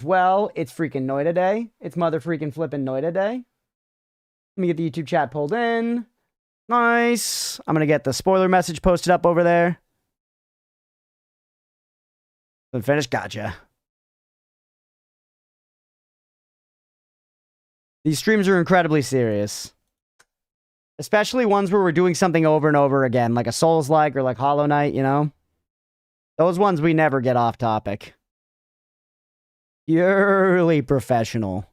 Well, it's freaking Noita day. It's mother freaking flipping Noita day. Let me get the YouTube chat pulled in. Nice. I'm going to get the spoiler message posted up over there. Been finished? Gotcha. These streams are incredibly serious. Especially ones where we're doing something over and over again, like a Souls-like or like Hollow Knight, you know? Those ones we never get off topic. Purely professional.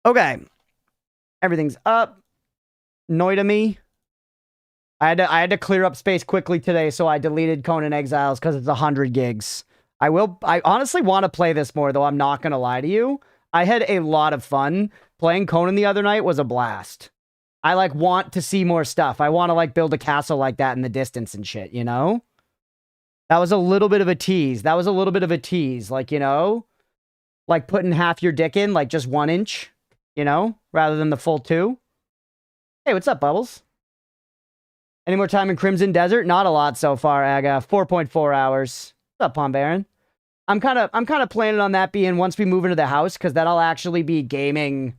Okay. Everything's up. Noita me. I had to clear up space quickly today, so I deleted Conan Exiles because it's 100 gigs. I honestly want to play this more, though. I'm not going to lie to you. I had a lot of fun. Playing Conan the other night was a blast. I, like, want to see more stuff. I want to, like, build a castle like that in the distance and shit, you know? That was a little bit of a tease. Like, you know? Like, putting half your dick in, like, just 1 inch, you know? Rather than the full 2. Hey, what's up, Bubbles? Any more time in Crimson Desert? Not a lot so far, Aga. 4.4 hours. What's up, Palm Baron? I'm kind of planning on that being once we move into the house, because that'll actually be gaming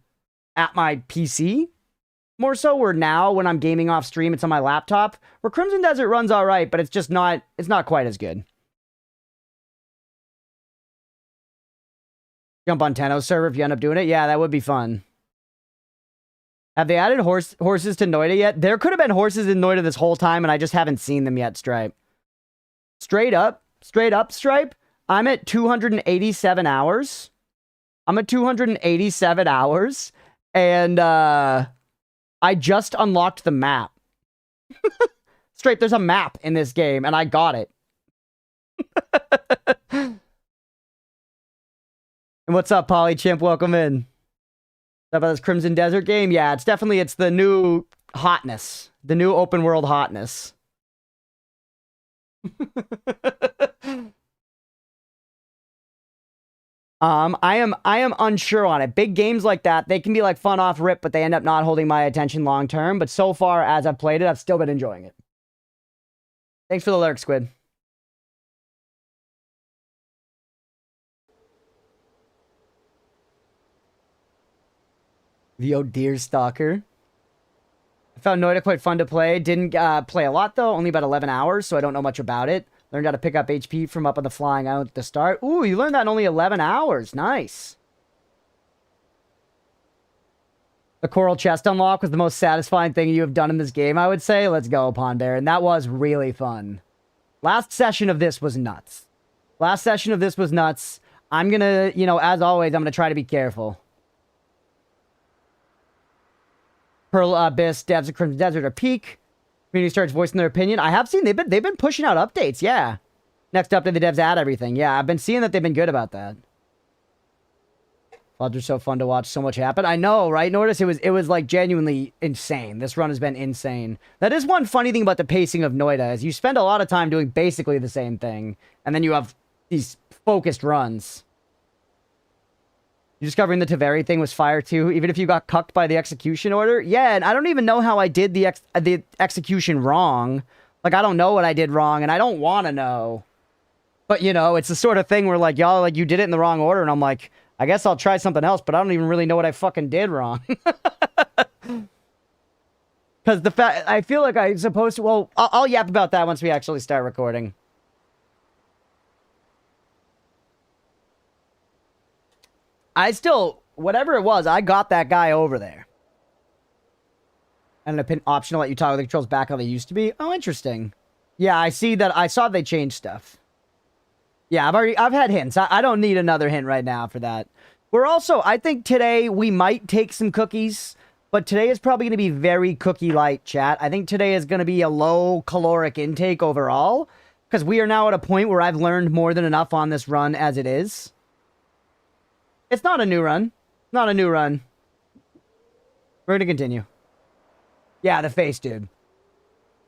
at my PC. More so where now, when I'm gaming off stream, it's on my laptop. Where Crimson Desert runs all right, but it's just not, it's not quite as good. Jump on Tenno's server if you end up doing it. Yeah, that would be fun. Have they added horses to Noita yet? There could have been horses in Noita this whole time, and I just haven't seen them yet, Stripe. Straight up, Stripe, I'm at 287 hours. And, I just unlocked the map. Stripe, there's a map in this game, and I got it. And what's up, Polychimp? Welcome in. What about this Crimson Desert game? Yeah, it's the new hotness. The new open world hotness. I am unsure on it. Big games like that, they can be like fun off rip, but they end up not holding my attention long term. But so far as I've played it, I've still been enjoying it. Thanks for the lurk, Squid. The Deer Stalker. I found Noita quite fun to play. Didn't play a lot though, only about 11 hours, so I don't know much about it. Learned how to pick up HP from up on the flying island at the start. Ooh, you learned that in only 11 hours. Nice. The coral chest unlock was the most satisfying thing you have done in this game, I would say. Let's go, Pond Bear. And that was really fun. Last session of this was nuts. I'm gonna, you know, as always, I'm gonna try to be careful. Pearl Abyss, devs of Crimson Desert are peak. Community starts voicing their opinion. I have seen they've been pushing out updates, yeah. Next update, the devs add everything. Yeah, I've been seeing that they've been good about that. Floods are so fun to watch. So much happen. I know, right? Notice it was like genuinely insane. This run has been insane. That is one funny thing about the pacing of Noita, is you spend a lot of time doing basically the same thing, and then you have these focused runs. You discovering the Taveri thing was fire too, even if you got cucked by the execution order? Yeah, and I don't even know how I did the execution wrong. Like, I don't know what I did wrong, and I don't want to know. But, you know, it's the sort of thing where, like, y'all, like, you did it in the wrong order, and I'm like, I guess I'll try something else, but I don't even really know what I fucking did wrong. Because the fact, I feel like I'm supposed to, well, I'll yap about that once we actually start recording. I still, whatever it was, I got that guy over there. And an option to let you toggle the controls back how they used to be. Oh, interesting. Yeah, I saw they changed stuff. Yeah, I've had hints. I don't need another hint right now for that. We're also, I think today we might take some cookies, but today is probably going to be very cookie light, chat. I think today is going to be a low caloric intake overall, because we are now at a point where I've learned more than enough on this run as it is. It's not a new run. Not a new run. We're going to continue. Yeah, the face, dude.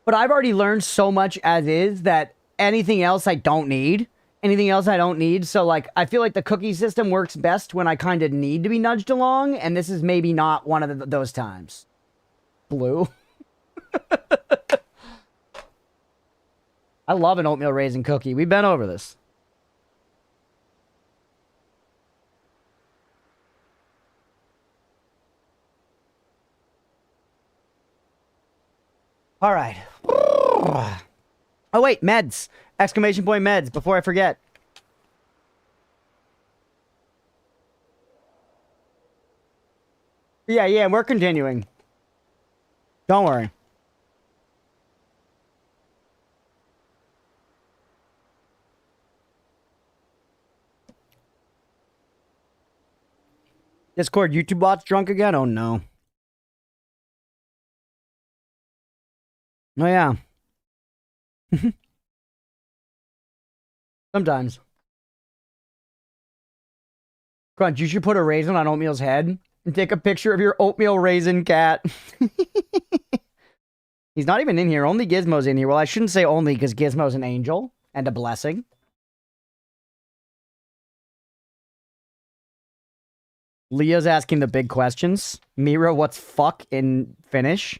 But I've already learned so much as is that anything else I don't need. So, like, I feel like the cookie system works best when I kind of need to be nudged along, and this is maybe not one of those times. Blue. I love an oatmeal raisin cookie. We've been over this. All right. Oh, wait. Meds. Exclamation point meds before I forget. Yeah, we're continuing. Don't worry. Discord YouTube bots drunk again? Oh, no. Oh, yeah. Sometimes. Crunch, you should put a raisin on Oatmeal's head and take a picture of your oatmeal raisin cat. He's not even in here. Only Gizmo's in here. Well, I shouldn't say only because Gizmo's an angel and a blessing. Leah's asking the big questions. Mira, what's fuck in Finnish?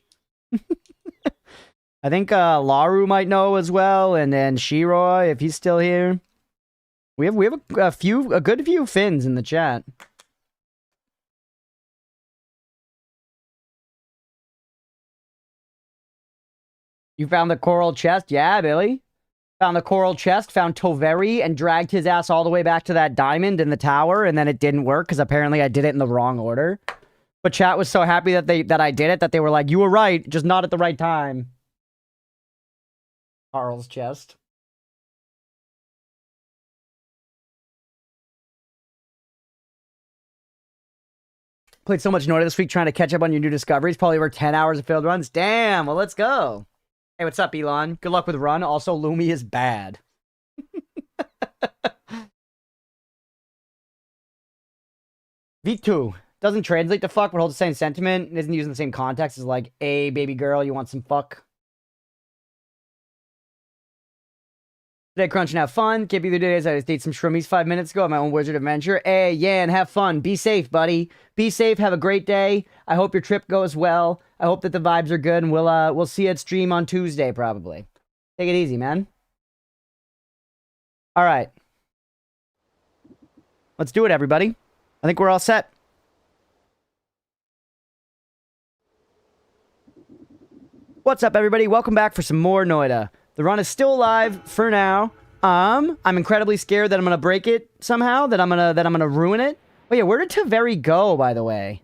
I think Laru might know as well, and then Shiroi, if he's still here. We have a good few Finns in the chat. You found the coral chest? Yeah, Billy. Found the coral chest, found Toveri, and dragged his ass all the way back to that diamond in the tower, and then it didn't work, because apparently I did it in the wrong order. But chat was so happy that I did it, that they were like, you were right, just not at the right time. Carl's chest. Played so much Noita this week trying to catch up on your new discoveries. Probably over 10 hours of failed runs. Damn, well, let's go. Hey, what's up, Elon? Good luck with run. Also, Lumi is bad. V2. Doesn't translate to fuck, but holds the same sentiment. It isn't used in the same context as like, hey, baby girl, you want some fuck? Today, crunch and have fun. Can't be the days I just ate some shroomies 5 minutes ago on my own wizard adventure. Hey, yeah, and have fun. Be safe, buddy. Be safe. Have a great day. I hope your trip goes well. I hope that the vibes are good, and we'll see you at stream on Tuesday, probably. Take it easy, man. All right. Let's do it, everybody. I think we're all set. What's up, everybody? Welcome back for some more Noita. The run is still alive for now. I'm incredibly scared that I'm gonna break it somehow, that I'm gonna ruin it. Oh yeah, where did Toveri go, by the way?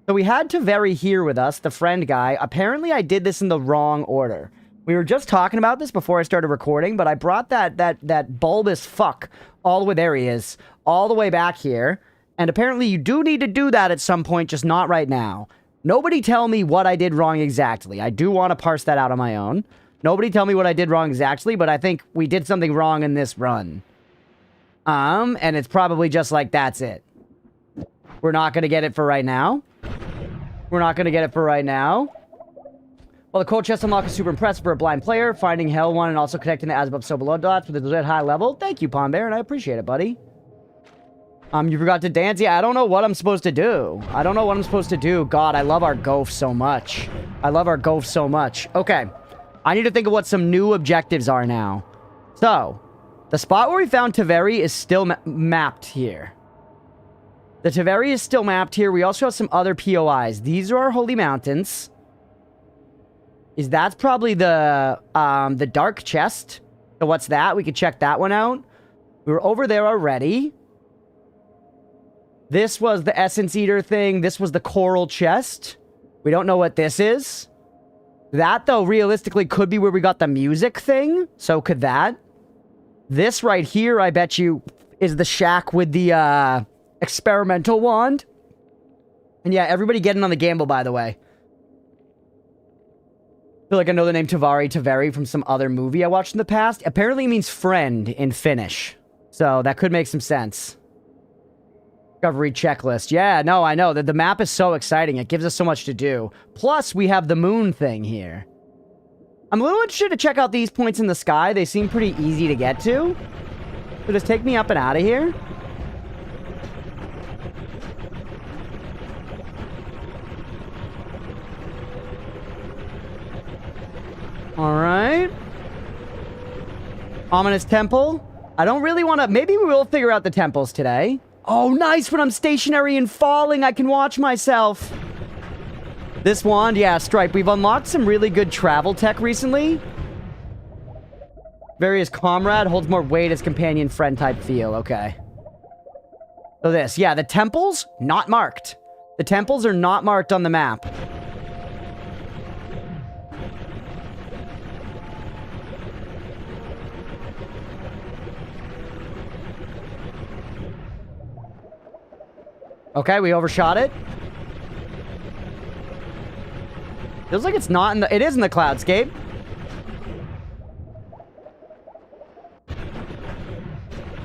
So we had Toveri here with us, the friend guy. Apparently I did this in the wrong order. We were just talking about this before I started recording, but I brought that bulbous fuck all the way, there he is, all the way back here. And apparently you do need to do that at some point, just not right now. Nobody tell me what I did wrong exactly. I do want to parse that out on my own. Nobody tell me what I did wrong exactly, but I think we did something wrong in this run. And it's probably just like, that's it. We're not going to get it for right now. We're not going to get it for right now. Well, the cold chest unlock is super impressive for a blind player. Finding Hell 1 and also connecting the as above so below dots with a legit high level. Thank you, Pond Bear, and I appreciate it, buddy. You forgot to dance? Yeah, I don't know what I'm supposed to do. I don't know what I'm supposed to do. God, I love our Goaf so much. I love our Goaf so much. Okay. I need to think of what some new objectives are now. So, the spot where we found Toveri is still mapped here. The Toveri is still mapped here. We also have some other POIs. These are our holy mountains. That's probably the dark chest. So what's that? We could check that one out. We were over there already. This was the essence eater thing. This was the coral chest. We don't know what this is. That, though, realistically could be where we got the music thing. So could that. This right here, I bet you, is the shack with the experimental wand. And yeah, everybody getting on the gamble, by the way. I feel like I know the name Toveri from some other movie I watched in the past. Apparently it means friend in Finnish. So that could make some sense. Discovery checklist. Yeah, no, I know. The map is so exciting. It gives us so much to do. Plus, we have the moon thing here. I'm a little interested to check out these points in the sky. They seem pretty easy to get to. So just take me up and out of here. Alright. Ominous temple. I don't really want to... Maybe we will figure out the temples today. Oh, nice. When I'm stationary and falling, I can watch myself. This wand, yeah, Stripe. We've unlocked some really good travel tech recently. Various comrade holds more weight as companion friend type feel. Okay. So this, yeah, the temples, not marked. The temples are not marked on the map. Okay, we overshot it. Feels like it's not in the... It is in the cloudscape.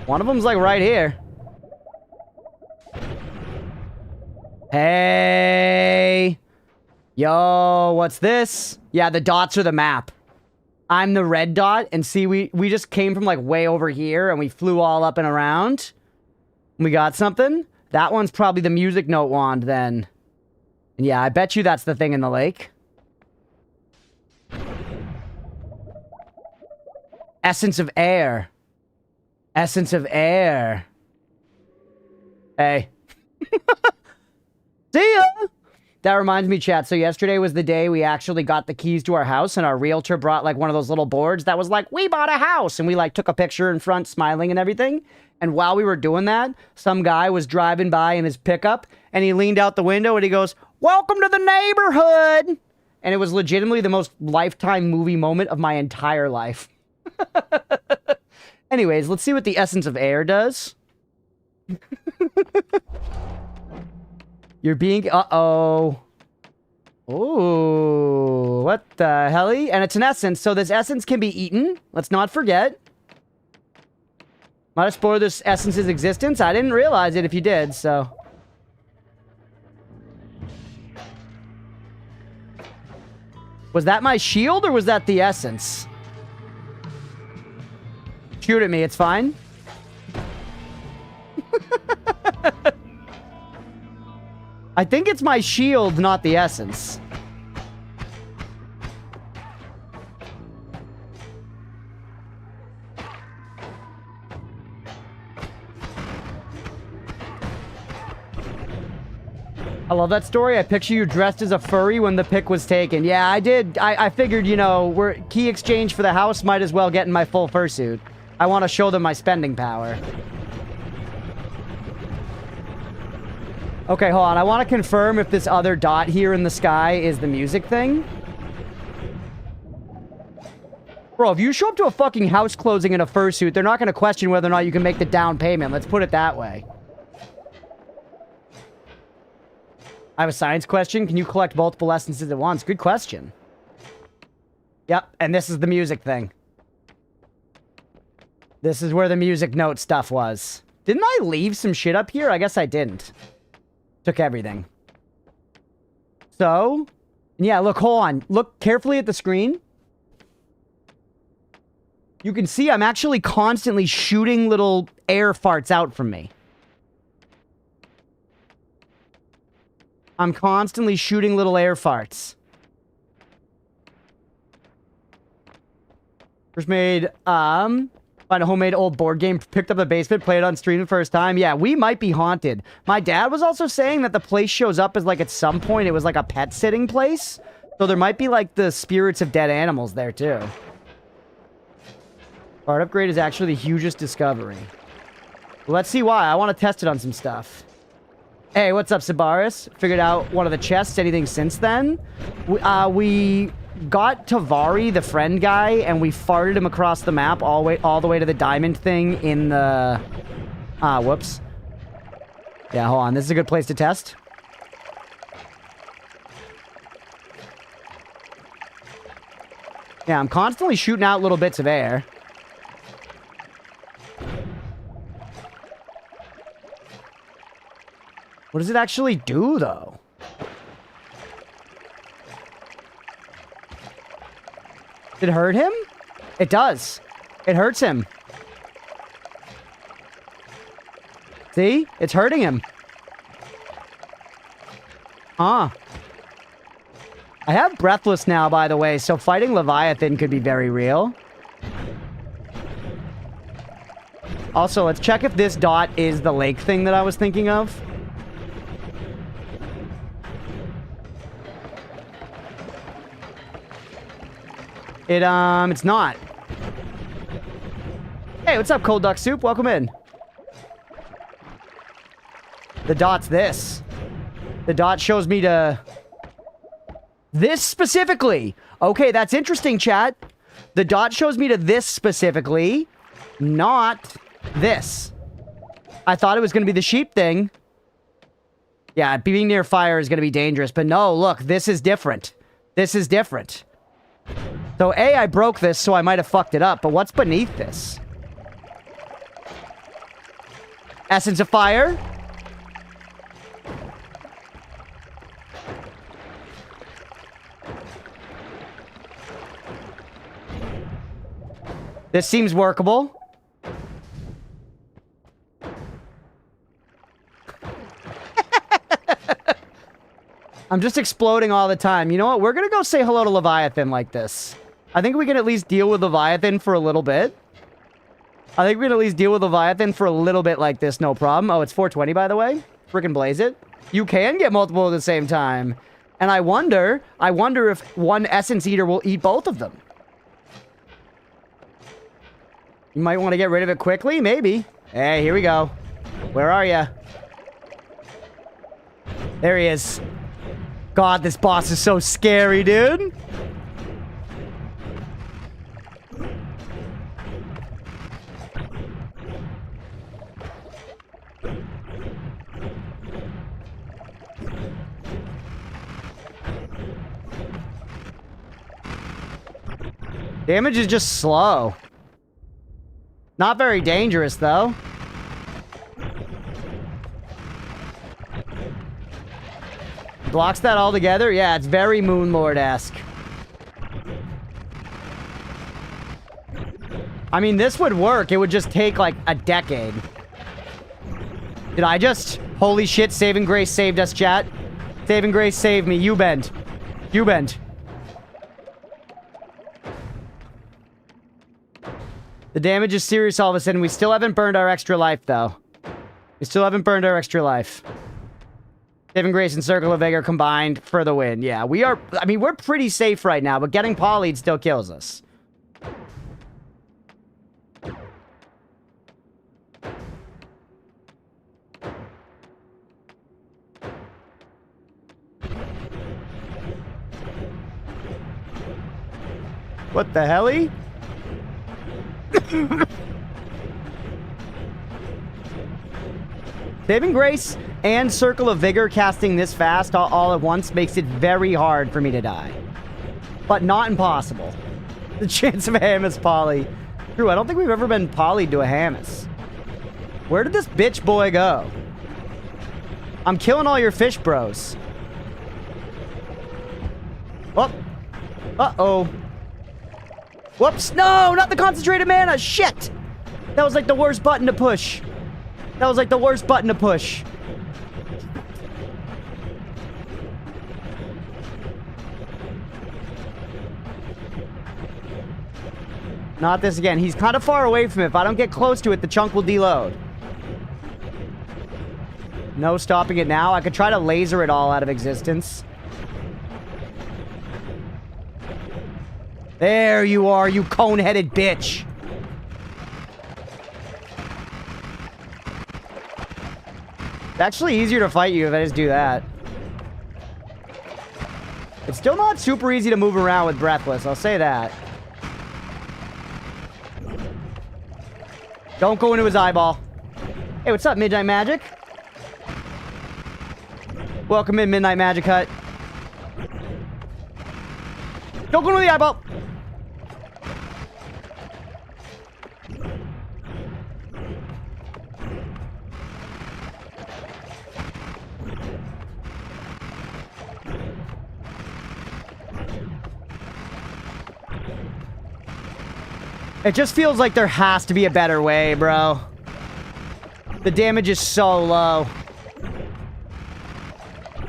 One of them's like right here. Hey. Yo, what's this? Yeah, the dots are the map. I'm the red dot, and see, we just came from like way over here, and we flew all up and around. We got something. That one's probably the music note wand then. And yeah, I bet you that's the thing in the lake. Essence of air. Essence of air. Hey. See ya! That reminds me, chat. So yesterday was the day we actually got the keys to our house, and our realtor brought like one of those little boards that was like, we bought a house! And we like took a picture in front, smiling and everything. And while we were doing that, some guy was driving by in his pickup, and he leaned out the window and he goes, "Welcome to the neighborhood!" And it was legitimately the most lifetime movie moment of my entire life. Anyways, let's see what the essence of air does. You're being... Uh-oh. Ooh. What the helly? And it's an essence, so this essence can be eaten. Let's not forget. Might have spoiled this essence's existence. I didn't realize it if you did, so... Was that my shield, or was that the essence? Shoot at me, it's fine. I think it's my shield, not the essence. I love that story. I picture you dressed as a furry when the pic was taken. Yeah, I did. I figured, you know, we're key exchange for the house, might as well get in my full fursuit. I want to show them my spending power. Okay, hold on. I want to confirm if this other dot here in the sky is the music thing. Bro, if you show up to a fucking house closing in a fursuit, they're not going to question whether or not you can make the down payment. Let's put it that way. I have a science question. Can you collect multiple essences at once? Good question. Yep, and this is the music thing. This is where the music note stuff was. Didn't I leave some shit up here? I guess I didn't. Took everything. So, yeah, look, hold on. Look carefully at the screen. You can see I'm actually constantly shooting little air farts out from me. I'm constantly shooting little air farts. First made, find a homemade old board game, picked up the basement, played it on stream the first time. Yeah, we might be haunted. My dad was also saying that the place shows up as like at some point it was like a pet sitting place. So there might be like the spirits of dead animals there too. Art upgrade is actually the hugest discovery. Well, let's see why. I want to test it on some stuff. Hey, what's up, Sabaris? Figured out one of the chests. Anything since then? We got Tavari, the friend guy, and we farted him across the map all the way to the diamond thing in the... whoops. Yeah, hold on. This is a good place to test. Yeah, I'm constantly shooting out little bits of air. What does it actually do, though? Did it hurt him? It does. It hurts him. See? It's hurting him. Huh. I have Breathless now, by the way, so fighting Leviathan could be very real. Also, let's check if this dot is the lake thing that I was thinking of. It's not. Hey, what's up, Cold Duck Soup? Welcome in. The dot's this. The dot shows me to... this specifically. Okay, that's interesting, chat. The dot shows me to this specifically, not this. I thought it was going to be the sheep thing. Yeah, being near fire is going to be dangerous. But no, look, this is different. This is different. So, A, I broke this, so I might have fucked it up. But what's beneath this? Essence of fire? This seems workable. I'm just exploding all the time. You know what? We're gonna go say hello to Leviathan like this. I think we can at least deal with Leviathan for a little bit. I think we can at least deal with Leviathan for a little bit like this, no problem. Oh, it's 420, by the way. Freaking blaze it. You can get multiple at the same time. And I wonder if one Essence Eater will eat both of them. You might want to get rid of it quickly, maybe. Hey, here we go. Where are you? There he is. God, this boss is so scary, dude. Damage is just slow. Not very dangerous, though. Blocks that all together? Yeah, it's very Moonlord-esque. I mean, this would work. It would just take, like, a decade. Did I just... holy shit, Saving Grace saved us, chat. Saving Grace saved me. You bend. You bend. The damage is serious all of a sudden. We still haven't burned our extra life, though. We still haven't burned our extra life. Saving Grace and Circle of Vigor combined for the win. Yeah, we are... I mean, we're pretty safe right now, but getting polyed still kills us. What the helly? Saving Grace and Circle of Vigor casting this fast all at once makes it very hard for me to die. But not impossible. The chance of a Hamus poly. True, I don't think we've ever been polyed to a Hamus. Where did this bitch boy go? I'm killing all your fish bros. Oh. Uh-oh. Whoops. No, not the concentrated mana. Shit. That was like the worst button to push. That was like the worst button to push. Not this again. He's kind of far away from it. If I don't get close to it, the chunk will deload. No stopping it now. I could try to laser it all out of existence. There you are, you cone-headed bitch. It's actually easier to fight you if I just do that. It's still not super easy to move around with Breathless, I'll say that. Don't go into his eyeball. Hey, what's up, Midnight Magic? Welcome in, Midnight Magic Hut. Don't go into the eyeball! It just feels like there has to be a better way, bro. The damage is so low.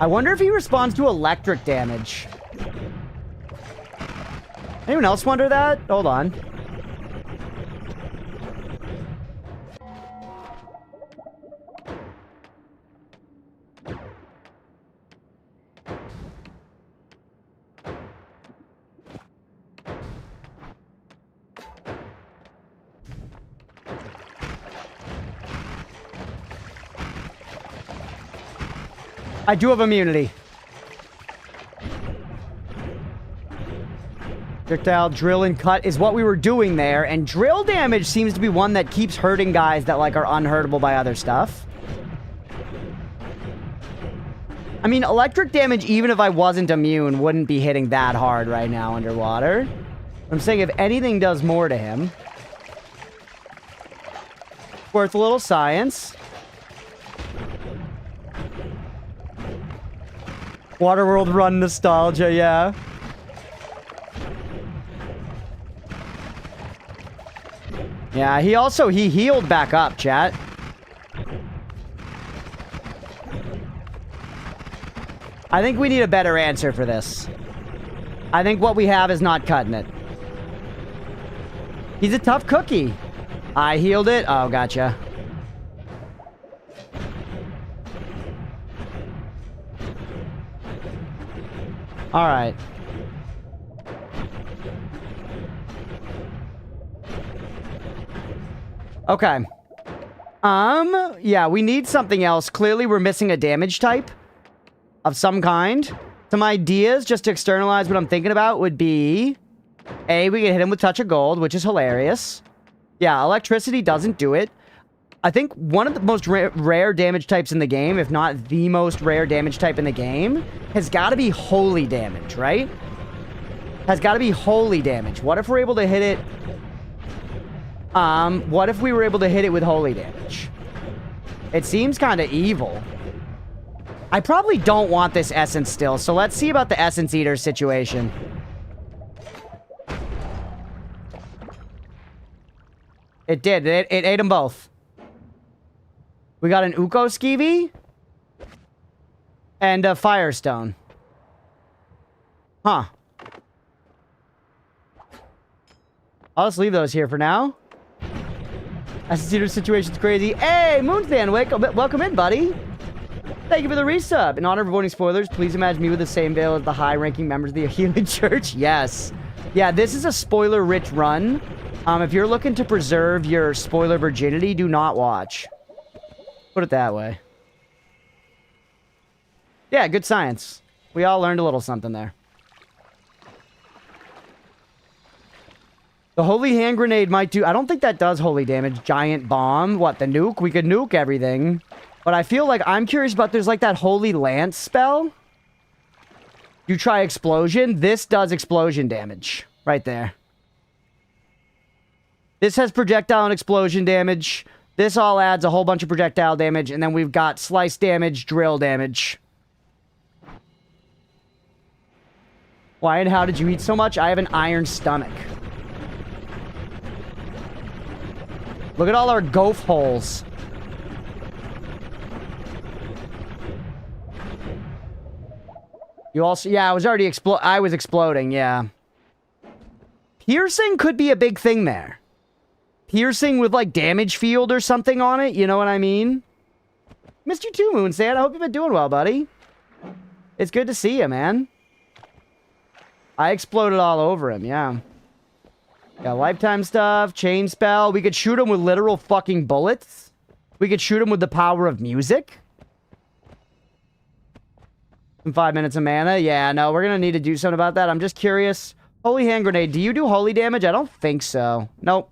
I wonder if he responds to electric damage. Anyone else wonder that? Hold on. I do have immunity. Projectile, drill, and cut is what we were doing there. And drill damage seems to be one that keeps hurting guys that, like, are unhurtable by other stuff. I mean, electric damage, even if I wasn't immune, wouldn't be hitting that hard right now underwater. I'm saying if anything does more to him. Worth a little science. Waterworld run nostalgia, yeah. Yeah, he healed back up, chat. I think we need a better answer for this. I think what we have is not cutting it. He's a tough cookie. I healed it. Oh, gotcha. All right. Okay. Yeah, we need something else. Clearly, we're missing a damage type of some kind. Some ideas, just to externalize what I'm thinking about, would be... A, we can hit him with Touch of Gold, which is hilarious. Yeah, electricity doesn't do it. I think one of the most rare damage types in the game, if not the most rare damage type in the game, has got to be holy damage, right? Has got to be holy damage. What if we're able to hit it... what if we were able to hit it with holy damage? It seems kind of evil. I probably don't want this essence still, so let's see about the essence eater situation. It did. It ate them both. We got an Uko Skeevy and a Firestone. Huh. I'll just leave those here for now. Essence eater situation's crazy. Hey, Moonfan, welcome in, buddy. Thank you for the resub. In honor of avoiding spoilers, please imagine me with the same veil as the high-ranking members of the Healing Church. Yes. Yeah, this is a spoiler-rich run. If you're looking to preserve your spoiler virginity, do not watch. Put it that way. Yeah, good science. We all learned a little something there. The holy hand grenade might do... I don't think that does holy damage. Giant bomb. What, the nuke? We could nuke everything. But I feel like I'm curious about... There's like that holy lance spell. You try explosion. This does explosion damage. Right there. This has projectile and explosion damage. This all adds a whole bunch of projectile damage. And then we've got slice damage, drill damage. Why and how did you eat so much? I have an iron stomach. Look at all our goph holes. You also... Yeah, I was already exploding, yeah. Piercing could be a big thing there. Piercing with, like, damage field or something on it. You know what I mean? Missed you too, Moonsand. I hope you've been doing well, buddy. It's good to see you, man. I exploded all over him, yeah. Got lifetime stuff, chain spell. We could shoot him with literal fucking bullets. We could shoot him with the power of music. In 5 minutes of mana. Yeah, no, we're gonna need to do something about that. I'm just curious. Holy hand grenade. Do you do holy damage? I don't think so. Nope.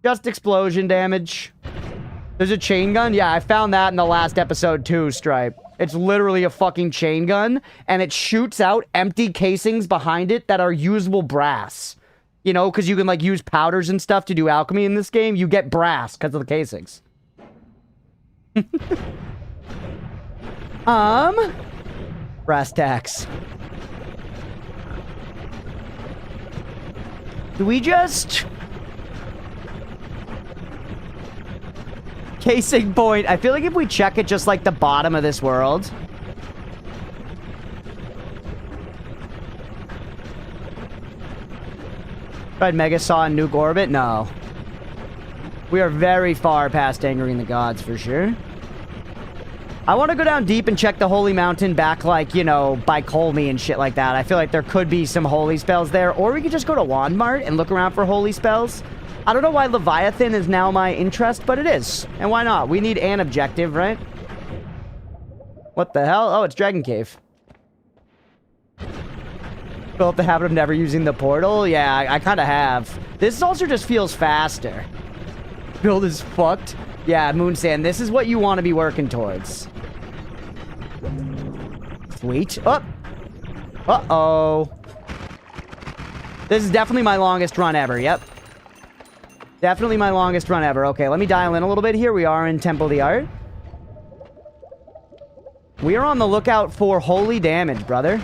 Just explosion damage. There's a chain gun? Yeah, I found that in the last episode too, Stripe. It's literally a fucking chain gun, and it shoots out empty casings behind it that are usable brass. You know, because you can, like, use powders and stuff to do alchemy in this game. You get brass because of the casings. Brass tacks. Do we just... Casing point. I feel like if we check it just like the bottom of this world. Tried Mega Saw and Nuke Orbit? No. We are very far past angering the gods for sure. I want to go down deep and check the Holy Mountain back, like, you know, by Colmy and shit like that. I feel like there could be some holy spells there. Or we could just go to Wandmart and look around for holy spells. I don't know why Leviathan is now my interest, but it is. And why not? We need an objective, right? What the hell? Oh, it's Dragon Cave. Built the habit of never using the portal? Yeah, I kind of have. This also just feels faster. Build is fucked. Yeah, Moonsand, this is what you want to be working towards. Sweet. Oh! Uh-oh. This is definitely my longest run ever, yep. Definitely my longest run ever. Okay, let me dial in a little bit here. We are in Temple of the Art. We are on the lookout for holy damage, brother.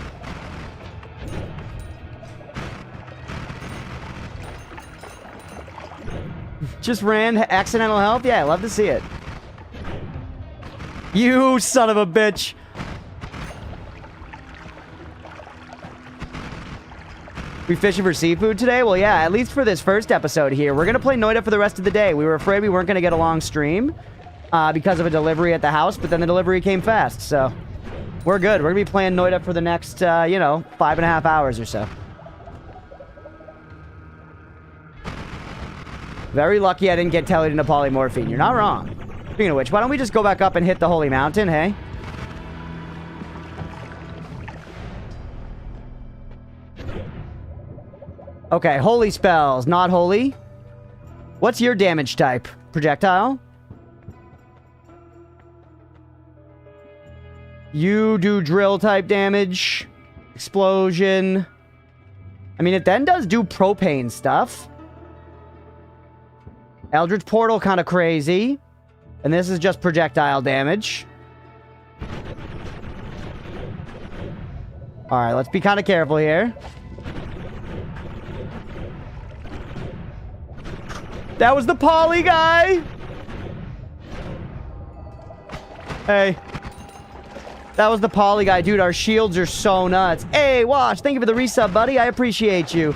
Just ran accidental health? Yeah, I love to see it. You son of a bitch. We fishing for seafood today? Well, yeah, at least for this first episode here. We're going to play Noita for the rest of the day. We were afraid we weren't going to get a long stream because of a delivery at the house, but then the delivery came fast, so we're good. We're going to be playing Noita for the next, 5.5 hours or so. Very lucky I didn't get tellied into polymorphine. You're not wrong. Speaking of which, why don't we just go back up and hit the Holy Mountain, hey? Okay, holy spells, not holy. What's your damage type? Projectile? You do drill type damage. Explosion. I mean, it then does do propane stuff. Eldritch Portal, kind of crazy. And this is just projectile damage. Alright, let's be kind of careful here. That was the poly guy! Hey. That was the poly guy. Dude, our shields are so nuts. Hey, Wash, thank you for the resub, buddy. I appreciate you.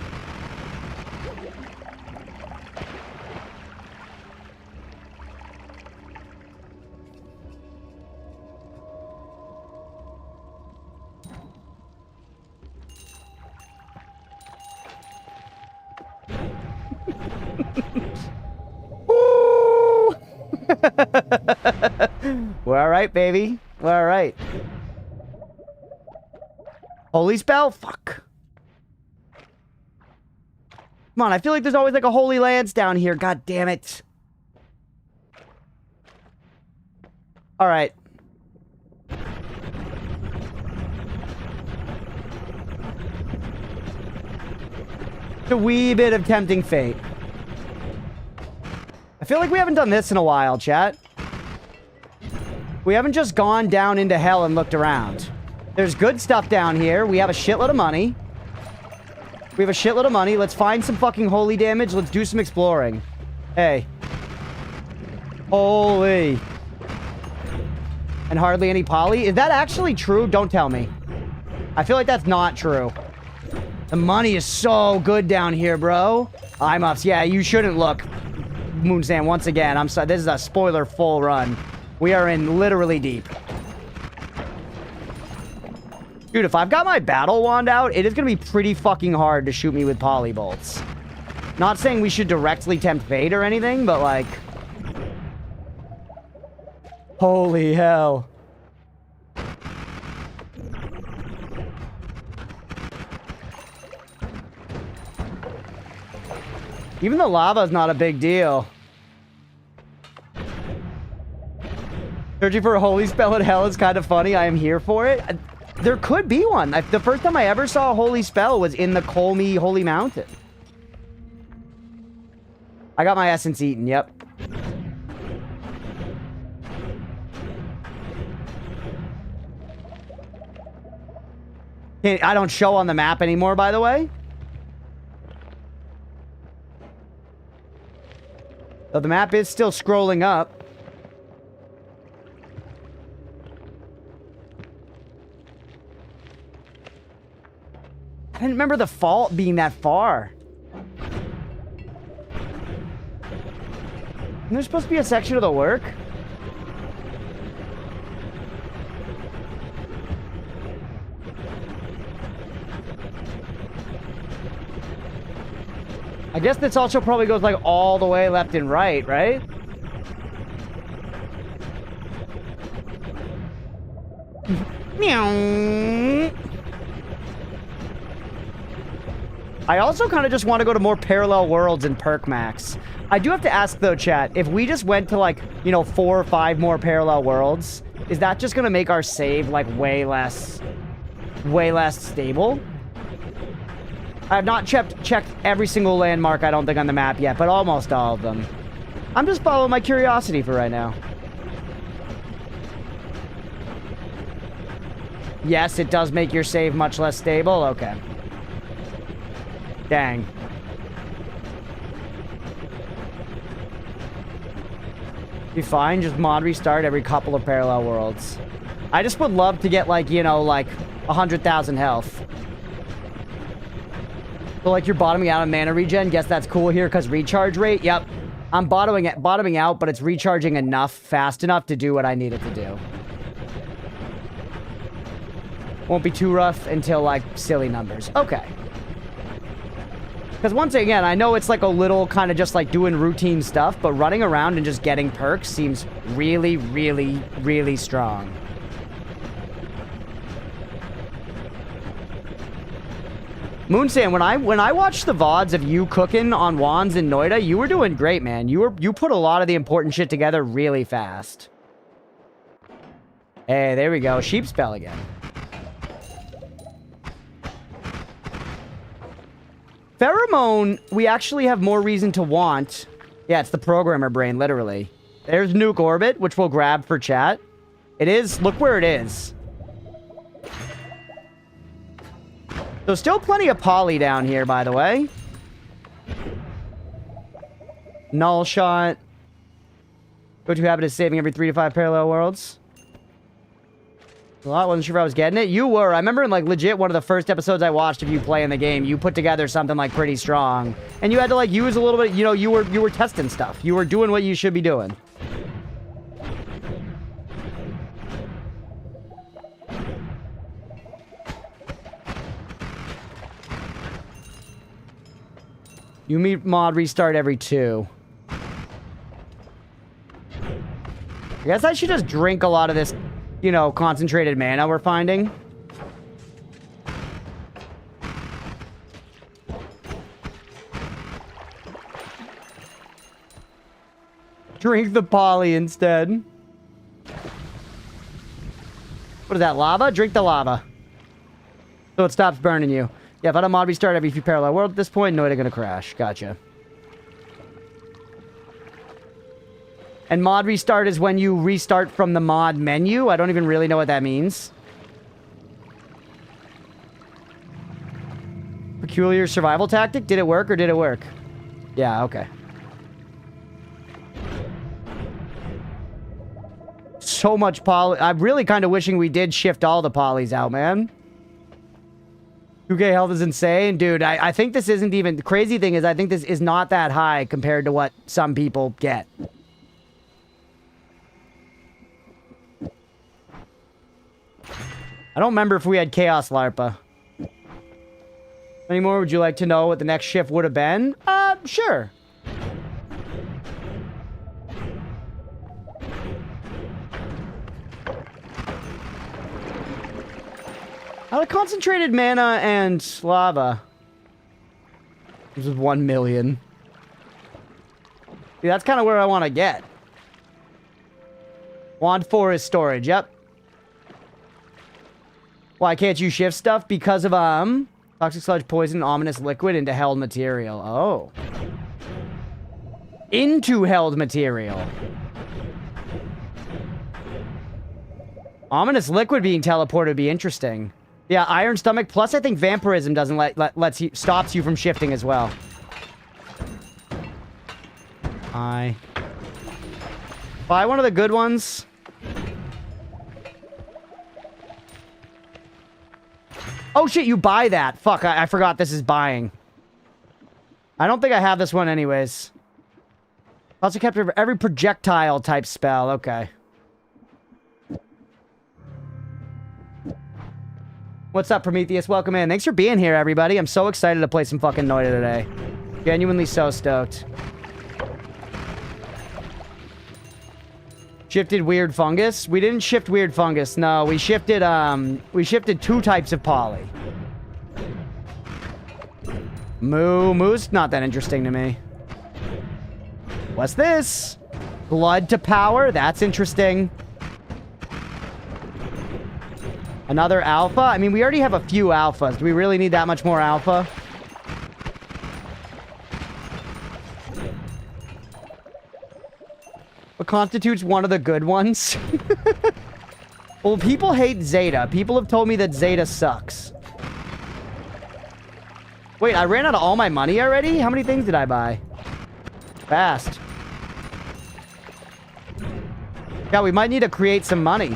We're alright, baby. We're alright. Holy spell? Fuck. Come on, I feel like there's always like a holy lance down here. God damn it. Alright. A wee bit of tempting fate. I feel like we haven't done this in a while, chat. We haven't just gone down into hell and looked around. There's good stuff down here. We have a shitload of money. We have a shitload of money. Let's find some fucking holy damage. Let's do some exploring. Hey. Holy. And hardly any poly? Is that actually true? Don't tell me. I feel like that's not true. The money is so good down here, bro. IMUFs. Yeah, you shouldn't look. Moonsand, once again, I'm sorry. This is a spoiler full run. We are in literally deep. Dude, if I've got my battle wand out, it is going to be pretty fucking hard to shoot me with poly bolts. Not saying we should directly tempt fate or anything, but like... Holy hell. Even the lava is not a big deal. Searching for a holy spell in hell is kind of funny. I am here for it. There could be one. The first time I ever saw a holy spell was in the Colmy Holy Mountain. I got my essence eaten, yep. I don't show on the map anymore, by the way. So the map is still scrolling up. I didn't remember the fault being that far. Isn't there supposed to be a section of the work? I guess this also probably goes like all the way left and right, right? Meow. I also kind of just want to go to more parallel worlds in Perk Max. I do have to ask, though, chat, if we just went to, like, you know, 4 or 5 more parallel worlds, is that just going to make our save, like, way less stable? I have not checked every single landmark, I don't think, on the map yet, but almost all of them. I'm just following my curiosity for right now. Yes, it does make your save much less stable? Okay. Dang. Be fine, just mod restart every couple of parallel worlds. I just would love to get, like, you know, like 100,000 health. So, like, you're bottoming out on mana regen. Guess that's cool here because recharge rate. Yep. I'm bottoming out, but it's recharging enough, fast enough to do what I need it to do. Won't be too rough until, like, silly numbers. Okay. Because once again, I know it's like a little kind of just like doing routine stuff, but running around and just getting perks seems really, really, really strong. Moonsand, when I watched the VODs of you cooking on wands in Noita, you were doing great, man. You put a lot of the important shit together really fast. Hey, there we go. Sheep spell again. Pheromone, we actually have more reason to want. Yeah, it's the programmer brain, literally. There's Nuke Orbit, which we'll grab for chat. It is, look where it is. So still plenty of poly down here, by the way. Null shot. Go-to habit is saving every 3 to 5 parallel worlds. A lot, wasn't sure if I was getting it. You were. I remember in, like, legit one of the first episodes I watched of you playing the game, you put together something, like, pretty strong. And you had to, like, use a little bit, you know, you were testing stuff. You were doing what you should be doing. You meet mod restart every 2. I guess I should just drink a lot of this, you know, concentrated mana we're finding. Drink the poly instead. What is that, lava? Drink the lava. So it stops burning you. Yeah, if I don't mod restart every few parallel worlds at this point, Noita gonna crash. Gotcha. And mod restart is when you restart from the mod menu. I don't even really know what that means. Peculiar survival tactic? Did it work or did it work? Yeah, okay. So much poly. I'm really kind of wishing we did shift all the polys out, man. 2K health is insane. Dude, I think this isn't even... The crazy thing is I think this is not that high compared to what some people get. I don't remember if we had Chaos Larpa. Any more? Would you like to know what the next shift would have been? Sure. Out of concentrated mana and lava. This is 1 million. See, that's kind of where I want to get. Wand 4 is storage, yep. Why can't you shift stuff? Because of, toxic sludge, poison, ominous liquid into held material. Oh. Into held material. Ominous liquid being teleported would be interesting. Yeah, iron stomach. Plus, I think vampirism doesn't stops you from shifting as well. Buy one of the good ones. Oh shit, you buy that. Fuck, I forgot this is buying. I don't think I have this one anyways. Also kept every projectile type spell. Okay. What's up, Prometheus? Welcome in. Thanks for being here, everybody. I'm so excited to play some fucking Noita today. Genuinely so stoked. Shifted weird fungus? We didn't shift weird fungus. No, we shifted 2 types of poly. Moo's not that interesting to me. What's this? Blood to power? That's interesting. Another alpha? I mean, we already have a few alphas. Do we really need that much more alpha? What constitutes one of the good ones? Well, people hate Zeta. People have told me that Zeta sucks. Wait, I ran out of all my money already? How many things did I buy? Fast. Yeah, we might need to create some money.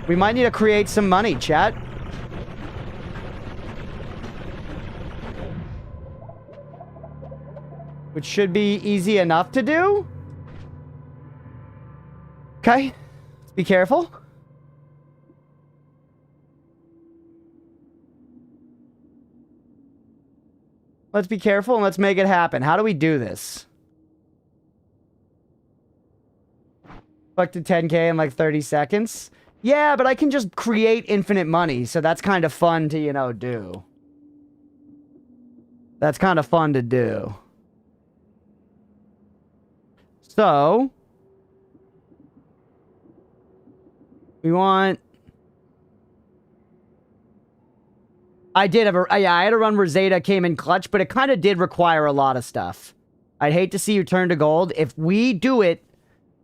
We might need to create some money, chat. Which should be easy enough to do. Okay. Let's be careful. Let's be careful and let's make it happen. How do we do this? Collected 10K in like 30 seconds. Yeah, but I can just create infinite money, so that's kind of fun to, you know, do. That's kind of fun to do. So, we want... I did have a... Yeah, I had a run where Zeta came in clutch, but it kind of did require a lot of stuff. I'd hate to see you turn to gold. If we do it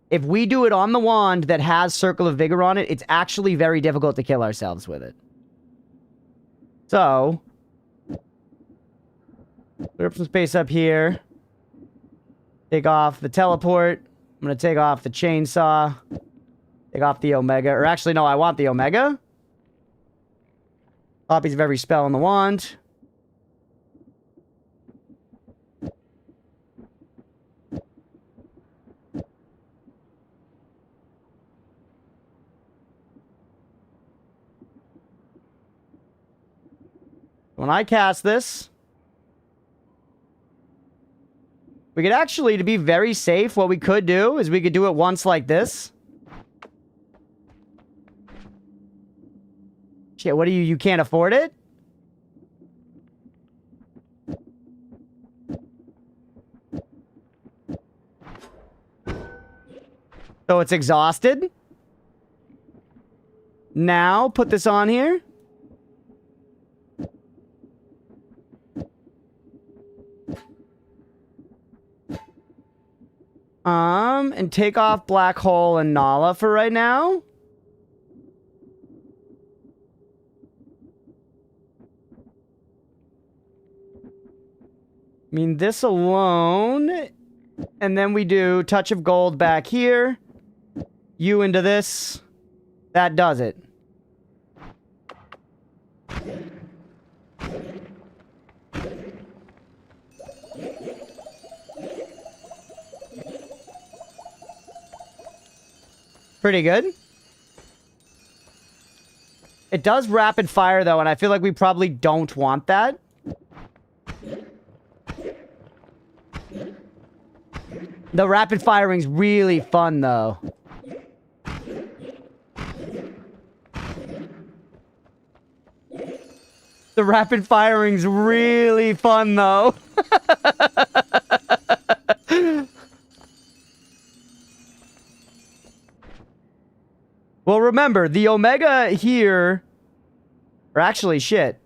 on the wand that has Circle of Vigor on it, it's actually very difficult to kill ourselves with it. So, clear up some space up here. Take off the teleport. I'm going to take off the chainsaw. Take off the Omega. Or actually, no, I want the Omega. Copies of every spell on the wand. When I cast this, we could actually, to be very safe, what we could do is we could do it once like this. Shit, what do you can't afford it? So it's exhausted. Now, put this on here. And take off Black Hole and Nala for right now. I mean, this alone. And then we do Touch of Gold back here. You into this. That does it. Pretty good. It does rapid fire, though, and I feel like we probably don't want that. The rapid firing's really fun, though. The rapid firing's really fun, though. Well, remember, the Omega here... Or actually, shit.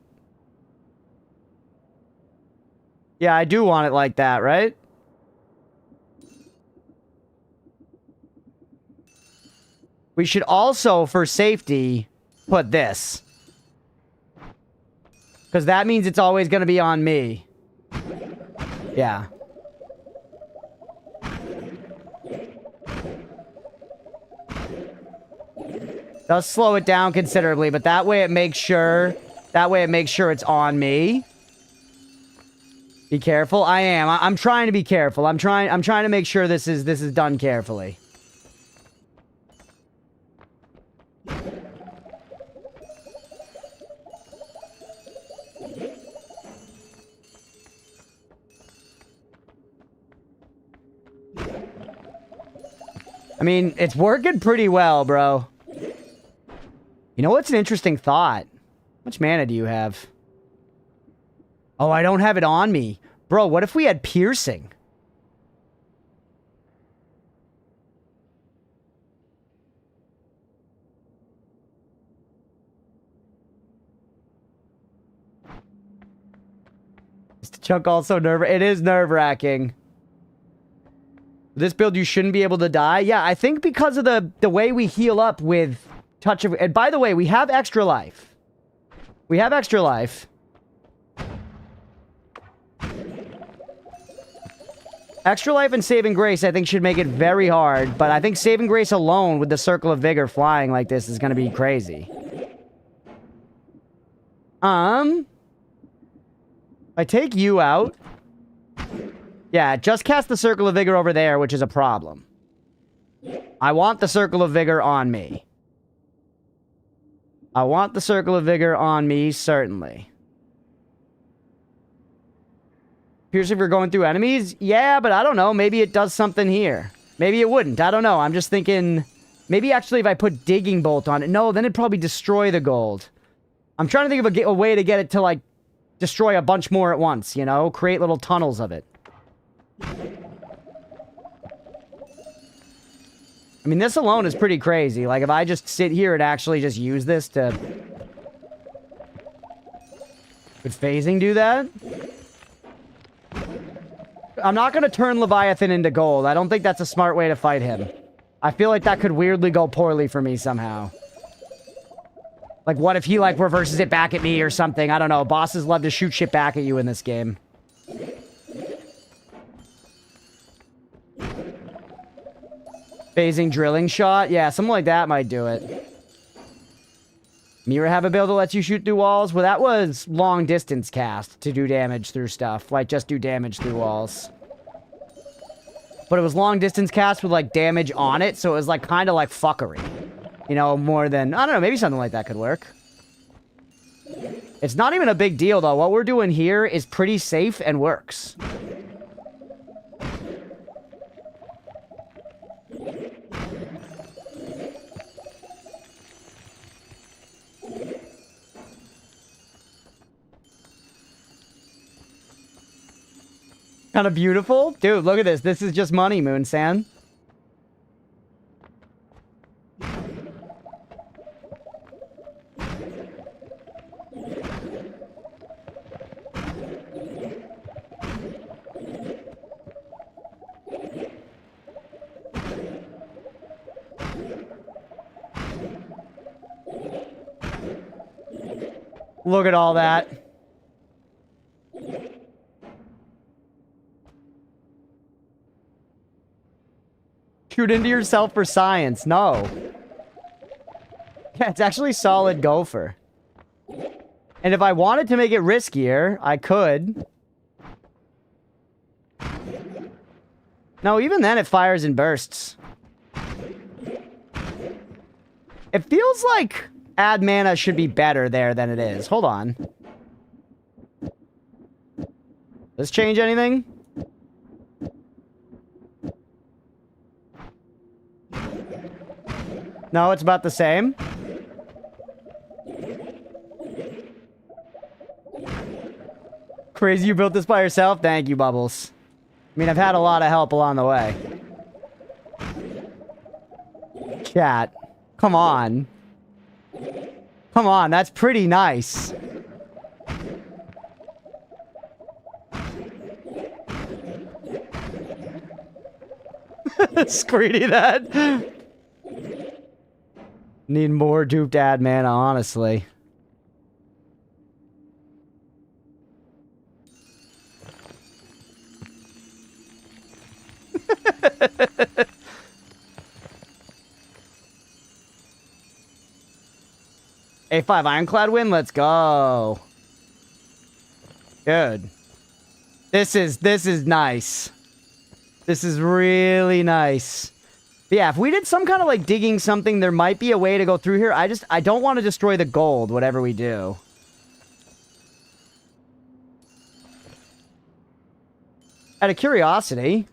Yeah, I do want it like that, right? We should also, for safety, put this. Because that means it's always going to be on me. Yeah. Does slow it down considerably, but that way it makes sure it's on me. Be careful. I am. I'm trying to be careful. I'm trying to make sure this is done carefully. I mean, it's working pretty well, bro. You know what's an interesting thought? How much mana do you have? Oh, I don't have it on me. Bro, what if we had piercing? Is the chunk also it is nerve-wracking. This build, you shouldn't be able to die. Yeah, I think because of the way we heal up with touch of... And by the way, we have extra life. We have extra life. Extra life and saving grace, I think, should make it very hard. But I think saving grace alone with the circle of vigor flying like this is going to be crazy. I take you out. Yeah, just cast the circle of vigor over there, which is a problem. I want the circle of vigor on me. I want the circle of vigor on me, certainly. Here's if you're going through enemies. Yeah, but I don't know. Maybe it does something here. Maybe it wouldn't. I don't know. I'm just thinking... Maybe actually if I put digging bolt on it. No, then it'd probably destroy the gold. I'm trying to think of a way to get it to, like, destroy a bunch more at once, you know? Create little tunnels of it. I mean, this alone is pretty crazy. Like, if I just sit here and actually just use this to... Would phasing do that? I'm not going to turn Leviathan into gold. I don't think that's a smart way to fight him. I feel like that could weirdly go poorly for me somehow. Like, what if he, like, reverses it back at me or something? I don't know. Bosses love to shoot shit back at you in this game. Phasing drilling shot? Yeah, something like that might do it. Mirror have a build that lets you shoot through walls? Well, that was long distance cast to do damage through stuff. Like, just do damage through walls. But it was long distance cast with, like, damage on it, so it was, like, kind of like fuckery. You know, more than... I don't know, maybe something like that could work. It's not even a big deal, though. What we're doing here is pretty safe and works. Kind of beautiful. Dude, look at this. This is just money, Moonsan. Look at all that. Shoot into yourself for science. No. Yeah, it's actually solid gopher. And if I wanted to make it riskier, I could. No, even then it fires in bursts. It feels like add mana should be better there than it is. Hold on. Does this change anything? No, it's about the same. Crazy you built this by yourself? Thank you, Bubbles. I mean, I've had a lot of help along the way. Chat. Come on. Come on, that's pretty nice. Screedy that. Need more duped ad mana, honestly. A5 Ironclad win, let's go. Good. This is nice. This is really nice. But yeah, if we did some kind of like digging something, there might be a way to go through here. I don't want to destroy the gold, whatever we do. Out of curiosity,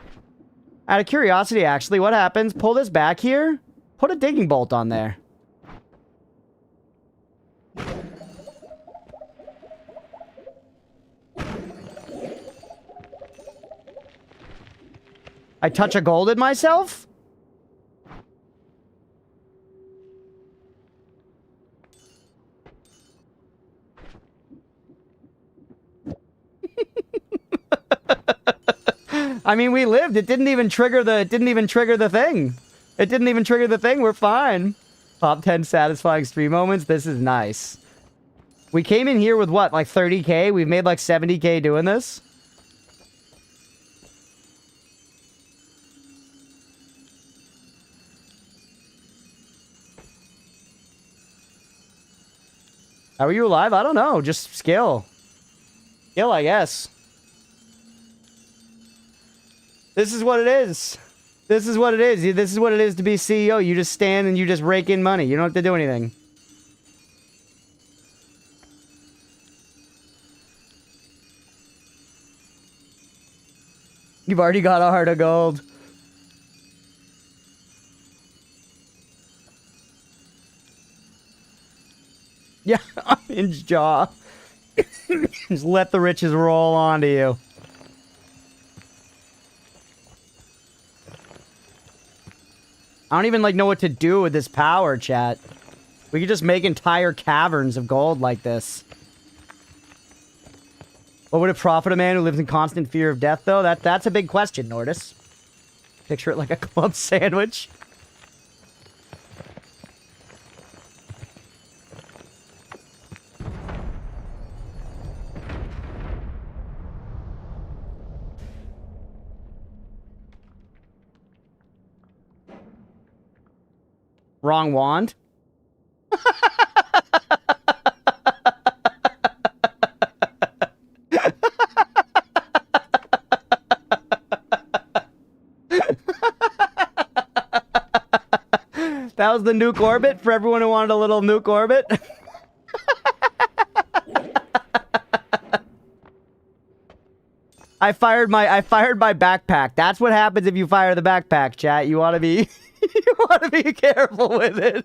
Out of curiosity, actually, what happens? Pull this back here. Put a digging bolt on there. I touch a gold in myself? I mean, we lived. It didn't even trigger the thing. It didn't even trigger the thing. We're fine. Top 10 satisfying stream moments. This is nice. We came in here with what, like 30k? We've made like 70k doing this. How are you alive? I don't know. Just skill. Skill, I guess. This is what it is. This is what it is. This is what it is to be CEO. You just stand and you just rake in money. You don't have to do anything. You've already got a heart of gold. Yeah, unhinged jaw. Just let the riches roll onto you. I don't even, like, know what to do with this power, chat. We could just make entire caverns of gold like this. What would it profit a man who lives in constant fear of death, though? That's a big question, Nordis. Picture it like a club sandwich. Wrong wand. That was the nuke orbit for everyone who wanted a little nuke orbit. I fired my backpack. That's what happens if you fire the backpack, chat. You want to be you want to be careful with it.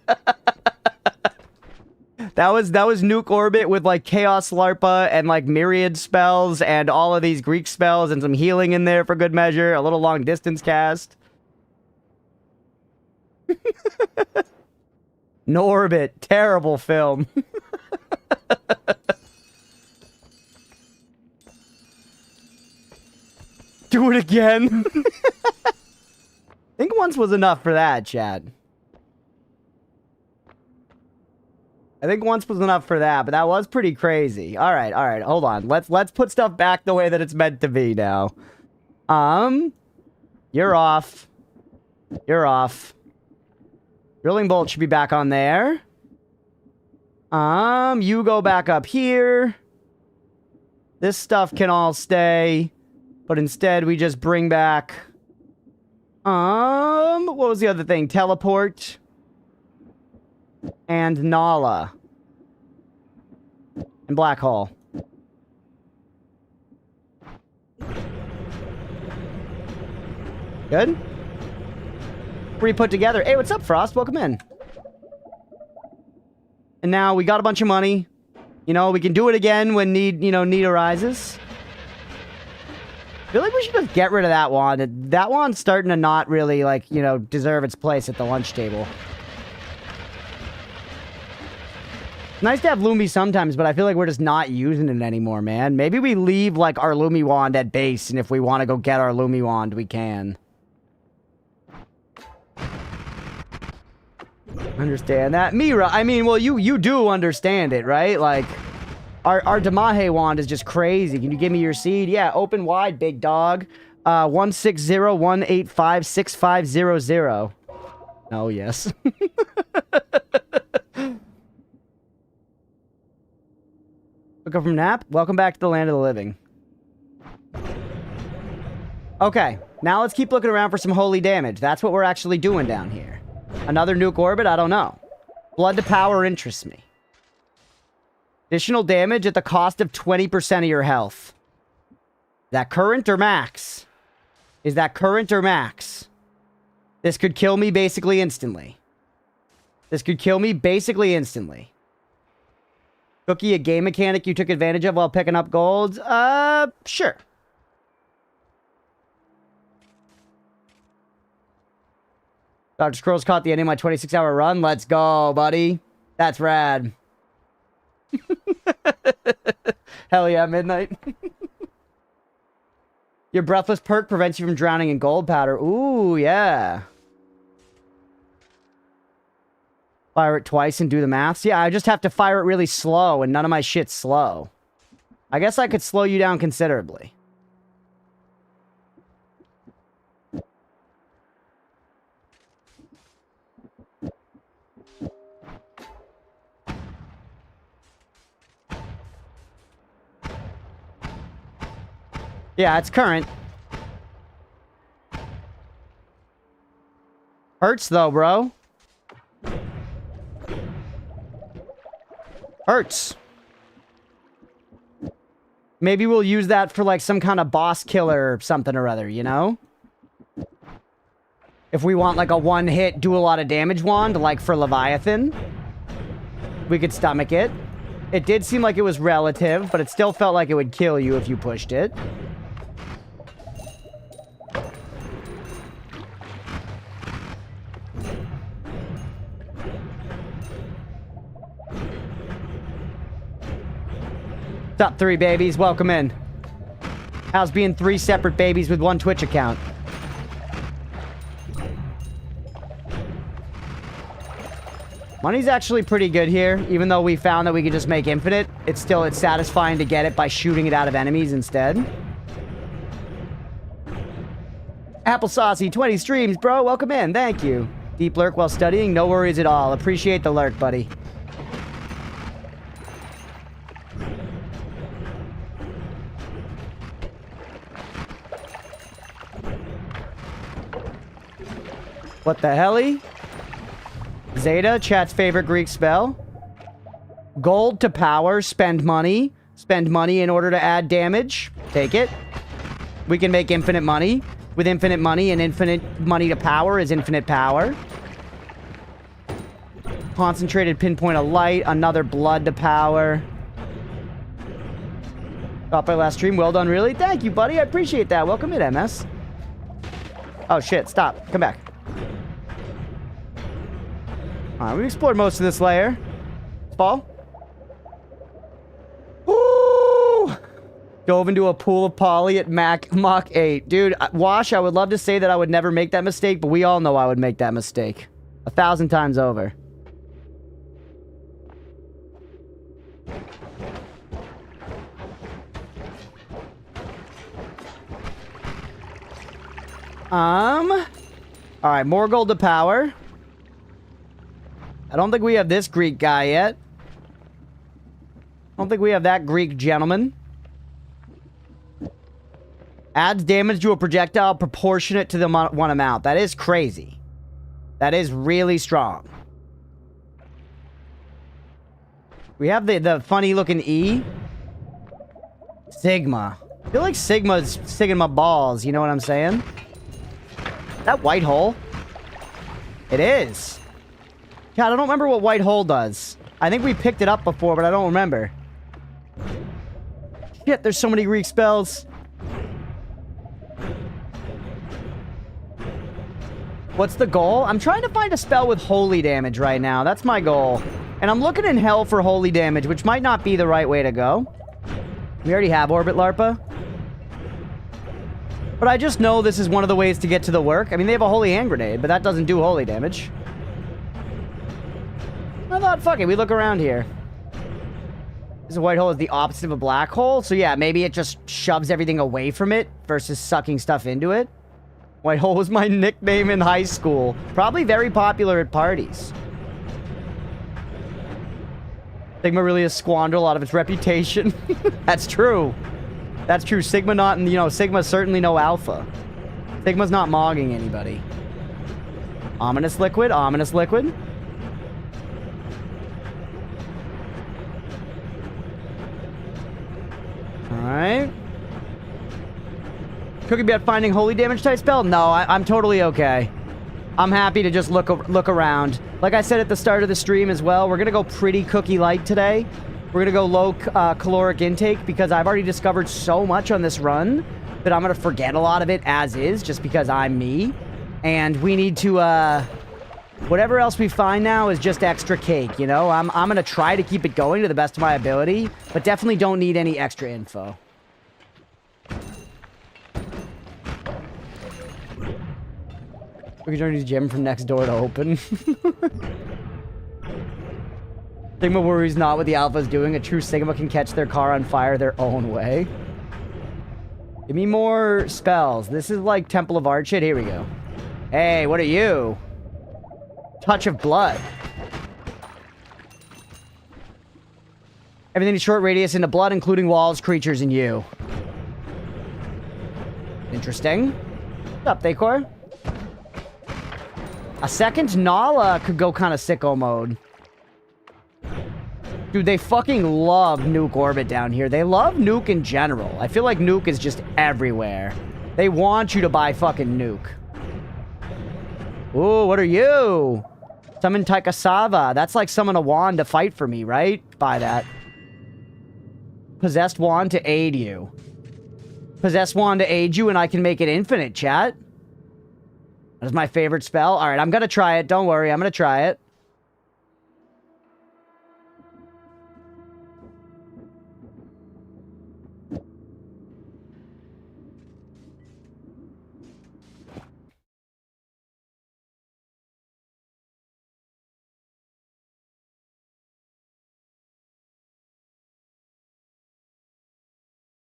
That was nuke orbit with like chaos larpa and like myriad spells and all of these Greek spells and some healing in there for good measure. A little long distance cast. No Orbit, terrible film. Do it again. I think once was enough for that, chat. I think once was enough for that, but that was pretty crazy. All right, hold on. Let's put stuff back the way that it's meant to be now. You're off. You're off. Drilling bolt should be back on there. You go back up here. This stuff can all stay, but instead we just bring back what was the other thing? Teleport and Nala and Black Hole. Good? Re-put together. Hey, what's up, Frost? Welcome in. And now we got a bunch of money. You know, we can do it again when need arises. I feel like we should just get rid of that wand. That wand's starting to not really, like, deserve its place at the lunch table. Nice to have Lumi sometimes, but I feel like we're just not using it anymore, man. Maybe we leave, like, our Lumi wand at base, and if we want to go get our Lumi wand, we can. Understand that. Mira, I mean, well, you do understand it, right? Like, our Damahe wand is just crazy. Can you give me your seed? Yeah, open wide, big dog. 160-185-6500. Oh, yes. Look up from nap. Welcome back to the land of the living. Okay, now let's keep looking around for some holy damage. That's what we're actually doing down here. Another nuke orbit? I don't know. Blood to power interests me. Additional damage at the cost of 20% of your health. Is that current or max? Is that current or max? This could kill me basically instantly. This could kill me basically instantly. Cookie, a game mechanic you took advantage of while picking up gold? Sure. Dr. Scrolls caught the end of my 26-hour run. Let's go, buddy. That's rad. Hell yeah, midnight. Your breathless perk prevents you from drowning in gold powder. Ooh, yeah. Fire it twice and do the maths. Yeah, I just have to fire it really slow, and none of my shit's slow. I guess I could slow you down considerably. Yeah, it's current. Hurts though, bro. Hurts. Maybe we'll use that for like some kind of boss killer or something or other, you know? If we want like a one-hit, do a lot of damage wand, like for Leviathan, we could stomach it. It did seem like it was relative, but it still felt like it would kill you if you pushed it. What's up, 3 babies? Welcome in. How's being 3 separate babies with 1 Twitch account? Money's actually pretty good here. Even though we found that we could just make infinite, it's satisfying to get it by shooting it out of enemies instead. Applesaucy, 20 streams, bro. Welcome in. Thank you. Deep lurk while studying? No worries at all. Appreciate the lurk, buddy. What the helly? Zeta, chat's favorite Greek spell. Gold to power, spend money. Spend money in order to add damage. Take it. We can make infinite money. With infinite money, and infinite money to power is infinite power. Concentrated pinpoint of light, another blood to power. Got my last stream, well done, really? Thank you, buddy, I appreciate that. Welcome in, MS. Oh, shit, stop. Come back. Alright, we've explored most of this layer. Fall. Ooh! Dove into a pool of poly at Mach 8. Dude, Wash, I would love to say that I would never make that mistake, but we all know I would make that mistake. 1,000 times over. Alright, more gold to power. I don't think we have this Greek guy yet. I don't think we have that Greek gentleman. Adds damage to a projectile proportionate to the one amount. That is crazy. That is really strong. We have the funny looking E. Sigma. I feel like Sigma's Sigma balls, you know what I'm saying? That white hole? It is. God, I don't remember what white hole does. I think we picked it up before, but I don't remember. Shit, there's so many Greek spells. What's the goal? I'm trying to find a spell with holy damage right now. That's my goal. And I'm looking in hell for holy damage, which might not be the right way to go. We already have Orbit Larpa. But I just know this is one of the ways to get to the work. I mean, they have a holy hand grenade, but that doesn't do holy damage. I thought, fuck it, we look around here. This white hole is the opposite of a black hole, so yeah, maybe it just shoves everything away from it versus sucking stuff into it. White hole was my nickname in high school. Probably very popular at parties. Sigma really has squandered a lot of its reputation. That's true. That's true. Sigma not, you know, Sigma's certainly no alpha. Sigma's not mogging anybody. Ominous liquid, ominous liquid. Alright. Cookie be at finding holy damage type spell? No, I'm totally okay. I'm happy to just look around. Like I said at the start of the stream as well, we're going to go pretty cookie light today. We're going to go low caloric intake because I've already discovered so much on this run that I'm going to forget a lot of it as is just because I'm me. And we need to, whatever else we find now is just extra cake, you know? I'm going to try to keep it going to the best of my ability, but definitely don't need any extra info. We can join his gym from next door to open. Sigma worries not what the Alpha's doing. A true Sigma can catch their car on fire their own way. Give me more spells. This is like Temple of Art shit. Here we go. Hey, what are you? Touch of blood. Everything is short radius into blood, including walls, creatures, and you. Interesting. What's up, Thacor? A second Nala could go kind of sicko mode. Dude, they fucking love Nuke Orbit down here. They love Nuke in general. I feel like Nuke is just everywhere. They want you to buy fucking Nuke. Ooh, what are you? Summon Taikasava. That's like summon a wand to fight for me, right? Buy that. Possessed wand to aid you. Possessed wand to aid you and I can make it infinite, chat. That's my favorite spell. Alright, I'm gonna try it. Don't worry, I'm gonna try it.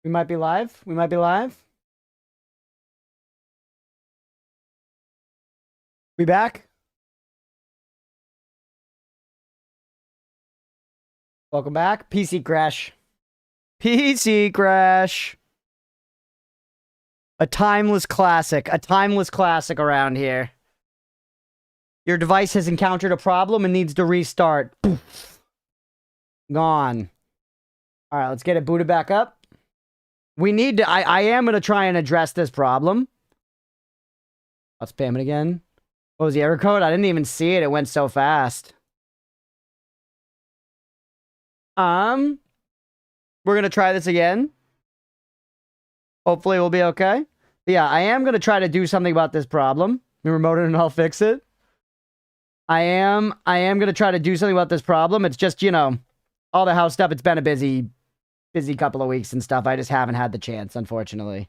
We might be live. We might be live. We back? Welcome back. PC crash. PC crash. A timeless classic. A timeless classic around here. Your device has encountered a problem and needs to restart. Poof. Gone. Alright, let's get it booted back up. We need to... I am going to try and address this problem. I'll spam it again. What was the error code? I didn't even see it. It went so fast. We're going to try this again. Hopefully we'll be okay. But yeah, I am going to try to do something about this problem. You remote it and I'll fix it. I am going to try to do something about this problem. It's just, you know, all the house stuff. It's been a busy couple of weeks and stuff. I just haven't had the chance, unfortunately.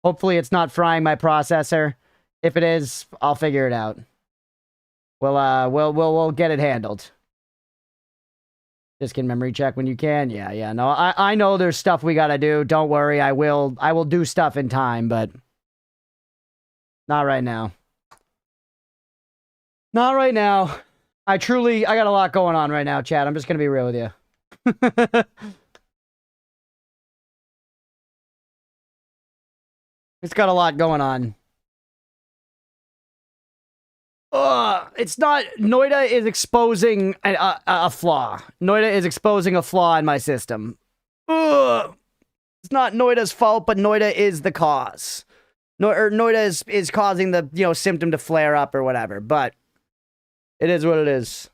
Hopefully it's not frying my processor. If it is, I'll figure it out. We'll get it handled. Just can memory check when you can. Yeah. No, I know there's stuff we gotta do. Don't worry. I will do stuff in time, but not right now. Not right now. I got a lot going on right now, chat. I'm just gonna be real with you. It's got a lot going on. It's not... Noita is exposing a flaw. Noita is exposing a flaw in my system. It's not Noita's fault, but Noita is the cause. Noita is causing the, you know, symptom to flare up or whatever, but it is what it is.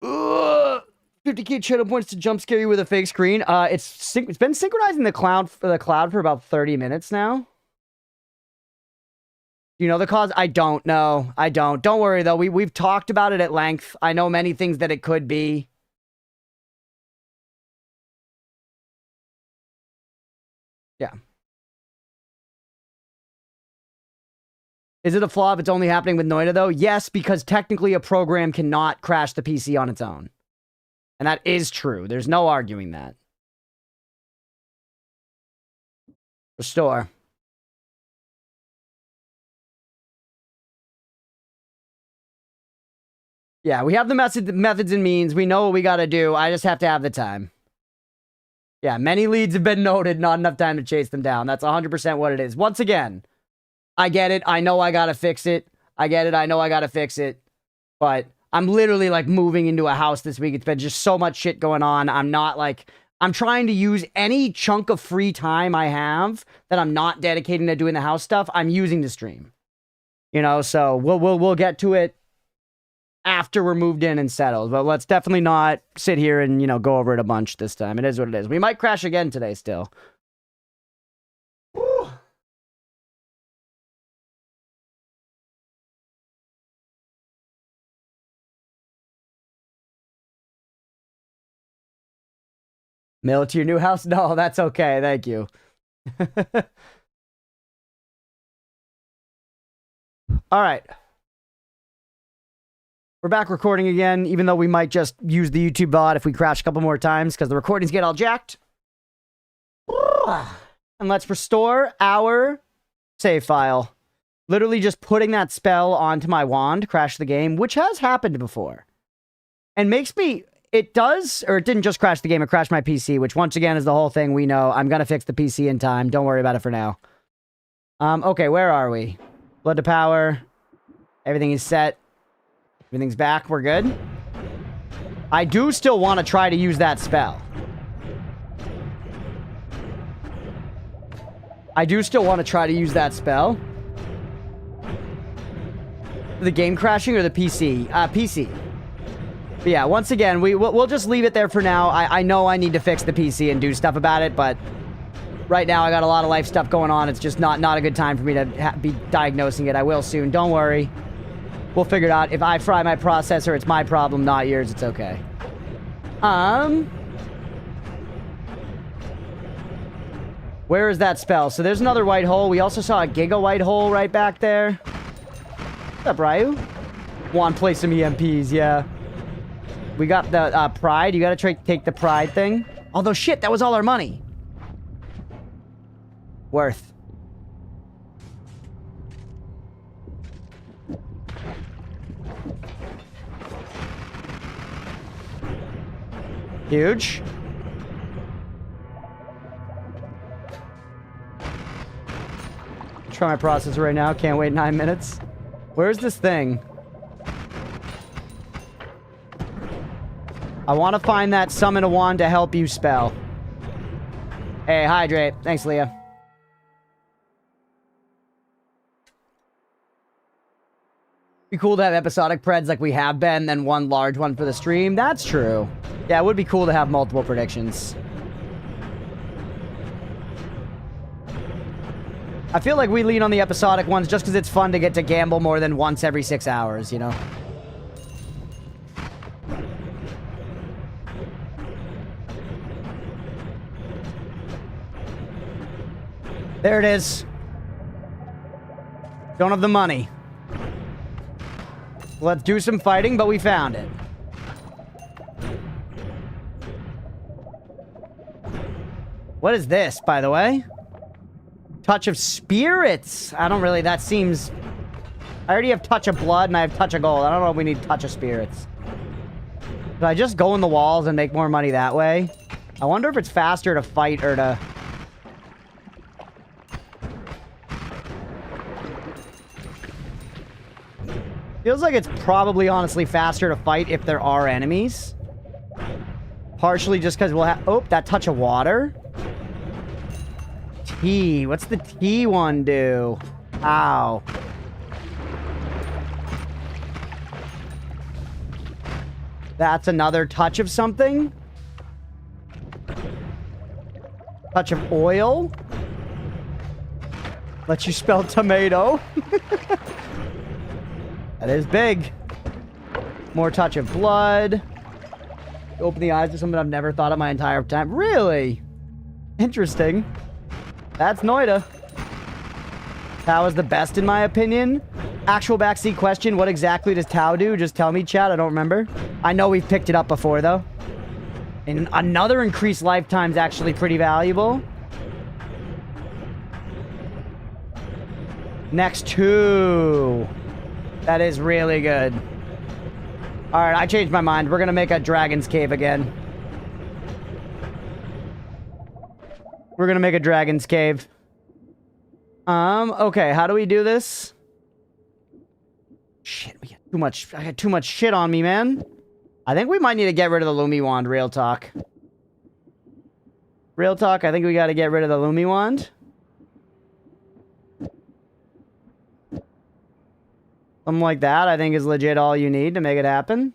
50k channel points to jump scare you with a fake screen. It's been synchronizing the cloud for about 30 minutes now. You know the cause? I don't know. I don't. Don't worry, though. We've talked about it at length. I know many things that it could be. Yeah. Is it a flaw if it's only happening with Noita, though? Yes, because technically a program cannot crash the PC on its own. And that is true. There's no arguing that. Restore. Yeah, we have the methods and means. We know what we gotta do. I just have to have the time. Yeah, many leads have been noted. Not enough time to chase them down. That's 100% what it is. Once again, I get it. I know I gotta fix it. I get it. I know I gotta fix it. But I'm literally, like, moving into a house this week. It's been just so much shit going on. I'm not, like... I'm trying to use any chunk of free time I have that I'm not dedicating to doing the house stuff. I'm using to stream. You know, so we'll get to it after we're moved in and settled. But let's definitely not sit here and, you know, go over it a bunch this time. It is what it is. We might crash again today still. Whew. Mail it to your new house? No, that's okay. Thank you. All right. We're back recording again, even though we might just use the YouTube bot if we crash a couple more times because the recordings get all jacked. And let's restore our save file. Literally just putting that spell onto my wand, crash the game, which has happened before. And makes me... It does, or it didn't just crash the game, it crashed my PC, which once again is the whole thing we know. I'm going to fix the PC in time. Don't worry about it for now. Okay, where are we? Blood to power. Everything is set. Everything's back. We're good. I do still want to try to use that spell. I do still want to try to use that spell. The game crashing or the PC? PC. But yeah, once again, we'll just leave it there for now. I know I need to fix the PC and do stuff about it, but right now I got a lot of life stuff going on. It's just not a good time for me to be diagnosing it. I will soon. Don't worry. We'll figure it out. If I fry my processor, it's my problem, not yours. It's okay. Where is that spell? So there's another white hole. We also saw a giga white hole right back there. What's up, Ryu? Want to play some EMPs, yeah. We got the pride. You gotta take the pride thing. Although, shit, that was all our money. Worth. Huge. Try my processor right now. Can't wait 9 minutes. Where's this thing? I want to find that summon a wand to help you spell. Hey, hydrate. Thanks, Leah. Be cool to have episodic preds like we have been, then one large one for the stream. That's true. Yeah, it would be cool to have multiple predictions. I feel like we lean on the episodic ones just because it's fun to get to gamble more than once every 6 hours, you know? There it is. Don't have the money. Let's do some fighting, but we found it. What is this, by the way? Touch of spirits. I don't really... That seems... I already have touch of blood and I have touch of gold. I don't know if we need touch of spirits. Should I just go in the walls and make more money that way? I wonder if it's faster to fight or to... Feels like it's probably honestly faster to fight if there are enemies. Partially just because we'll have... Oh, that touch of water. T. What's the T one do? Ow. That's another touch of something. Touch of oil. Let you spell tomato. That is big. More touch of blood. Open the eyes to something I've never thought of my entire time. Really? Interesting. That's Noita. Tau is the best in my opinion. Actual backseat question. What exactly does Tau do? Just tell me, chat. I don't remember. I know we've picked it up before, though. And another increased lifetime is actually pretty valuable. Next 2. That is really good. Alright, I changed my mind. We're gonna make a dragon's cave again. We're gonna make a dragon's cave. Okay, how do we do this? Shit, we got too much. I got too much shit on me, man. I think we might need to get rid of the Lumi wand, real talk. Real talk, I think we gotta get rid of the Lumi wand. Something like that, I think, is legit all you need to make it happen.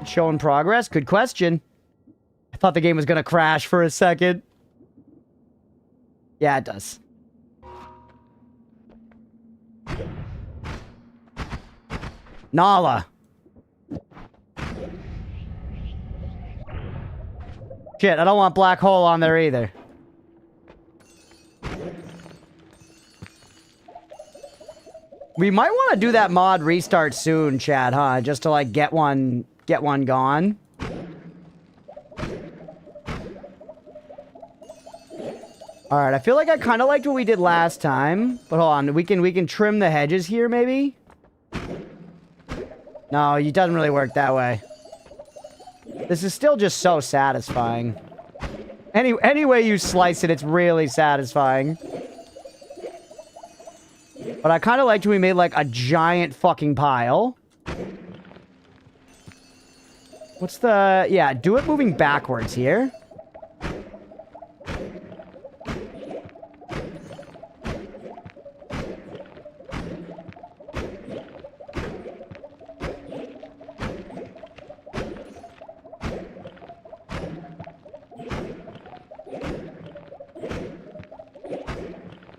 Showing progress? Good question. I thought the game was gonna crash for a second. Yeah, it does. Nala. Shit, I don't want black hole on there either. We might want to do that mod restart soon, Chad, huh? Just to, like, get one gone. Alright, I feel like I kind of liked what we did last time. But hold on, we can trim the hedges here, maybe? No, it doesn't really work that way. This is still just so satisfying. Any way you slice it, it's really satisfying. But I kind of liked when we made, like, a giant fucking pile. What's the... Yeah, do it moving backwards here.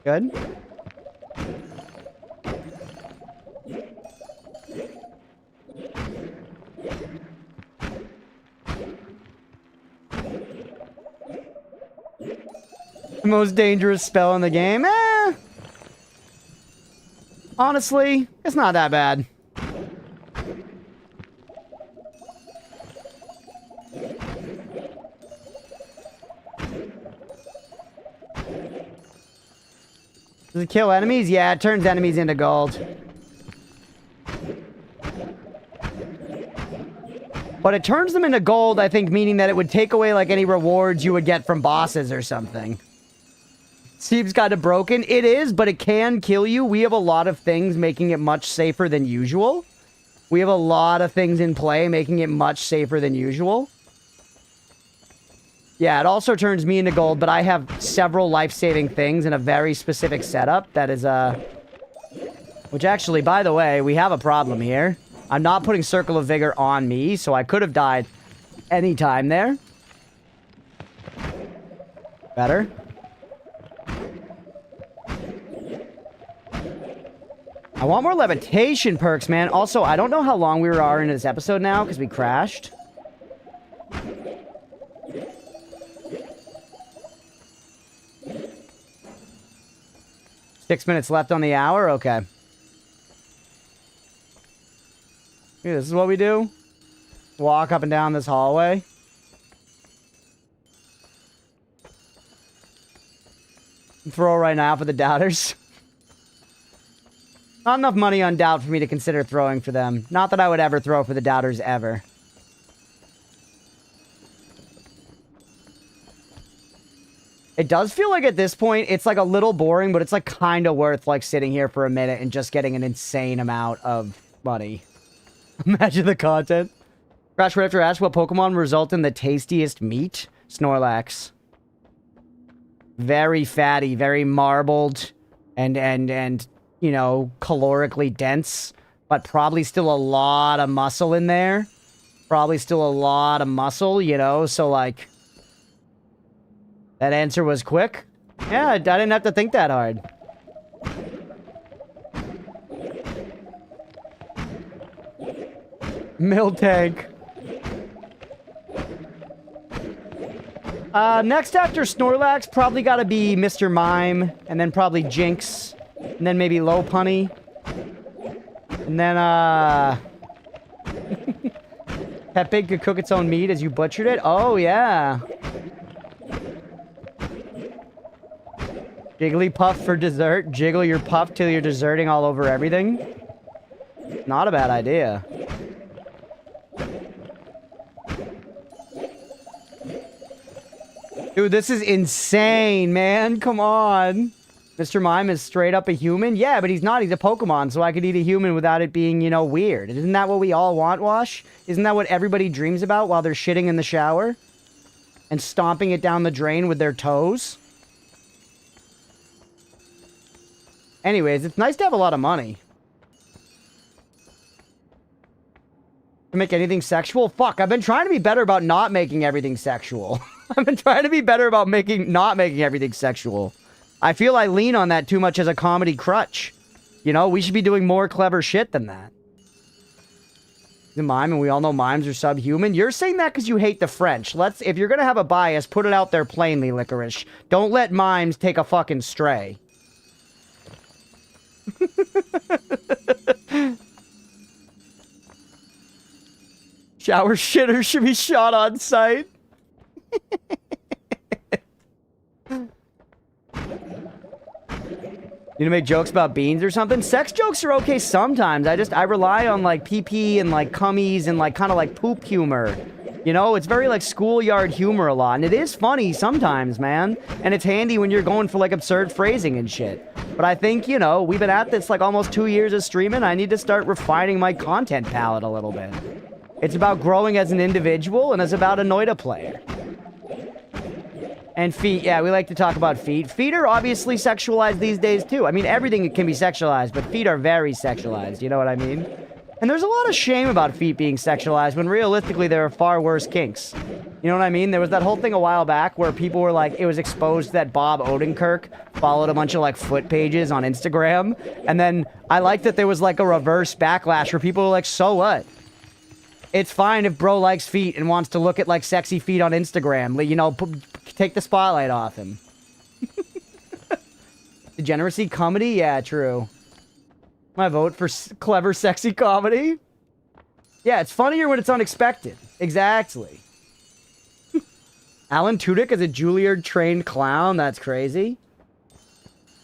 Good. The most dangerous spell in the game? Honestly, it's not that bad. Does it kill enemies? Yeah, it turns enemies into gold. But it turns them into gold, I think, meaning that it would take away, like, any rewards you would get from bosses or something. Seems kind of broken. It is, but it can kill you. We have a lot of things making it much safer than usual. We have a lot of things in play making it much safer than usual. Yeah, it also turns me into gold, but I have several life-saving things in a very specific setup that is, which actually, by the way, we have a problem here. I'm not putting Circle of Vigor on me, so I could have died any time there. Better. I want more levitation perks, man. Also, I don't know how long we are in this episode now, because we crashed. Six minutes left on the hour? Okay. Yeah, this is what we do. Walk up and down this hallway. Throw right now for the doubters. Not enough money on doubt for me to consider throwing for them. Not that I would ever throw for the doubters ever. It does feel like at this point, it's like a little boring, but it's like kind of worth like sitting here for a minute and just getting an insane amount of money. Imagine the content. Crash right after Ash, what Pokemon result in the tastiest meat? Snorlax. Very fatty, very marbled, and you know, calorically dense, but probably still a lot of muscle in there. Probably still a lot of muscle, you know, so like... That answer was quick. Yeah, I didn't have to think that hard. Miltank. Next after Snorlax, probably gotta be Mr. Mime, and then probably Jinx, and then maybe Lopunny. And then, Pet Pig could cook its own meat as you butchered it? Oh, yeah. Jigglypuff for dessert. Jiggle your puff till you're deserting all over everything. Not a bad idea. Dude, this is insane, man. Come on. Mr. Mime is straight up a human? Yeah, but he's not. He's a Pokemon, so I could eat a human without it being, you know, weird. Isn't that what we all want, Wash? Isn't that what everybody dreams about while they're shitting in the shower? And stomping it down the drain with their toes? Anyways, it's nice to have a lot of money. To make anything sexual? Fuck, I've been trying to be better about not making everything sexual. I've been trying to be better about not making everything sexual. I feel I lean on that too much as a comedy crutch. You know, we should be doing more clever shit than that. The mime, and we all know mimes are subhuman. You're saying that because you hate the French. If you're gonna have a bias, put it out there plainly, Licorice. Don't let mimes take a fucking stray. Shower shitter should be shot on sight. You know, make jokes about beans or something? Sex jokes are okay sometimes. I rely on, like, pee-pee and, like, cummies and, like, kind of, like, poop humor. You know, it's very, like, schoolyard humor a lot. And it is funny sometimes, man. And it's handy when you're going for, like, absurd phrasing and shit. But I think, you know, we've been at this, like, almost 2 years of streaming. I need to start refining my content palette a little bit. It's about growing as an individual, and it's about a Noita player. And feet, yeah, we like to talk about feet. Feet are obviously sexualized these days, too. I mean, everything can be sexualized, but feet are very sexualized, you know what I mean? And there's a lot of shame about feet being sexualized, when realistically there are far worse kinks. You know what I mean? There was that whole thing a while back where people were like, it was exposed that Bob Odenkirk followed a bunch of, like, foot pages on Instagram. And then I like that there was, like, a reverse backlash where people were like, so what? It's fine if bro likes feet and wants to look at, like, sexy feet on Instagram. You know, take the spotlight off him. Degeneracy comedy? Yeah, true. My vote for clever, sexy comedy? Yeah, it's funnier when it's unexpected. Exactly. Alan Tudyk as a Juilliard-trained clown? That's crazy.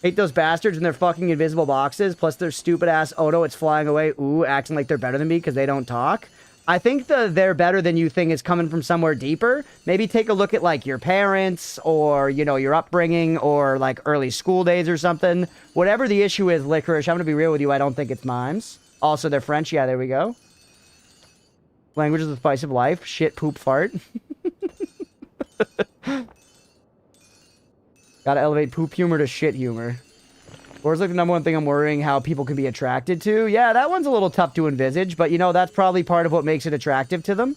Hate those bastards in their fucking invisible boxes, plus their stupid-ass Odo, it's flying away, ooh, acting like they're better than me because they don't talk. I think the they're better than you thing is coming from somewhere deeper. Maybe take a look at, like, your parents or, you know, your upbringing or, like, early school days or something. Whatever the issue is, Licorice, I'm gonna be real with you, I don't think it's mimes. Also, they're French. Yeah, there we go. Language is the spice of life. Shit, poop, fart. Gotta elevate poop humor to shit humor. Or is like the number one thing I'm worrying how people can be attracted to. Yeah, that one's a little tough to envisage, but you know, that's probably part of what makes it attractive to them.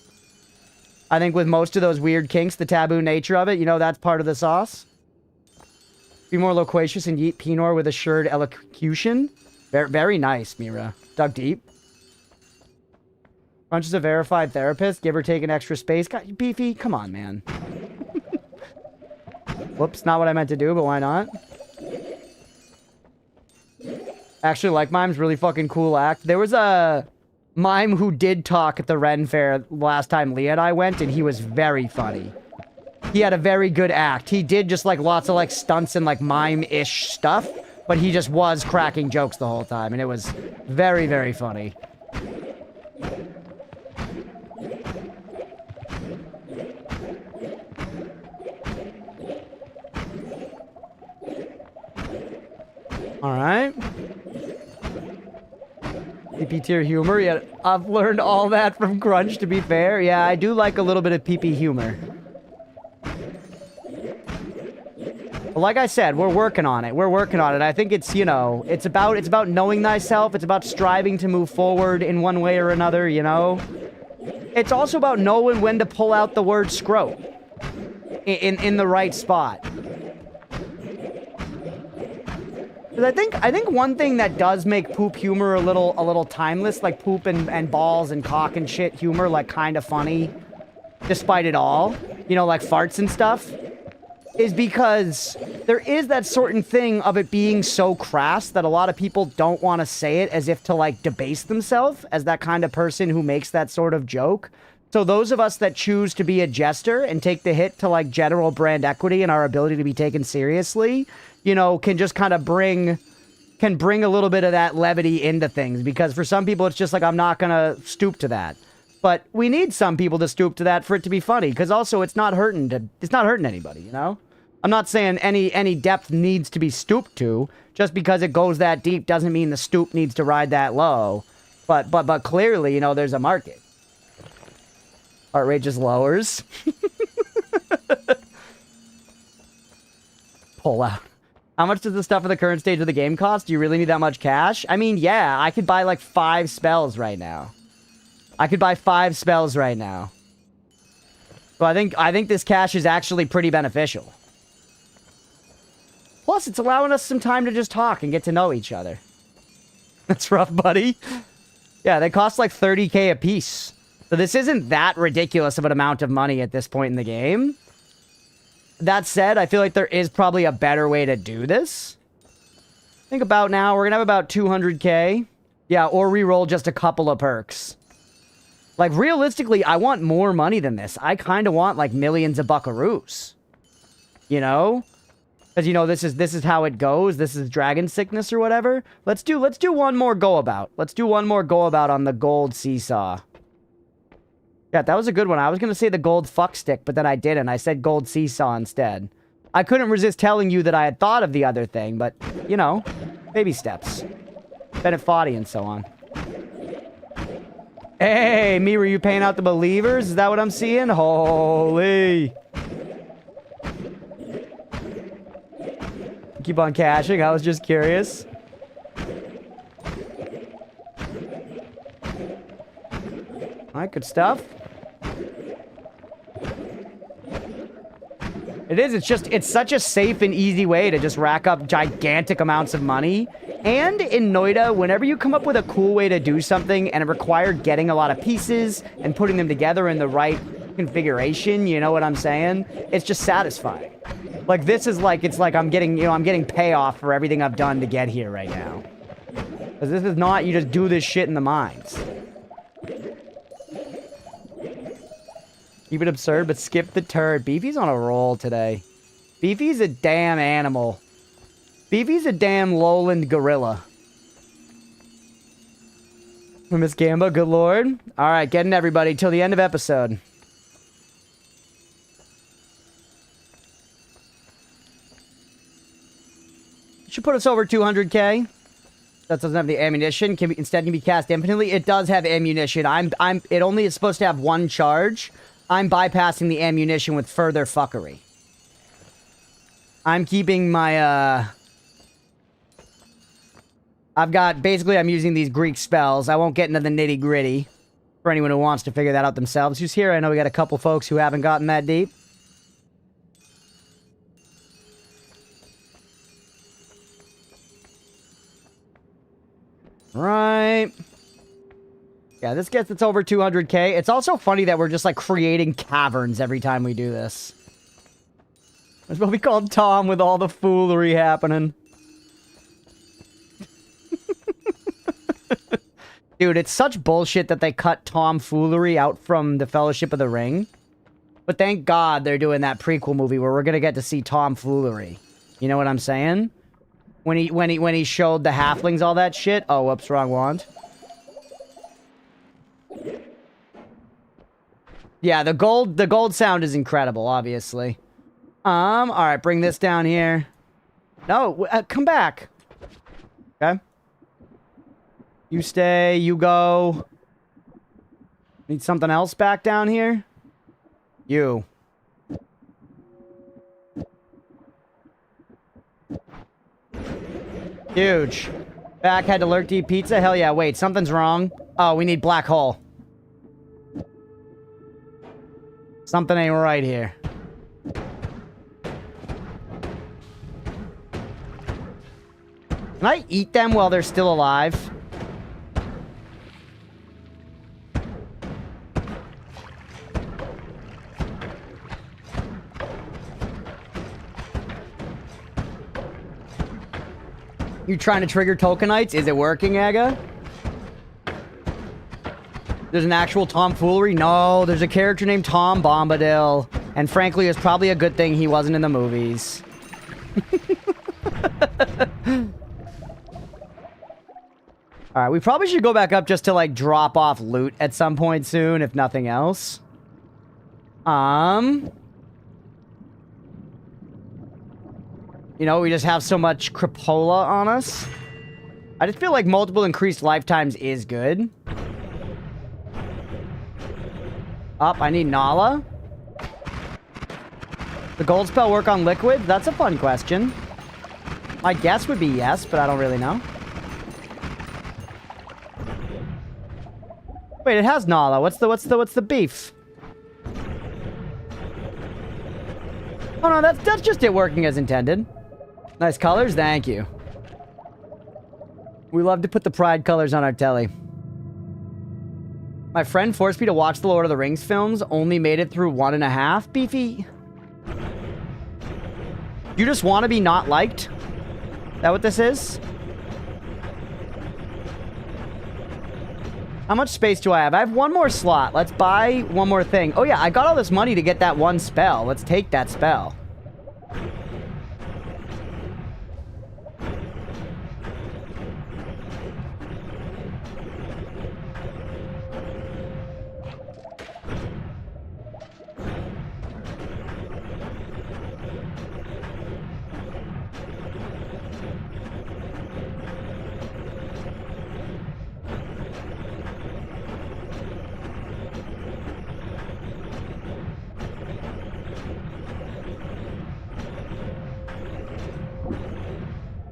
I think with most of those weird kinks, the taboo nature of it, you know, that's part of the sauce. Be more loquacious and yeet Pinor with assured elocution. Very, very nice, Mira. Dug deep. Crunch is a verified therapist. Give or take an extra space. God, Beefy, come on, man. Whoops, not what I meant to do, but why not? Actually, like mimes, really fucking cool act. There was a mime who did talk at the Ren Fair last time Leah and I went, and he was very funny. He had a very good act. He did just, like, lots of, like, stunts and, like, mime-ish stuff, but he just was cracking jokes the whole time, and it was very, very funny. Alright. PP tier humor. Yeah, I've learned all that from Crunch, to be fair. Yeah, I do like a little bit of PP humor. But like I said, we're working on it. We're working on it. I think it's, you know, it's about knowing thyself. It's about striving to move forward in one way or another, you know? It's also about knowing when to pull out the word scrote in the right spot. I think one thing that does make poop humor a little timeless, like poop and balls and cock and shit humor, like kind of funny, despite it all, you know, like farts and stuff, is because there is that certain thing of it being so crass that a lot of people don't want to say it as if to, like, debase themselves as that kind of person who makes that sort of joke. So those of us that choose to be a jester and take the hit to, like, general brand equity and our ability to be taken seriously, you know, can just kind of bring a little bit of that levity into things. Because for some people, it's just like, I'm not going to stoop to that. But we need some people to stoop to that for it to be funny. Because also, it's not hurting anybody, you know? I'm not saying any depth needs to be stooped to. Just because it goes that deep doesn't mean the stoop needs to ride that low. But clearly, you know, there's a market. Heart rate just lowers. Pull out. How much does the stuff at the current stage of the game cost? Do you really need that much cash? I mean, yeah, I could buy like 5 spells right now. I could buy 5 spells right now. So I think this cash is actually pretty beneficial. Plus, it's allowing us some time to just talk and get to know each other. That's rough, buddy. Yeah, they cost like 30k a piece. So this isn't that ridiculous of an amount of money at this point in the game. That said, I feel like there is probably a better way to do this. Think about now, we're gonna have about 200k. Yeah, or reroll just a couple of perks. Like, realistically, I want more money than this. I kind of want, like, millions of buckaroos. You know? Because, you know, this is how it goes. This is dragon sickness or whatever. Let's do one more go about. Let's do one more go about on the gold seesaw. Yeah, that was a good one. I was going to say the gold fuck stick, but then I didn't. I said gold seesaw instead. I couldn't resist telling you that I had thought of the other thing, but, you know, baby steps. Bennett Foddy and so on. Hey, me, were you paying out the believers? Is that what I'm seeing? Holy. Keep on cashing. I was just curious. Alright, good stuff. It is. It's such a safe and easy way to just rack up gigantic amounts of money. And in Noita, whenever you come up with a cool way to do something and it required getting a lot of pieces and putting them together in the right configuration, you know what I'm saying? It's just satisfying. Like, this is like, it's like I'm getting, you know, I'm getting payoff for everything I've done to get here right now. Because this is not, you just do this shit in the mines. Keep it absurd, but skip the turd. Beefy's on a roll today. Beefy's a damn animal. Beefy's a damn lowland gorilla. Miss Gamba, good lord. Alright, getting everybody till the end of episode. Should put us over 200k. That doesn't have the ammunition. Instead can be cast infinitely. It does have ammunition. It only is supposed to have one charge. I'm bypassing the ammunition with further fuckery. I'm keeping my, I'm using these Greek spells. I won't get into the nitty-gritty for anyone who wants to figure that out themselves. Who's here? I know we got a couple folks who haven't gotten that deep. Right. Yeah, this gets it's over 200k. It's also funny that we're just, like, creating caverns every time we do this. It's what we call Tom with all the foolery happening. Dude, it's such bullshit that they cut tomfoolery out from the Fellowship of the Ring. But thank God they're doing that prequel movie where we're gonna get to see tomfoolery. You know what I'm saying? When he showed the halflings all that shit. Oh, whoops, wrong wand. Yeah, the gold sound is incredible, obviously. Alright, bring this down here. No, come back. Okay. You stay, you go. Need something else back down here? You. Huge. Back had to lurk to eat pizza? Hell yeah, wait, something's wrong. Oh, we need black hole. Something ain't right here. Can I eat them while they're still alive? You trying to trigger tokenites? Is it working, Aga? There's an actual tomfoolery? No, there's a character named Tom Bombadil. And frankly, it's probably a good thing he wasn't in the movies. Alright, we probably should go back up just to, like, drop off loot at some point soon, if nothing else. You know, we just have so much crapola on us. I just feel like multiple increased lifetimes is good. Up, I need Nala. The gold spell work on liquid? That's a fun question. My guess would be yes, but I don't really know. Wait, it has Nala. What's the beef? Oh no, that's just it working as intended. Nice colors, thank you. We love to put the pride colors on our telly. My friend forced me to watch the Lord of the Rings films, only made it through 1.5. Beefy. You just want to be not liked? Is that what this is? How much space do I have? I have one more slot. Let's buy one more thing. Oh yeah, I got all this money to get that one spell. Let's take that spell.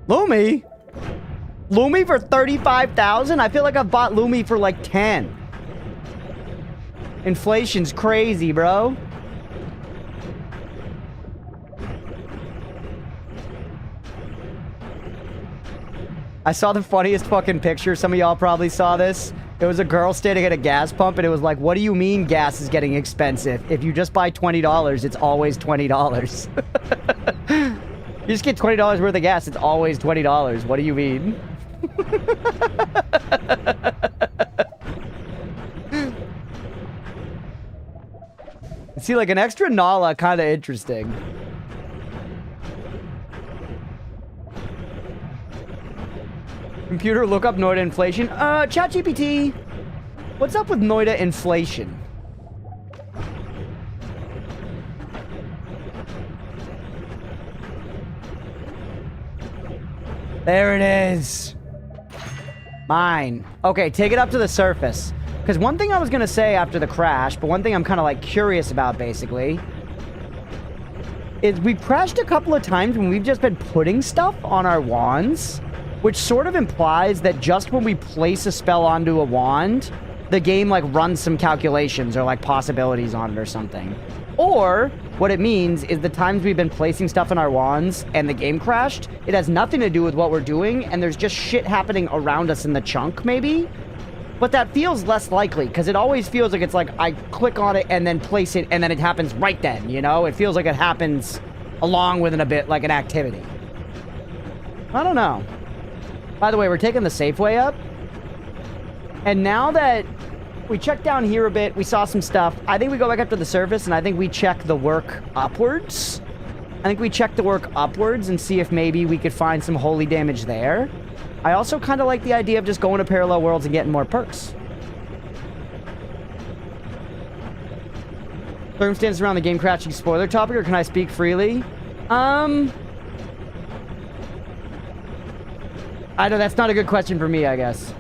Lumi? Lumi for 35,000? I feel like I've bought Lumi for like 10. Inflation's crazy, bro. I saw the funniest fucking picture. Some of y'all probably saw this. It was a girl standing at a gas pump, and it was like, what do you mean gas is getting expensive? If you just buy $20, it's always $20. You just get $20 worth of gas, it's always $20. What do you mean? See, like an extra Nala, kind of interesting. Computer, look up Noita inflation. ChatGPT, what's up with Noita inflation? There it is. Mine. Okay, take it up to the surface. Because one thing I was going to say after the crash, but one thing I'm kind of like curious about basically, is we've crashed a couple of times when we've just been putting stuff on our wands, which sort of implies that just when we place a spell onto a wand, the game like runs some calculations or like possibilities on it or something. Or what it means is the times we've been placing stuff in our wands and the game crashed, it has nothing to do with what we're doing, and there's just shit happening around us in the chunk, maybe? But that feels less likely, because it always feels like it's like I click on it and then place it, and then it happens right then, you know? It feels like it happens along with a bit like an activity. I don't know. By the way, we're taking the safe way up. And now that we checked down here a bit, we saw some stuff. I think we go back up to the surface, and I think we check the work upwards. I think we check the work upwards and see if maybe we could find some holy damage there. I also kind of like the idea of just going to parallel worlds and getting more perks. Circumstances around the game crashing spoiler topic, or can I speak freely? I know that's not a good question for me, I guess.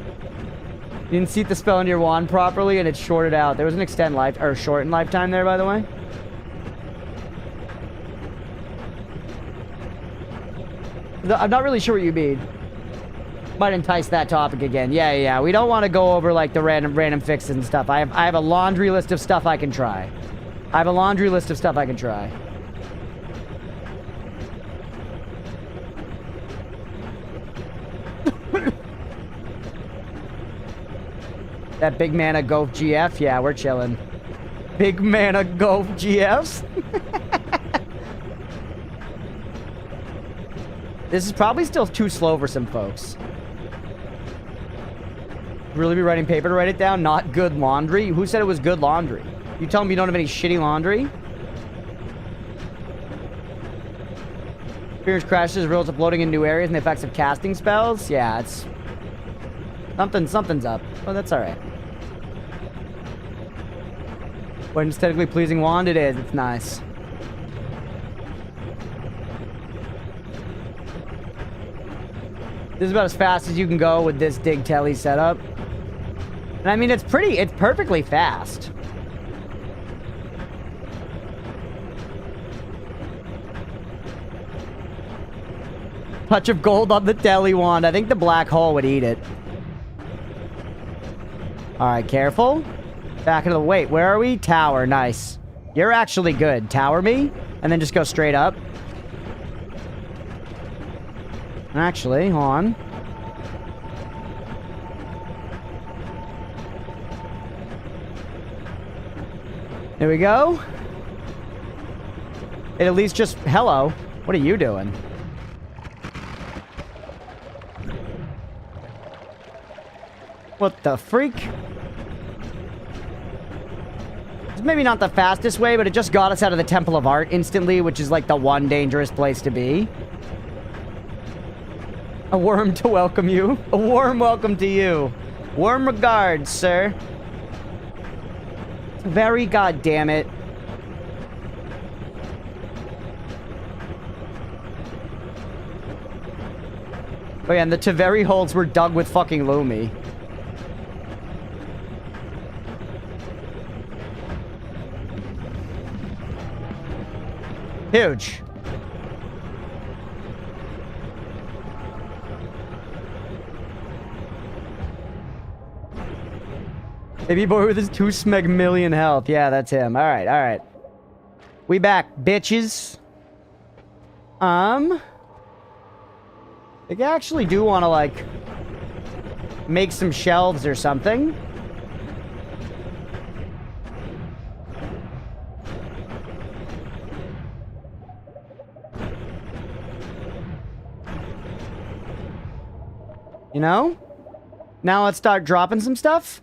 You didn't seat the spell into your wand properly, and it's shorted out. There was an extend life or shortened lifetime there, by the way. I'm not really sure what you mean. Might entice that topic again. Yeah. We don't want to go over like the random fixes and stuff. I have a laundry list of stuff I can try. That big mana Goph GF? Yeah, we're chilling. Big mana Goph GFs? This is probably still too slow for some folks. Really be writing paper to write it down? Not good laundry? Who said it was good laundry? You tell me you don't have any shitty laundry? Experience crashes, rules uploading in new areas, and the effects of casting spells? Yeah, it's... Something's up. Oh, that's alright. When aesthetically pleasing wand, it is. It's nice. This is about as fast as you can go with this Dig Telly setup. And I mean, it's perfectly fast. Touch of gold on the Telly wand. I think the black hole would eat it. Alright, careful. Back into the... Wait, where are we? Tower, nice. You're actually good. Tower me, and then just go straight up. Actually, hold on. There we go. It at least just... Hello. What are you doing? What the freak? It's maybe not the fastest way, but it just got us out of the Temple of Art instantly, which is like the one dangerous place to be. A worm to welcome you. A warm welcome to you. Warm regards, sir. Very goddamn it. Oh yeah, and the Taveri holes were dug with fucking Lumi. Huge. Baby boy with his 2 smeg million health. Yeah, that's him. Alright, alright. We back, bitches. I think I actually do want to, like, make some shelves or something. You know? Now let's start dropping some stuff.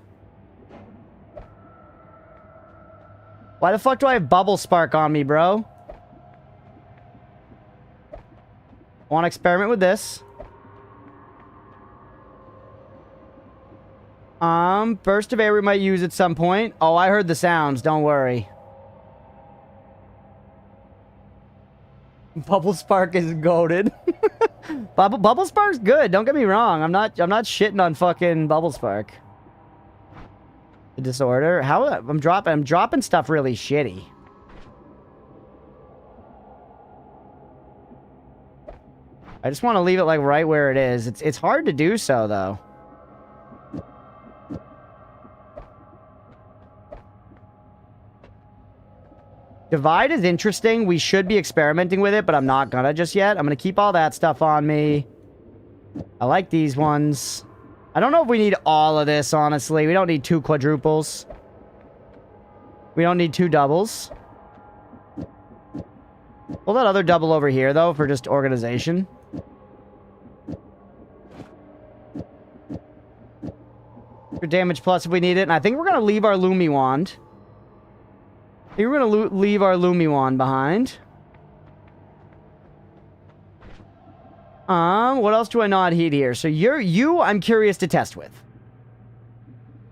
Why the fuck do I have Bubble Spark on me, bro? Want to experiment with this. Burst of air we might use at some point. Oh, I heard the sounds. Don't worry. Bubble Spark is goated. Bubble Spark's good. Don't get me wrong. I'm not shitting on fucking Bubble Spark. The disorder. How I'm dropping stuff really shitty. I just want to leave it like right where it is. It's hard to do so though. Divide is interesting. We should be experimenting with it, but I'm not gonna just yet. I'm gonna keep all that stuff on me. I like these ones. I don't know if we need all of this, honestly. We don't need 2 quadruples. We don't need 2 doubles. Pull that other double over here, though, for just organization. For damage plus if we need it. And I think we're going to leave our Lumi Wand. I think we're going to leave our Lumi Wand behind. What else do I not heat here? So you, I'm curious to test with.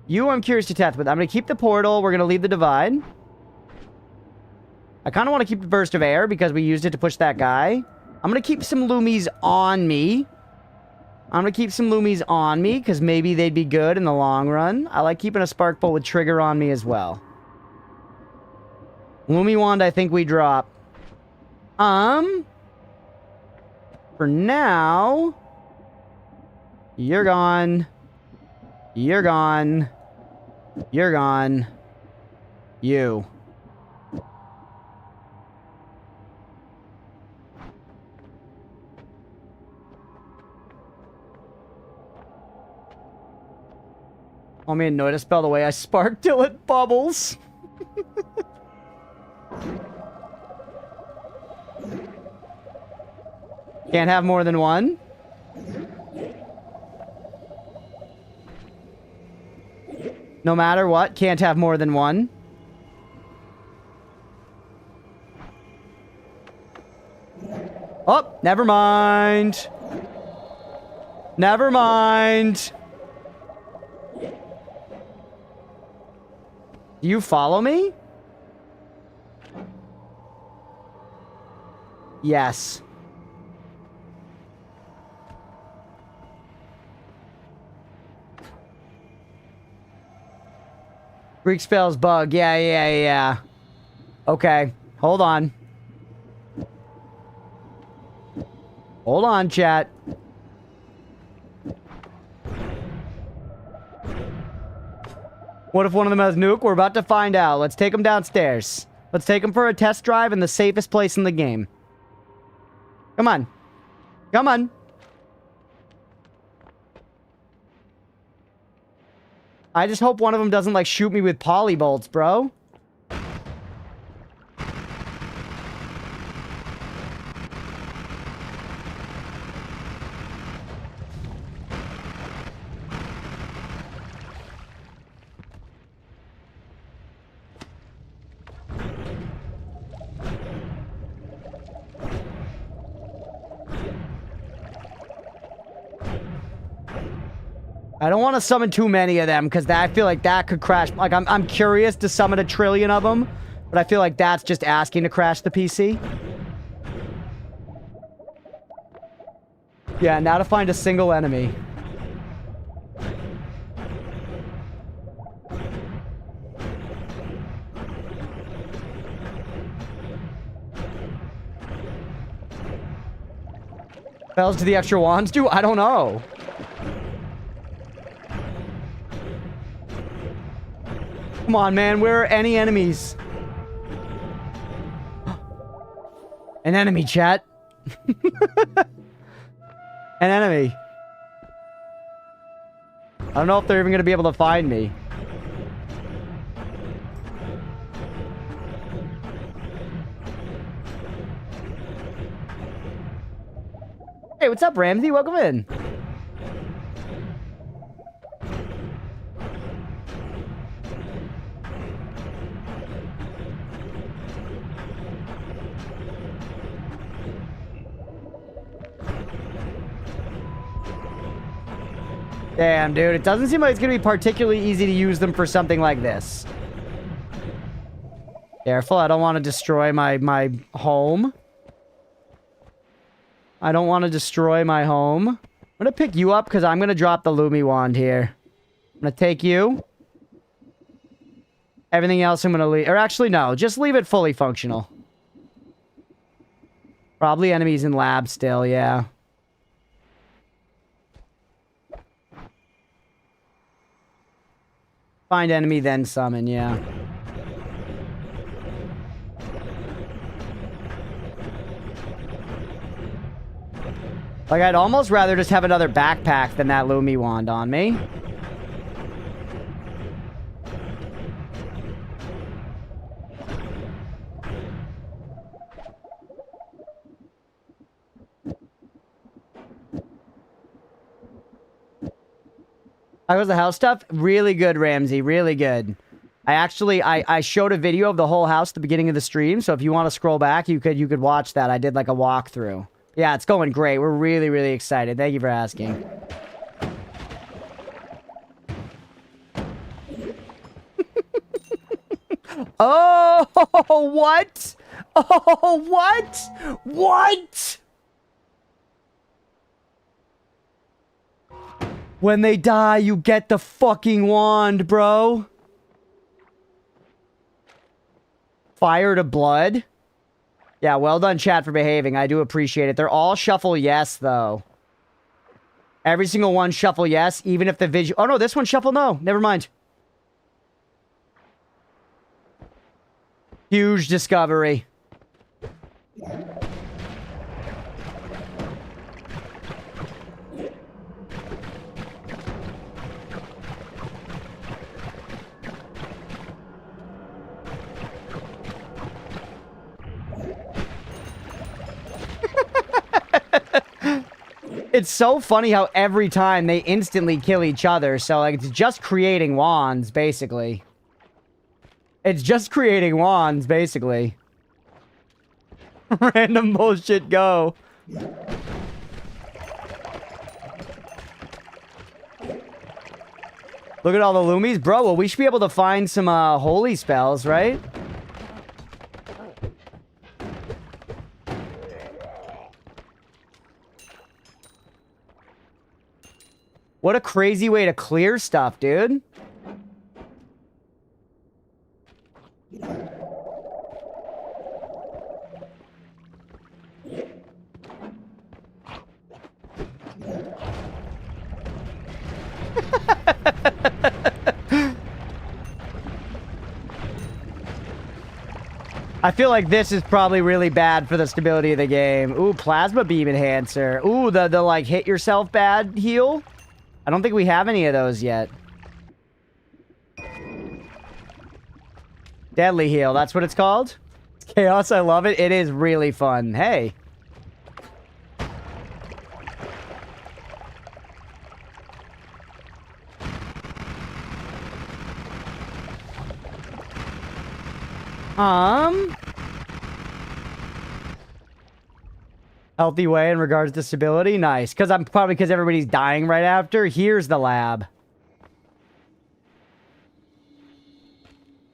I'm going to keep the portal. We're going to leave the divide. I kind of want to keep the burst of air because we used it to push that guy. I'm going to keep some Lumis on me. Because maybe they'd be good in the long run. I like keeping a Spark Bolt with trigger on me as well. Lumi Wand, I think we drop. For now, you're gone. You're gone. You're gone. You. Want me and Noita spell the way I spark till it bubbles. Can't have more than one. No matter what, can't have more than one. Oh, never mind. Never mind. Do you follow me? Yes. Greek spells bug. Yeah. Okay. Hold on. Hold on, chat. What if one of them has nuke? We're about to find out. Let's take them downstairs. Let's take them for a test drive in the safest place in the game. Come on. Come on. I just hope one of them doesn't, like, shoot me with poly bolts, bro. I don't want to summon too many of them, because I feel like that could crash. Like, I'm curious to summon 1 trillion of them, but I feel like that's just asking to crash the PC. Yeah, now to find a single enemy. Bells do the extra wands do? I don't know. Come on, man. Where are any enemies? An enemy, chat. An enemy. I don't know if they're even going to be able to find me. Hey, what's up, Ramsey? Welcome in. Damn, dude. It doesn't seem like it's going to be particularly easy to use them for something like this. Careful. I don't want to destroy my home. I don't want to destroy my home. I'm going to pick you up because I'm going to drop the Lumi wand here. I'm going to take you. Everything else I'm going to leave. Or actually, no. Just leave it fully functional. Probably enemies in lab still, yeah. Find enemy, then summon, yeah. Like, I'd almost rather just have another backpack than that Lumi wand on me. How was the house stuff? Really good, Ramsey. Really good. I showed a video of the whole house at the beginning of the stream, so if you want to scroll back, you could watch that. I did like a walkthrough. Yeah, it's going great. We're really, really excited. Thank you for asking. Oh, what? Oh, what? What? When they die, you get the fucking wand, bro. Fire to blood? Yeah, well done, chat, for behaving. I do appreciate it. They're all shuffle yes, though. Every single one shuffle yes, even if the visual... Oh, no, this one shuffle no. Never mind. Huge discovery. It's so funny how every time they instantly kill each other. So, like, it's just creating wands, basically. It's just creating wands, basically. Random bullshit go. Look at all the Lumis. Bro, well, we should be able to find some holy spells, right? What a crazy way to clear stuff, dude. I feel like this is probably really bad for the stability of the game. Ooh, plasma beam enhancer. Ooh, the like hit yourself bad heal. I don't think we have any of those yet. Deadly heal, that's what it's called? Chaos, I love it. It is really fun. Hey. Healthy way in regards to stability? Nice. Probably because everybody's dying right after. Here's the lab.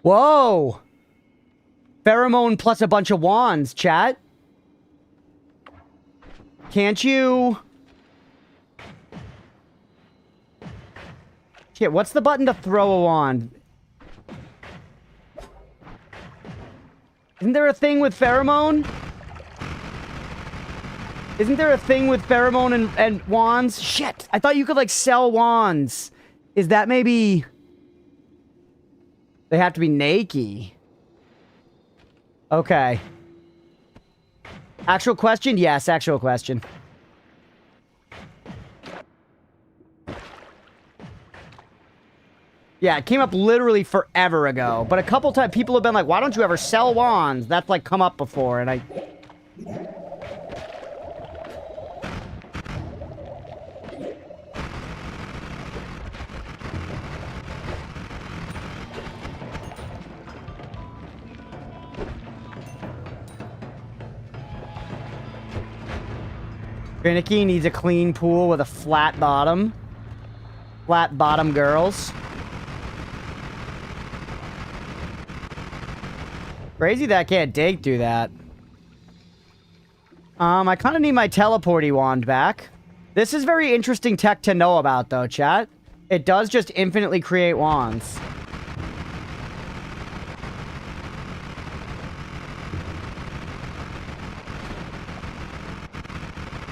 Whoa! Pheromone plus a bunch of wands, chat. Can't you... Shit, what's the button to throw a wand? Isn't there a thing with pheromone? Isn't there a thing with pheromone and wands? Shit! I thought you could, like, sell wands. Is that maybe... They have to be naked. Okay. Actual question? Yes, actual question. Yeah, it came up literally forever ago. But a couple times, people have been like, why don't you ever sell wands? That's, like, come up before, and I... Finicky needs a clean pool with a flat bottom. Flat bottom girls. Crazy that I can't dig through that. I kind of need my teleporty wand back. This is very interesting tech to know about, though, chat. It does just infinitely create wands.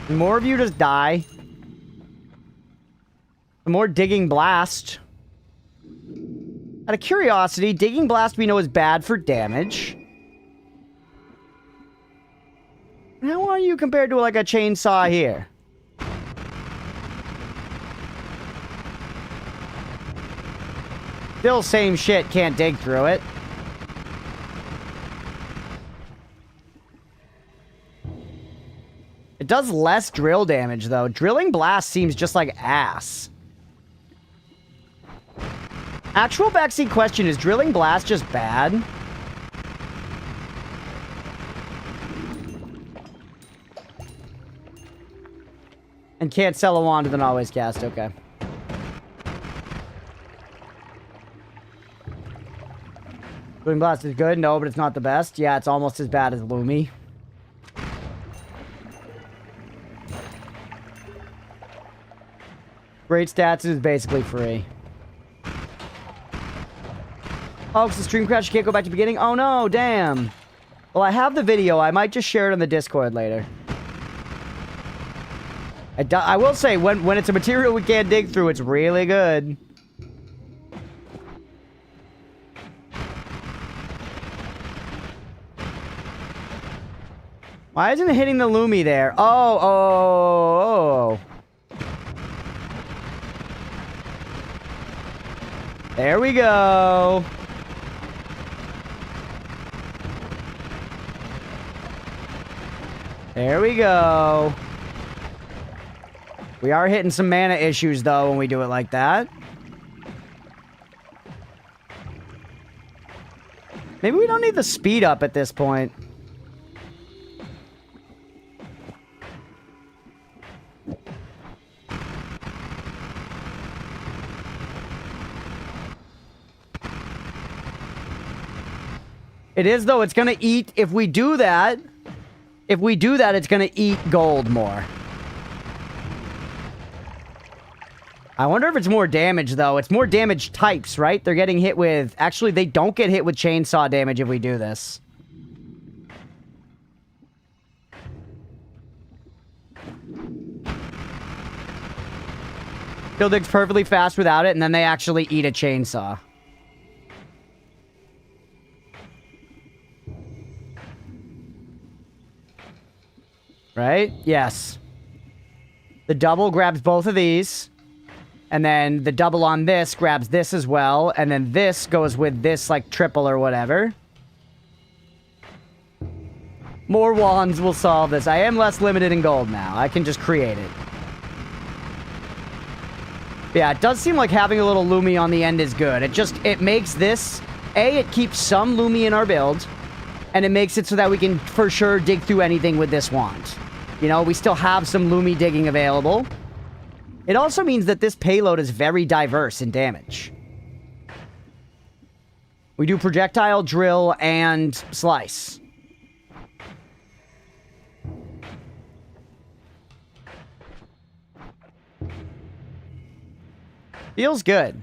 The more of you just die, the more digging blast. Out of curiosity, digging blast we know is bad for damage. How are you compared to like a chainsaw here? Still same shit, can't dig through it. It does less drill damage, though. Drilling blast seems just like ass. Actual backseat question, is drilling blast just bad? And can't sell a wand and then always cast, okay. Drilling blast is good? No, but it's not the best. Yeah, it's almost as bad as Lumi. Great stats is basically free. Oh, because the stream crash, you can't go back to the beginning? Oh no, damn. Well, I have the video. I might just share it on the Discord later. I will say, when it's a material we can't dig through, it's really good. Why isn't it hitting the Lumi there? Oh. There we go. There we go. We are hitting some mana issues, though, when we do it like that. Maybe we don't need the speed up at this point. It is, though. It's going to eat... If we do that, it's going to eat gold more. I wonder if it's more damage, though. It's more damage types, right? They're getting hit with... Actually, they don't get hit with chainsaw damage if we do this. Still digs perfectly fast without it, and then they actually eat a chainsaw. Right? Yes. The double grabs both of these. And then the double on this grabs this as well. And then this goes with this, like, triple or whatever. More wands will solve this. I am less limited in gold now. I can just create it. Yeah, it does seem like having a little Lumi on the end is good. It makes this... it keeps some Lumi in our build. And it makes it so that we can, for sure, dig through anything with this wand. You know, we still have some Lumi digging available. It also means that this payload is very diverse in damage. We do projectile, drill, and slice. Feels good.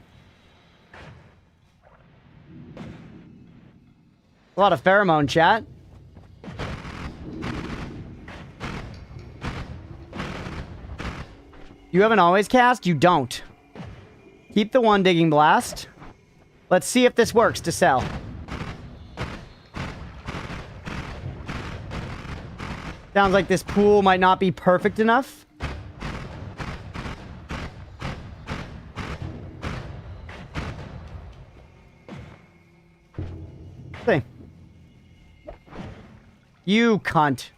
A lot of pheromone chat. You haven't always cast? You don't. Keep the one digging blast. Let's see if this works to sell. Sounds like this pool might not be perfect enough. See. You cunt.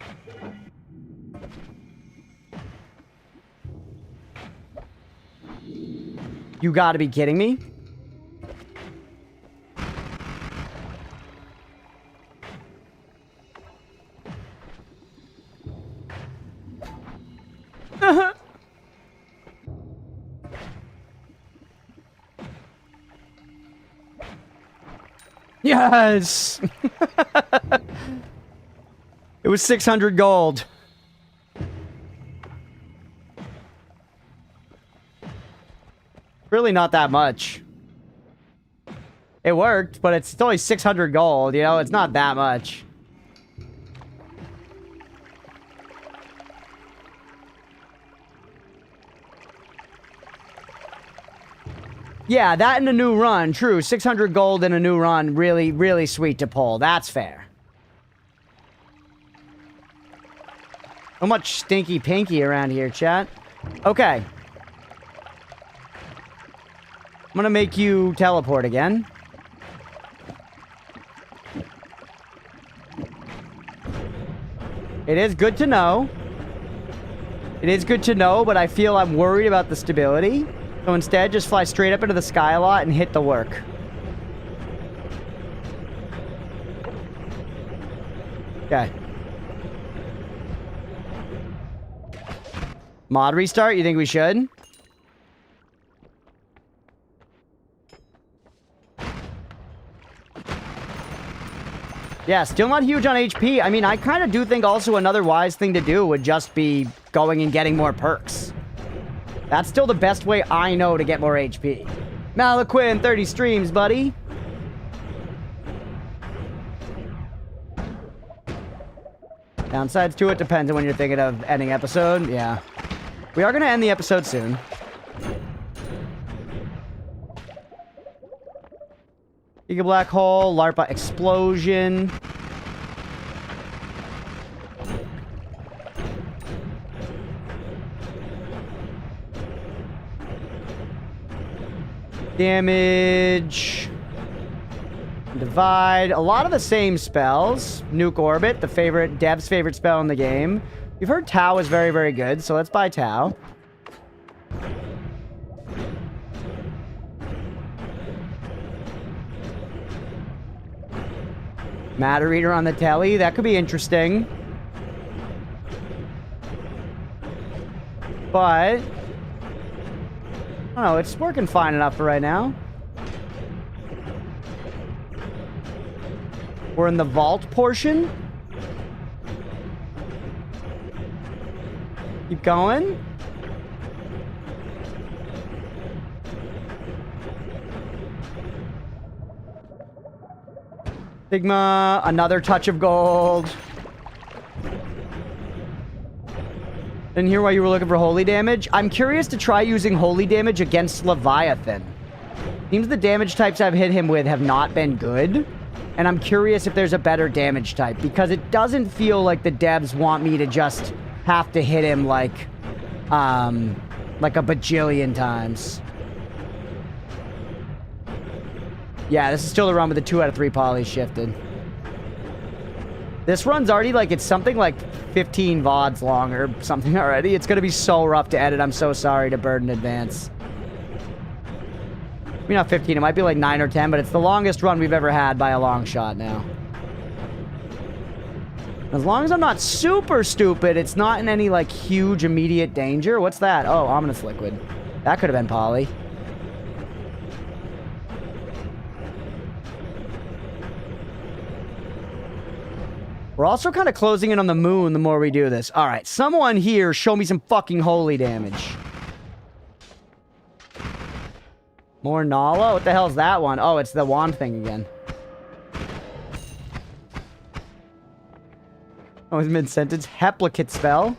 You gotta be kidding me. Yes! It was 600 gold. Really not that much. It worked, but it's only 600 gold, you know? It's not that much. Yeah, that in a new run, true. 600 gold in a new run, really, really sweet to pull. That's fair. So much stinky pinky around here, chat. Okay. I'm gonna make you teleport again. It is good to know. It is good to know, but I feel I'm worried about the stability. So instead, just fly straight up into the sky a lot and hit the work. Okay. Mod restart? You think we should? Yeah, still not huge on HP. I mean, I kind of do think also another wise thing to do would just be going and getting more perks. That's still the best way I know to get more HP. Malaquin, 30 streams, buddy. Downsides to it depends on when you're thinking of ending episode. Yeah. We are going to end the episode soon. Giga Black Hole, LARPA Explosion. Damage. Divide. A lot of the same spells. Nuke Orbit, the favorite, Dev's favorite spell in the game. We've heard Tau is very, very good, so let's buy Tau. Matter Eater on the telly. That could be interesting. But I don't know, it's working fine enough for right now. We're in the vault portion. Keep going. Sigma, another touch of gold. Didn't hear why you were looking for holy damage. I'm curious to try using holy damage against Leviathan. Seems the damage types I've hit him with have not been good. And I'm curious if there's a better damage type. Because it doesn't feel like the devs want me to just have to hit him like a bajillion times. Yeah, this is still the run with the 2 out of 3 polys shifted. This run's already like, it's something like 15 VODs long or something already. It's going to be so rough to edit. I'm so sorry to Bird in advance. Maybe not 15. It might be like 9 or 10, but it's the longest run we've ever had by a long shot now. As long as I'm not super stupid, it's not in any like huge immediate danger. What's that? Oh, ominous liquid. That could have been poly. We're also kind of closing in on the moon the more we do this. All right, someone here show me some fucking holy damage. More Nala? What the hell's that one? Oh, it's the wand thing again. Oh, it's mid-sentence. Heplicate spell.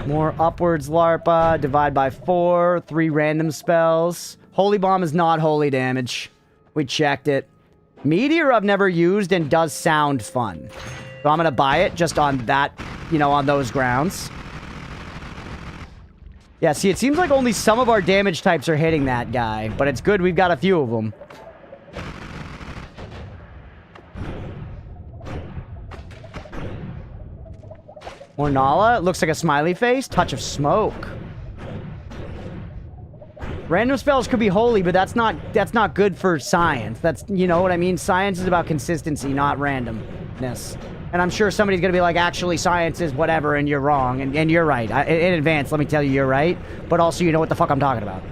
More upwards larpa. Divide by 4. 3 random spells. Holy bomb is not holy damage. We checked it. Meteor I've never used and does sound fun. So I'm going to buy it just on that, you know, on those grounds. Yeah, see, it seems like only some of our damage types are hitting that guy. But it's good we've got a few of them. More Nala. It looks like a smiley face. Touch of smoke. Random spells could be holy, but that's not good for science. That's, you know what I mean? Science is about consistency, not randomness. And I'm sure somebody's going to be like, actually, science is whatever, and you're wrong. And you're right. In advance, let me tell you, you're right. But also, you know what the fuck I'm talking about.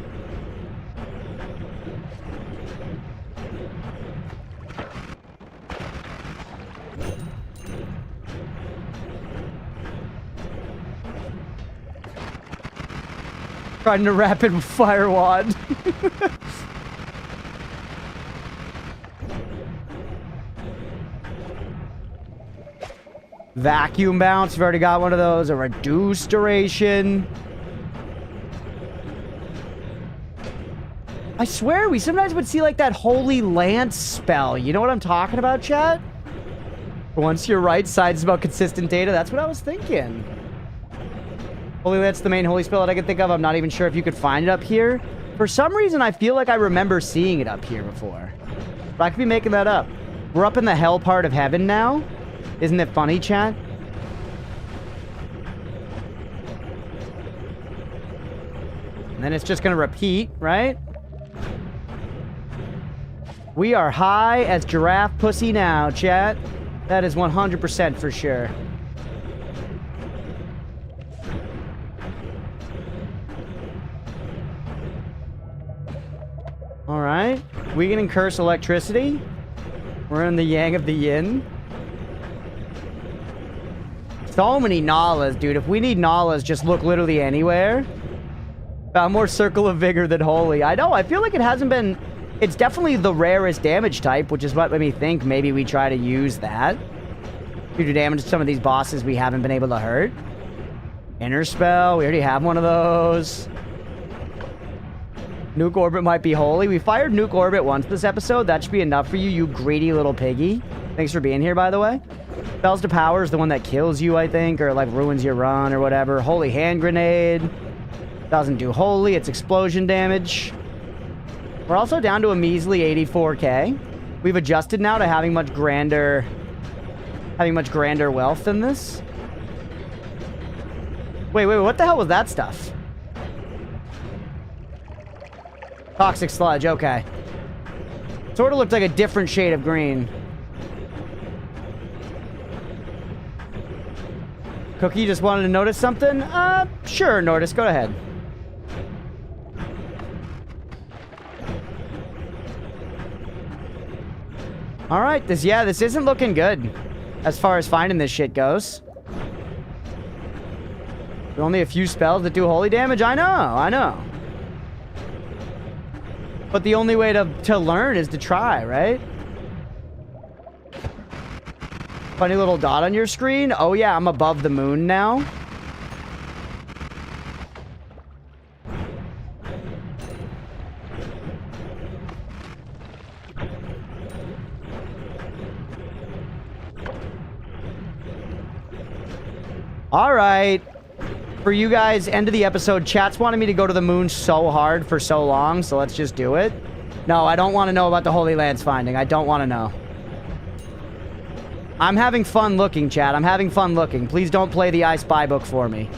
Trying to rapid fire wand. Vacuum bounce. We've already got one of those. A reduced duration. I swear we sometimes would see like that Holy Lance spell. You know what I'm talking about, chat? Once you're right, sides about consistent data. That's what I was thinking. Holy Lance, the main holy spell that I can think of. I'm not even sure if you could find it up here. For some reason, I feel like I remember seeing it up here before. But I could be making that up. We're up in the hell part of heaven now. Isn't it funny, chat? And then it's just going to repeat, right? We are high as giraffe pussy now, chat. That is 100% for sure. Alright. We can curse electricity. We're in the yang of the yin. So many Nalas, dude. If we need Nalas, just look literally anywhere. Found more Circle of Vigor than Holy. I know, I feel like it hasn't been... It's definitely the rarest damage type, which is what made me think maybe we try to use that. To do damage to some of these bosses we haven't been able to hurt. Inner Spell, we already have one of those. Nuke Orbit might be holy. We fired Nuke Orbit once this episode. That should be enough for you, you greedy little piggy. Thanks for being here, by the way. Spells to Power is the one that kills you, I think, or like ruins your run or whatever. Holy Hand Grenade. Doesn't do holy. It's explosion damage. We're also down to a measly 84k. We've adjusted now to having much grander wealth than this. Wait, what the hell was that stuff? Toxic sludge, okay. Sort of looked like a different shade of green. Cookie just wanted to notice something? Sure, Nordis, go ahead. Alright, this isn't looking good as far as finding this shit goes. Only a few spells that do holy damage? I know. But the only way to learn is to try, right? Funny little dot on your screen. Oh yeah, I'm above the moon now. All right. For you guys, end of the episode. Chat's wanted me to go to the moon so hard for so long, so let's just do it. No, I don't want to know about the Holy Lands finding. I don't want to know. I'm having fun looking, chat. I'm having fun looking. Please don't play the I Spy book for me.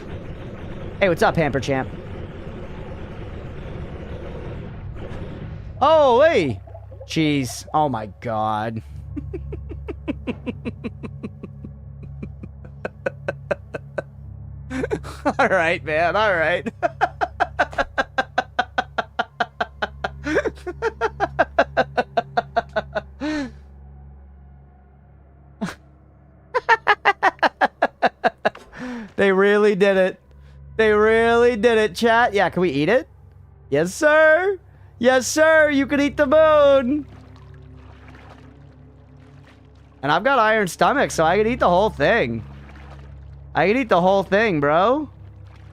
Hey, what's up, Hamper Champ? Oh, hey! Jeez. Oh, my God. All right, man. All right. They really did it. They really did it, chat. Yeah, can we eat it? Yes, sir. Yes, sir. You can eat the moon. And I've got iron stomach, so I can eat the whole thing. I can eat the whole thing, bro.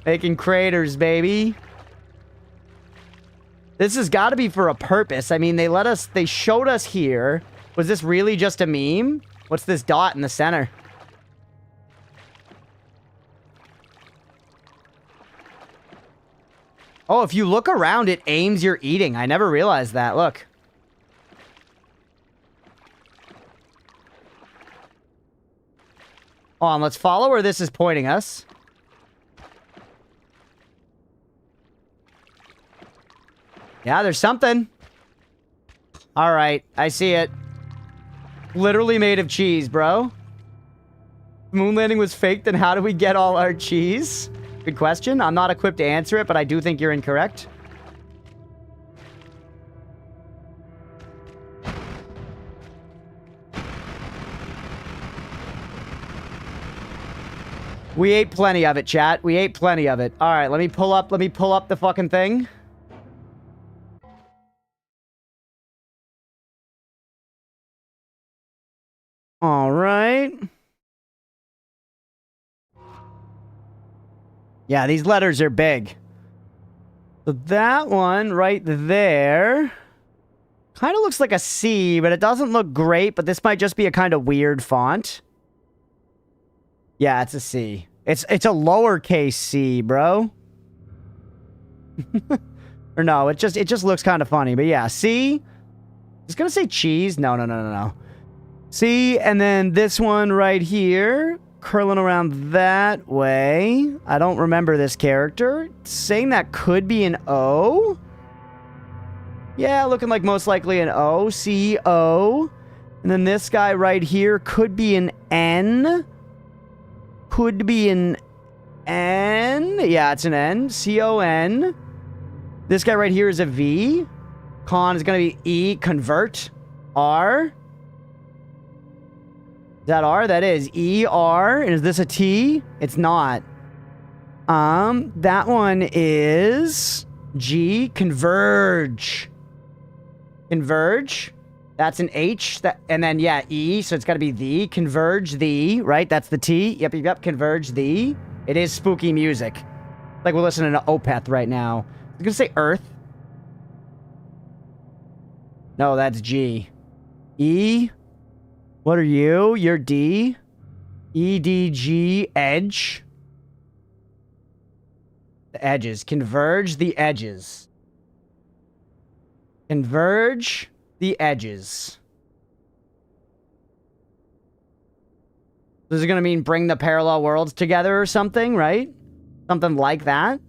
Making craters, baby. This has got to be for a purpose. I mean, they showed us here. Was this really just a meme? What's this dot in the center? Oh, if you look around, it aims your eating. I never realized that. Look. Hold on, let's follow where this is pointing us. Yeah, there's something. All right, I see it. Literally made of cheese, bro. Moon landing was fake, then how do we get all our cheese? Good question. I'm not equipped to answer it, but I do think you're incorrect. We ate plenty of it, chat. We ate plenty of it. All right, let me pull up the fucking thing. All right. Yeah, these letters are big. So that one right there kind of looks like a C, but it doesn't look great, but this might just be a kind of weird font. Yeah, it's a C. It's a lowercase c, bro. Or no, it just looks kind of funny, but yeah, C. It's gonna say cheese. No. C, and then this one right here, curling around that way. I don't remember this character. It's saying that could be an O. Yeah, looking like most likely an O. C-O. And then this guy right here could be an N. Could be an N. Yeah, it's an N. C-O-N. This guy right here is a V. Con is going to be E. Convert. R. Is that R? That is E-R. And is this a T? It's not. That one is G. Converge. Converge. That's an H. And then, yeah, E. So it's got to be the. Converge the. Right? That's the T. Yep. Converge the. It is spooky music. Like we're listening to Opeth right now. I was going to say Earth. No, that's G. E. What are you? You're D. E-D-G. Edge. The edges. Converge the edges. Converge the edges. This is going to mean bring the parallel worlds together or something, right? Something like that.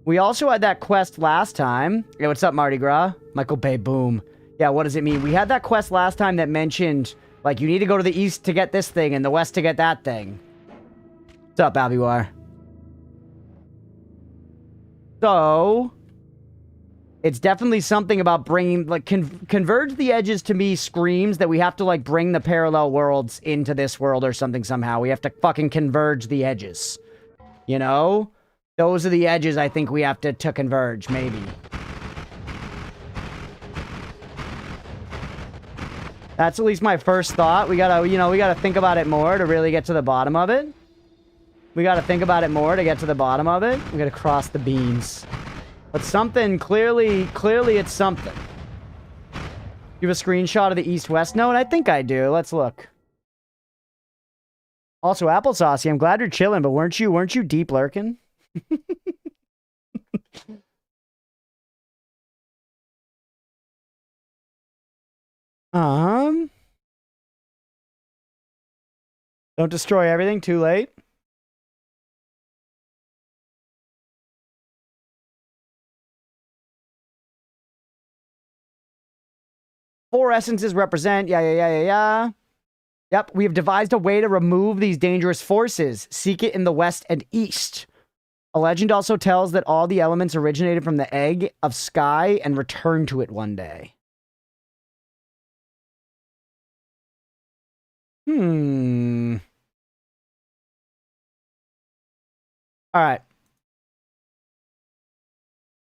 We also had that quest last time. Yeah, what's up, Mardi Gras? Michael Bay, boom. Yeah, what does it mean? We had that quest last time that mentioned, like, you need to go to the east to get this thing and the west to get that thing. What's up, Abiwar? So, it's definitely something about bringing, like, converge the edges to me screams that we have to, like, bring the parallel worlds into this world or something somehow. We have to fucking converge the edges. You know? Those are the edges I think we have to converge, maybe. That's at least my first thought. We gotta, we gotta think about it more to really get to the bottom of it. We gotta think about it more to get to the bottom of it. We gotta cross the beams. But something, clearly it's something. You have a screenshot of the east-west node? I think I do. Let's look. Also, Applesaucy, I'm glad you're chilling, but weren't you deep lurking? Don't destroy everything too late. Four essences represent. Yeah. Yep, we have devised a way to remove these dangerous forces. Seek it in the west and east. A legend also tells that all the elements originated from the egg of sky and return to it one day. All right.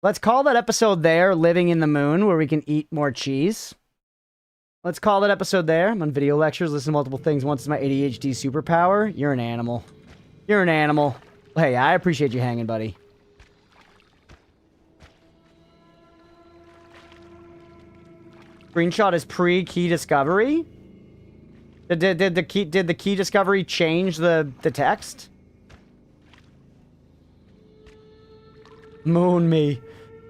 Let's call that episode there, Living in the Moon, where we can eat more cheese. Let's call that episode there. I'm on video lectures, listen to multiple things. Once is my ADHD superpower. You're an animal. You're an animal. Hey, I appreciate you hanging, buddy. Screenshot is pre-key discovery? Did the key discovery change the text? Moon me.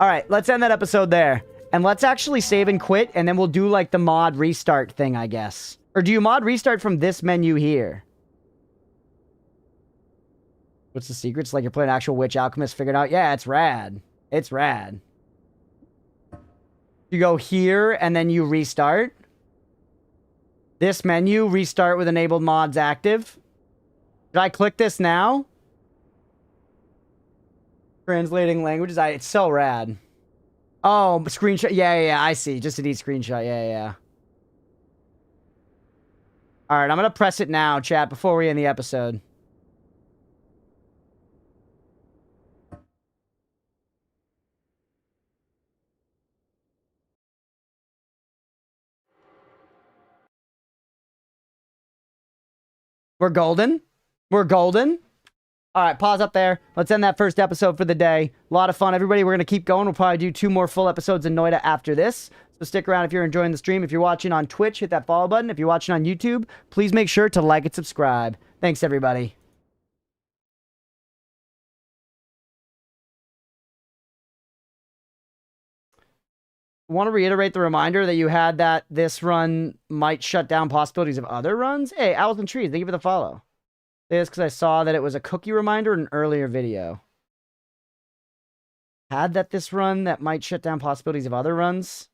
All right, let's end that episode there. And let's actually save and quit, and then we'll do, like, the mod restart thing, I guess. Or do you mod restart from this menu here? What's the secret? It's like you're playing actual Witch Alchemist figured out. Yeah, it's rad. It's rad. You go here, and then you restart. This menu, restart with enabled mods active. Did I click this now? Translating languages. It's so rad. Oh, screenshot. Yeah, I see. Just a neat screenshot. Yeah. All right, I'm going to press it now, chat, before we end the episode. We're golden. We're golden. All right, pause up there. Let's end that first episode for the day. A lot of fun, everybody. We're going to keep going. We'll probably do 2 more full episodes in Noita after this. So stick around if you're enjoying the stream. If you're watching on Twitch, hit that follow button. If you're watching on YouTube, please make sure to like and subscribe. Thanks, everybody. I want to reiterate the reminder that you had that this run might shut down possibilities of other runs. Hey, Owls and Trees, thank you for the follow. This because I saw that it was a cookie reminder in an earlier video. Had that this run that might shut down possibilities of other runs.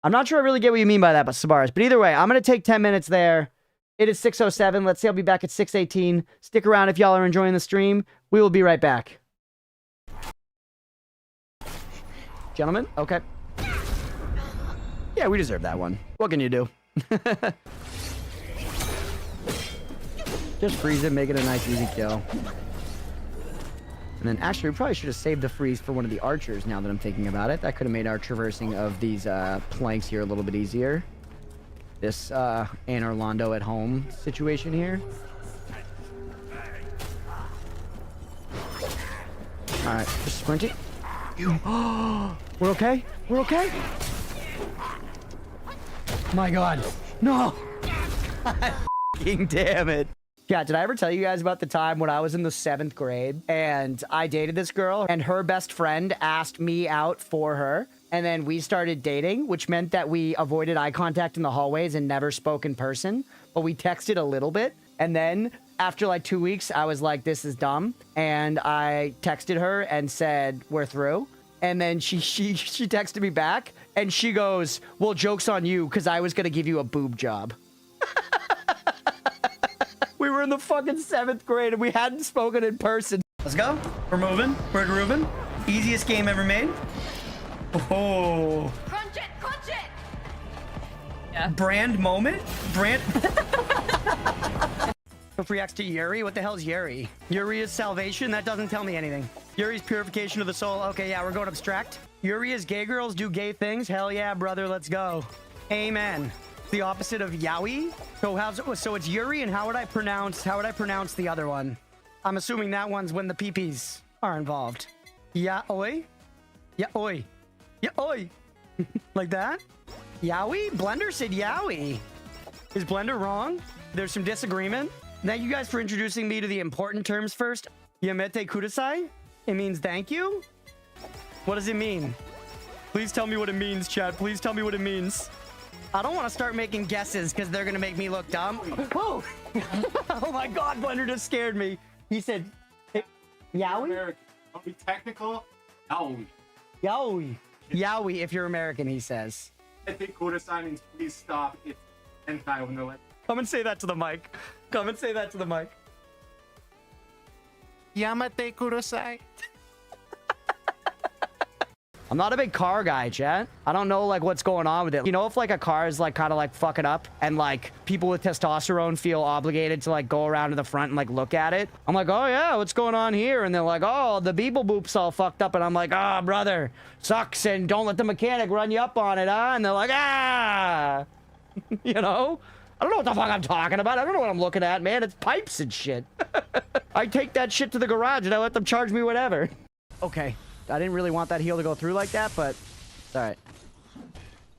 I'm not sure I really get what you mean by that, but Sabaris. But either way, I'm going to take 10 minutes there. It is 6:07. Let's say I'll be back at 6:18. Stick around if y'all are enjoying the stream. We will be right back. Gentlemen, okay. Yeah, we deserve that one. What can you do? Just freeze it, make it a nice, easy kill. And then, actually, we probably should have saved the freeze for one of the archers, now that I'm thinking about it. That could have made our traversing of these planks here a little bit easier. This Anne Orlando at home situation here. Alright, just sprint it. We're okay? We're okay? My god. No! Fucking damn it. Yeah, did I ever tell you guys about the time when I was in the 7th grade and I dated this girl and her best friend asked me out for her and then we started dating, which meant that we avoided eye contact in the hallways and never spoke in person, but we texted a little bit. And then after like 2 weeks, I was like, this is dumb. And I texted her and said, we're through. And then she texted me back and she goes, well, joke's on you because I was going to give you a boob job. We were in the fucking 7th grade and we hadn't spoken in person. Let's go. We're moving. We're grooving. Easiest game ever made. Oh. Crunch it, crunch it. Yeah. Brand moment? Brand. Reacts to Yuri? What the hell is Yuri? Yuri is salvation? That doesn't tell me anything. Yuri's purification of the soul. Okay, yeah, we're going abstract. Yuri is gay girls do gay things. Hell yeah, brother. Let's go. Amen. The opposite of yaoi. So it's Yuri, and how would I pronounce the other one? I'm assuming that one's when the peepees are involved. Yaoi? Yaoi. Yaoi. Like that? Yaoi? Blender said yaoi. Is Blender wrong? There's some disagreement. Thank you guys for introducing me to the important terms first. Yamete kudasai? It means thank you? What does it mean? Please tell me what it means, chat. Please tell me what it means. I don't want to start making guesses because they're going to make me look dumb. Whoa! Oh my god, Blender just scared me. He said, Yowie? Don't be technical. Yowie. Yowie. Yowie if you're American, he says. I think Kudasai means please stop. It's hentai when they're like... Come and say that to the mic. Come and say that to the mic. Yamate Kudasai. I'm not a big car guy, chat. I don't know, like, what's going on with it. You know, if, like, a car is, like, kind of, like, fucking up and, like, people with testosterone feel obligated to, like, go around to the front and, like, look at it. I'm like, oh, yeah, what's going on here? And they're like, oh, the beeple boop's all fucked up. And I'm like, ah, oh, brother, sucks. And don't let the mechanic run you up on it, huh? And they're like, ah, you know? I don't know what the fuck I'm talking about. I don't know what I'm looking at, man. It's pipes and shit. I take that shit to the garage and I let them charge me whatever. Okay. I didn't really want that heal to go through like that, but it's all right.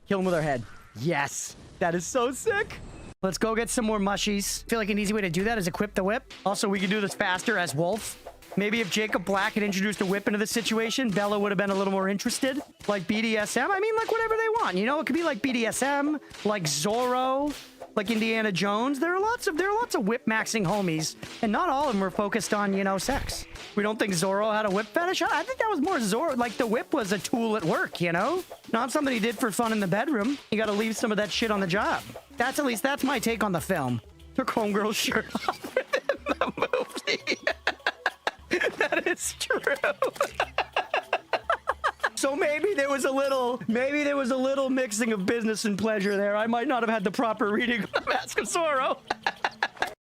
Kill him with our head. Yes. That is so sick. Let's go get some more mushies. I feel like an easy way to do that is equip the whip. Also, we can do this faster as Wolf. Maybe if Jacob Black had introduced a whip into the situation, Bella would have been a little more interested. Like BDSM. I mean, like whatever they want. You know, it could be like BDSM, like Zorro, like Indiana Jones. There are lots of whip maxing homies, and not all of them were focused on, you know, sex. We don't think Zorro had a whip fetish. I think that was more Zorro. Like the whip was a tool at work, you know, not something he did for fun in the bedroom. You got to leave some of that shit on the job. That's my take on the film. Took homegirl's shirt off in the movie. That is true. So maybe there was a little mixing of business and pleasure there. I might not have had the proper reading of Mask of Zorro.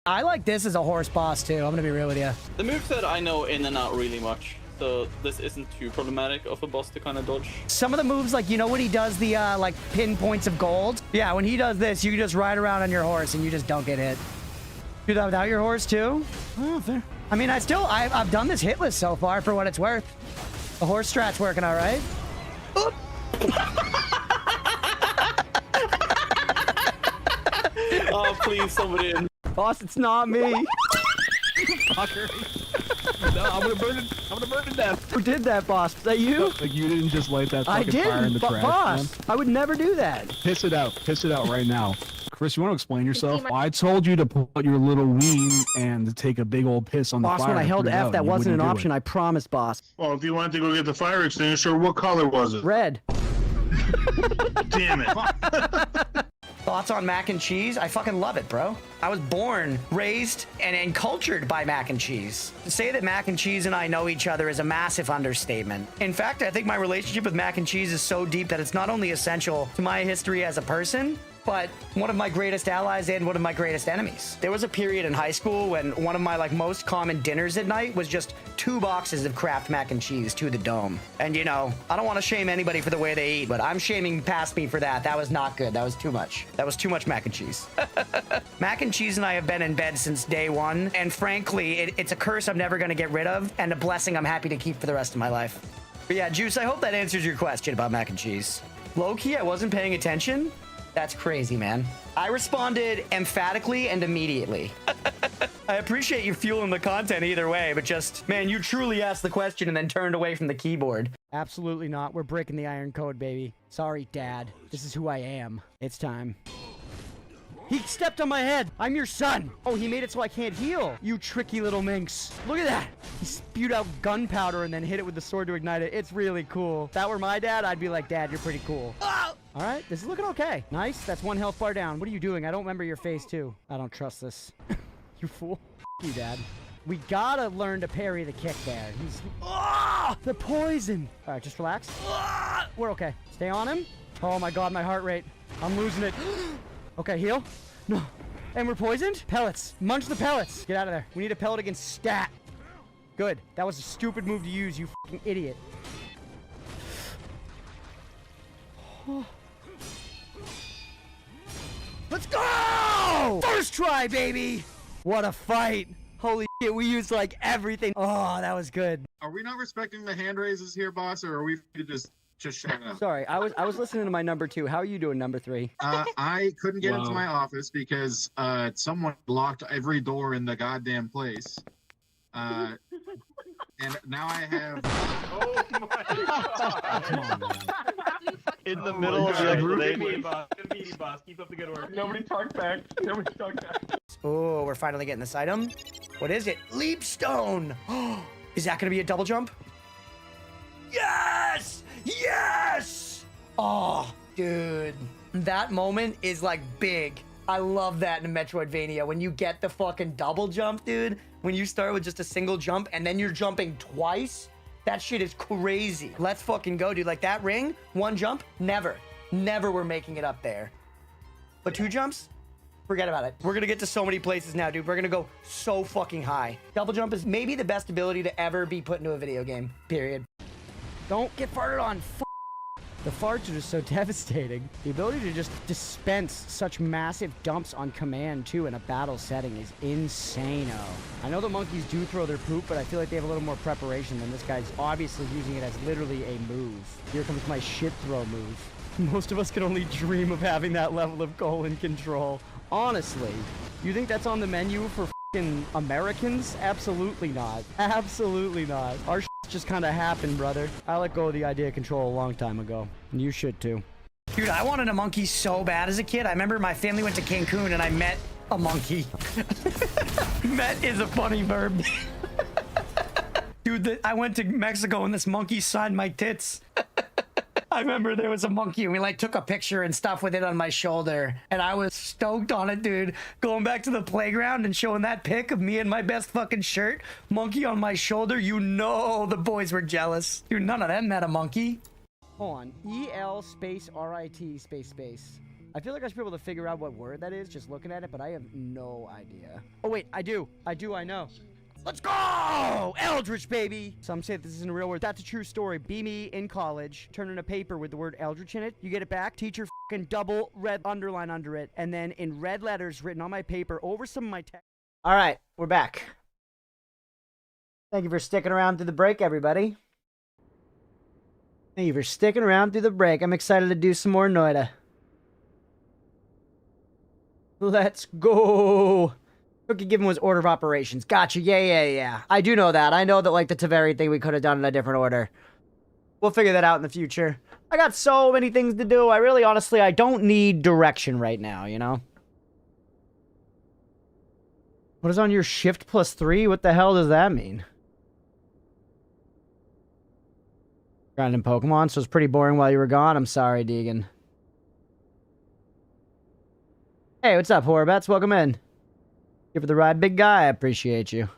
I like this as a horse boss too. I'm gonna be real with you. The moveset I know in and out really much, so this isn't too problematic of a boss to kind of dodge. Some of the moves, like, you know when he does the like pinpoints of gold? Yeah, when he does this, you can just ride around on your horse and you just don't get hit. Do that without your horse too? Oh, fair. I mean, I've done this hit list so far for what it's worth. The horse strat's working all right. Oh, please, somebody in. Boss, it's not me. Fucker. No, I'm gonna burn it down. Who did that, boss? Was that you? Like, you didn't just light that I fucking fire in the did, trash, boss. man. I would never do that. Piss it out right now. Chris, you want to explain yourself? I told you to pull out your little ween and to take a big old piss on the fire. Boss, when I held F, that wasn't an option. I promise, boss. Well, if you wanted to go get the fire extinguisher, what color was it? Red. Damn it. Thoughts on mac and cheese? I fucking love it, bro. I was born, raised, and cultured by mac and cheese. To say that mac and cheese and I know each other is a massive understatement. In fact, I think my relationship with mac and cheese is so deep that it's not only essential to my history as a person, but one of my greatest allies and one of my greatest enemies. There was a period in high school when one of my most common dinners at night was just 2 boxes of Kraft mac and cheese to the dome. And you know, I don't want to shame anybody for the way they eat, but I'm shaming past me for that. That was not good. That was too much. That was too much mac and cheese. Mac and cheese and I have been in bed since day one. And frankly, it's a curse I'm never going to get rid of and a blessing I'm happy to keep for the rest of my life. But yeah, Juice, I hope that answers your question about mac and cheese. Low-key, I wasn't paying attention. That's crazy, man. I responded emphatically and immediately. I appreciate you fueling the content either way, but just, man, you truly asked the question and then turned away from the keyboard. Absolutely not. We're breaking the iron code, baby. Sorry, Dad. This is who I am. It's time. He stepped on my head. I'm your son. Oh, he made it so I can't heal. You tricky little minx. Look at that. He spewed out gunpowder and then hit it with the sword to ignite it. It's really cool. If that were my dad, I'd be like, Dad, you're pretty cool. Oh! All right, this is looking okay. Nice. That's 1 health bar down. What are you doing? I don't remember your face, too. I don't trust this. You fool. You, Dad. We gotta learn to parry the kick there. He's... Oh, the poison. All right, just relax. Oh, we're okay. Stay on him. Oh, my God, my heart rate. I'm losing it. Okay, heal. No. And we're poisoned? Pellets. Munch the pellets. Get out of there. We need a pellet against stat. Good. That was a stupid move to use, you fucking idiot. Let's go! First try, baby! What a fight. Holy shit, we used like everything. Oh, that was good. Are we not respecting the hand raises here, boss, or are we free to just Just shut up. Sorry, I was listening to my number 2. How are you doing, number 3? I couldn't get into Wow. my office because someone locked every door in the goddamn place. And now I have. Oh my god. Come on, man. In the Oh middle my of the God. explanation. Good meeting, boss. Keep up the good work. Nobody talk back. Nobody talk back. Oh, we're finally getting this item. What is it? Leap stone. Is that gonna be a double jump? Yes! Yes! Oh, dude. That moment is like big. I love that in Metroidvania. When you get the fucking double jump, dude. When you start with just a single jump and then you're jumping twice. That shit is crazy. Let's fucking go, dude. Like that ring, 1 jump, never. Never we're making it up there. But 2 jumps? Forget about it. We're gonna get to so many places now, dude. We're gonna go so fucking high. Double jump is maybe the best ability to ever be put into a video game, period. Don't get farted on. The farts are just so devastating. The ability to just dispense such massive dumps on command, too, in a battle setting is insane-o. I know the monkeys do throw their poop, but I feel like they have a little more preparation than this guy's obviously using it as literally a move. Here comes my shit throw move. Most of us can only dream of having that level of colon control. Honestly, you think that's on the menu for f***ing Americans? Absolutely not. Absolutely not. Our just kind of happened, brother. I let go of the idea of control a long time ago. And you should too. Dude, I wanted a monkey so bad as a kid. I remember my family went to Cancun and I met a monkey. Met is a funny verb. Dude, I went to Mexico and this monkey signed my tits. I remember there was a monkey and we like took a picture and stuff with it on my shoulder. And I was stoked on it, dude. Going back to the playground and showing that pic of me in my best fucking shirt. Monkey on my shoulder. You know the boys were jealous. Dude, none of them met a monkey. Hold on. EL space RIT space space. I feel like I should be able to figure out what word that is just looking at it, but I have no idea. Oh, wait. I do. I know. Let's go! Eldritch, baby! Some say this isn't a real word. That's a true story. Be me in college, turn in a paper with the word Eldritch in it. You get it back, teacher fucking double red underline under it, and then in red letters written on my paper over some of my text. All right, we're back. Thank you for sticking around through the break, everybody. Thank you for sticking around through the break. I'm excited to do some more Noita. Let's go! Cookie given was order of operations. Gotcha. Yeah. I do know that. I know that, like, the Taveri thing we could have done in a different order. We'll figure that out in the future. I got so many things to do. I really, honestly, I don't need direction right now, you know? What is on your shift +3? What the hell does that mean? Grinding Pokemon, so it's pretty boring while you were gone. I'm sorry, Deegan. Hey, what's up, Horbats? Welcome in. Here for the ride, big guy. I appreciate you.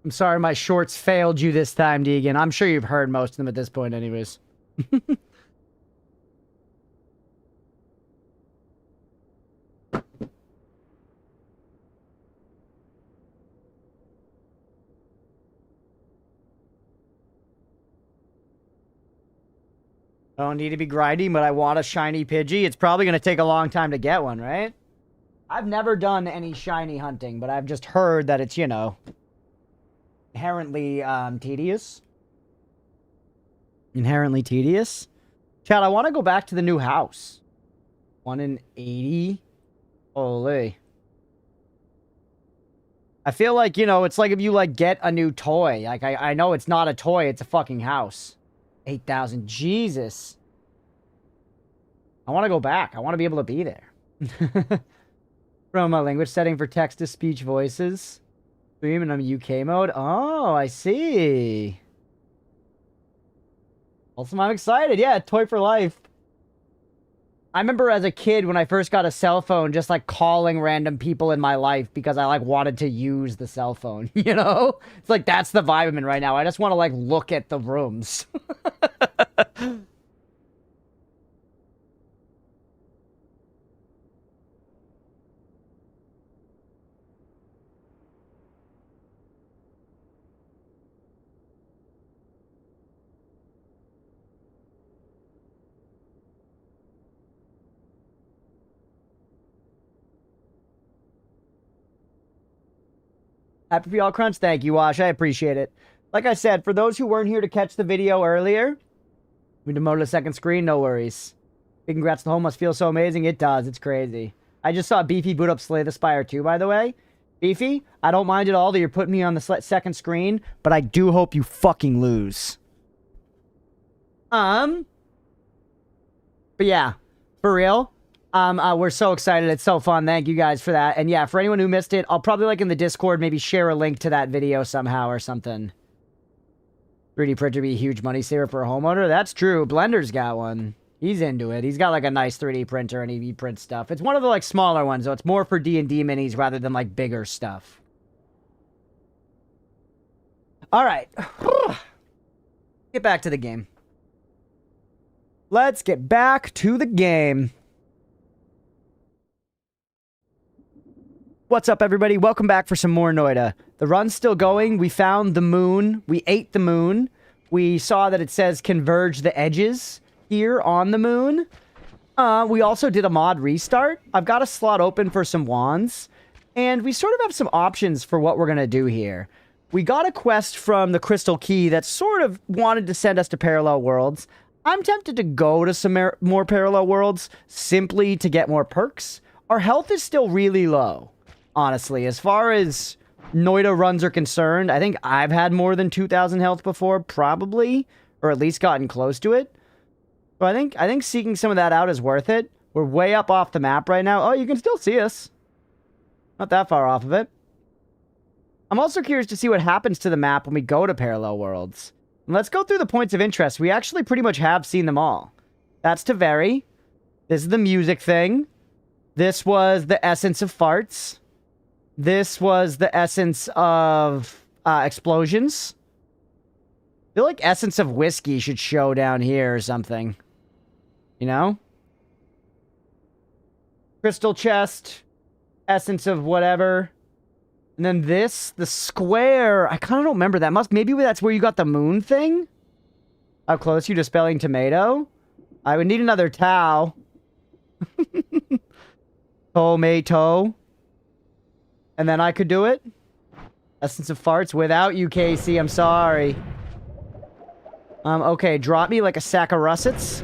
I'm sorry my shorts failed you this time, Deegan. I'm sure you've heard most of them at this point anyways. I don't need to be grindy, but I want a shiny Pidgey. It's probably going to take a long time to get one, right? I've never done any shiny hunting, but I've just heard that it's, you know, inherently tedious. Inherently tedious. Chad, I want to go back to the new house. 1 in 80. Holy. I feel like, you know, it's like if you, like, get a new toy. Like, I know it's not a toy, it's a fucking house. 8,000. Jesus. I want to go back. I want to be able to be there. From a language setting for text-to-speech voices. Stream in a UK mode. Oh, I see. Awesome. I'm excited. Yeah, toy for life. I remember as a kid when I first got a cell phone, just like calling random people in my life because I like wanted to use the cell phone, you know? It's like that's the vibe I'm in right now. I just want to like look at the rooms. Happy for y'all, Crunch. Thank you, Wash. I appreciate it. Like I said, for those who weren't here to catch the video earlier, we demoted a second screen. No worries. Big congrats to home. Must feel so amazing. It does. It's crazy. I just saw Beefy boot up Slay the Spire 2, by the way. Beefy, I don't mind at all that you're putting me on the second screen, but I do hope you fucking lose. But yeah, for real. We're so excited. It's so fun. Thank you guys for that. And yeah, for anyone who missed it, I'll probably, like, in the Discord, maybe share a link to that video somehow or something. 3D printer be a huge money saver for a homeowner. That's true. Blender's got one. He's into it. He's got, like, a nice 3D printer and he prints stuff. It's one of the, like, smaller ones, so it's more for D&D minis rather than, like, bigger stuff. All right. Get back to the game. Let's get back to the game. What's up, everybody? Welcome back for some more Noita. The run's still going. We found the moon. We ate the moon. We saw that it says converge the edges here on the moon. We also did a mod restart. I've got a slot open for some wands. And we sort of have some options for what we're going to do here. We got a quest from the Crystal Key that sort of wanted to send us to parallel worlds. I'm tempted to go to some more parallel worlds simply to get more perks. Our health is still really low. Honestly, as far as Noita runs are concerned, I think I've had more than 2,000 health before, probably, or at least gotten close to it. So I think seeking some of that out is worth it. We're way up off the map right now. Oh, you can still see us. Not that far off of it. I'm also curious to see what happens to the map when we go to parallel worlds. And let's go through the points of interest. We actually pretty much have seen them all. That's Taveri. This is the music thing. This was the essence of farts. This was the essence of explosions. I feel like essence of whiskey should show down here or something. You know? Crystal chest. Essence of whatever. And then this, the square. I kind of don't remember that. Maybe that's where you got the moon thing? How close you to spelling tomato? I would need another Tau. Tomato. And then I could do it. Essence of farts without you, Casey. I'm sorry. Okay, drop me like a sack of russets.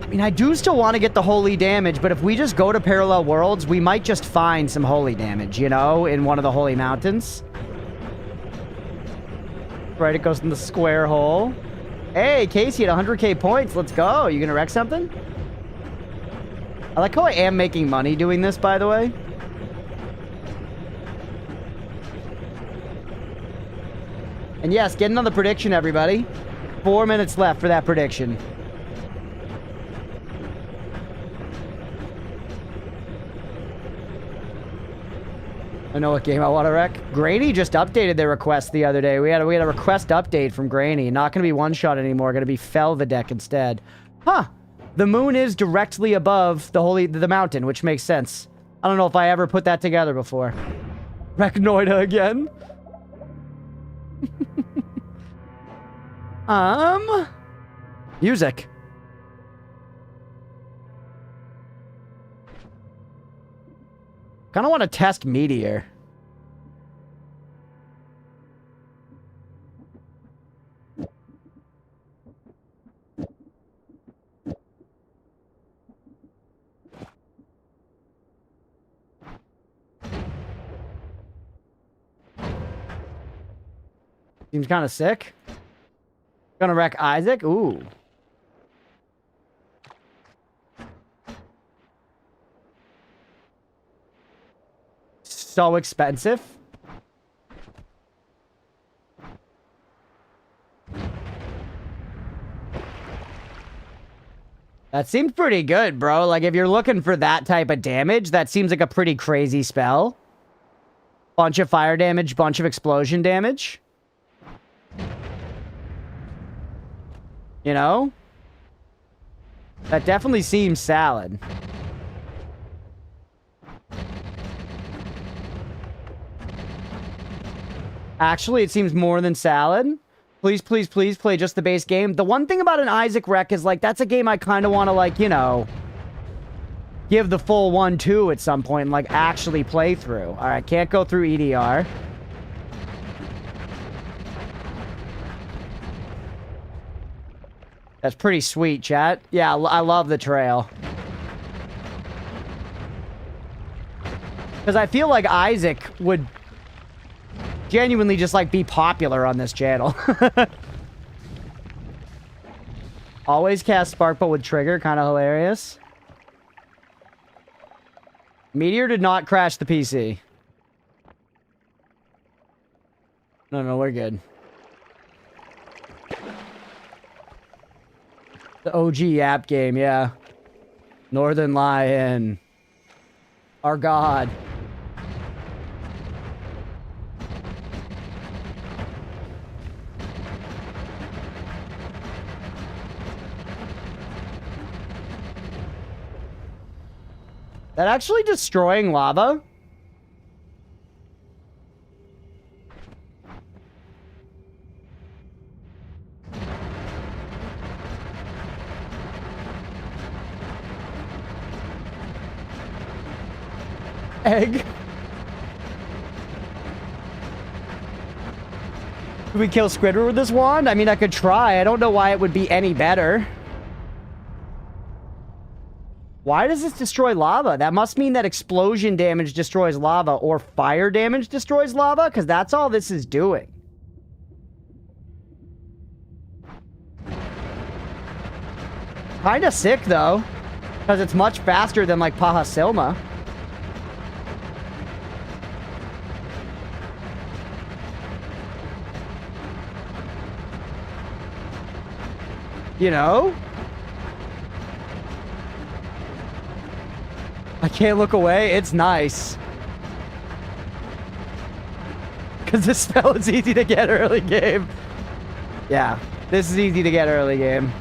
I mean, I do still want to get the holy damage, but if we just go to parallel worlds, we might just find some holy damage, you know, in one of the holy mountains. Right, it goes in the square hole. Hey, Casey at 100k points. Let's go. You gonna wreck something? I like how I am making money doing this, by the way. And yes, getting on the prediction, everybody. 4 minutes left for that prediction. I know what game I want to wreck. Grainy just updated their request the other day. We had a request update from Grainy. Not going to be one-shot anymore. Going to be fell the deck instead. Huh. The moon is directly above the mountain, which makes sense. I don't know if I ever put that together before. Wreck Noita again. Music. Kind of want to test Meteor. Seems kind of sick. Gonna wreck Isaac. Ooh. So expensive. That seems pretty good, bro. Like, if you're looking for that type of damage, that seems like a pretty crazy spell. Bunch of fire damage, bunch of explosion damage. You know? That definitely seems salad. Actually, it seems more than salad. Please, please, please play just the base game. The one thing about an Isaac wreck is, like, that's a game I kind of want to, like, you know, give the full 1-2 at some point and, like, actually play through. All right, can't go through EDR. That's pretty sweet, chat. Yeah, I love the trail. Because I feel like Isaac would genuinely just, like, be popular on this channel. Always cast Spark, but with Trigger. Kind of hilarious. Meteor did not crash the PC. No, we're good. The OG app game, yeah. Northern Lion. Our god. That actually destroying lava? Egg. Could we kill Squidward with this wand? I mean, I could try. I don't know why it would be any better. Why does this destroy lava? That must mean that explosion damage destroys lava or fire damage destroys lava, because that's all this is doing. Kinda sick, though, because it's much faster than, like, Paha Silma. You know? I can't look away. It's nice. Because this spell is easy to get early game. Yeah, this is easy to get early game.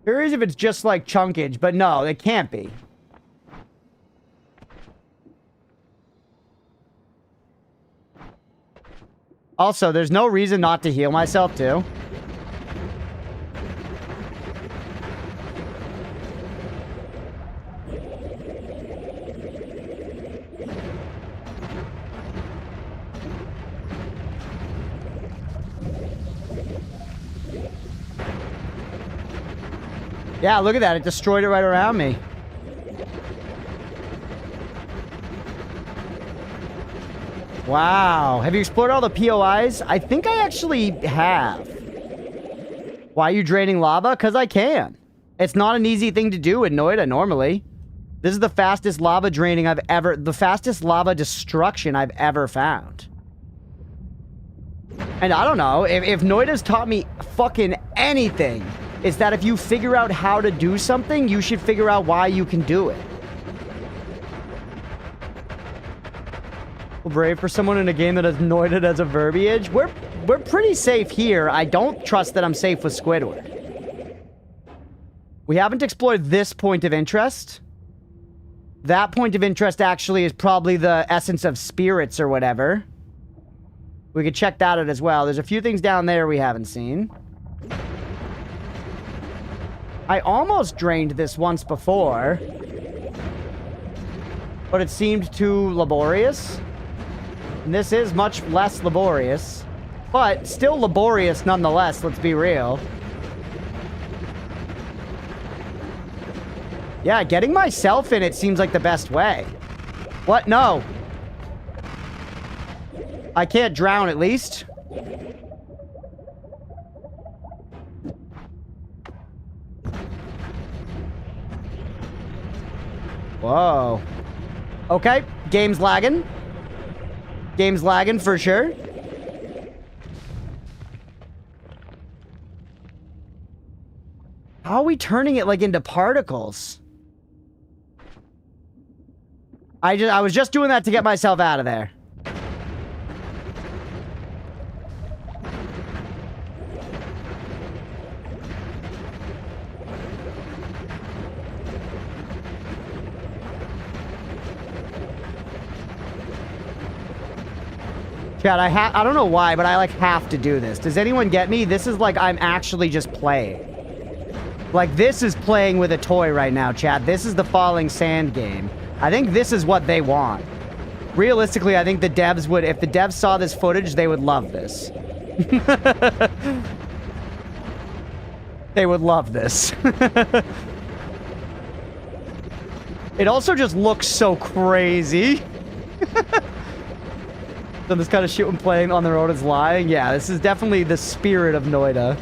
Curious if it's just like chunkage, but no, it can't be. Also, there's no reason not to heal myself, too. Yeah, look at that. It destroyed it right around me. Wow. Have you explored all the POIs? I think I actually have. Why are you draining lava? Because I can. It's not an easy thing to do in Noita normally. This is the fastest lava draining I've ever... The fastest lava destruction I've ever found. And I don't know. If Noita's taught me fucking anything, it's that if you figure out how to do something, you should figure out why you can do it. Brave for someone in a game that has Noita as a verbiage. We're pretty safe here. I don't trust that I'm safe with Squidward. We haven't explored this point of interest. That point of interest actually is probably the essence of spirits or whatever. We could check that out as well. There's a few things down there we haven't seen. I almost drained this once before, but it seemed too laborious. And this is much less laborious, but still laborious nonetheless, let's be real. Yeah, getting myself in it seems like the best way. What? No. I can't drown at least. Whoa. Okay, game's lagging. Game's lagging for sure. How are we turning it like into particles? I was just doing that to get myself out of there. Chat, I don't know why, but I like have to do this. Does anyone get me? This is like I'm actually just playing. Like this is playing with a toy right now, chat. This is the falling sand game. I think this is what they want. Realistically, I think the devs would, if the devs saw this footage, they would love this. They would love this. It also just looks so crazy. So this kind of shit when playing on the road is lying. Yeah, this is definitely the spirit of Noita.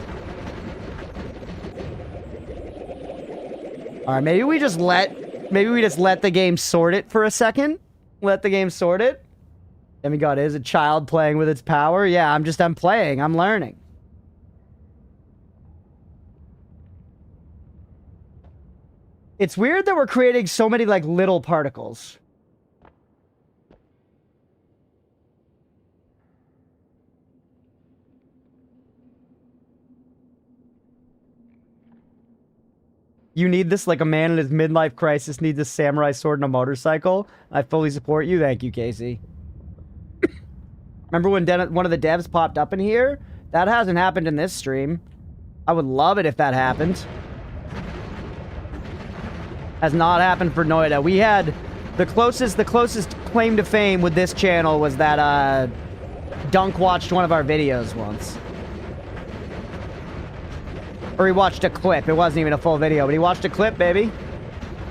All right, maybe we just let the game sort it for a second. Let the game sort it. Demi-jod is a child playing with its power. Yeah, I'm playing. I'm learning. It's weird that we're creating so many, like, little particles. You need this like a man in his midlife crisis needs a samurai sword and a motorcycle. I fully support you. Thank you, Casey. Remember when one of the devs popped up in here? That hasn't happened in this stream. I would love it if that happened. Has not happened for Noita. We had the closest claim to fame with this channel was that Dunk watched one of our videos once. Or he watched a clip. It wasn't even a full video, but he watched a clip, baby.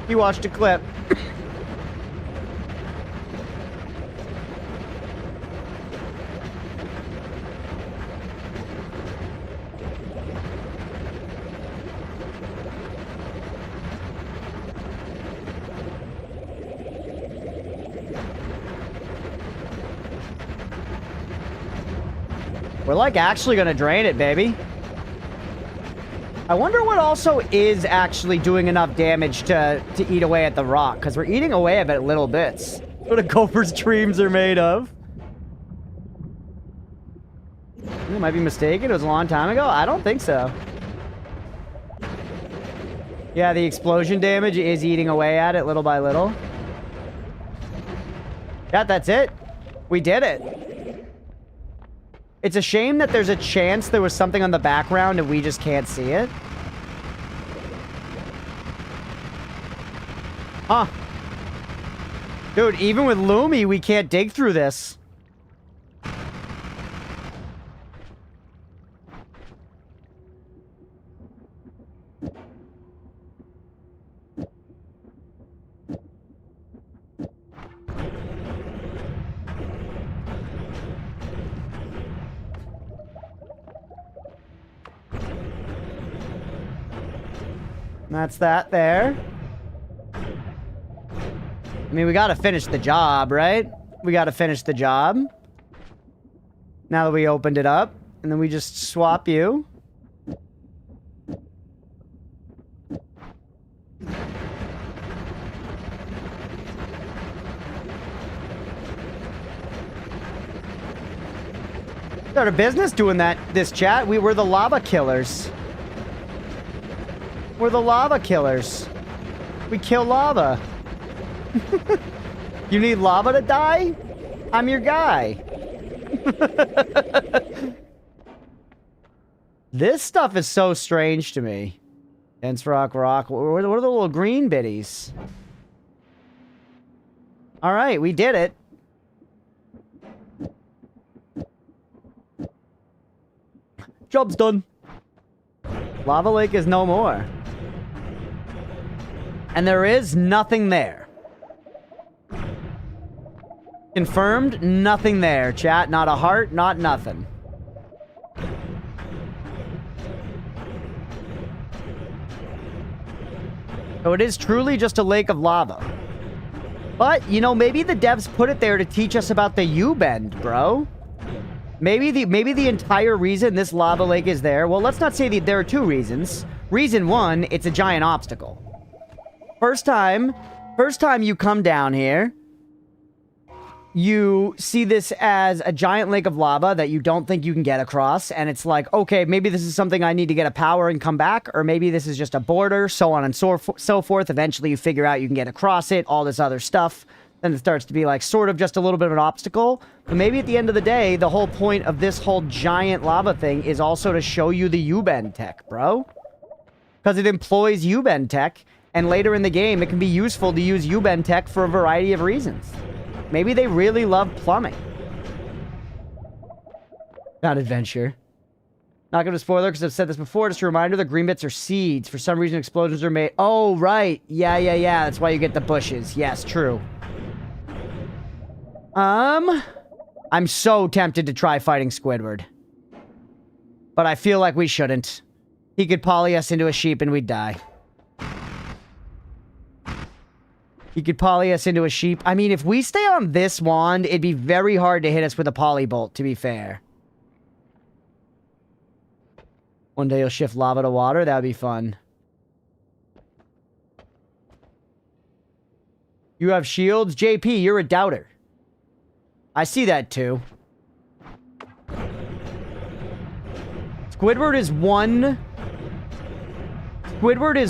He watched a clip. We're like actually gonna drain it, baby. I wonder what also is actually doing enough damage to eat away at the rock, because we're eating away at it little bits. What a gopher's dreams are made of. I might be mistaken. It was a long time ago. I don't think so. Yeah, the explosion damage is eating away at it little by little. Yeah, that's it. We did it. It's a shame that there's a chance there was something on the background and we just can't see it. Huh. Dude, even with Lumi, we can't dig through this. That's that there. I mean, we gotta finish the job, right? We gotta finish the job. Now that we opened it up. And then we just swap you. Start a business doing this chat. We were the lava killers. We're the lava killers. We kill lava. You need lava to die? I'm your guy. This stuff is so strange to me. Dense rock. What are the little green bitties? Alright, we did it. Job's done. Lava lake is no more. And there is nothing there. Confirmed, nothing there, chat. Not a heart, not nothing. So it is truly just a lake of lava. But, you know, maybe the devs put it there to teach us about the U-bend, bro. Maybe the entire reason this lava lake is there... Well, let's not say there are two reasons. Reason one, it's a giant obstacle. First time you come down here, you see this as a giant lake of lava that you don't think you can get across, and it's like, okay, maybe this is something I need to get a power and come back, or maybe this is just a border, so on and so forth. Eventually you figure out you can get across it, all this other stuff. then it starts to be like sort of just a little bit of an obstacle. But maybe at the end of the day, the whole point of this whole giant lava thing is also to show you the U-bend tech, bro. Because it employs U-bend tech, and later in the game, it can be useful to use U-bend tech for a variety of reasons. Maybe they really love plumbing. Not adventure. Not going to spoiler because I've said this before. Just a reminder, the green bits are seeds. For some reason, explosions are made. Oh, right. Yeah. That's why you get the bushes. Yes, true. I'm so tempted to try fighting Squidward. But I feel like we shouldn't. He could poly us into a sheep and we'd die. He could poly us into a sheep. I mean, if we stay on this wand, it'd be very hard to hit us with a poly bolt, to be fair. One day you'll shift lava to water. That would be fun. You have shields? JP, you're a doubter. I see that too. Squidward is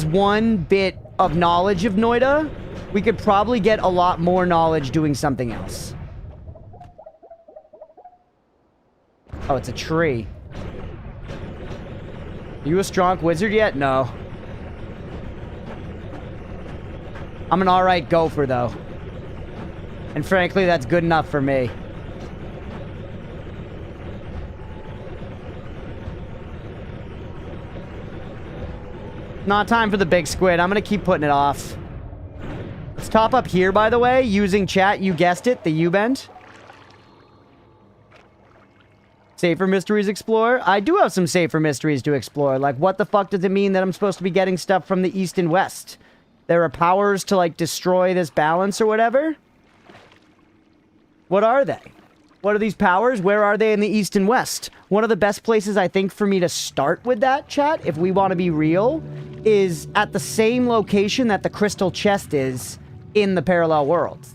one bit of knowledge of Noita. We could probably get a lot more knowledge doing something else. Oh, it's a tree. Are you a strong wizard yet? No. I'm an alright gopher, though. And frankly, that's good enough for me. Not time for the big squid. I'm gonna keep putting it off. Let's top up here, by the way, using chat. You guessed it, the U-bend. Safer mysteries explore. I do have some safer mysteries to explore. Like, what the fuck does it mean that I'm supposed to be getting stuff from the east and west? There are powers to, like, destroy this balance or whatever? What are they? What are these powers? Where are they in the east and west? One of the best places, I think, for me to start with that, chat, if we want to be real, is at the same location that the crystal chest is in the parallel worlds.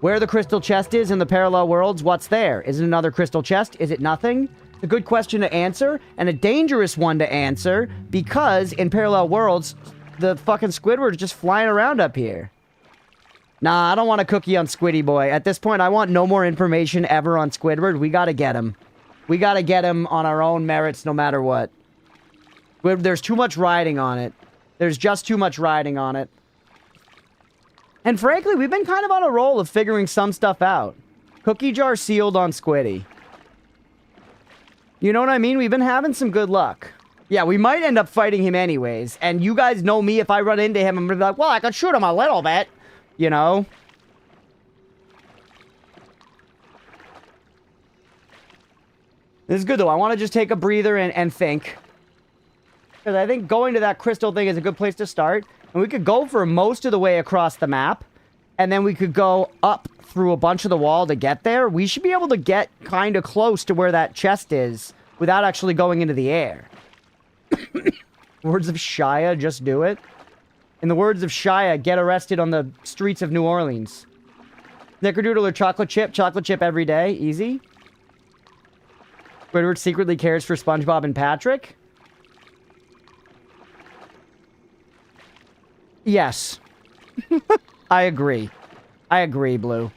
Where the crystal chest is in the parallel worlds, what's there? Is it another crystal chest? Is it nothing? A good question to answer, and a dangerous one to answer, because in parallel worlds, the fucking Squidward's just flying around up here. Nah, I don't want a cookie on Squiddy Boy. At this point, I want no more information ever on Squidward. We gotta get him. We gotta get him on our own merits no matter what. There's too much riding on it. There's just too much riding on it. And frankly, we've been kind of on a roll of figuring some stuff out. Cookie jar sealed on Squiddy. You know what I mean? We've been having some good luck. Yeah, we might end up fighting him anyways. And you guys know me, if I run into him, I'm gonna be like, well, I could shoot him a little bit. You know? This is good, though. I want to just take a breather and think. Because I think going to that crystal thing is a good place to start. And we could go for most of the way across the map. And then we could go up through a bunch of the wall to get there. We should be able to get kind of close to where that chest is without actually going into the air. Words of Shia, just do it. In the words of Shia, get arrested on the streets of New Orleans. Snickerdoodle or chocolate chip every day. Easy. Squidward secretly cares for SpongeBob and Patrick. Yes. I agree. I agree, Blue.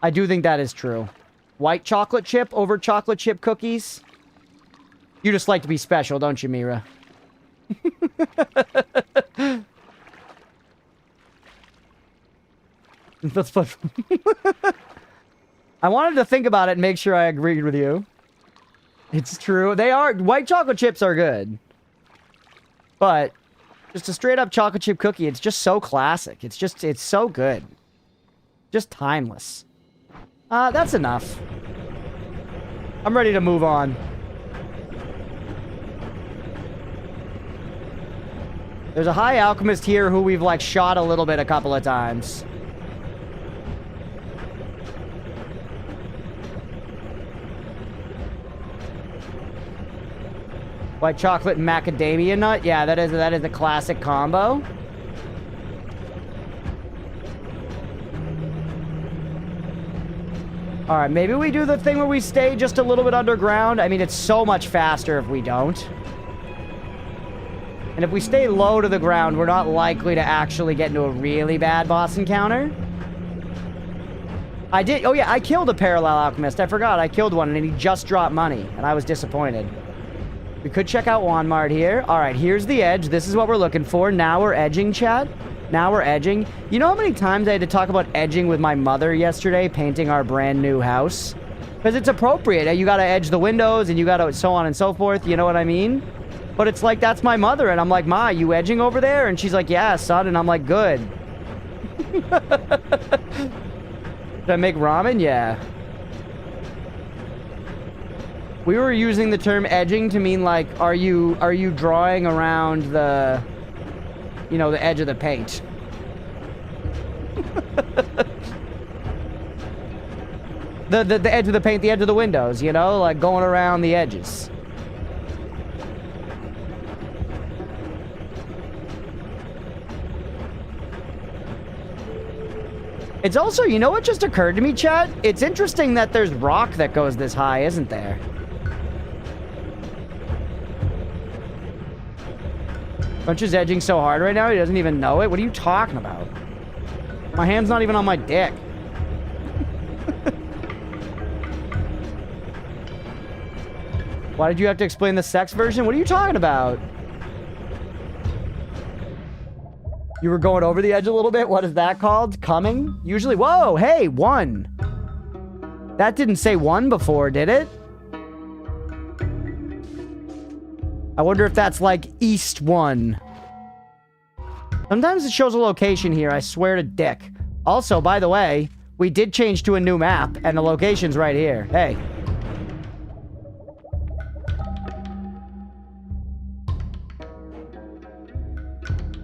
I do think that is true. White chocolate chip over chocolate chip cookies? You just like to be special, don't you, Mira? That's fun. I wanted to think about it and make sure I agreed with you. It's true. They are... White chocolate chips are good. But... just a straight up chocolate chip cookie. It's just so classic. It's so good. Just timeless. That's enough. I'm ready to move on. There's a high alchemist here who we've, like, shot a little bit a couple of times. White chocolate and macadamia nut? Yeah, that is a classic combo. Alright, maybe we do the thing where we stay just a little bit underground. I mean, it's so much faster if we don't. And if we stay low to the ground, we're not likely to actually get into a really bad boss encounter. I did... Oh, yeah, I killed a Parallel Alchemist. I forgot. I killed one, and he just dropped money, and I was disappointed. We could check out Wanmart here. All right, here's the edge. This is what we're looking for. Now we're edging, chat. Now we're edging. You know how many times I had to talk about edging with my mother yesterday, painting our brand new house? Because it's appropriate. You got to edge the windows, and you got to so on and so forth. You know what I mean? But it's like, that's my mother, and I'm like, Ma, you edging over there? And she's like, yeah, son. And I'm like, good. Did I make ramen? Yeah. We were using the term edging to mean like, are you drawing around the, you know, the edge of the paint? the edge of the paint, the edge of the windows, you know, like going around the edges. It's also, you know what just occurred to me, chat? It's interesting that there's rock that goes this high, isn't there? Bunch is edging so hard right now, he doesn't even know it. What are you talking about? My hand's not even on my dick. Why did you have to explain the sex version? What are you talking about? You were going over the edge a little bit? What is that called? Coming? Usually, whoa, hey, 1. That didn't say 1 before, did it? I wonder if that's like East 1. Sometimes it shows a location here, I swear to dick. Also, by the way, we did change to a new map, and the location's right here. Hey.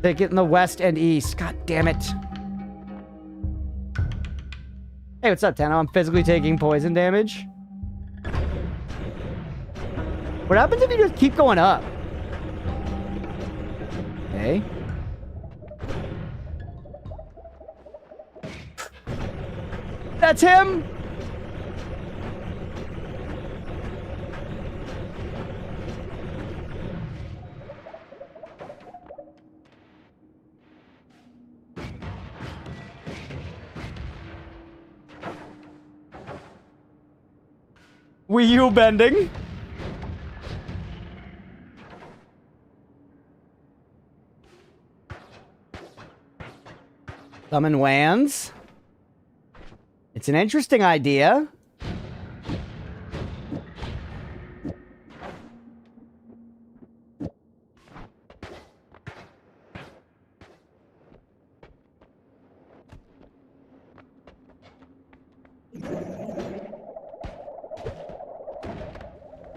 Take it in the west and east. God damn it. Hey, what's up, Tano? I'm physically taking poison damage. What happens if you just keep going up? Okay. That's him! Wii U bending. Summon Wands. It's an interesting idea.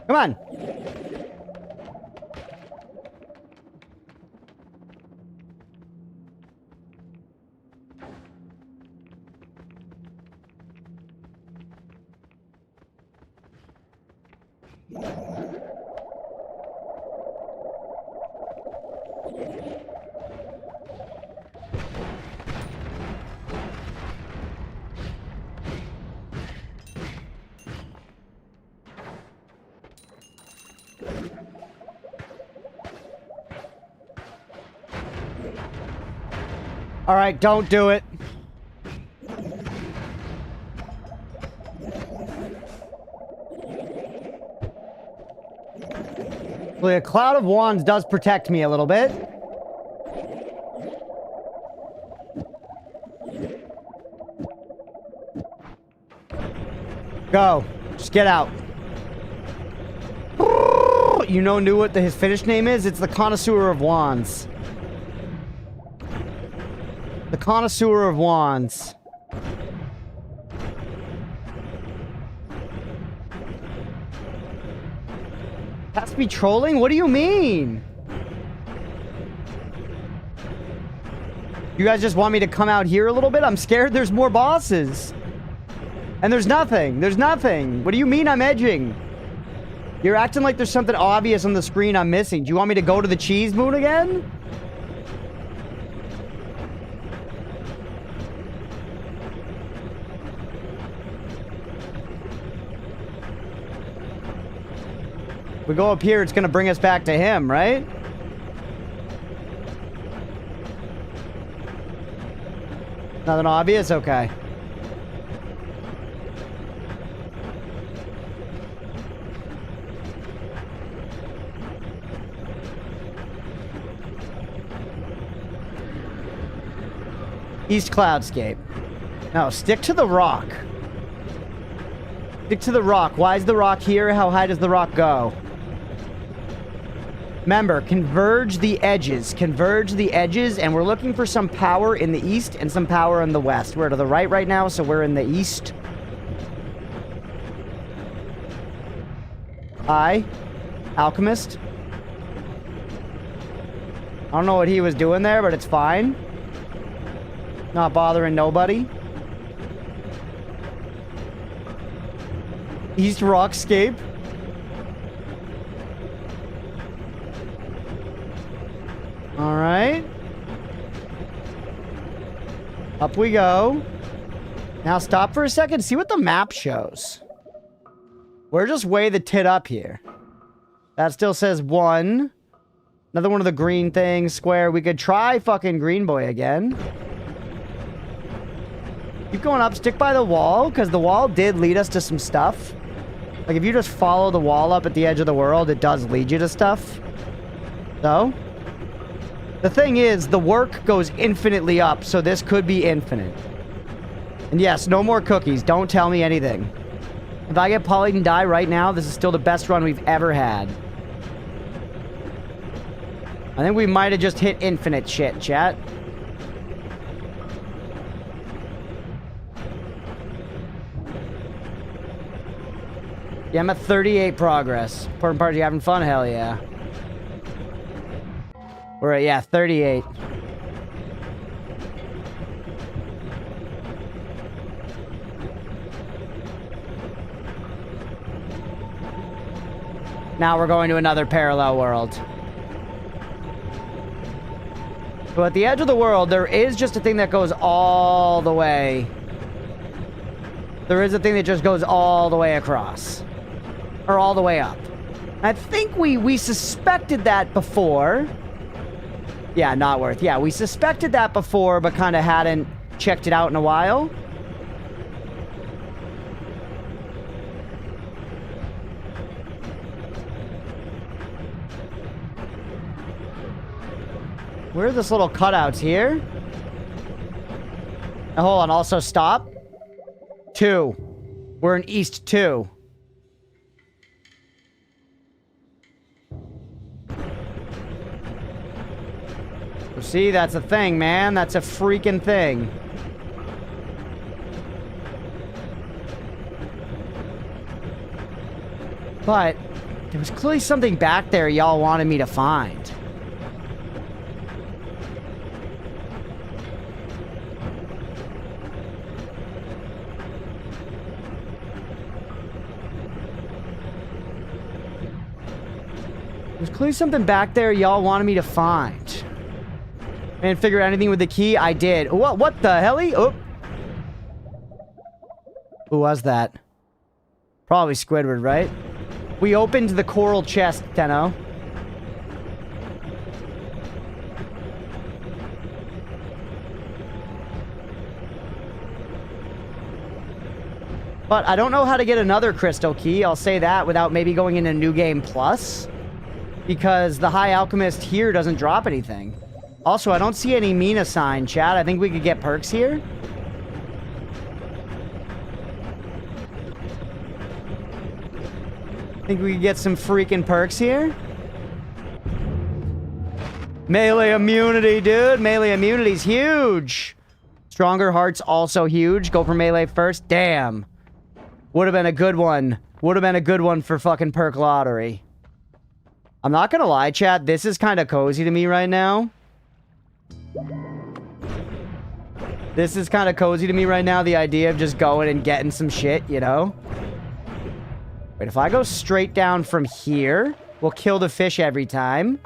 Come on. All right, don't do it. Well, a cloud of wands does protect me a little bit. Go. Just get out. You knew what his Finnish name is? It's the Connoisseur of Wands. The Connoisseur of Wands. Has to be trolling? What do you mean? You guys just want me to come out here a little bit? I'm scared there's more bosses. And there's nothing. There's nothing. What do you mean I'm edging? You're acting like there's something obvious on the screen I'm missing. Do you want me to go to the cheese moon again? We go up here, it's gonna bring us back to him, right? Nothing obvious? Okay. East Cloudscape. No, stick to the rock. Stick to the rock. Why is the rock here? How high does the rock go? Remember, converge the edges. Converge the edges, and we're looking for some power in the east and some power in the west. We're to the right now, so we're in the east. Hi. Alchemist. I don't know what he was doing there, but it's fine. Not bothering nobody. East Rockscape. Alright. Up we go. Now stop for a second. See what the map shows. We're just way the tit up here. That still says 1. Another one of the green things. Square. We could try fucking Green Boy again. Keep going up. Stick by the wall. Because the wall did lead us to some stuff. Like, if you just follow the wall up at the edge of the world, it does lead you to stuff. So, the thing is, the work goes infinitely up, so this could be infinite. And yes, no more cookies. Don't tell me anything. If I get polyed and die right now, this is still the best run we've ever had. I think we might have just hit infinite shit, chat. Yeah, I'm at 38 progress. Important part, you having fun? Hell yeah. We're at, yeah, 38. Now we're going to another parallel world. So at the edge of the world, there is just a thing that goes all the way. There is a thing that just goes all the way across. Or all the way up. I think we suspected that before. Yeah, not worth. Yeah, we suspected that before, but kind of hadn't checked it out in a while. Where are those little cutouts here? Now, hold on, also stop. 2. We're in East 2. See, that's a thing, man. That's a freaking thing. But there was clearly something back there y'all wanted me to find. There's clearly something back there y'all wanted me to find. I didn't figure out anything with the key. I did. What the helly? Oh. Who was that? Probably Squidward, right? We opened the coral chest, Tenno. But I don't know how to get another crystal key. I'll say that without maybe going into New Game Plus. Because the High Alchemist here doesn't drop anything. Also, I don't see any Mina sign, chat. I think we could get perks here. Think we could get some freaking perks here. Melee immunity, dude. Melee immunity's huge. Stronger Heart's also huge. Go for melee first. Damn. Would have been a good one. Would have been a good one for fucking perk lottery. I'm not gonna lie, chat. This is kind of cozy to me right now. This is kind of cozy to me right now, the idea of just going and getting some shit, you know? Wait, if I go straight down from here, we'll kill the fish every time.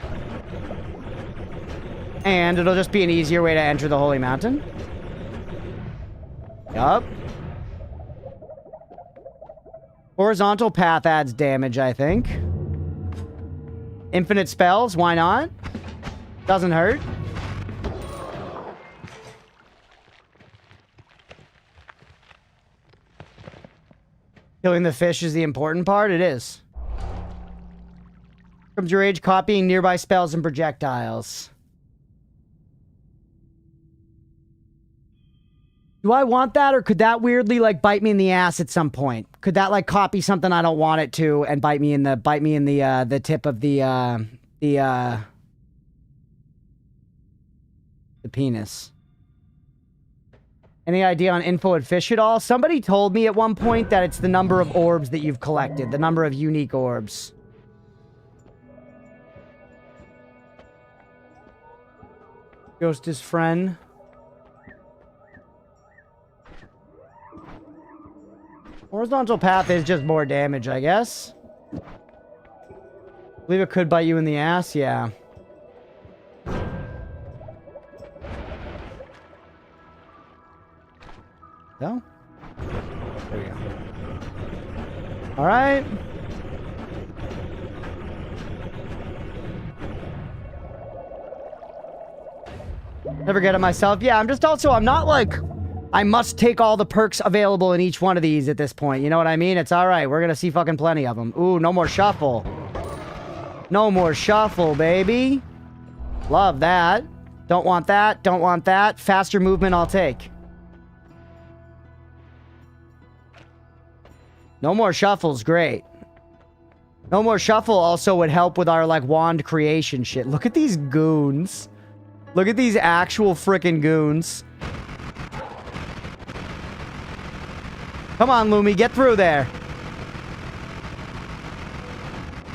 And it'll just be an easier way to enter the Holy Mountain. Yup. Horizontal path adds damage, I think. Infinite spells, why not? Doesn't hurt. Killing the fish is the important part? It is. Comes your age copying nearby spells and projectiles. Do I want that, or could that weirdly like bite me in the ass at some point? Could that like copy something I don't want it to and bite me in the tip of the penis? Any idea on info at fish at all? Somebody told me at one point that it's the number of orbs that you've collected, the number of unique orbs. Ghost is friend. Horizontal path is just more damage, I guess. Believe it could bite you in the ass, yeah. No? There we go. Alright. Never get it myself. Yeah, I'm not like... I must take all the perks available in each one of these at this point. You know what I mean? It's alright. We're gonna see fucking plenty of them. Ooh, no more shuffle. No more shuffle, baby. Love that. Don't want that. Don't want that. Faster movement, I'll take. No more shuffle's great. No more shuffle also would help with our, like, wand creation shit. Look at these goons. Look at these actual frickin' goons. Come on, Lumi, get through there.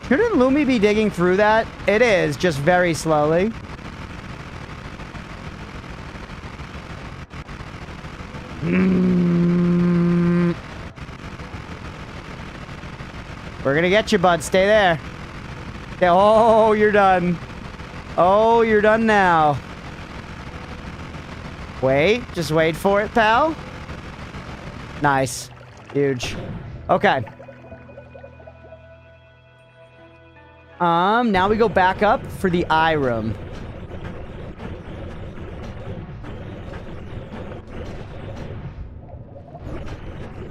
Shouldn't Lumi be digging through that? It is, just very slowly. We're gonna get you, bud. Stay there. Okay, oh, you're done. Oh, you're done now. Wait. Just wait for it, pal. Nice. Huge. Okay. Now we go back up for the eye room.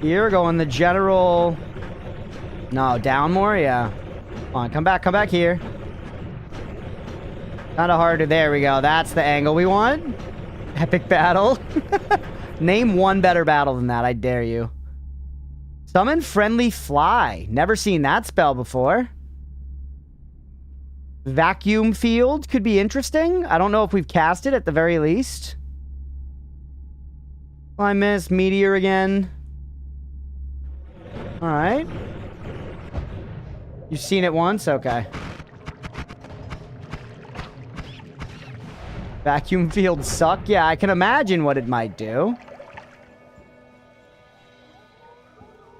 Here, go in the general... No, down more? Yeah. Come on, come back here. Kinda harder. There we go. That's the angle we want. Epic battle. Name one better battle than that, I dare you. Summon friendly fly. Never seen that spell before. Vacuum field could be interesting. I don't know if we've cast it at the very least. I miss meteor again. Alright. You've seen it once? Okay. Vacuum fields suck? Yeah, I can imagine what it might do.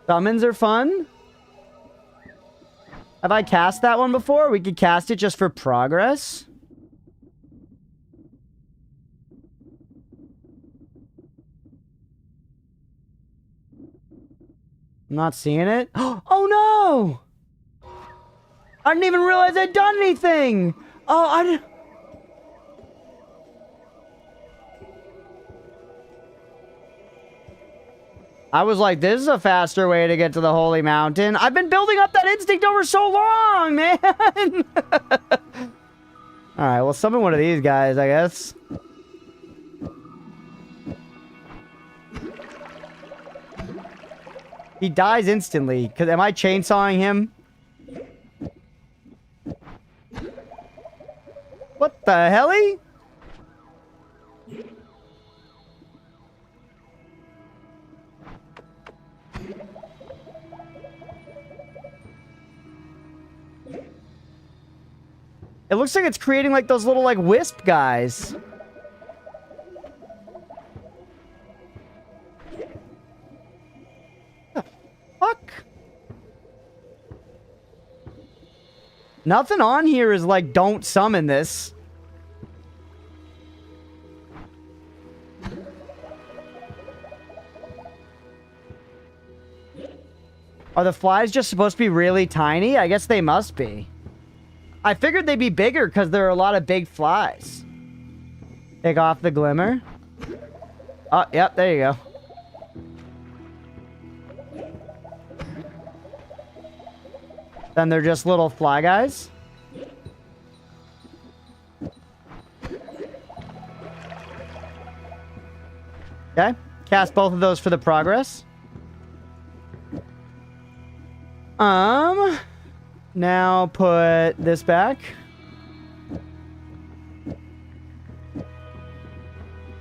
Summons are fun. Have I cast that one before? We could cast it just for progress. I'm not seeing it. Oh no! I didn't even realize I'd done anything! Oh, I didn't... I was like, this is a faster way to get to the Holy Mountain. I've been building up that instinct over so long, man! Alright, well, summon one of these guys, I guess. He dies instantly. Cause am I chainsawing him? What the helly? It looks like it's creating like those little like wisp guys. The fuck? Nothing on here is like, don't summon this. Are the flies just supposed to be really tiny? I guess they must be. I figured they'd be bigger because there are a lot of big flies. Take off the glimmer. Oh, yep, there you go. Then they're just little fly guys. Okay. Cast both of those for the progress. Now put this back.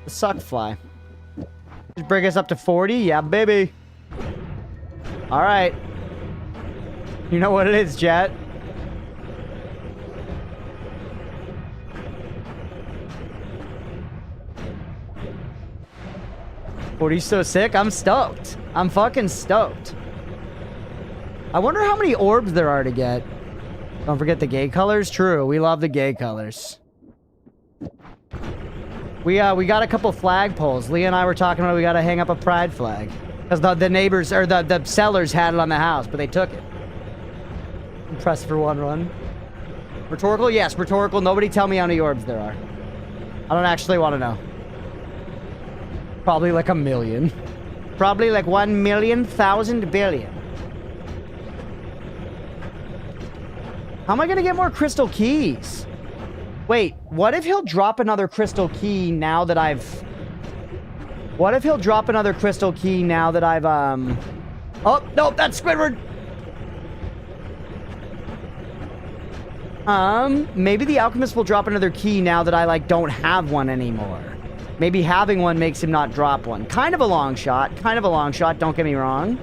The suck fly. Just bring us up to 40. Yeah, baby. All right. You know what it is, chat. Forty's so sick. I'm stoked. I'm fucking stoked. I wonder how many orbs there are to get. Don't forget the gay colors. True. We love the gay colors. We got a couple flagpoles. Leah and I were talking about we got to hang up a pride flag. Because the neighbors, or the sellers had it on the house, but they took it. Press for one run. Rhetorical? Yes, rhetorical. Nobody tell me how many orbs there are. I don't actually want to know. Probably like 1 million. Probably like 1,000,000 billion. How am I going to get more crystal keys? Wait, what if he'll drop another crystal key now that I've... What if he'll drop another crystal key now that I've, Oh, no, that's Squidward! Maybe the alchemist will drop another key now that I, like, don't have one anymore. Maybe having one makes him not drop one. Kind of a long shot. Kind of a long shot, don't get me wrong.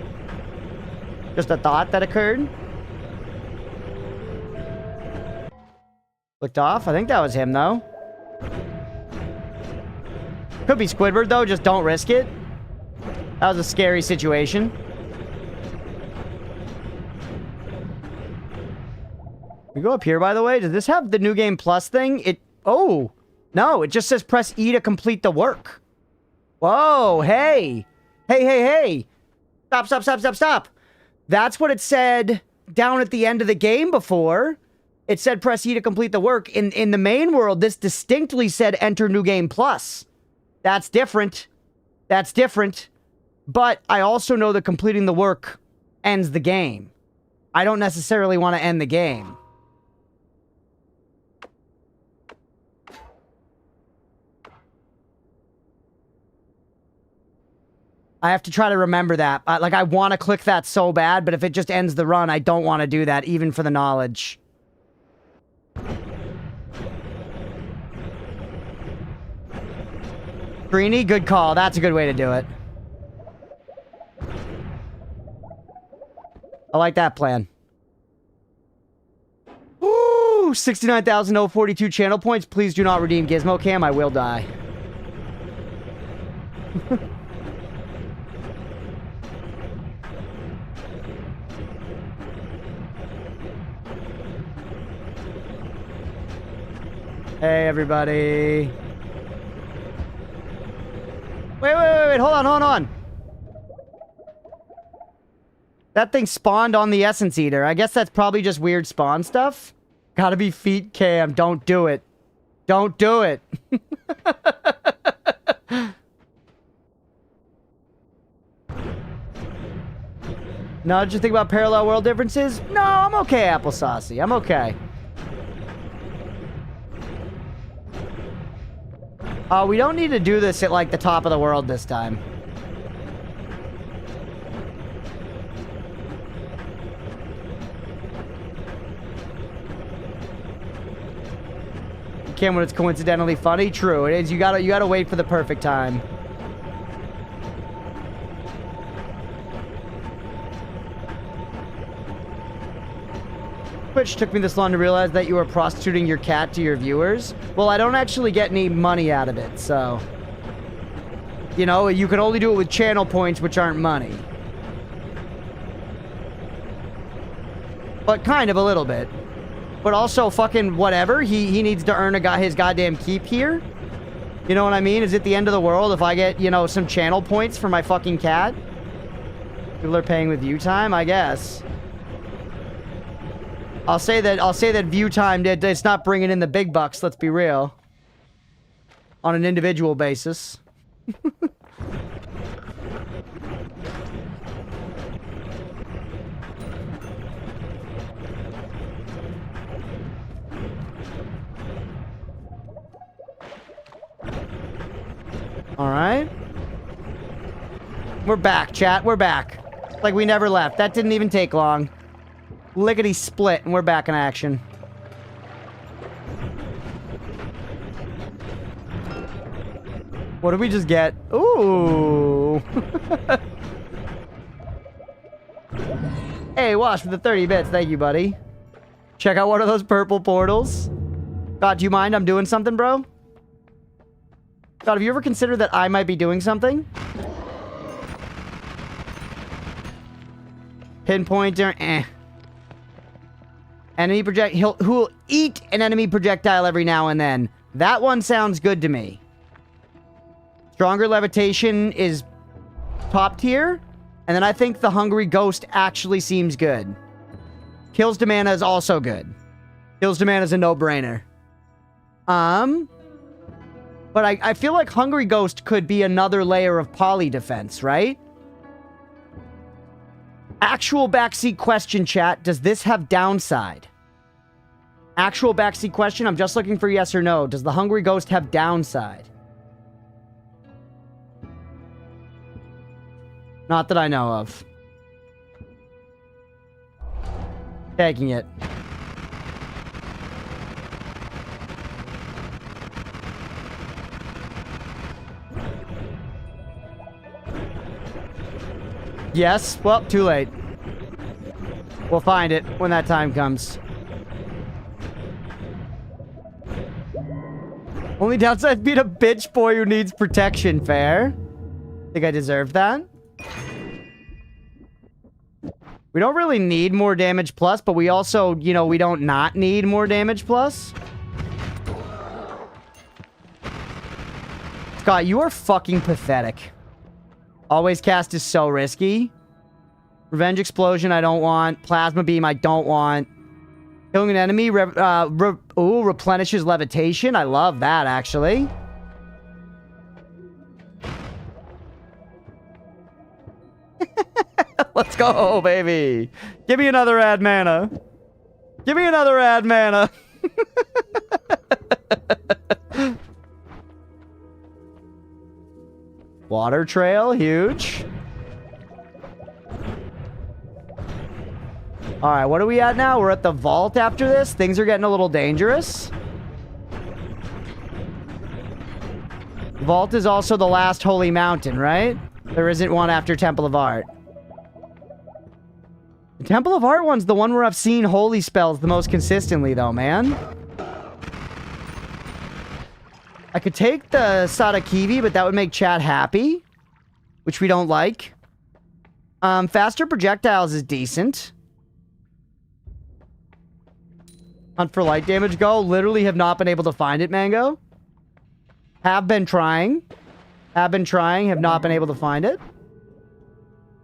Just a thought that occurred. Looked off. I think that was him, though. Could be Squidward, though. Just don't risk it. That was a scary situation. We go up here, by the way. Does this have the new game plus thing? Oh! No, it just says press E to complete the work. Whoa, hey! Hey, hey, hey! Stop, stop, stop, stop, stop! That's what it said down at the end of the game before. It said press E to complete the work. In the main world, this distinctly said enter new game plus. That's different. That's different. But I also know that completing the work ends the game. I don't necessarily want to end the game. I have to try to remember that. Like, I want to click that so bad, but if it just ends the run, I don't want to do that, even for the knowledge. Greeny, good call. That's a good way to do it. I like that plan. Ooh, 69,042 channel points. Please do not redeem Gizmo Cam. I will die. Hey, everybody. Wait. Hold on. That thing spawned on the Essence Eater. I guess that's probably just weird spawn stuff. Gotta be feet cam. Don't do it. Don't do it. No, did you think about parallel world differences? No, I'm okay, Applesaucy. I'm okay. We don't need to do this at, like, the top of the world this time. You can when it's coincidentally funny. True, it is. You gotta wait for the perfect time. Twitch took me this long to realize that you were prostituting your cat to your viewers. Well, I don't actually get any money out of it, so... You know, you can only do it with channel points, which aren't money. But kind of a little bit. But also, fucking whatever. He needs to earn his goddamn keep here. You know what I mean? Is it the end of the world if I get, you know, some channel points for my fucking cat? People are paying with view time, I guess. I'll say that view time it's not bringing in the big bucks, let's be real. On an individual basis. Alright. We're back, chat. We're back. Like we never left. That didn't even take long. Lickety split, and we're back in action. What did we just get? Ooh. Hey, Wash for the 30 bits. Thank you, buddy. Check out one of those purple portals. God, do you mind? I'm doing something, bro? God, have you ever considered that I might be doing something? Pinpointer, eh. Enemy project, who will eat an enemy projectile every now and then. That one sounds good to me. Stronger levitation is top tier. And then I think the hungry ghost actually seems good. Kills to mana is also good. Kills to mana is a no-brainer. But I feel like hungry ghost could be another layer of poly defense, right? Actual backseat question, chat. Does this have downside? Actual backseat question. I'm just looking for yes or no. Does the hungry ghost have downside? Not that I know of. Taking it. Yes. Well, too late. We'll find it when that time comes. Only downside being a bitch boy who needs protection. Fair. Think I deserve that? We don't really need more damage plus, but we also, you know, we don't not need more damage plus. Scott, you are fucking pathetic. Always cast is so risky. Revenge Explosion, I don't want. Plasma Beam, I don't want. Killing an enemy, replenishes levitation. I love that, actually. Let's go, baby. Give me another ad mana. Give me another ad mana. Water trail, huge. Alright, what are we at now? We're at the vault after this. Things are getting a little dangerous. Vault is also the last holy mountain, right? There isn't one after Temple of Art. The Temple of Art one's the one where I've seen holy spells the most consistently, though, man. I could take the Sadakivi, but that would make chat happy, which we don't like. Faster projectiles is decent. Hunt for light damage go. Literally have not been able to find it, Mango. Have been trying. Have not been able to find it.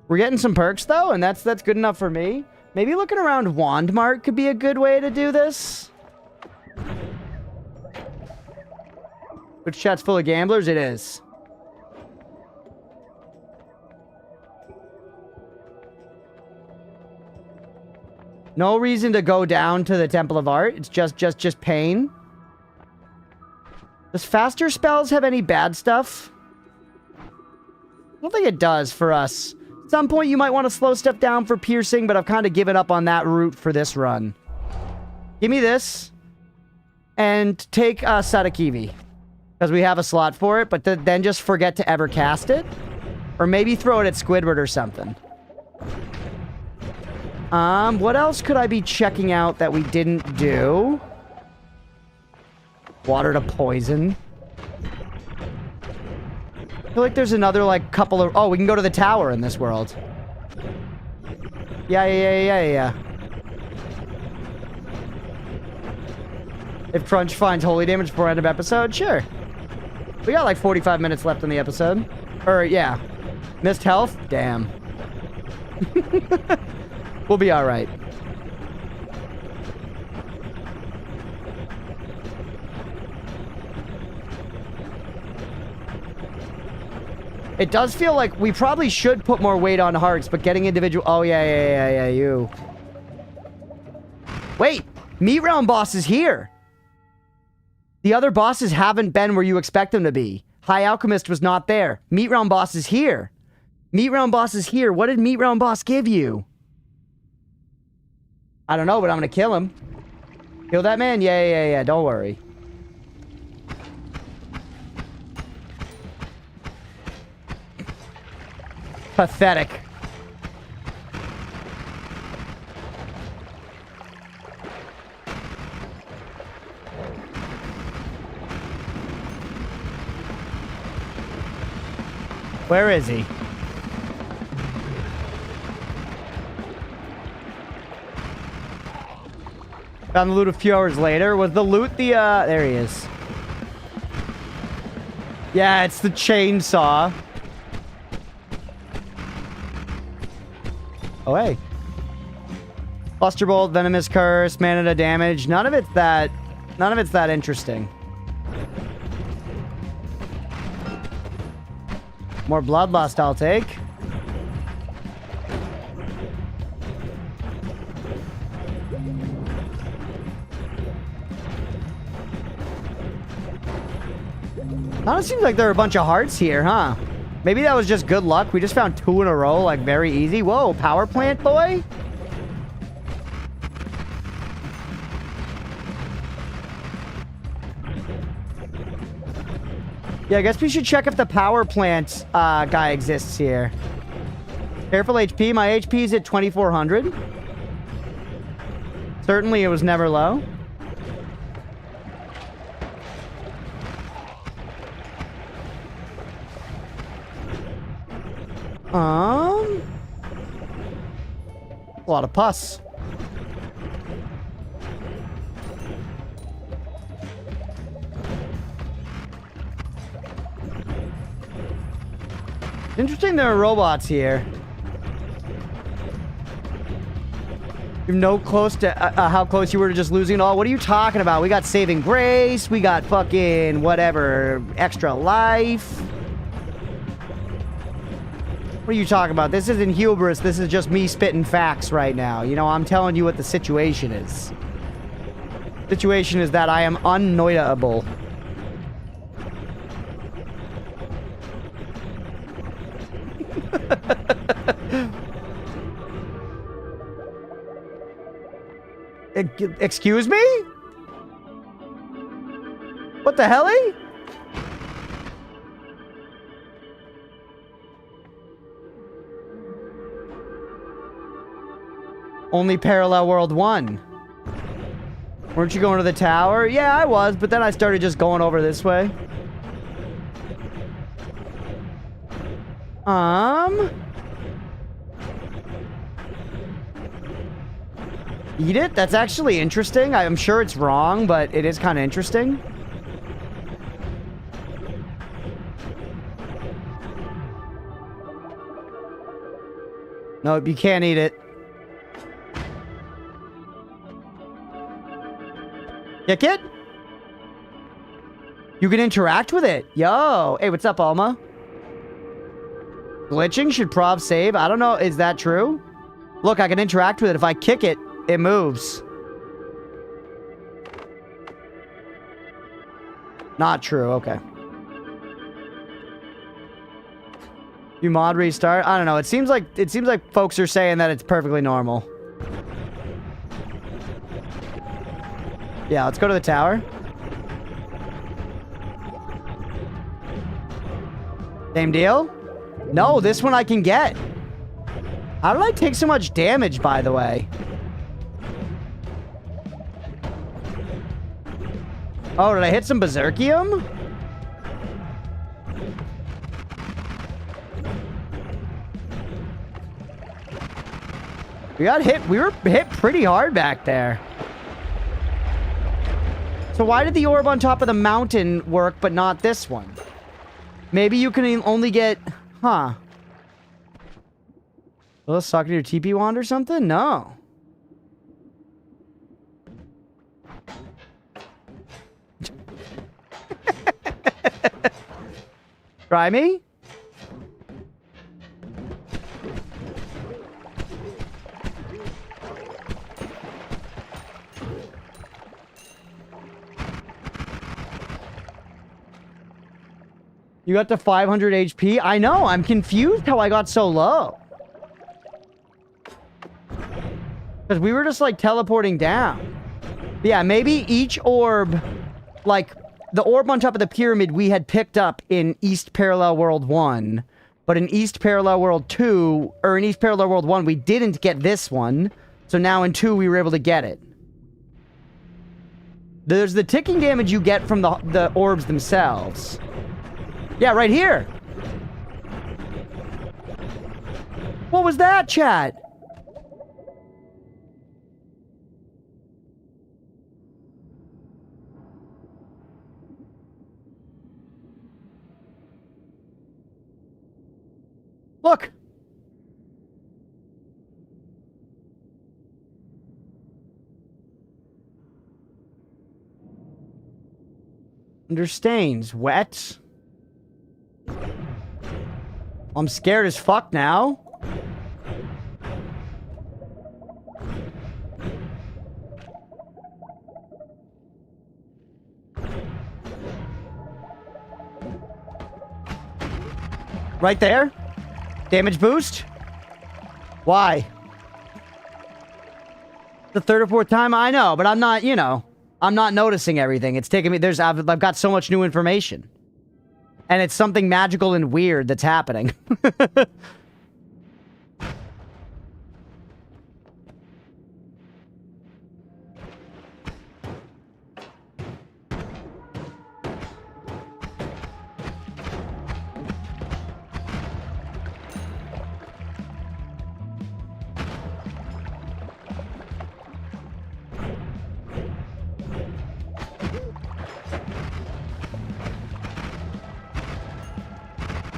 We're getting some perks, though, and that's good enough for me. Maybe looking around Wand Mart could be a good way to do this. Which chat's full of gamblers? It is. No reason to go down to the Temple of Art. It's just pain. Does faster spells have any bad stuff? I don't think it does for us. At some point, you might want to slow stuff down for piercing, but I've kind of given up on that route for this run. Give me this. And take Sadakivi. Because we have a slot for it, but then just forget to ever cast it. Or maybe throw it at Squidward or something. What else could I be checking out that we didn't do? Water to poison. I feel like there's another, like, couple of... Oh, we can go to the tower in this world. Yeah. If Crunch finds holy damage before end of episode, sure. We got like 45 minutes left in the episode. Or, yeah. Missed health? Damn. We'll be alright. It does feel like we probably should put more weight on hearts, but getting individual... Oh, yeah, you. Wait! Meat Realm boss is here! The other bosses haven't been where you expect them to be. High Alchemist was not there. Meat Round Boss is here. Meat Round Boss is here. What did Meat Round Boss give you? I don't know, but I'm gonna kill him. Kill that man? Yeah. Don't worry. Pathetic. Where is he? Found the loot a few hours later. Was the loot the, there he is. Yeah, it's the chainsaw. Oh, hey. Buster Bolt, Venomous Curse, Mana to Damage. None of it's that interesting. More Bloodlust I'll take. Kind of seems like there are a bunch of hearts here, huh? Maybe that was just good luck. We just found 2 in a row, like, very easy. Whoa, power plant boy? Yeah, I guess we should check if the power plant guy exists here. Careful HP. My HP is at 2400. Certainly it was never low. A lot of pus. Interesting there are robots here. You know close to how close you were to just losing it all. What are you talking about? We got saving grace. We got fucking whatever extra life. What are you talking about? This isn't hubris. This is just me spitting facts right now. You know, I'm telling you what the situation is. Situation is that I am unnoitable. Excuse me? What the hell? Only Parallel World 1. Weren't you going to the tower? Yeah, I was, but then I started just going over this way. Eat it? That's actually interesting. I'm sure it's wrong, but it is kind of interesting. Nope, you can't eat it. Kick it? You can interact with it. Yo. Hey, what's up, Alma? Glitching should prob save. I don't know. Is that true? Look, I can interact with it. If I kick it, it moves. Not true. Okay. You mod restart? I don't know. It seems like folks are saying that it's perfectly normal. Yeah, let's go to the tower. Same deal? No, this one I can get. How did I take so much damage, by the way? Oh, did I hit some Berserkium? We got hit. We were hit pretty hard back there. So why did the orb on top of the mountain work, but not this one? Maybe you can only get... Huh. Will this suck to your TP wand or something? No. Try me? You got to 500 HP? I know, I'm confused how I got so low. Because we were just, like, teleporting down. Yeah, maybe each orb, like, the orb on top of the pyramid we had picked up in East Parallel World 1. But in East Parallel World 2, or in East Parallel World 1, we didn't get this one. So now in 2, we were able to get it. There's the ticking damage you get from the orbs themselves. Yeah, right here. What was that, chat? Look. Under stains. Wet. I'm scared as fuck now. Right there. Damage boost. Why? The third or fourth time? I know, but I'm not, you know, I'm not noticing everything. It's taking me, I've got so much new information. And it's something magical and weird that's happening.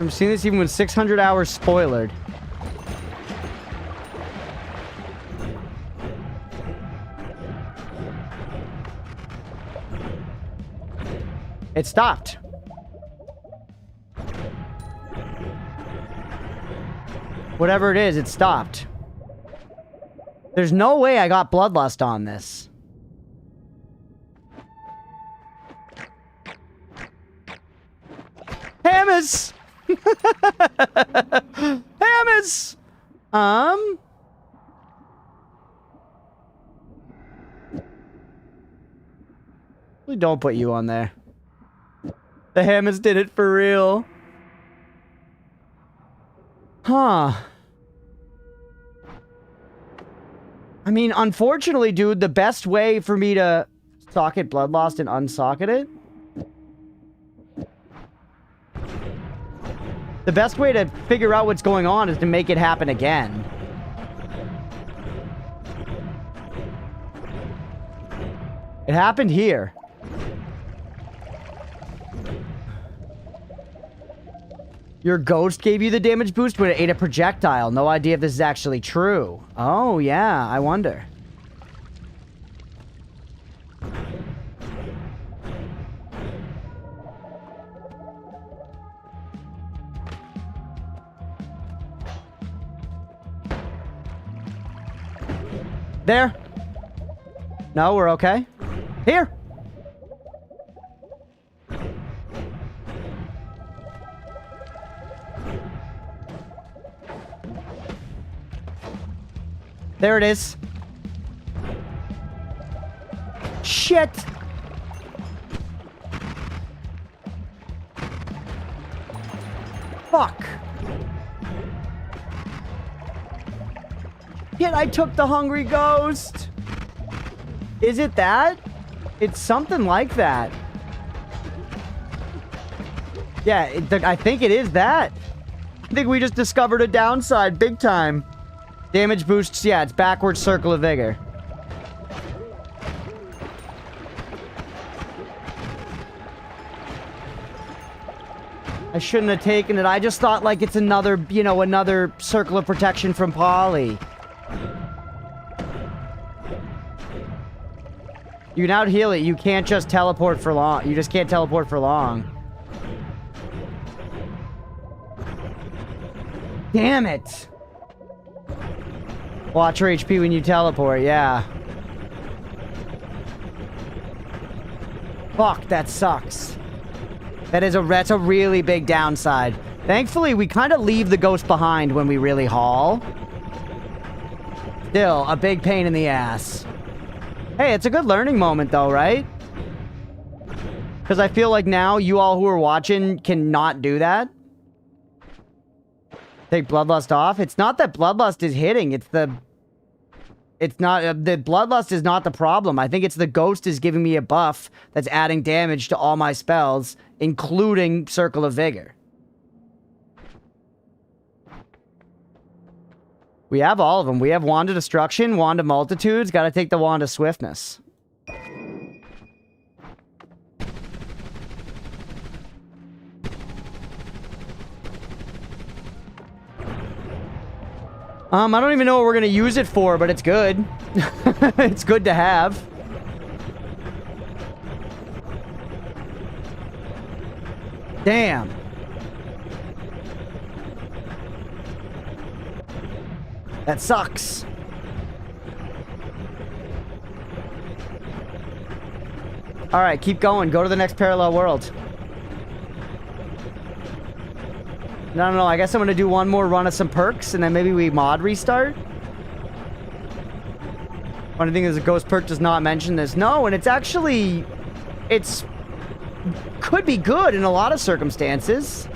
I'm seeing this even with 600 hours spoilered. It stopped. Whatever it is, it stopped. There's no way I got bloodlust on this. Hammers! Hammers! We don't put you on there. The Hammers did it for real. Huh. I mean, unfortunately, dude, the best way for me to socket Bloodlost and unsocket it, the best way to figure out what's going on is to make it happen again. It happened here. Your ghost gave you the damage boost when it ate a projectile. No idea if this is actually true. Oh, yeah, I wonder. There. No, we're okay. Here. There it is. Shit. Fuck. Yet I took the hungry ghost. Is it that? It's something like that. Yeah, I think it is that. I think we just discovered a downside big time. Damage boosts, yeah, it's backwards circle of vigor. I shouldn't have taken it. I just thought like it's another, you know, another circle of protection from Polly. You can out heal it. You can't just teleport for long. You just can't teleport for long. Damn it. Watch your HP when you teleport, yeah. Fuck, that sucks. That's a really big downside. Thankfully, we kind of leave the ghost behind when we really haul. Still, a big pain in the ass. Hey, it's a good learning moment though, right? Because I feel like now you all who are watching cannot do that. Take Bloodlust off. It's not that Bloodlust is hitting. It's not... The Bloodlust is not the problem. I think it's the Ghost is giving me a buff that's adding damage to all my spells, including Circle of Vigor. We have all of them. We have Wand of Destruction, Wand of Multitudes. Gotta take the Wand of Swiftness. I don't even know what we're gonna use it for, but it's good. It's good to have. Damn. That sucks. Alright, keep going. Go to the next parallel world. No, I guess I'm gonna do one more run of some perks, and then maybe we mod restart. Funny thing is, the ghost perk does not mention this. No, and it's actually... It's... Could be good in a lot of circumstances.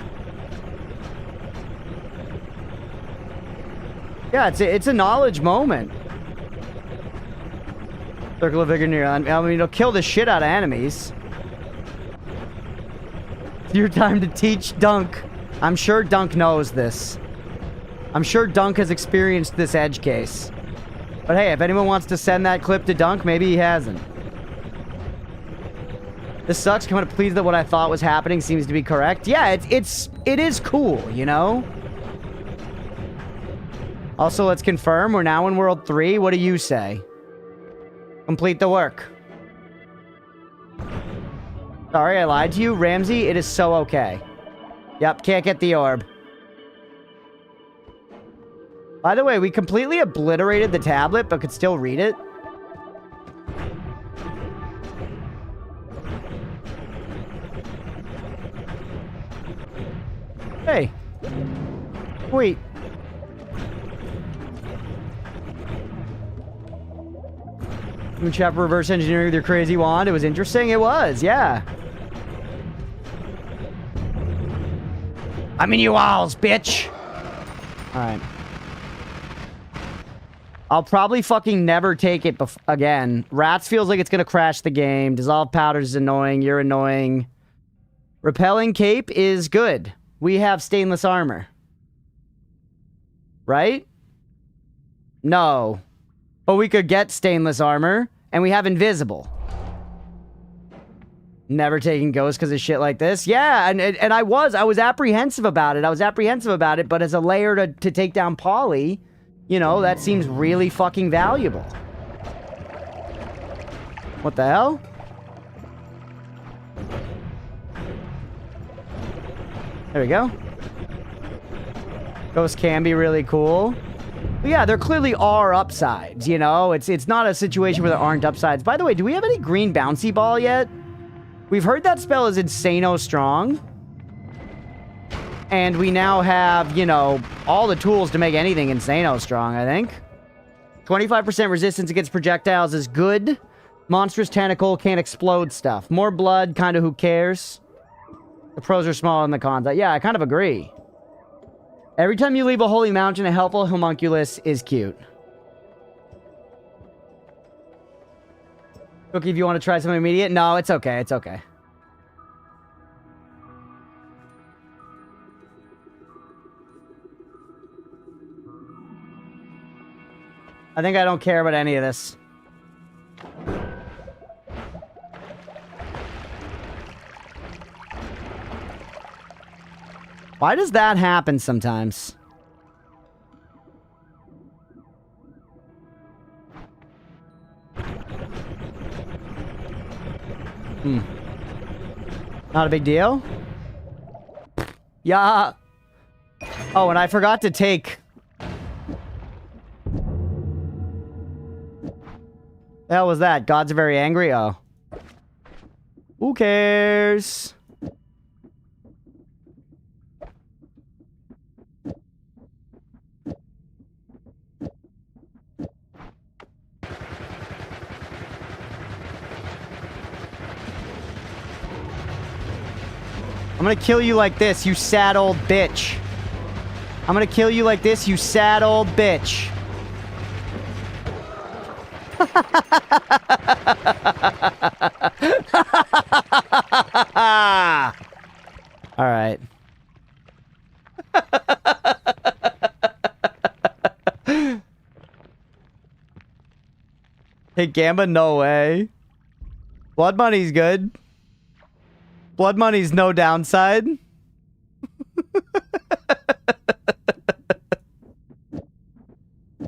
Yeah, it's a knowledge moment. Circle of Vigor near... I mean, it'll kill the shit out of enemies. It's your time to teach Dunk. I'm sure Dunk knows this. I'm sure Dunk has experienced this edge case. But hey, if anyone wants to send that clip to Dunk, maybe he hasn't. This sucks. Kind of pleased that what I thought was happening seems to be correct. Yeah, it is cool, you know? Also, let's confirm. We're now in World 3. What do you say? Complete the work. Sorry, I lied to you. Ramsey, it is so okay. Yep, can't get the orb. By the way, we completely obliterated the tablet, but could still read it. Hey. Wait. Moonshot reverse engineering with your crazy wand. It was interesting. It was, yeah. I'm in you alls, bitch. Alright. I'll probably fucking never take it again. Rats feels like it's gonna crash the game. Dissolve powders is annoying. You're annoying. Repelling cape is good. We have stainless armor. Right? No. But we could get stainless armor. And we have invisible. Never taking ghosts because of shit like this. Yeah, and I was apprehensive about it. But as a layer to take down Polly, you know, that seems really fucking valuable. What the hell? There we go. Ghosts can be really cool. But yeah, there clearly are upsides, you know? It's not a situation where there aren't upsides. By the way, do we have any green bouncy ball yet? We've heard that spell is insano strong. And we now have, you know, all the tools to make anything insano strong, I think. 25% resistance against projectiles is good. Monstrous tentacle can't explode stuff. More blood, kind of who cares. The pros are small and the cons. Yeah, I kind of agree. Every time you leave a holy mountain, a helpful homunculus is cute. Cookie, if you want to try something immediate. No, it's okay. It's okay. I think I don't care about any of this. Why does that happen sometimes? Not a big deal? Yeah. Oh, and I forgot to take... The hell was that? Gods are very angry? Oh. Who cares? I'm gonna kill you like this, you sad old bitch. I'm gonna kill you like this, you sad old bitch. All right. Hey, Gamba, no way. Blood money's good. Blood money's no downside.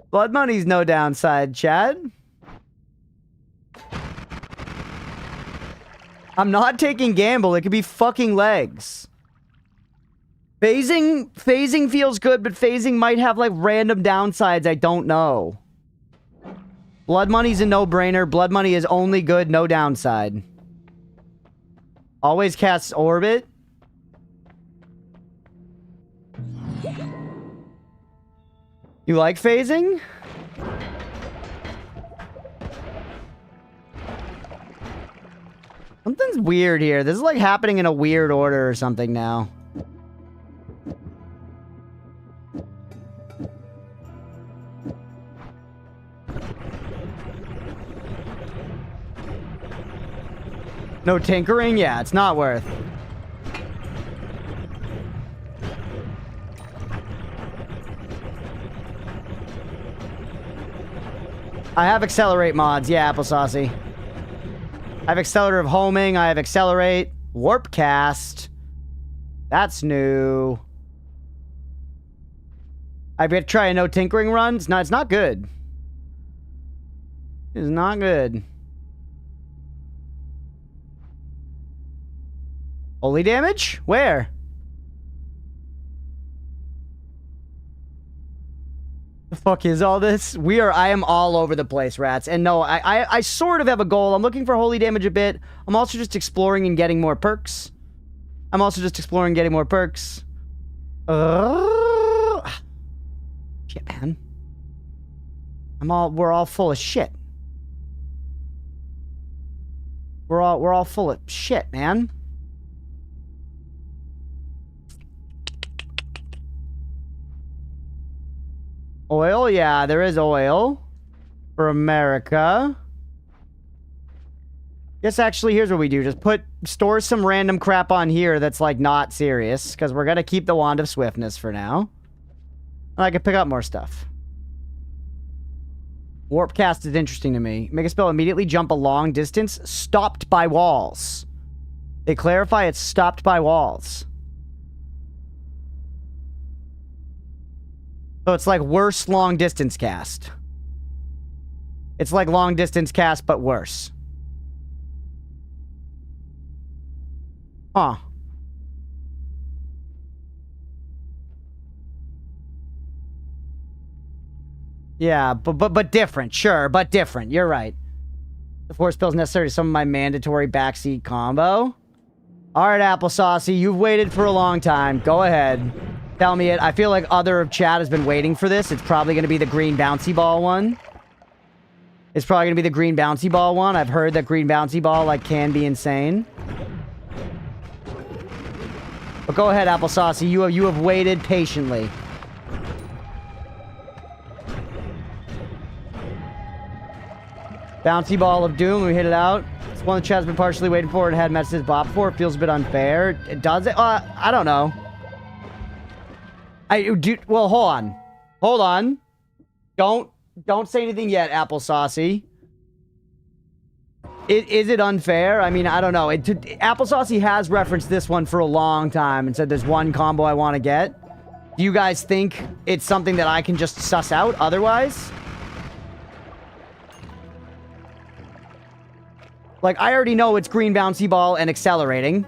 Blood money's no downside, Chad. I'm not taking gamble. It could be fucking legs. Phasing feels good, but phasing might have like random downsides I don't know. Blood money's a no-brainer. Blood money is only good, no downside. Always casts orbit. You like phasing? Something's weird here. This is like happening in a weird order or something now. No tinkering? Yeah, it's not worth. I have accelerate mods. Yeah, Applesaucy. I have accelerator of homing. I have accelerate. Warp cast. That's new. I've got to try a no tinkering run. It's not good. It's not good. Holy damage? Where? The fuck is all this? I am all over the place, rats. And no, I sort of have a goal. I'm looking for holy damage a bit. I'm also just exploring and getting more perks. Shit, man. We're all full of shit. We're all full of shit, man. Oil? Yeah, there is oil. For America. Guess actually, here's what we do. Just store some random crap on here that's, like, not serious. Because we're gonna keep the Wand of Swiftness for now. And I can pick up more stuff. Warp cast is interesting to me. Make a spell immediately jump a long distance. Stopped by walls. They clarify it's stopped by walls. So it's like worse long distance cast. It's like long distance cast, but worse. Huh. Yeah, but different. Sure, but different. You're right. The 4 spells necessary to summon my mandatory backseat combo. Alright, Applesaucy, you've waited for a long time. Go ahead. Tell me it. I feel like other of chat has been waiting for this. It's probably going to be the green bouncy ball one. It's probably going to be the green bouncy ball one. I've heard that green bouncy ball, like, can be insane. But go ahead, Applesaucy. You have waited patiently. Bouncy ball of doom. We hit it out. It's one the chat's been partially waiting for and had messages bought before. It feels a bit unfair. It does it? I don't know. Well, hold on. Hold on. Don't say anything yet, Applesaucy. Is it unfair? I mean, I don't know. Applesaucy has referenced this one for a long time and said there's one combo I want to get. Do you guys think it's something that I can just suss out otherwise? Like, I already know it's green bouncy ball and accelerating.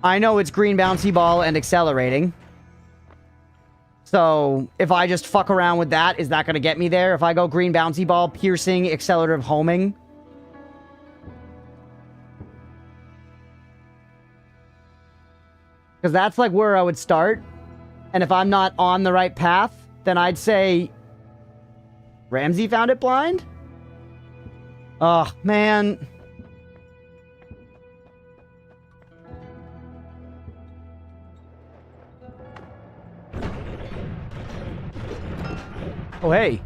I know it's green bouncy ball and accelerating. So, if I just fuck around with that, is that going to get me there? If I go green bouncy ball, piercing, accelerative homing. Because that's like where I would start. And if I'm not on the right path, then I'd say... Ramsey found it blind? Oh, man. Oh, hey.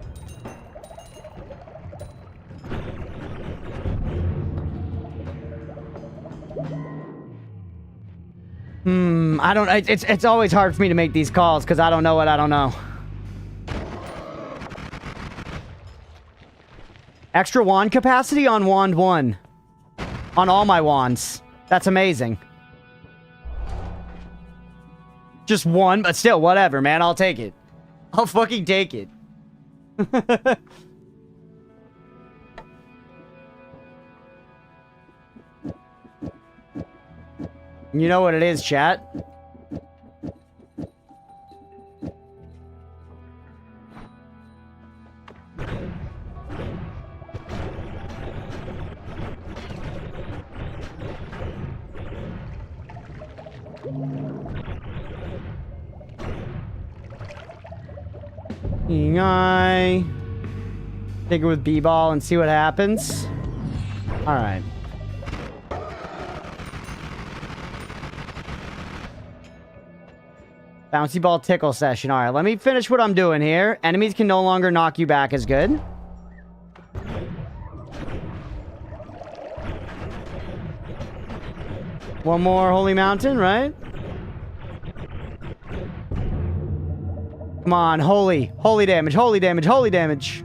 I don't... It's always hard for me to make these calls because I don't know what I don't know. Extra wand capacity on wand 1. On all my wands. That's amazing. Just 1, but still, whatever, man. I'll take it. I'll fucking take it. You know what it is, chat? I take it with B-ball and see what happens. All right. Bouncy ball tickle session. All right, let me finish what I'm doing here. Enemies can no longer knock you back as good. One more holy mountain, right? Come on, holy damage, holy damage, holy damage.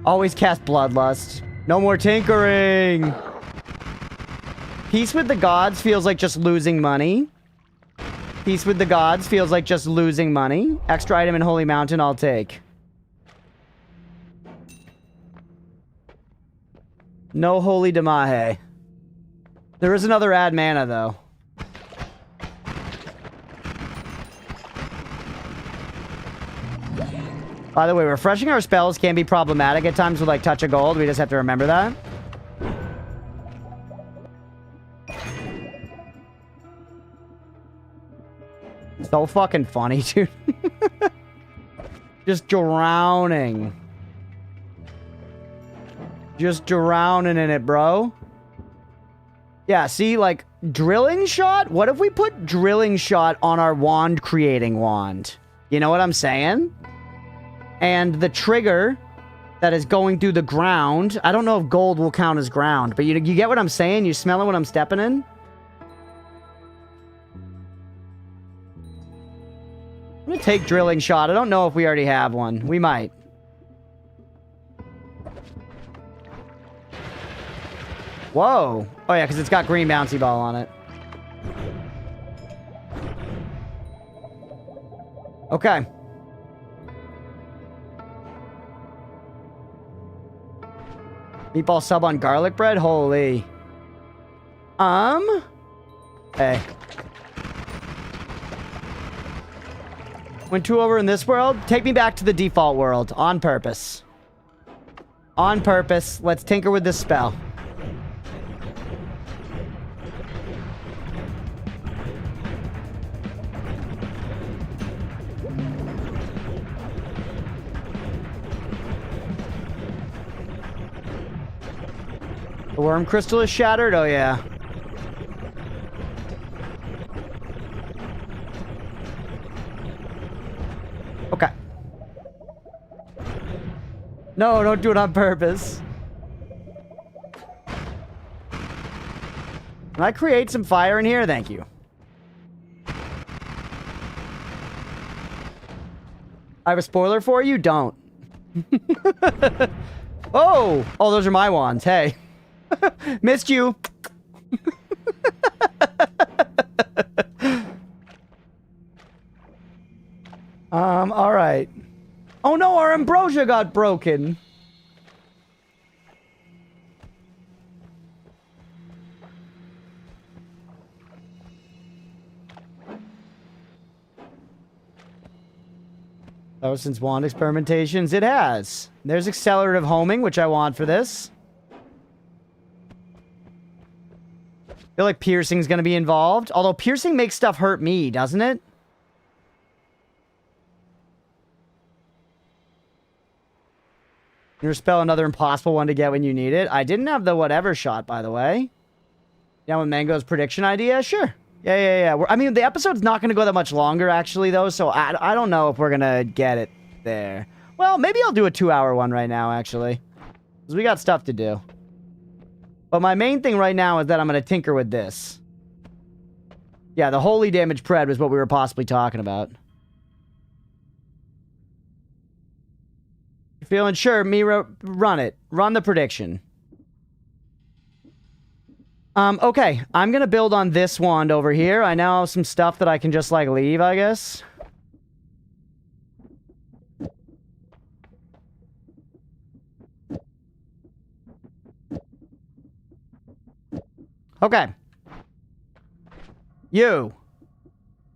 Always cast bloodlust. No more tinkering. Peace with the gods feels like just losing money. Peace with the gods feels like just losing money. Extra item in holy mountain, I'll take. No holy demahe. There is another add mana, though. By the way, refreshing our spells can be problematic at times with, like, Touch of Gold. We just have to remember that. So fucking funny, dude. Just drowning. Just drowning in it, bro. Yeah, see, like, drilling shot? What if we put drilling shot on our wand creating wand? You know what I'm saying? And the trigger that is going through the ground. I don't know if gold will count as ground, but you get what I'm saying? You smelling what I'm stepping in? I'm gonna take drilling shot. I don't know if we already have one. We might. Whoa. Oh yeah, because it's got green bouncy ball on it. Okay. Meatball sub on garlic bread? Holy. Hey. Went 2 over in this world? Take me back to the default world. On purpose. On purpose. Let's tinker with this spell. The worm crystal is shattered? Oh, yeah. Okay. No, don't do it on purpose. Can I create some fire in here? Thank you. I have a spoiler for you? Don't. Oh! Oh, those are my wands. Hey. Missed you. All right. Oh no, our ambrosia got broken. Oh, since wand experimentations, it has. There's accelerative homing, which I want for this. I feel like piercing's gonna be involved. Although piercing makes stuff hurt me, doesn't it? Your spell, another impossible one to get when you need it. I didn't have the whatever shot, by the way. Down with Mango's prediction idea? Sure. Yeah. I mean, the episode's not gonna go that much longer, actually, though, so I don't know if we're gonna get it there. Well, maybe I'll do a 2-hour one right now, actually. Because we got stuff to do. But my main thing right now is that I'm going to tinker with this. Yeah, the holy damage pred was what we were possibly talking about. You feeling sure, Mira? Run it. Run the prediction. Okay. I'm going to build on this wand over here. I now have some stuff that I can just, like, leave, I guess. Okay. You.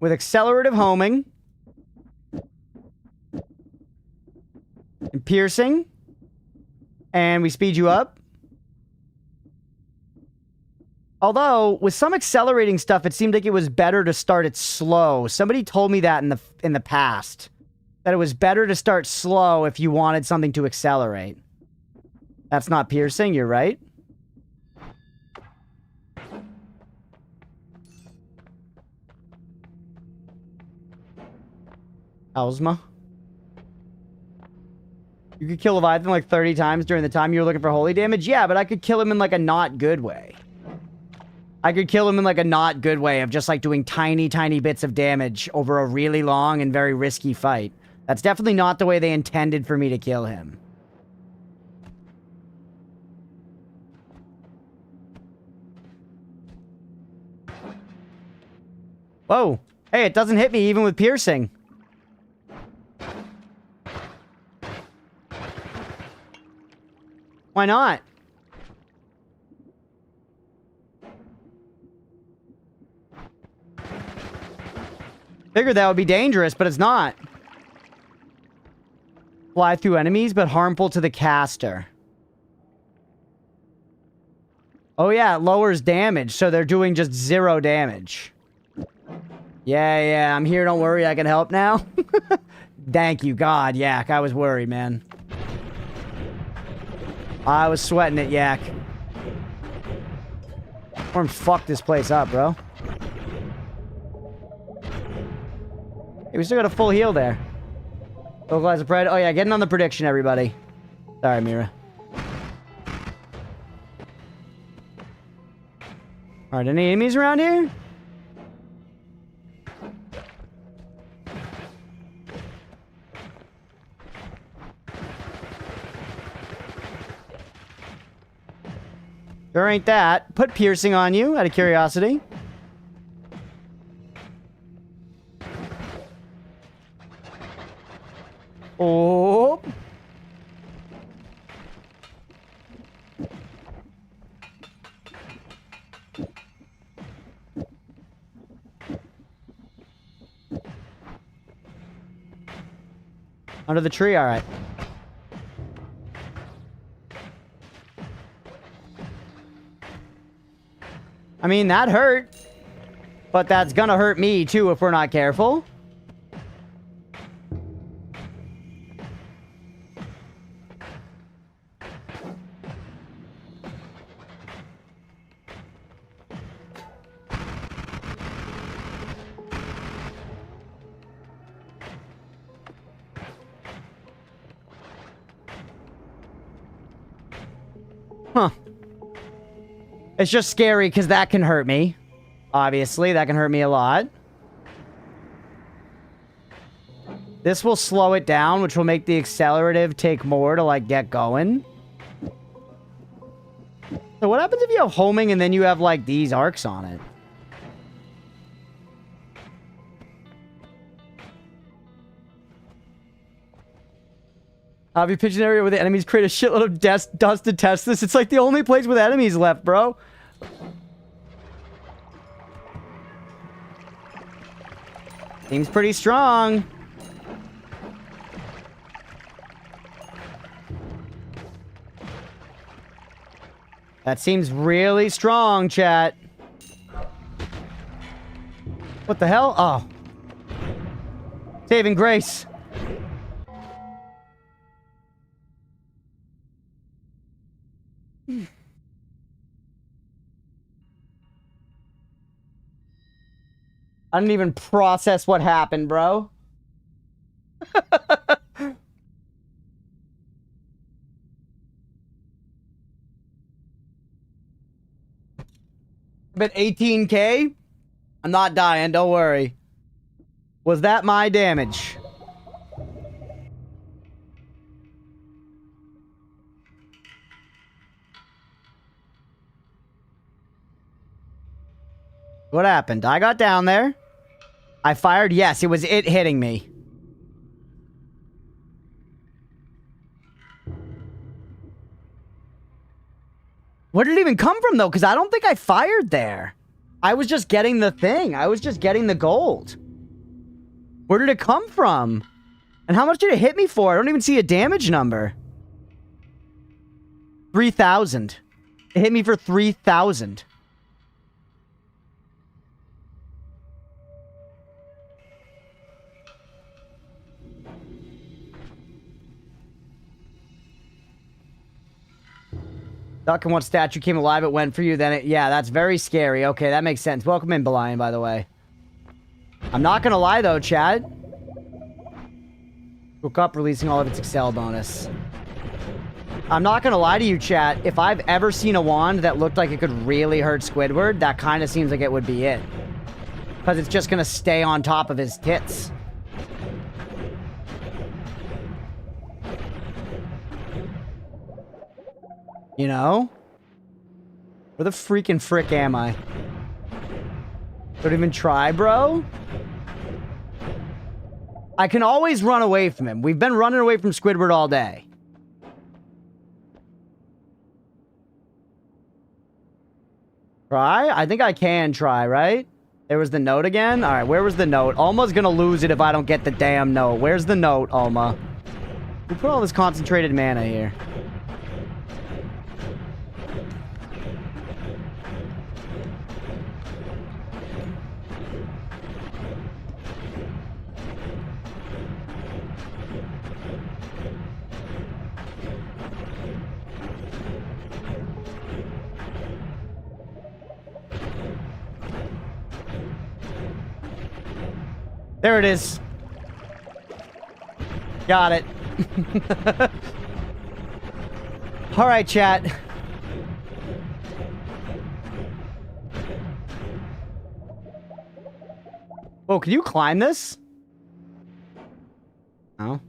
With accelerative homing. And piercing. And we speed you up. Although, with some accelerating stuff, it seemed like it was better to start it slow. Somebody told me that in the past. That it was better to start slow if you wanted something to accelerate. That's not piercing, you're right. Ozma. You could kill Leviathan like 30 times during the time you were looking for holy damage? Yeah, but I could kill him in like a not good way. I could kill him in like a not good way of just like doing tiny, tiny bits of damage over a really long and very risky fight. That's definitely not the way they intended for me to kill him. Whoa. Hey, it doesn't hit me even with piercing. Why not? Figured that would be dangerous, but it's not. Fly through enemies, but harmful to the caster. Oh yeah, it lowers damage, so they're doing just 0 damage. Yeah, I'm here, don't worry, I can help now. Thank you, God, Yak, I was worried, man. I was sweating it, Yak. Worms fuck this place up, bro. Hey, we still got a full heal there. Localize the pred. Oh yeah, getting on the prediction, everybody. Sorry, Mira. Alright, any enemies around here? Sure ain't that. Put piercing on you, out of curiosity. Oh. Under the tree, all right. I mean, that hurt. But that's gonna hurt me, too, if we're not careful. Huh. It's just scary because that can hurt me. Obviously, that can hurt me a lot. This will slow it down, which will make the accelerative take more to, like, get going. So what happens if you have homing and then you have, like, these arcs on it? Have you pitched an area where the enemies create a shitload of dust to test this? It's like the only place with enemies left, bro. Seems pretty strong. That seems really strong, chat. What the hell? Oh. Saving grace. I didn't even process what happened, bro. But 18K? I'm not dying, don't worry. Was that my damage? What happened? I got down there. I fired. Yes, it was it hitting me. Where did it even come from, though? Because I don't think I fired there. I was just getting the thing. I was just getting the gold. Where did it come from? And how much did it hit me for? I don't even see a damage number. 3,000. It hit me for 3,000. Duck, and what statue came alive, it went for you, then it... Yeah, that's very scary. Okay, that makes sense. Welcome in, Belian, by the way. I'm not gonna lie, though, Chad. Woke up, releasing all of its Excel bonus. I'm not gonna lie to you, chat. If I've ever seen a wand that looked like it could really hurt Squidward, that kind of seems like it would be it. Because it's just gonna stay on top of his tits. You know? Where the freaking frick am I? Don't even try, bro? I can always run away from him. We've been running away from Squidward all day. Try? I think I can try, right? There was the note again? Alright, where was the note? Alma's gonna lose it if I don't get the damn note. Where's the note, Alma? We put all this concentrated mana here. There it is. Got it. All right, chat. Oh, can you climb this? No.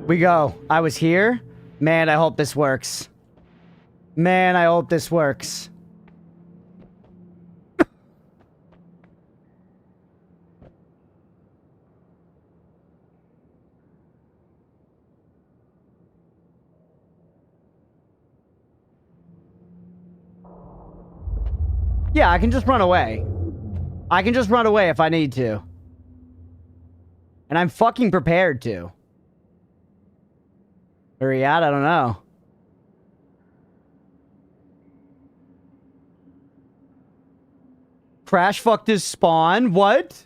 We go. I was here. Man, I hope this works. Man, I hope this works. Yeah, I can just run away. I can just run away if I need to. And I'm fucking prepared to. Where are you at? I don't know. Crash fucked his spawn? What?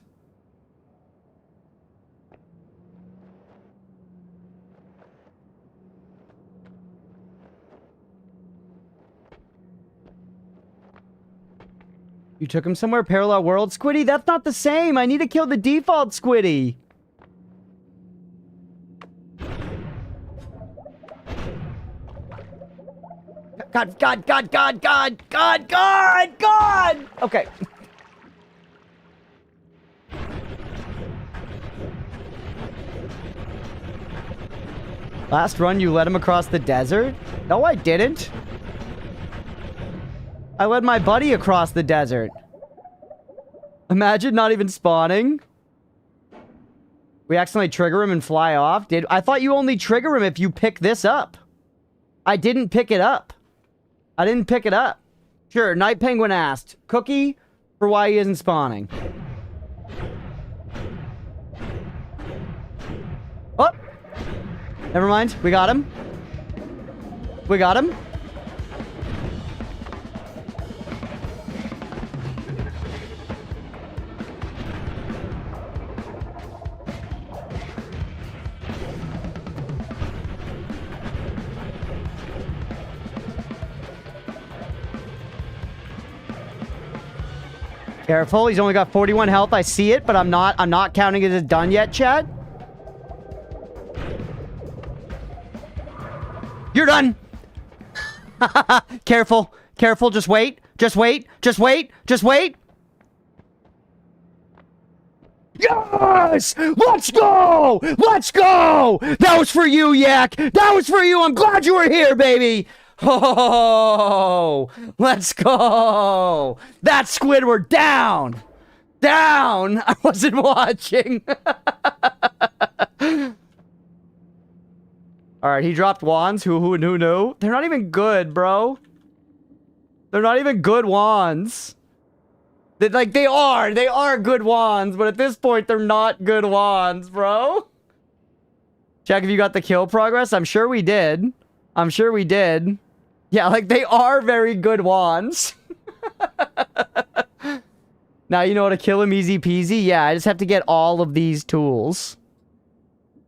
You took him somewhere? Parallel world? Squiddy, that's not the same. I need to kill the default Squiddy. God! Okay. Last run, you led him across the desert? No, I didn't. I led my buddy across the desert. Imagine not even spawning. We accidentally trigger him and fly off. I thought you only trigger him if you pick this up. I didn't pick it up. I didn't pick it up. Sure, Night Penguin asked. Cookie for why he isn't spawning. Oh! Never mind. We got him. We got him. Careful, he's only got 41 health. I see it, but I'm not counting it as done yet, chat. You're done. Careful. Careful. Just wait. Just wait. Just wait. Just wait. Yes! Let's go! Let's go! That was for you, Yak. That was for you. I'm glad you were here, baby. Oh, let's go. That Squidward down. Down. I wasn't watching. All right, he dropped wands. Who knew? They're not even good, bro. They're not even good wands. Like, they are good wands, but at this point, they're not good wands, bro. Check if you got the kill progress. I'm sure we did. I'm sure we did. Yeah, like, they are very good wands. Now you know how to kill him easy peasy? Yeah, I just have to get all of these tools.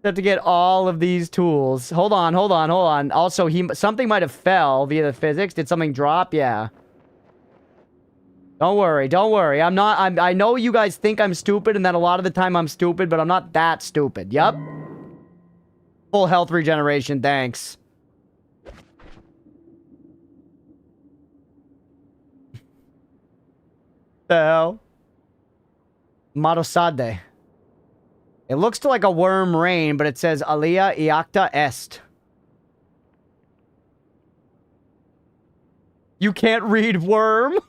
Have to get all of these tools. Hold on. Also, something might have fell via the physics. Did something drop? Yeah. Don't worry. I know you guys think I'm stupid and that a lot of the time I'm stupid, but I'm not that stupid. Yup. Full health regeneration, thanks. The hell? Marosade. It looks to like a worm rain, but it says Alia iacta est. You can't read worm?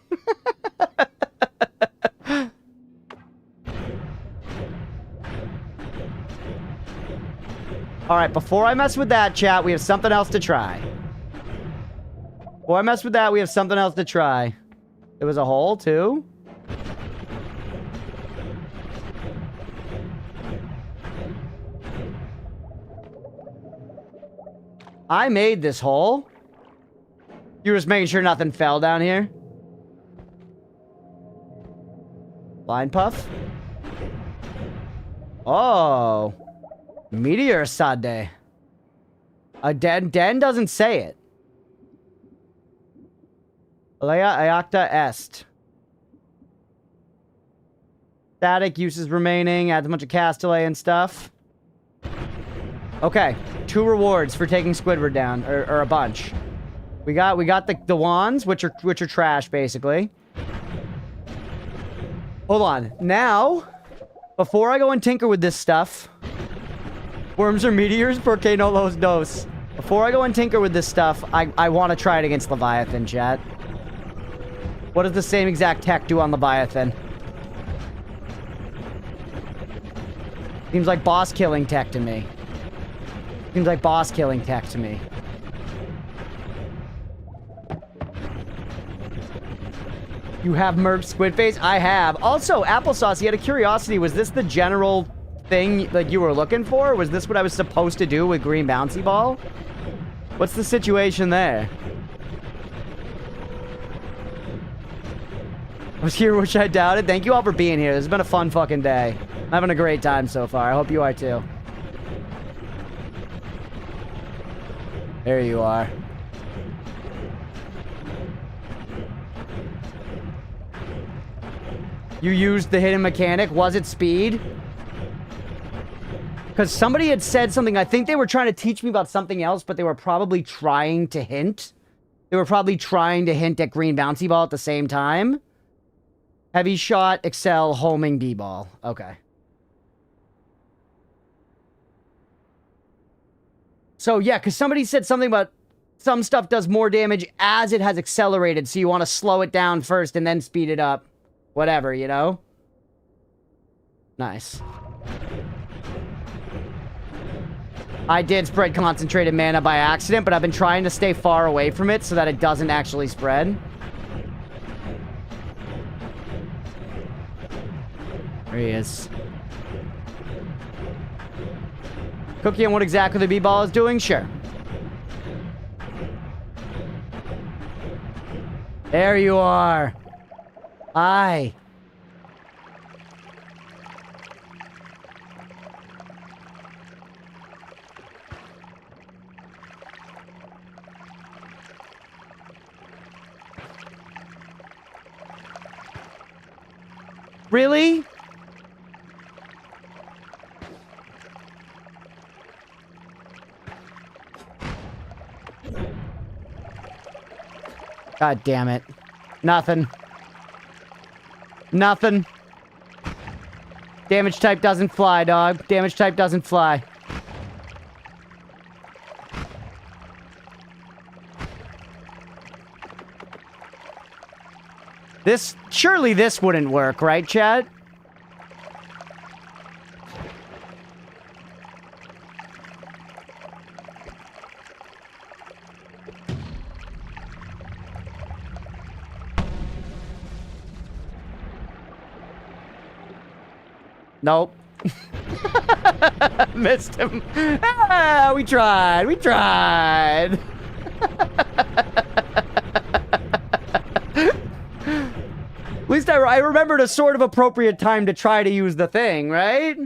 Alright, before I mess with that, chat, we have something else to try. Before I mess with that, we have something else to try. There was a hole, too? I made this hole. You're just making sure nothing fell down here. Blind puff. Oh. Meteor Sade. Den doesn't say it. Alea Iacta Est. Static uses remaining. Adds a bunch of Castellet and stuff. Okay. 2 rewards for taking Squidward down. Or a bunch. We got the wands, which are trash, basically. Hold on. Now, before I go and tinker with this stuff... Worms or meteors? Porque no los dos. Before I go and tinker with this stuff, I want to try it against Leviathan, chat. What does the same exact tech do on Leviathan? Seems like boss killing tech to me. Seems like boss killing tech to me. You have merged Squid Face? I have. Also, Applesauce, you had a curiosity. Was this the general thing like you were looking for? Was this what I was supposed to do with Green Bouncy Ball? What's the situation there? I was here, which I doubted. Thank you all for being here. This has been a fun fucking day. I'm having a great time so far. I hope you are too. There you are. You used the hidden mechanic. Was it speed? Because somebody had said something. I think they were trying to teach me about something else, but they were probably trying to hint. They were probably trying to hint at Green Bouncy Ball at the same time. Heavy shot, Excel, homing B-ball. Okay. So, yeah, because somebody said something about some stuff does more damage as it has accelerated, so you want to slow it down first and then speed it up. Whatever, you know? Nice. I did spread concentrated mana by accident, but I've been trying to stay far away from it so that it doesn't actually spread. There he is. Cookie on what exactly the B-ball is doing? Sure. There you are. Hi. Really? God damn it. Nothing. Nothing. Damage type doesn't fly, dog. Damage type doesn't fly. Surely this wouldn't work, right, chat? Nope. Missed him. Ah, we tried. We tried. At least I remembered a sort of appropriate time to try to use the thing, right?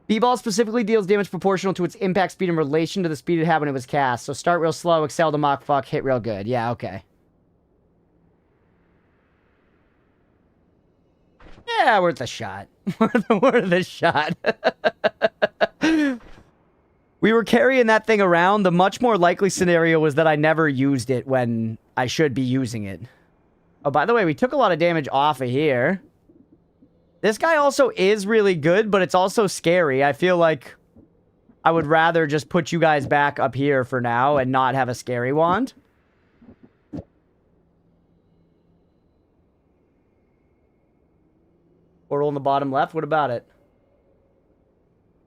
B-ball specifically deals damage proportional to its impact speed in relation to the speed it had when it was cast. So start real slow, excel to mock fuck, hit real good. Yeah, okay. Yeah, worth a shot. Worth a shot. We were carrying that thing around. The much more likely scenario was that I never used it when I should be using it. Oh, by the way, we took a lot of damage off of here. This guy also is really good, but it's also scary. I feel like I would rather just put you guys back up here for now and not have a scary wand. Portal in the bottom left. What about it?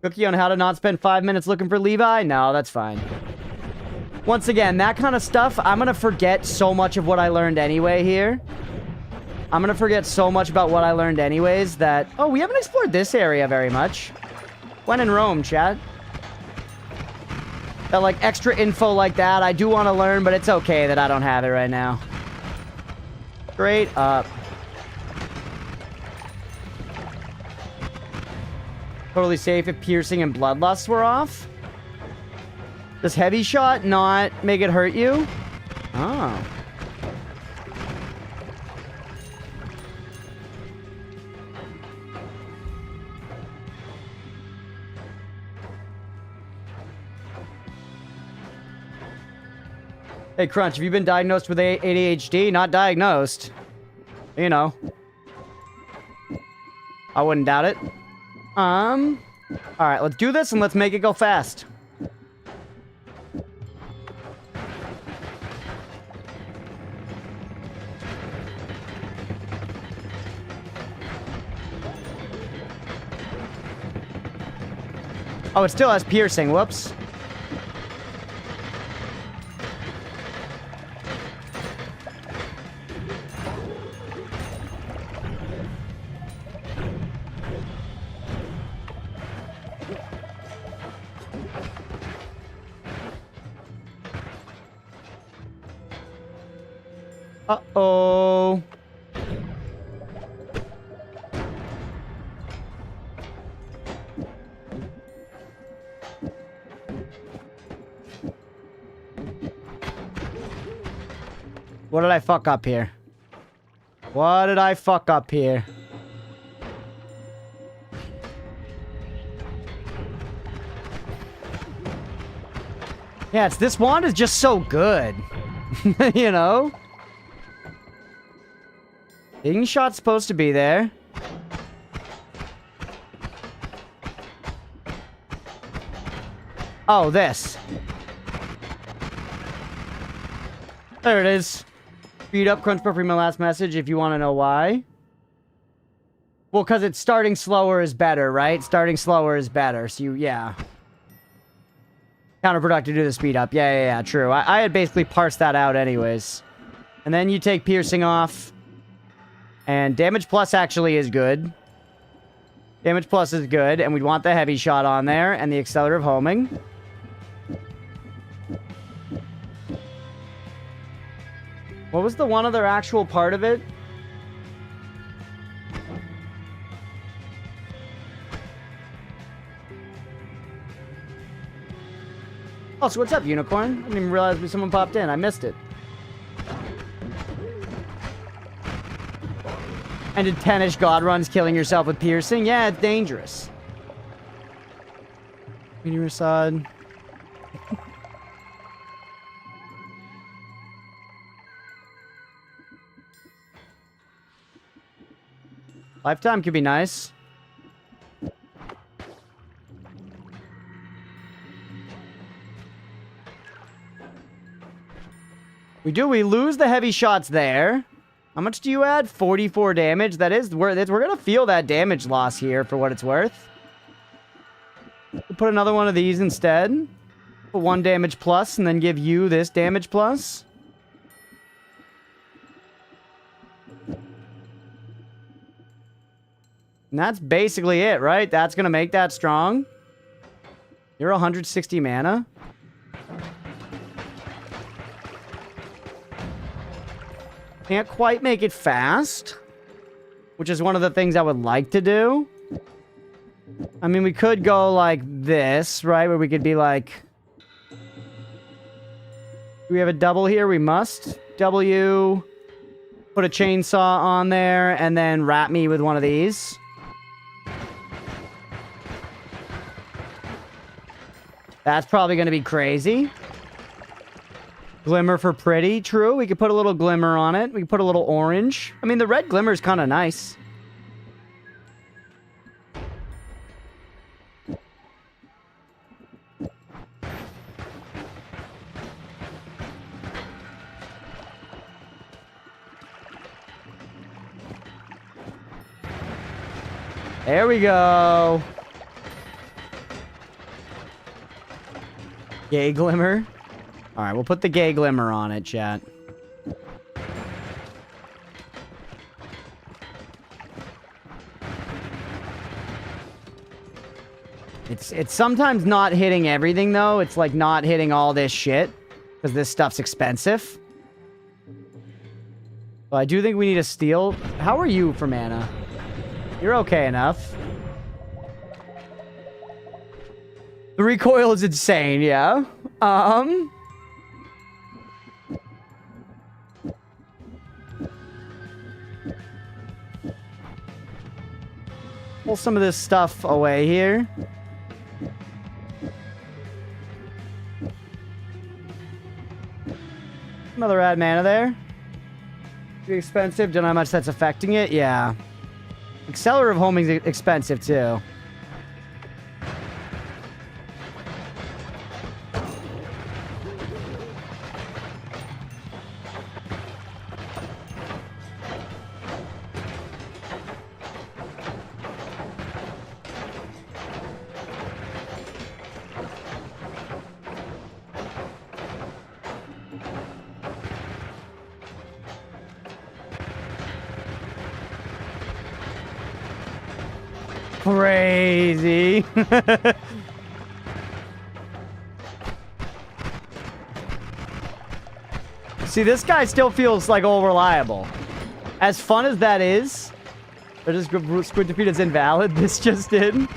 Cookie on how to not spend 5 minutes looking for Levi? No, that's fine. Once again, that kind of stuff, I'm going to forget so much of what I learned anyway here. I'm going to forget so much about what I learned anyways that... Oh, we haven't explored this area very much. When in Rome, chat. That, like, extra info like that, I do want to learn, but it's okay that I don't have it right now. Straight up. Totally safe if piercing and bloodlust were off. Does heavy shot not make it hurt you? Oh. Hey, Crunch, have you been diagnosed with ADHD? Not diagnosed. You know. I wouldn't doubt it. Alright, let's do this and let's make it go fast. Oh, it still has piercing. Whoops. Uh-oh. What did I fuck up here? What did I fuck up here? Yeah, this wand is just so good. You know? Digging shot's supposed to be there. Oh, this. There it is. Speed up Crunchpuff, read my last message if you want to know why. Well, because it's starting slower is better, right? Starting slower is better. So yeah. Counterproductive to do the speed up. Yeah, true. I had basically parsed that out anyways. And then you take piercing off. And damage plus actually is good. Damage plus is good. And we'd want the heavy shot on there. And the accelerator of homing. What was the one other actual part of it? Oh, so what's up, Unicorn? I didn't even realize someone popped in. I missed it. And did 10-ish god runs killing yourself with piercing? Yeah, it's dangerous. Meteor side. Lifetime could be nice. We lose the heavy shots there. How much do you add? 44 damage. That is, we're gonna feel that damage loss here for what it's worth. We'll put another one of these instead. Put 1 damage plus and then give you this damage plus. And that's basically it, right? That's gonna make that strong. You're 160 mana. Can't quite make it fast, which is one of the things I would like to do. I mean, we could go like this, right? Where we could be like... Do we have a double here? We must. W. Put a chainsaw on there, and then wrap me with one of these. That's probably going to be crazy. Glimmer for pretty. True. We could put a little glimmer on it. We could put a little orange. I mean, the red glimmer is kind of nice. There we go. Gay glimmer. All right, we'll put the gay glimmer on it, chat. It's sometimes not hitting everything, though. It's like not hitting all this shit, because this stuff's expensive. But I do think we need a steal. How are you for mana? You're okay enough. The recoil is insane, yeah. Pull some of this stuff away here. Another add mana there. Too expensive. Don't know how much that's affecting it. Yeah. Accelerator of homing is expensive too. Crazy. See, this guy still feels like all reliable. As fun as that is, or just Squid Defeat is invalid. This just did.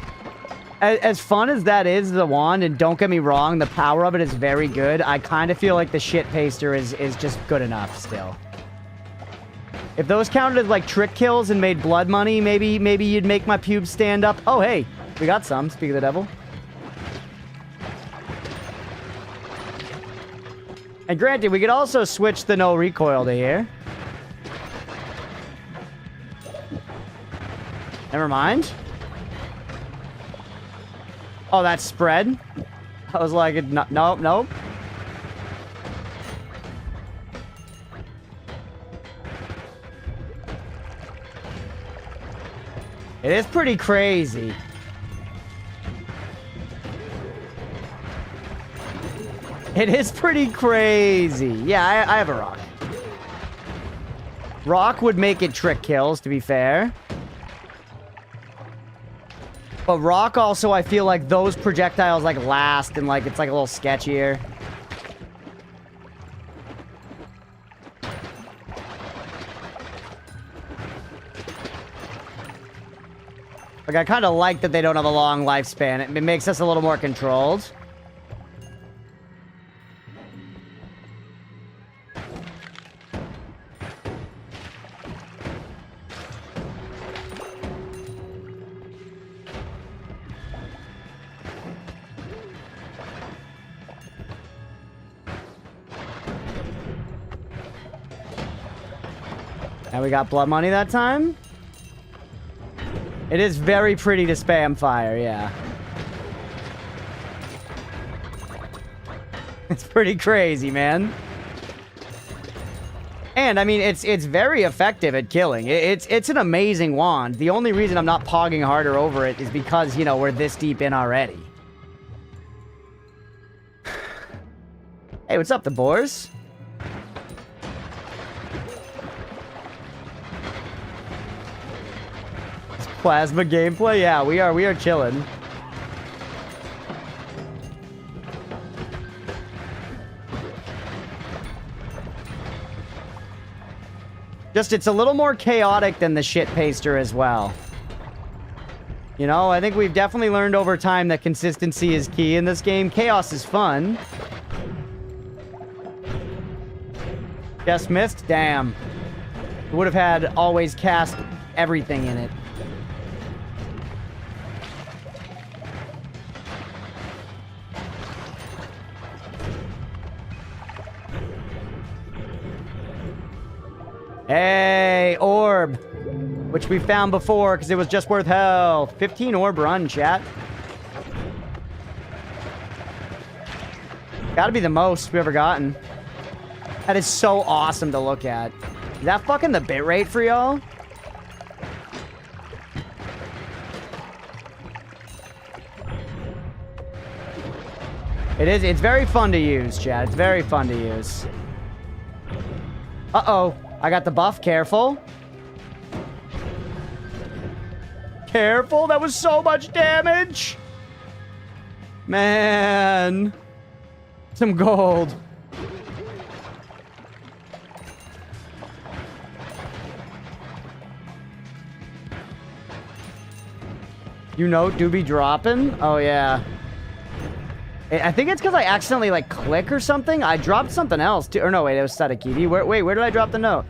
As fun as that is, the wand, and don't get me wrong, the power of it is very good. I kind of feel like the shit paster is just good enough still. If those counted as like trick kills and made blood money, maybe you'd make my pubes stand up. Oh, hey, we got some. Speak of the devil. And granted, we could also switch the no recoil to here. Never mind. Oh, that's spread. I was like, nope, nope. It is pretty crazy. It is pretty crazy. Yeah, I have a rock. Rock would make it trick kills, to be fair. But rock also, I feel like those projectiles like last and like it's like a little sketchier. Like, I kind of like that they don't have a long lifespan. It makes us a little more controlled. And we got blood money that time. It is very pretty to spam fire, yeah. It's pretty crazy, man. And, I mean, it's very effective at killing. It's an amazing wand. The only reason I'm not pogging harder over it is because, you know, we're this deep in already. Hey, what's up, the boars? It's plasma gameplay? Yeah, we are chilling. Just, it's a little more chaotic than the shit paster as well. You know, I think we've definitely learned over time that consistency is key in this game. Chaos is fun. Just missed? Damn. Would have had always cast everything in it. Hey, orb. Which we found before because it was just worth hell. 15 orb run, chat. Gotta be the most we've ever gotten. That is so awesome to look at. Is that fucking the bitrate for y'all? It is. It's very fun to use, chat. It's very fun to use. Uh-oh. I got the buff. Careful. Careful. That was so much damage. Man. Some gold. You know, do be dropping? Oh, yeah. I think it's because I accidentally, like, click or something. I dropped something else, too. Or no, wait, it was Sadakidi. Wait, where did I drop the note?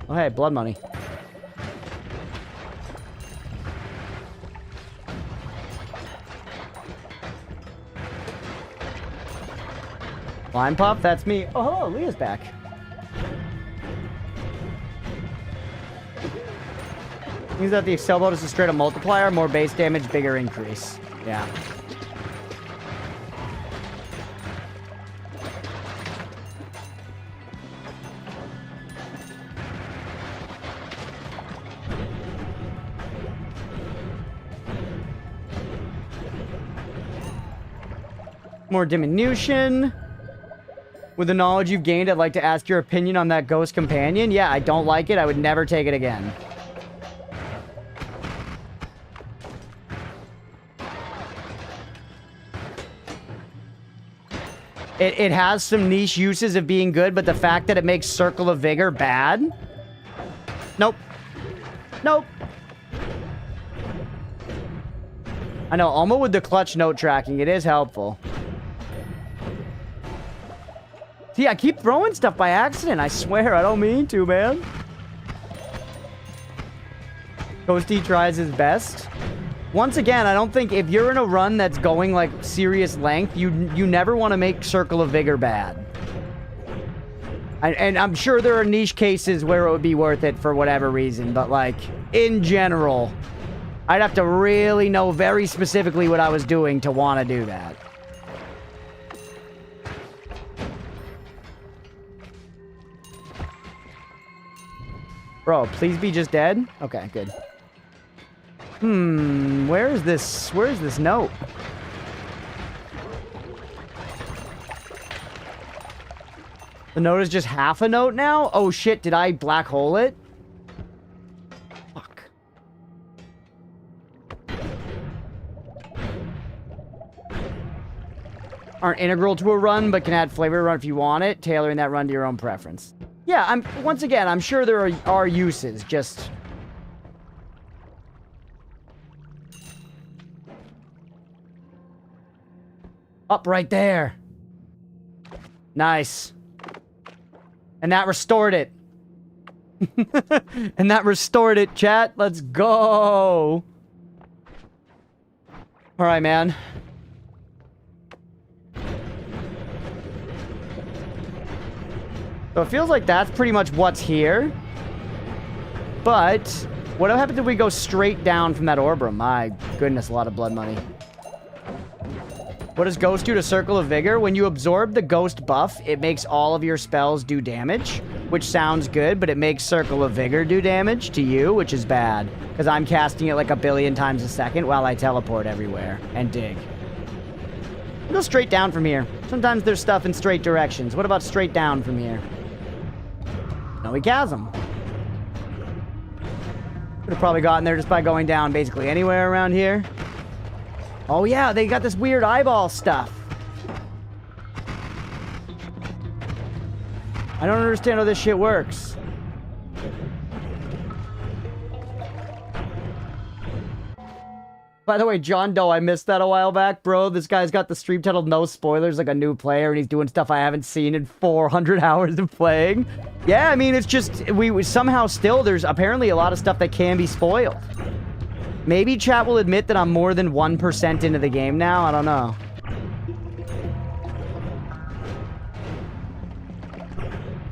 Oh, hey, blood money. Line pop, that's me. Oh, hello, Leah's back. Means that the Excel bonus is straight up multiplier, more base damage, bigger increase. Yeah. More diminution. With the knowledge you've gained, I'd like to ask your opinion on that ghost companion. Yeah, I don't like it. I would never take it again. It has some niche uses of being good, but the fact that it makes Circle of Vigor bad? Nope. Nope. I know, Alma with the clutch note tracking, it is helpful. See, I keep throwing stuff by accident. I swear, I don't mean to, man. Ghosty tries his best. Once again, I don't think if you're in a run that's going, like, serious length, you never want to make Circle of Vigor bad. And I'm sure there are niche cases where it would be worth it for whatever reason, but, like, in general, I'd have to really know very specifically what I was doing to want to do that. Bro, please be just dead? Okay, good. Where is this note? The note is just half a note now? Oh shit, did I black hole it? Fuck. Aren't integral to a run, but can add flavor to a run if you want it, tailoring that run to your own preference. Yeah, once again, I'm sure there are uses, just... Up right there. Nice. And that restored it. And that restored it, chat. Let's go. Alright, man. So it feels like that's pretty much what's here. But what happens if we go straight down from that orb room? My goodness, a lot of blood money. What does Ghost do to Circle of Vigor? When you absorb the Ghost buff, it makes all of your spells do damage, which sounds good, but it makes Circle of Vigor do damage to you, which is bad, because I'm casting it like a billion times a second while I teleport everywhere and dig. Go straight down from here. Sometimes there's stuff in straight directions. What about straight down from here? Snowy Chasm. Would have probably gotten there just by going down basically anywhere around here. Oh yeah, they got this weird eyeball stuff. I don't understand how this shit works. By the way, John Doe, I missed that a while back, bro. This guy's got the stream titled No Spoilers, like a new player, and he's doing stuff I haven't seen in 400 hours of playing. Yeah, I mean, it's just, we somehow still, there's apparently a lot of stuff that can be spoiled. Maybe chat will admit that I'm more than 1% into the game now. I don't know.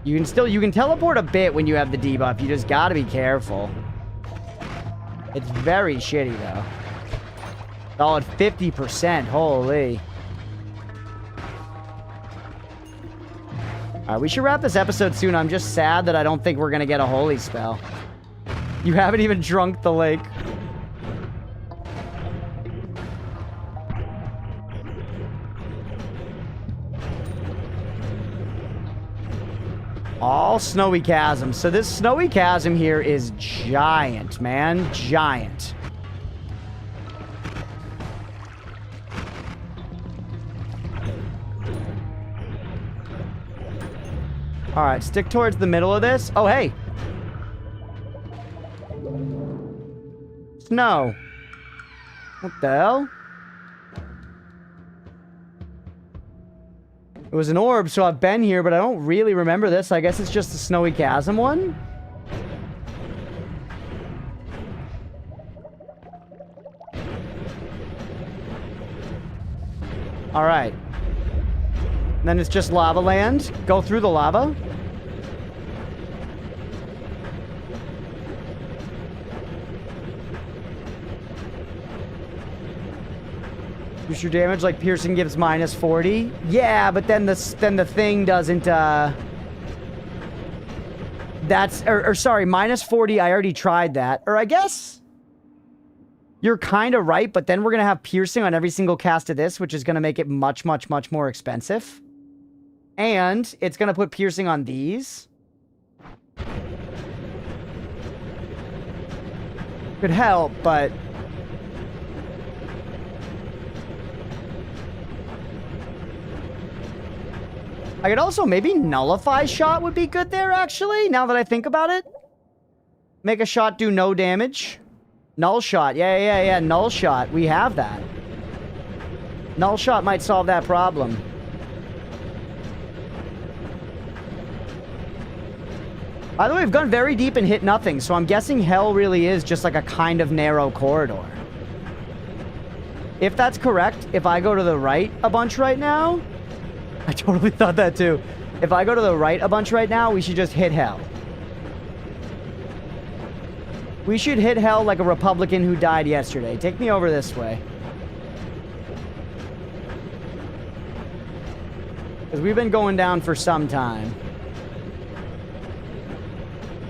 You can teleport a bit when you have the debuff. You just gotta be careful. It's very shitty, though. Solid 50%. Holy. Alright, we should wrap this episode soon. I'm just sad that I don't think we're gonna get a holy spell. You haven't even drunk the lake. All Snowy Chasm. So this Snowy Chasm here is giant, man. Giant. Alright, stick towards the middle of this. Oh, hey. Snow. What the hell? It was an orb, so I've been here, but I don't really remember this. I guess it's just the Snowy Chasm one. Alright. Then it's just lava land. Go through the lava. Boost your damage like piercing gives minus 40. Yeah, but then the thing doesn't that's sorry, minus 40. I already tried that. Or I guess you're kind of right, but then we're going to have piercing on every single cast of this, which is going to make it much, much, much more expensive. And it's going to put piercing on these. Could help, but I could also maybe nullify shot would be good there, actually, now that I think about it. Make a shot do no damage. Null shot. Yeah. Null shot. We have that. Null shot might solve that problem. By the way, we've gone very deep and hit nothing, so I'm guessing hell really is just like a kind of narrow corridor. If that's correct, if I go to the right a bunch right now... I totally thought that too. If I go to the right a bunch right now, we should just hit hell. We should hit hell like a Republican who died yesterday. Take me over this way. Because we've been going down for some time.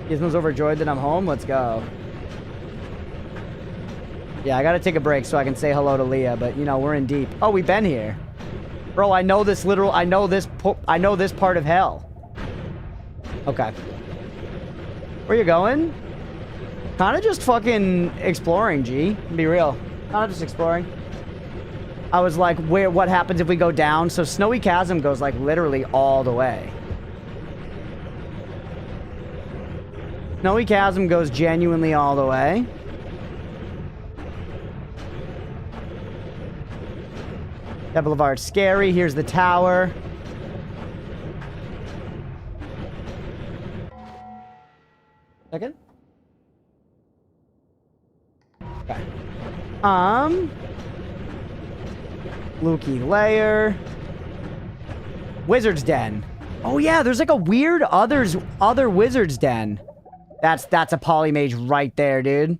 Gizmo's overjoyed that I'm home. Let's go. Yeah, I gotta take a break so I can say hello to Leah, but you know, we're in deep. Oh, we've been here. Bro, I know this I know this part of hell. Okay. Where you going? Kinda just fucking exploring, G. Be real. Kinda just exploring. I was like, what happens if we go down? So Snowy Chasm goes like literally all the way. Snowy Chasm goes genuinely all the way. Temple of Art, scary. Here's the tower. Second. Okay. Lukey Lair. Wizard's Den. Oh yeah, there's like a weird other Wizard's Den. That's a polymage right there, dude.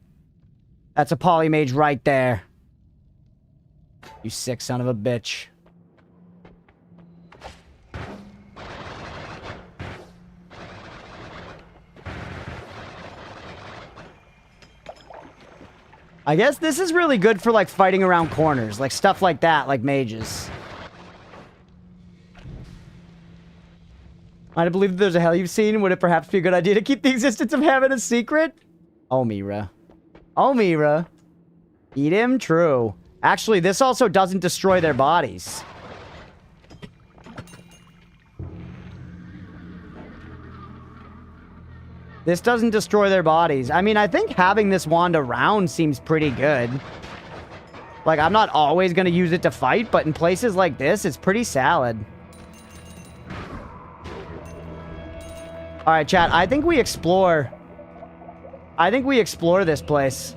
That's a polymage right there. You sick son of a bitch. I guess this is really good for, like, fighting around corners. Like, stuff like that, like mages. I believe that there's a hell you've seen. Would it perhaps be a good idea to keep the existence of heaven a secret? Oh, Mira. Oh, Mira. Eat him? True. Actually, this also doesn't destroy their bodies. This doesn't destroy their bodies. I mean, I think having this wand around seems pretty good. Like, I'm not always going to use it to fight, but in places like this, it's pretty salad. Alright, chat. I think we explore this place.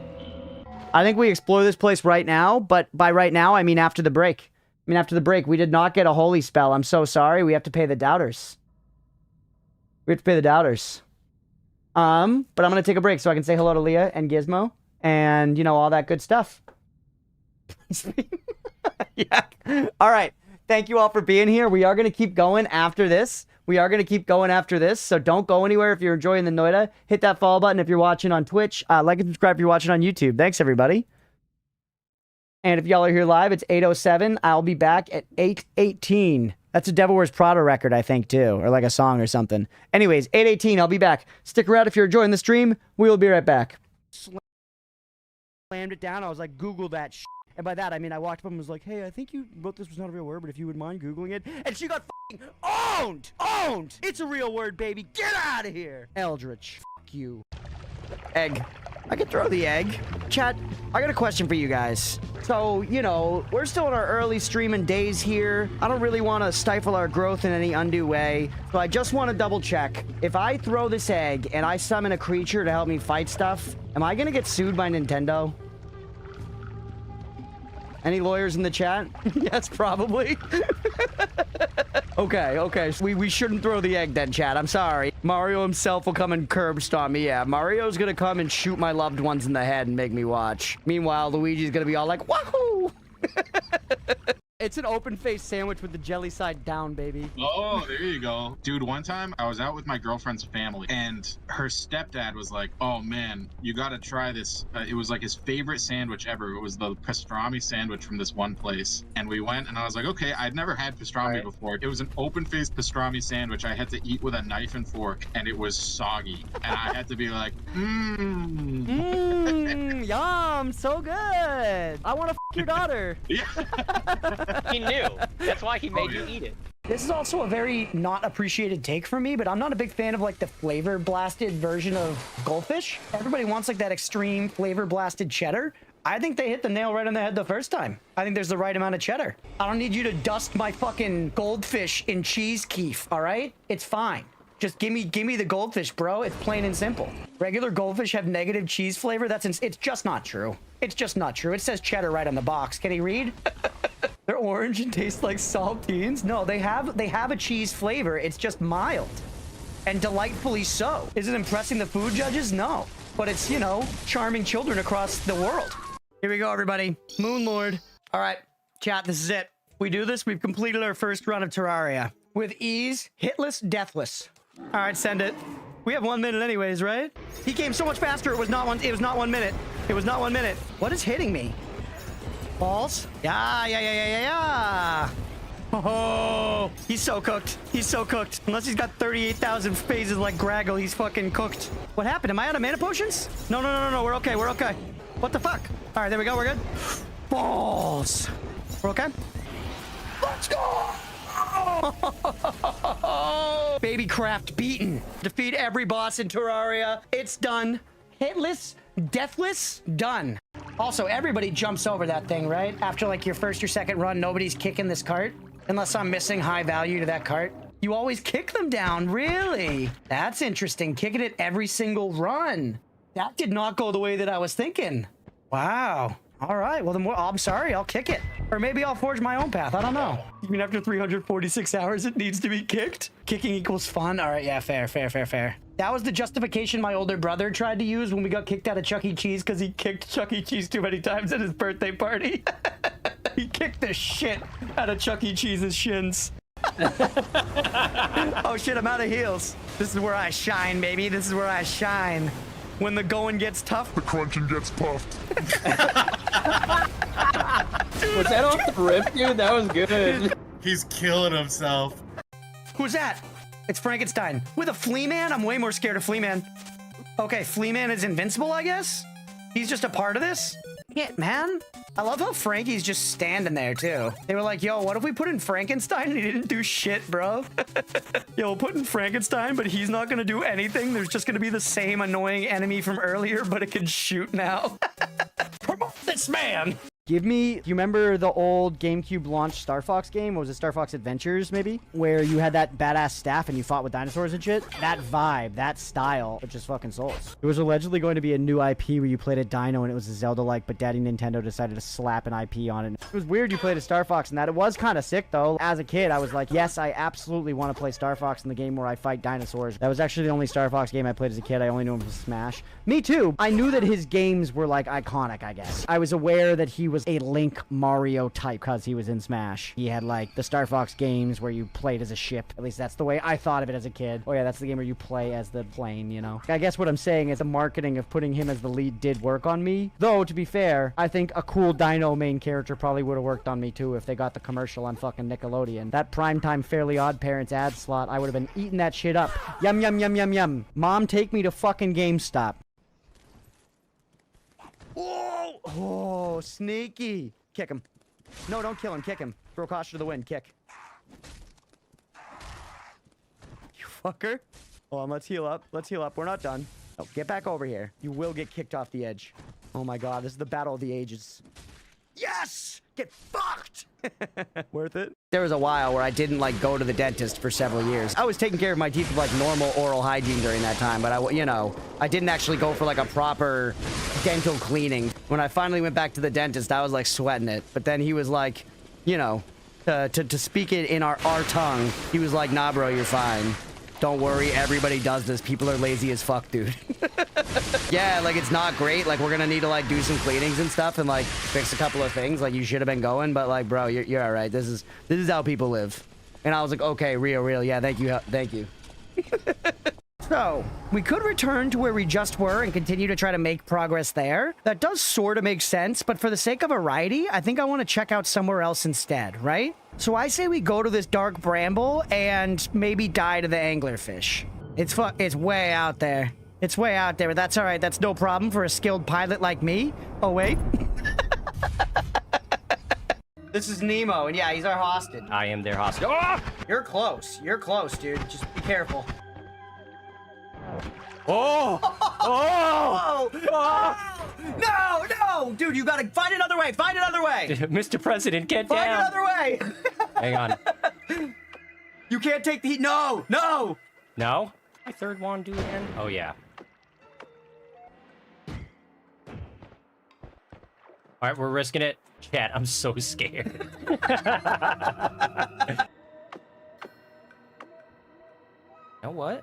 I think we explore this place right now, but by right now, I mean after the break. We did not get a holy spell. I'm so sorry. We have to pay the doubters. But I'm going to take a break so I can say hello to Leah and Gizmo and, you know, all that good stuff. Yeah. All right. Thank you all for being here. We are going to keep going after this. So don't go anywhere if you're enjoying the Noita. Hit that follow button if you're watching on Twitch. Like and subscribe if you're watching on YouTube. Thanks, everybody. And if y'all are here live, it's 8:07. I'll be back at 8:18. That's a Devil Wears Prada record, I think, too. Or like a song or something. Anyways, 8:18, I'll be back. Stick around if you're enjoying the stream. We will be right back. Slammed it down. I was like, Google that shit. And by that, I mean, I walked up and was like, hey, I think you wrote this was not a real word, but if you would mind Googling it. And she got f***ing owned! Owned! It's a real word, baby. Get out of here! Eldritch. F*** you. Egg. I could throw the egg. Chat, I got a question for you guys. So, you know, we're still in our early streaming days here. I don't really want to stifle our growth in any undue way. So I just want to double check. If I throw this egg and I summon a creature to help me fight stuff, am I going to get sued by Nintendo? Any lawyers in the chat? Yes, probably. Okay. So we shouldn't throw the egg then, chat. I'm sorry. Mario himself will come and curb stomp me. Yeah, Mario's gonna come and shoot my loved ones in the head and make me watch. Meanwhile, Luigi's gonna be all like, wahoo! It's an open-faced sandwich with the jelly side down, baby. Oh, there you go. Dude, one time I was out with my girlfriend's family and her stepdad was like, oh man, you gotta try this. It was like his favorite sandwich ever. It was the pastrami sandwich from this one place. And we went and I was like, okay, I'd never had pastrami before. It was an open-faced pastrami sandwich I had to eat with a knife and fork and it was soggy. And I had to be like, yum, so good. I want to f your daughter. Yeah. He knew. That's why he made you eat it. This is also a very not appreciated take from me, but I'm not a big fan of like the flavor blasted version of goldfish. Everybody wants like that extreme flavor blasted cheddar. I think they hit the nail right on the head the first time. I think there's the right amount of cheddar. I don't need you to dust my fucking goldfish in cheese keef, all right? It's fine. Just give me the goldfish, bro. It's plain and simple. Regular goldfish have negative cheese flavor. It's just not true. It's just not true. It says cheddar right on the box. Can he read? They're orange and taste like saltines. No, they have a cheese flavor. It's just mild and delightfully so. Is it impressing the food judges? No, but it's, you know, charming children across the world. Here we go, everybody. Moon Lord. All right, chat, this is it. We do this. We've completed our first run of Terraria with ease, hitless, deathless. All right, send it. We have 1 minute anyways, right? He came so much faster. It was not 1 minute. It was not 1 minute. What is hitting me? Balls? Yeah. Oh, he's so cooked. He's so cooked. Unless he's got 38,000 phases like Graggle, he's fucking cooked. What happened? Am I out of mana potions? No. We're okay. What the fuck? All right, there we go. We're good. Balls. We're okay. Let's go. Baby craft beaten. Defeat every boss in Terraria. It's done. Hitless, deathless, done. Also, everybody jumps over that thing, right? After like your first or second run, nobody's kicking this cart. Unless I'm missing high value to that cart. You always kick them down, really? That's interesting. Kicking it every single run. That did not go the way that I was thinking. Wow. All right, well, I'm sorry, I'll kick it. Or maybe I'll forge my own path, I don't know. You mean after 346 hours it needs to be kicked? Kicking equals fun? All right, yeah, fair. That was the justification my older brother tried to use when we got kicked out of Chuck E. Cheese because he kicked Chuck E. Cheese too many times at his birthday party. He kicked the shit out of Chuck E. Cheese's shins. Oh shit, I'm out of heals. This is where I shine, baby. This is where I shine. When the going gets tough, the crunching gets puffed. Was that off the rip, dude? That was good. He's killing himself. Who's that? It's Frankenstein. With a flea man? I'm way more scared of flea man. Okay, flea man is invincible, I guess? He's just a part of this? Yeah, man. I love how Frankie's just standing there, too. They were like, yo, what if we put in Frankenstein and he didn't do shit, bro? Yo, we'll put in Frankenstein, but he's not gonna do anything. There's just gonna be the same annoying enemy from earlier, but it can shoot now. Promote this man! Give me, do you remember the old GameCube launch Star Fox game? What was it, Star Fox Adventures, maybe? Where you had that badass staff and you fought with dinosaurs and shit? That vibe, that style, it just fucking souls. It was allegedly going to be a new IP where you played a dino and it was a Zelda-like, but Daddy Nintendo decided to slap an IP on it. It was weird you played a Star Fox and that. It was kind of sick, though. As a kid, I was like, yes, I absolutely want to play Star Fox in the game where I fight dinosaurs. That was actually the only Star Fox game I played as a kid. I only knew him from Smash. Me too. I knew that his games were, like, iconic, I guess. I was aware that he was a Link Mario type because he was in Smash. He had like the Star Fox games where you played as a ship. At least that's the way I thought of it as a kid. Oh yeah, that's the game where you play as the plane, you know. I guess what I'm saying is the marketing of putting him as the lead did work on me. Though, to be fair, I think a cool dino main character probably would have worked on me too if they got the commercial on fucking Nickelodeon. That primetime Fairly Odd Parents ad slot, I would have been eating that shit up. Yum, yum, yum, yum, yum. Mom, take me to fucking GameStop. Whoa! Oh, sneaky. Kick him. No, don't kill him. Kick him. Throw caution to the wind. Kick. You fucker. Hold on, let's heal up. Let's heal up. We're not done. Oh, get back over here. You will get kicked off the edge. Oh my god, this is the battle of the ages. Yes! Get fucked! Worth it? There was a while where I didn't, like, go to the dentist for several years. I was taking care of my teeth with, like, normal oral hygiene during that time, but you know, I didn't actually go for, like, a proper dental cleaning. When I finally went back to the dentist, I was, like, sweating it. But then he was like, you know, to speak it in our tongue, he was like, nah, bro, you're fine. Don't worry, everybody does this. People are lazy as fuck, dude. Yeah, like, it's not great. Like, we're gonna need to, like, do some cleanings and stuff and, like, fix a couple of things. Like, you should have been going, but, like, bro, you're all right. This is how people live. And I was like, okay, real. Yeah, thank you. So, we could return to where we just were and continue to try to make progress there. That does sort of make sense, but for the sake of variety, I think I want to check out somewhere else instead, right? So I say we go to this dark bramble and maybe die to the anglerfish. It's way out there. It's way out there, but that's all right. That's no problem for a skilled pilot like me. Oh, wait. This is Nemo, and yeah, he's our hostage. I am their hostage. Oh! You're close. You're close, dude. Just be careful. Oh! Oh! Oh! No! Dude, you gotta find another way. Find another way. Mr. President, get Find down. another way. Hang on. You can't take the heat. No! No? My third one do again? Oh, yeah. All right, we're risking it. Chat, I'm so scared. Now what?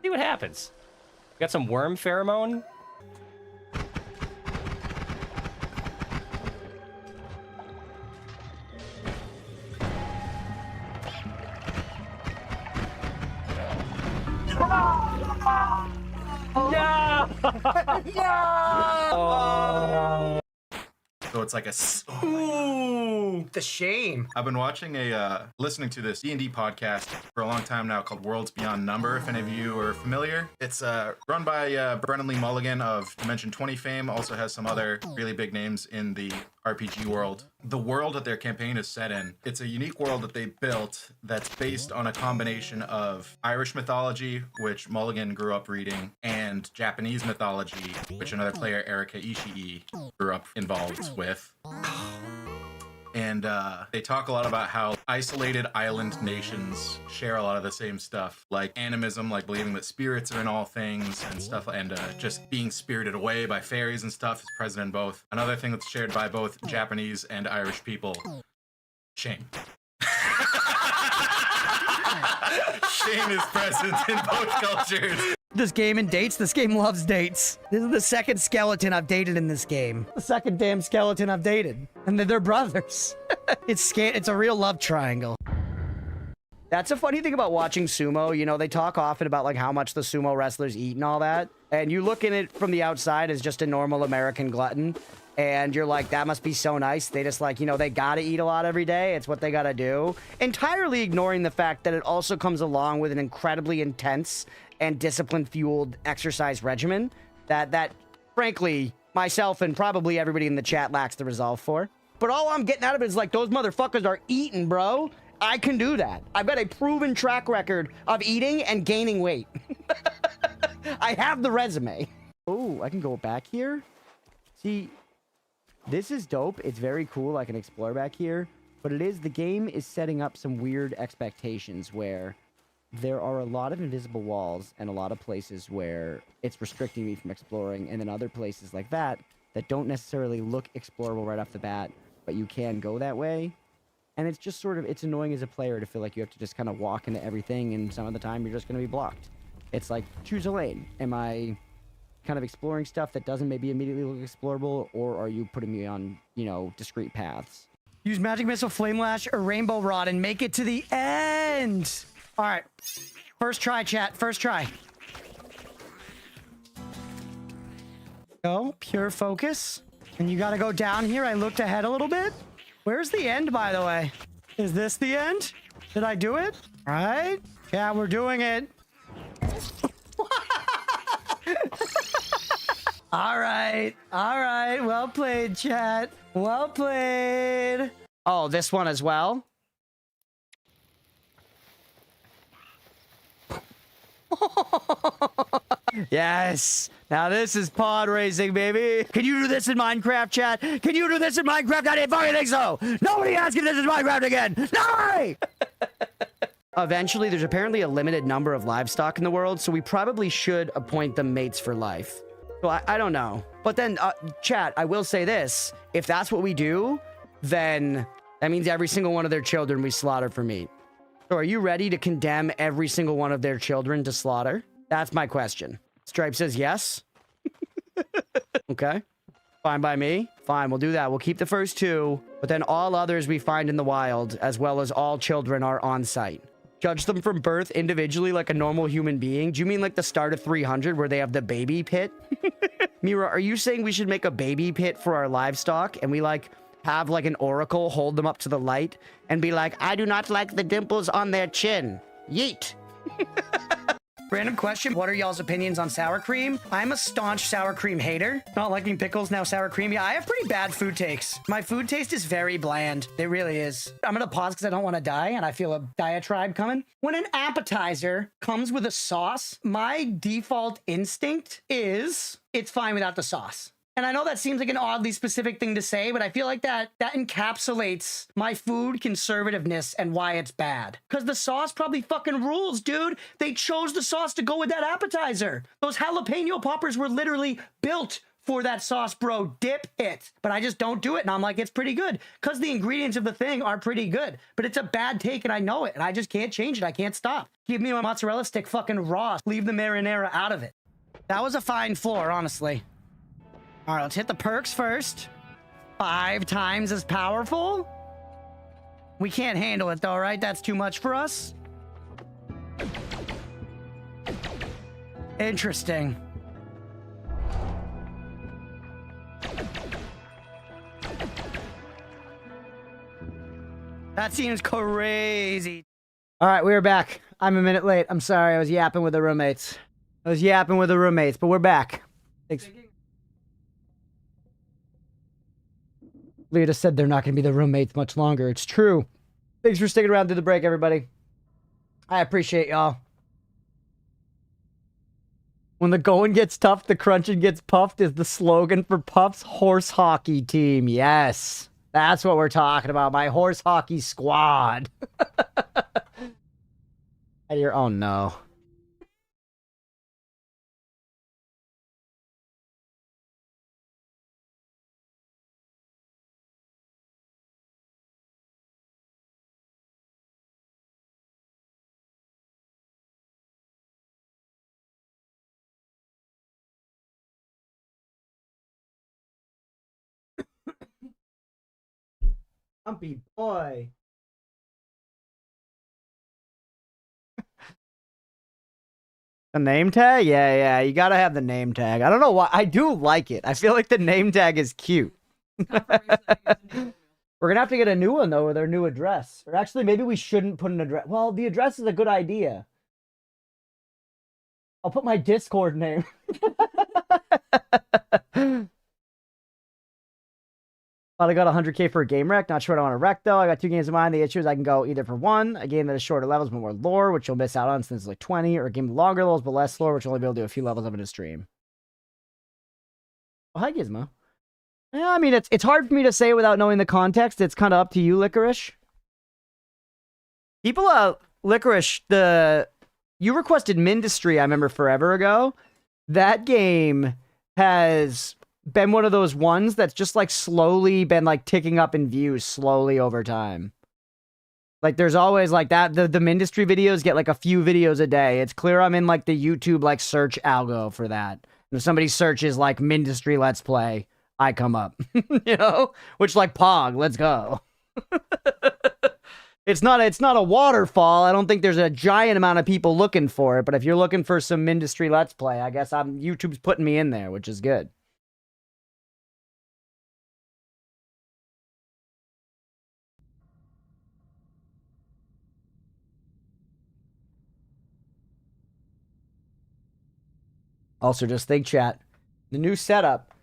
See what happens. Got some worm pheromone. No! No! So it's like a. Ooh, the shame. I've been watching listening to this D&D podcast for a long time now called Worlds Beyond Number, if any of you are familiar. It's run by Brennan Lee Mulligan of Dimension 20 fame, also has some other really big names in the RPG world. The world that their campaign is set in, it's a unique world that they built that's based on a combination of Irish mythology, which Mulligan grew up reading, and Japanese mythology, which another player, Erika Ishii, grew up involved with. And they talk a lot about how isolated island nations share a lot of the same stuff, like animism, like believing that spirits are in all things and stuff, and just being spirited away by fairies and stuff is present in both. Another thing that's shared by both Japanese and Irish people, shame. Shame is present in both cultures. This game and dates. This game loves dates. This is the second skeleton I've dated in this game. The second damn skeleton I've dated. And they're brothers. It's a real love triangle. That's a funny thing about watching sumo. You know, they talk often about like how much the sumo wrestlers eat and all that. And you look at it from the outside as just a normal American glutton. And you're like, that must be so nice. They just like, you know, they gotta eat a lot every day. It's what they gotta do. Entirely ignoring the fact that it also comes along with an incredibly intense and discipline-fueled exercise regimen that frankly, myself and probably everybody in the chat lacks the resolve for. But all I'm getting out of it is like, those motherfuckers are eating, bro. I can do that. I've got a proven track record of eating and gaining weight. I have the resume. Oh, I can go back here. See, this is dope. It's very cool. I can explore back here. But the game is setting up some weird expectations where there are a lot of invisible walls and a lot of places where it's restricting me from exploring, and then other places like that don't necessarily look explorable right off the bat, but you can go that way. And it's just sort of, it's annoying as a player to feel like you have to just kind of walk into everything, and some of the time you're just going to be blocked. It's like, choose a lane. Am I kind of exploring stuff that doesn't maybe immediately look explorable, or are you putting me on, you know, discrete paths? Use Magic Missile, Flame Lash, or Rainbow Rod and make it to the end! All right. First try, chat. First try. Go. Pure focus. And you gotta go down here. I looked ahead a little bit. Where's the end, by the way? Is this the end? Did I do it? All right. Yeah, we're doing it. All right. All right. Well played, chat. Well played. Oh, this one as well? Yes. Now this is pod racing, baby. Can you do this in Minecraft, chat? Can you do this in Minecraft? I didn't fucking think so. Nobody asked if this is Minecraft again. Nobody! Eventually, there's apparently a limited number of livestock in the world, so we probably should appoint them mates for life. So I don't know. But then, chat, I will say this. If that's what we do, then that means every single one of their children we slaughter for meat. So are you ready to condemn every single one of their children to slaughter? That's my question. Stripe says yes. Okay. Fine by me. Fine, we'll do that. We'll keep the first two, but then all others we find in the wild, as well as all children, are on site. Judge them from birth individually like a normal human being? Do you mean like the start of 300 where they have the baby pit? Mira, are you saying we should make a baby pit for our livestock and we like have like an oracle hold them up to the light and be like, I do not like the dimples on their chin. Yeet. Random question. What are y'all's opinions on sour cream? I'm a staunch sour cream hater. Not liking pickles, now sour cream. Yeah, I have pretty bad food takes. My food taste is very bland. It really is. I'm gonna pause because I don't want to die and I feel a diatribe coming. When an appetizer comes with a sauce, my default instinct is it's fine without the sauce. And I know that seems like an oddly specific thing to say, but I feel like that encapsulates my food conservativeness and why it's bad. Because the sauce probably fucking rules, dude. They chose the sauce to go with that appetizer. Those jalapeno poppers were literally built for that sauce, bro. Dip it. But I just don't do it. And I'm like, it's pretty good. Because the ingredients of the thing are pretty good. But it's a bad take and I know it. And I just can't change it. I can't stop. Give me my mozzarella stick fucking raw. Leave the marinara out of it. That was a fine floor, honestly. All right, let's hit the perks first. 5 times as powerful? We can't handle it though, right? That's too much for us. Interesting. That seems crazy. All right, we're back. I'm a minute late. I'm sorry. I was yapping with the roommates. But we're back. Thanks. Leah said they're not going to be the roommates much longer. It's true. Thanks for sticking around through the break, everybody. I appreciate y'all. When the going gets tough, the crunching gets puffed is the slogan for Puff's horse hockey team. Yes, that's what we're talking about. My horse hockey squad. Oh no. Humpy boy. The name tag? Yeah, you gotta have the name tag. I don't know why. I do like it. I feel like the name tag is cute. We're gonna have to get a new one, though, with our new address. Or actually, maybe we shouldn't put an address. Well, the address is a good idea. I'll put my Discord name. Thought I got 100K for a game wreck. Not sure what I want to wreck, though. I got 2 games in mind. The issue is I can go either for one, a game that is shorter levels but more lore, which you'll miss out on since it's like 20, or a game with longer levels but less lore, which you'll only be able to do a few levels of in a stream. Oh, hi, Gizmo. Yeah, I mean, it's hard for me to say without knowing the context. It's kind of up to you, Licorice. People, Licorice, you requested Mindustry, I remember, forever ago. That game has been one of those ones that's just like slowly been like ticking up in views slowly over time. Like there's always like that. The Mindustry videos get like a few videos a day. It's clear I'm in like the YouTube like search algo for that. And if somebody searches like Mindustry Let's Play, I come up, you know, which like Pog, let's go. It's not a waterfall. I don't think there's a giant amount of people looking for it, but if you're looking for some Mindustry Let's Play, I guess YouTube's putting me in there, which is good. Also, just think, chat, the new setup.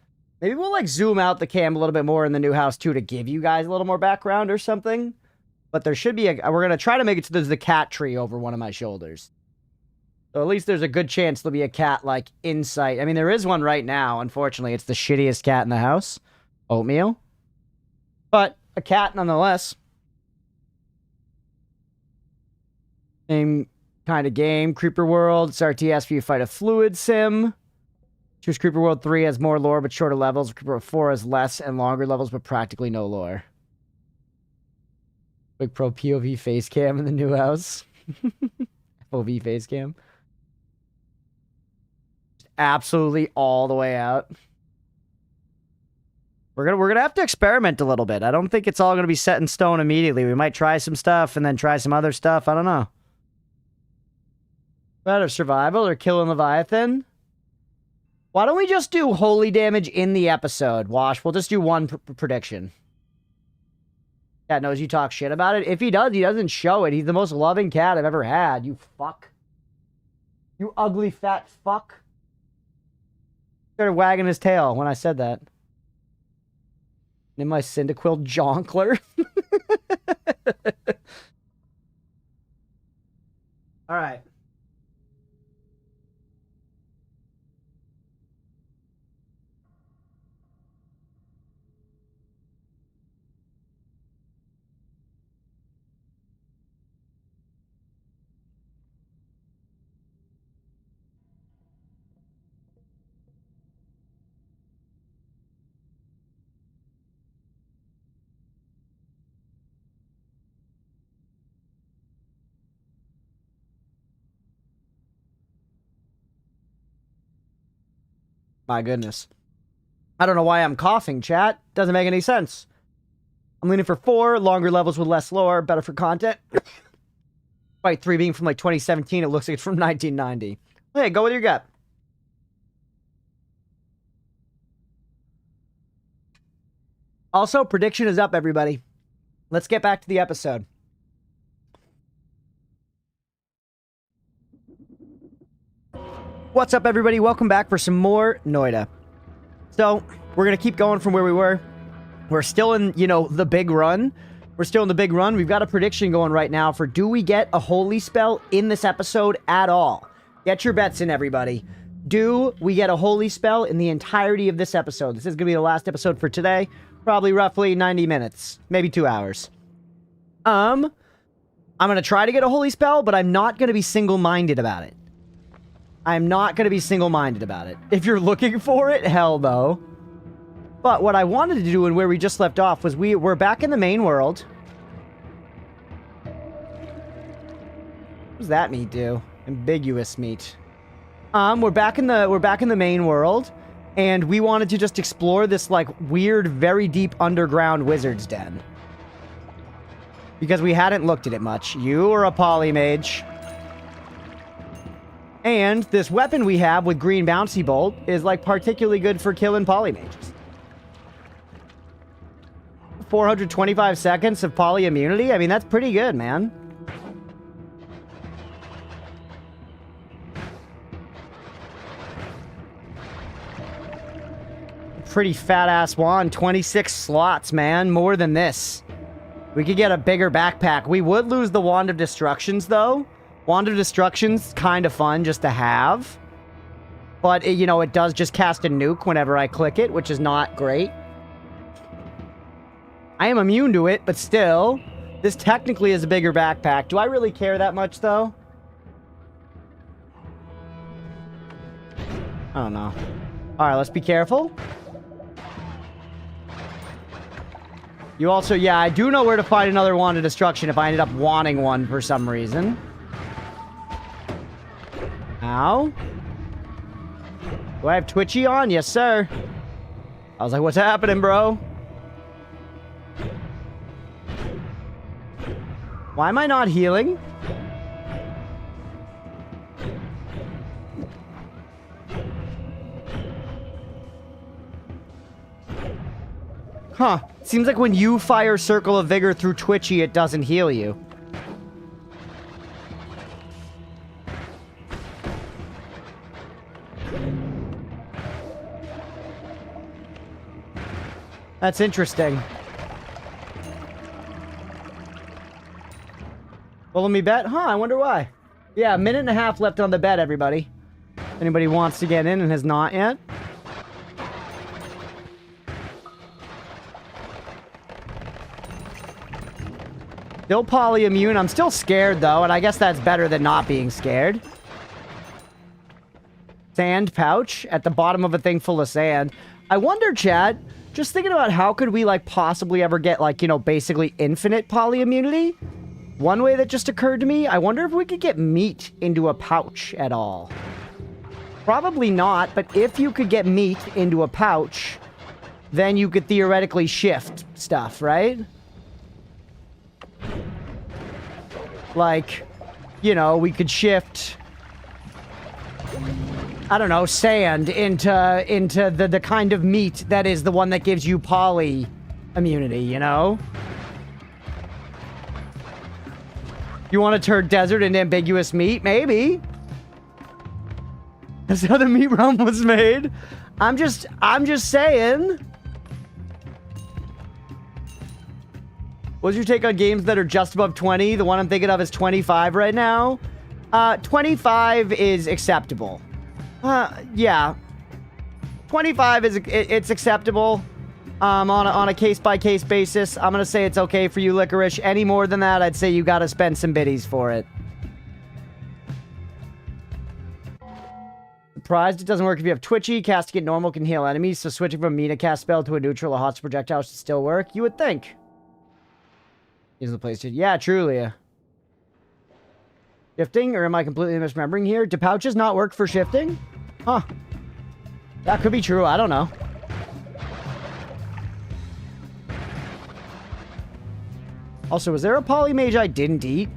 Maybe we'll like zoom out the cam a little bit more in the new house too to give you guys a little more background or something. But there should be we're going to try to make it so there's the cat tree over one of my shoulders. So at least there's a good chance there'll be a cat like in sight. I mean, there is one right now. Unfortunately, it's the shittiest cat in the house. Oatmeal. But a cat nonetheless. Same kind of game. Creeper World. It's RTS for you fight a fluid sim. Choose Creeper World 3 has more lore but shorter levels. Creeper World 4 has less and longer levels but practically no lore. Big pro POV face cam in the new house. FOV face cam. Absolutely all the way out. We're gonna have to experiment a little bit. I don't think it's all gonna be set in stone immediately. We might try some stuff and then try some other stuff. I don't know. Better survival or killing Leviathan? Why don't we just do holy damage in the episode, Wash? We'll just do one prediction. Cat knows you talk shit about it. If he does, he doesn't show it. He's the most loving cat I've ever had. You fuck. You ugly fat fuck. Started wagging his tail when I said that. Name my Cyndaquil Jonkler. All right. My goodness. I don't know why I'm coughing, chat. Doesn't make any sense. I'm leaning for 4, longer levels with less lore, better for content. Fight 3 being from like 2017, it looks like it's from 1990. Hey, go with your gut. Also, prediction is up, everybody. Let's get back to the episode. What's up, everybody? Welcome back for some more Noita. So, we're going to keep going from where we were. We're still in, you know, the big run. We're still in the big run. We've got a prediction going right now for do we get a holy spell in this episode at all? Get your bets in, everybody. Do we get a holy spell in the entirety of this episode? This is going to be the last episode for today. Probably roughly 90 minutes. Maybe 2 hours. I'm going to try to get a holy spell, but I'm not going to be single-minded about it. I'm not going to be single-minded about it. If you're looking for it, hell no. But what I wanted to do and where we just left off was we're back in the main world. What does that meat do? Ambiguous meat. We're back in the main world, and we wanted to just explore this like weird, very deep underground wizard's den. Because we hadn't looked at it much. You are a polymage. And this weapon we have with green bouncy bolt is like particularly good for killing polymages. 425 seconds of poly immunity? I mean, that's pretty good, man. Pretty fat-ass wand. 26 slots, man. More than this. We could get a bigger backpack. We would lose the Wand of Destructions, though. Wand of Destruction's kind of fun just to have. But, you know, it does just cast a nuke whenever I click it, which is not great. I am immune to it, but still. This technically is a bigger backpack. Do I really care that much, though? I don't know. Alright, let's be careful. You also, yeah, I do know where to find another Wand of Destruction if I ended up wanting one for some reason. Ow. Do I have Twitchy on? Yes, sir. I was like, what's happening, bro? Why am I not healing? Huh. Seems like when you fire Circle of Vigor through Twitchy, it doesn't heal you. That's interesting. Well, let me bet. Huh, I wonder why. Yeah, a minute and a half left on the bet, everybody. Anybody wants to get in and has not yet? Still poly immune. I'm still scared, though, and I guess that's better than not being scared. Sand pouch at the bottom of a thing full of sand. I wonder, chat, just thinking about how could we, like, possibly ever get, like, you know, basically infinite poly immunity? One way that just occurred to me, I wonder if we could get meat into a pouch at all. Probably not, but if you could get meat into a pouch, then you could theoretically shift stuff, right? Like, you know, we could shift, I don't know, sand into the kind of meat that is the one that gives you poly immunity, you know? You want to turn desert into ambiguous meat? Maybe. That's how the meat realm was made. I'm just saying. What's your take on games that are just above 20? The one I'm thinking of is 25 right now. 25 is acceptable. Yeah. 25 is it's acceptable. On a case-by-case basis. I'm gonna say it's okay for you, Licorice. Any more than that, I'd say you gotta spend some biddies for it. Surprised it doesn't work if you have Twitchy. Casting it normal can heal enemies, so switching from a Mina cast spell to a neutral or hostile projectile should still work. You would think. Using the place to... Yeah, truly. Shifting, or am I completely misremembering here? Do pouches not work for shifting? Huh. That could be true. I don't know. Also, was there a polymage I didn't eat?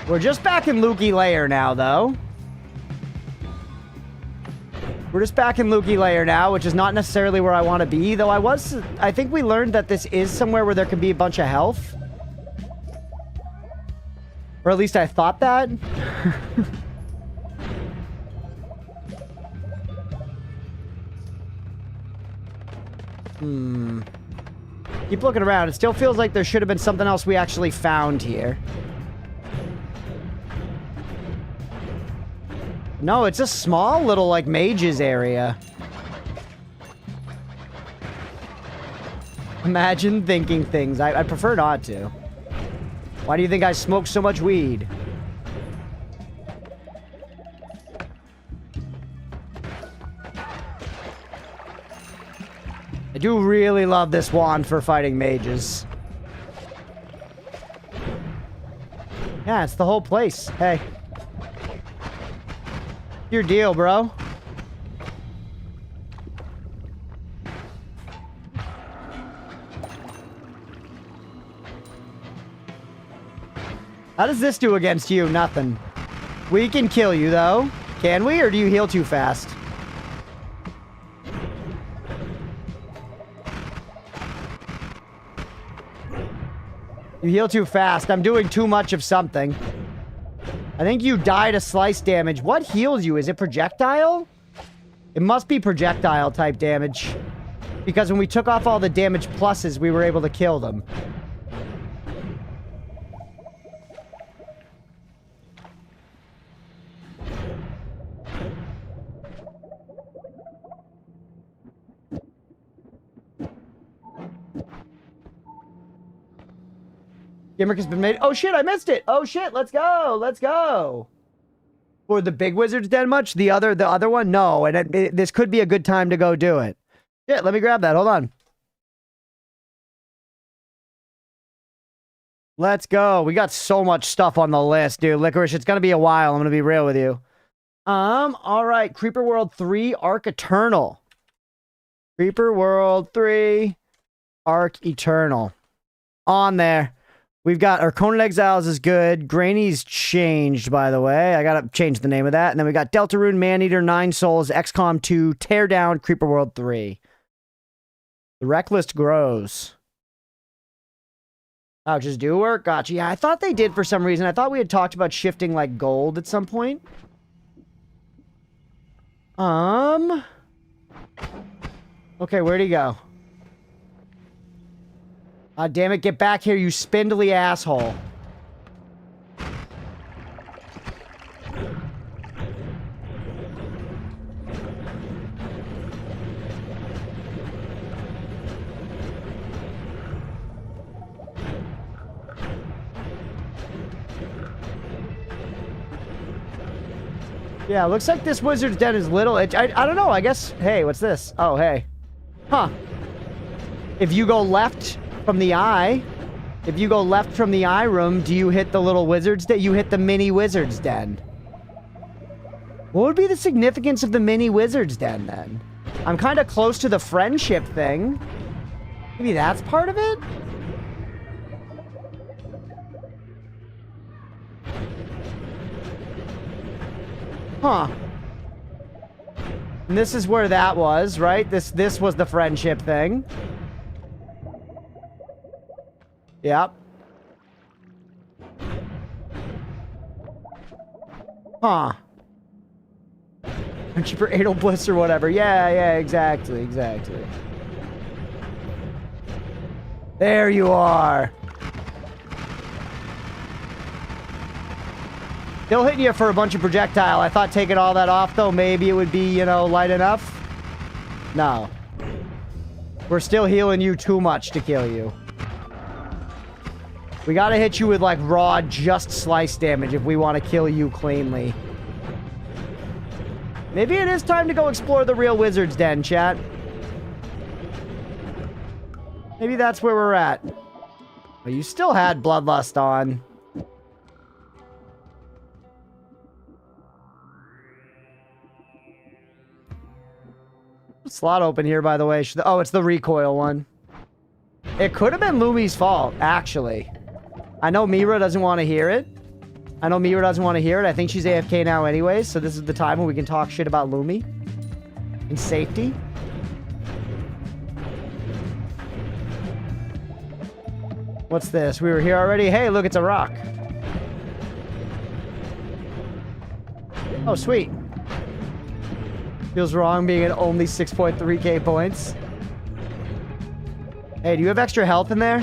We're just back in Lukey Lair now, though. We're just back in Lukey Lair now, which is not necessarily where I want to be, though I think we learned that this is somewhere where there can be a bunch of health. Or at least I thought that. Keep looking around. It still feels like there should have been something else we actually found here. No, it's a small little, like, mages area. Imagine thinking things. I prefer not to. Why do you think I smoke so much weed? I do really love this wand for fighting mages. Yeah, it's the whole place. Hey. Your deal, bro. How does this do against you? Nothing. We can kill you, though. Can we, or do you heal too fast? You heal too fast. I'm doing too much of something. I think you die to slice damage. What heals you? Is it projectile? It must be projectile type damage. Because when we took off all the damage pluses, we were able to kill them. Gimmick has been made. Oh shit, I missed it. Oh shit, let's go. Let's go. For the big wizard's den much? The other one? No, and this could be a good time to go do it. Shit, let me grab that. Hold on. Let's go. We got so much stuff on the list, dude. Licorice, it's gonna be a while. I'm gonna be real with you. All right. Creeper World 3, Arc Eternal. Creeper World 3, Arc Eternal. On there. We've got our Conan Exiles is good. Granny's changed, by the way. I gotta change the name of that. And then we got Deltarune, Maneater, 9 Souls, XCOM 2, Teardown, Creeper World 3. The rec list grows. Pouches do work. Gotcha. Yeah, I thought they did for some reason. I thought we had talked about shifting, like, gold at some point. Okay, where'd he go? Ah, damn it, get back here, you spindly asshole. Yeah, looks like this wizard's den is little. I don't know, I guess. Hey, what's this? Oh, hey. Huh. If you go left from the eye, room, do you hit the little wizard's den? You hit the mini wizard's den. What would be the significance of the mini wizard's den, then? I'm kind of close to the friendship thing. Maybe that's part of it? Huh. And this is where that was, right? This was the friendship thing. Yep. Huh. Cheaper anal bliss or whatever. Yeah, exactly. There you are. Still hitting you for a bunch of projectile. I thought taking all that off, though, maybe it would be, you know, light enough. No. We're still healing you too much to kill you. We gotta hit you with, like, raw, just slice damage if we want to kill you cleanly. Maybe it is time to go explore the real wizard's den, chat. Maybe that's where we're at. Oh, you still had Bloodlust on. Slot open here, by the way. Oh, it's the recoil one. It could have been Lumi's fault, actually. I know Mira doesn't want to hear it. I think she's AFK now anyways, so this is the time when we can talk shit about Lumi. In safety. What's this? We were here already? Hey, look, it's a rock. Oh, sweet. Feels wrong being at only 6.3k points. Hey, do you have extra health in there?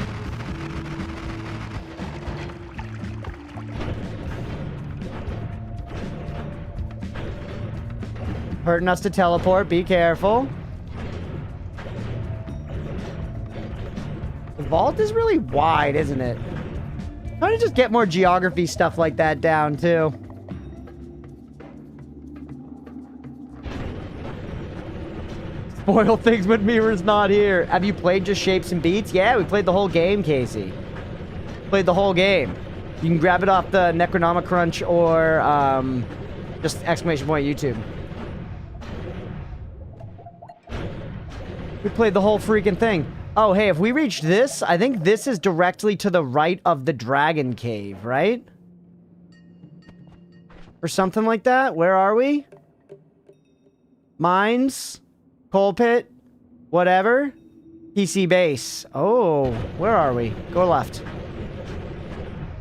Hurting us to teleport. Be careful. The vault is really wide, isn't it? Trying to just get more geography stuff like that down, too. Spoil things when Mira's not here. Have you played just Shapes and Beats? Yeah, we played the whole game, Casey. Played the whole game. You can grab it off the Necronomicrunch or just ! YouTube. We played the whole freaking thing. Oh, hey, if we reached this, I think this is directly to the right of the dragon cave, right? Or something like that. Where are we? Mines? Coal pit? Whatever. PC base. Oh, where are we? Go left.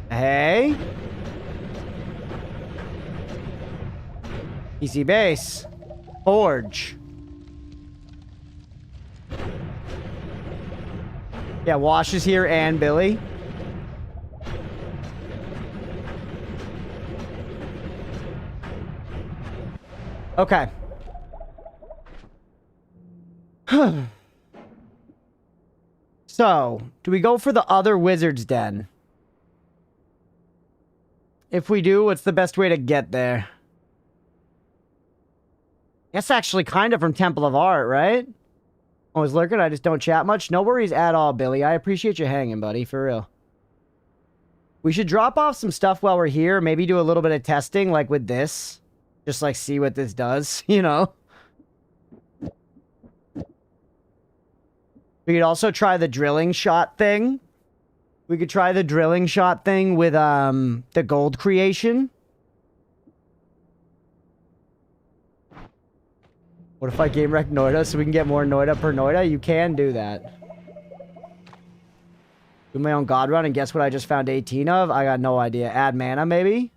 Hey. PC base. Forge. Yeah, Wash is here and Billy. Okay. So, do we go for the other wizard's den? If we do, what's the best way to get there? That's actually kind of from Temple of Art, right? I was lurking, I just don't chat much. No worries at all, Billy. I appreciate you hanging, buddy, for real. We should drop off some stuff while we're here. Maybe do a little bit of testing, like with this. Just, like, see what this does, you know? We could also try the drilling shot thing. We could try the drilling shot thing with, the gold creation. What if I game wreck Noita so we can get more Noita per Noita? You can do that. Do my own god run and guess what I just found 18 of? I got no idea. Add mana, maybe?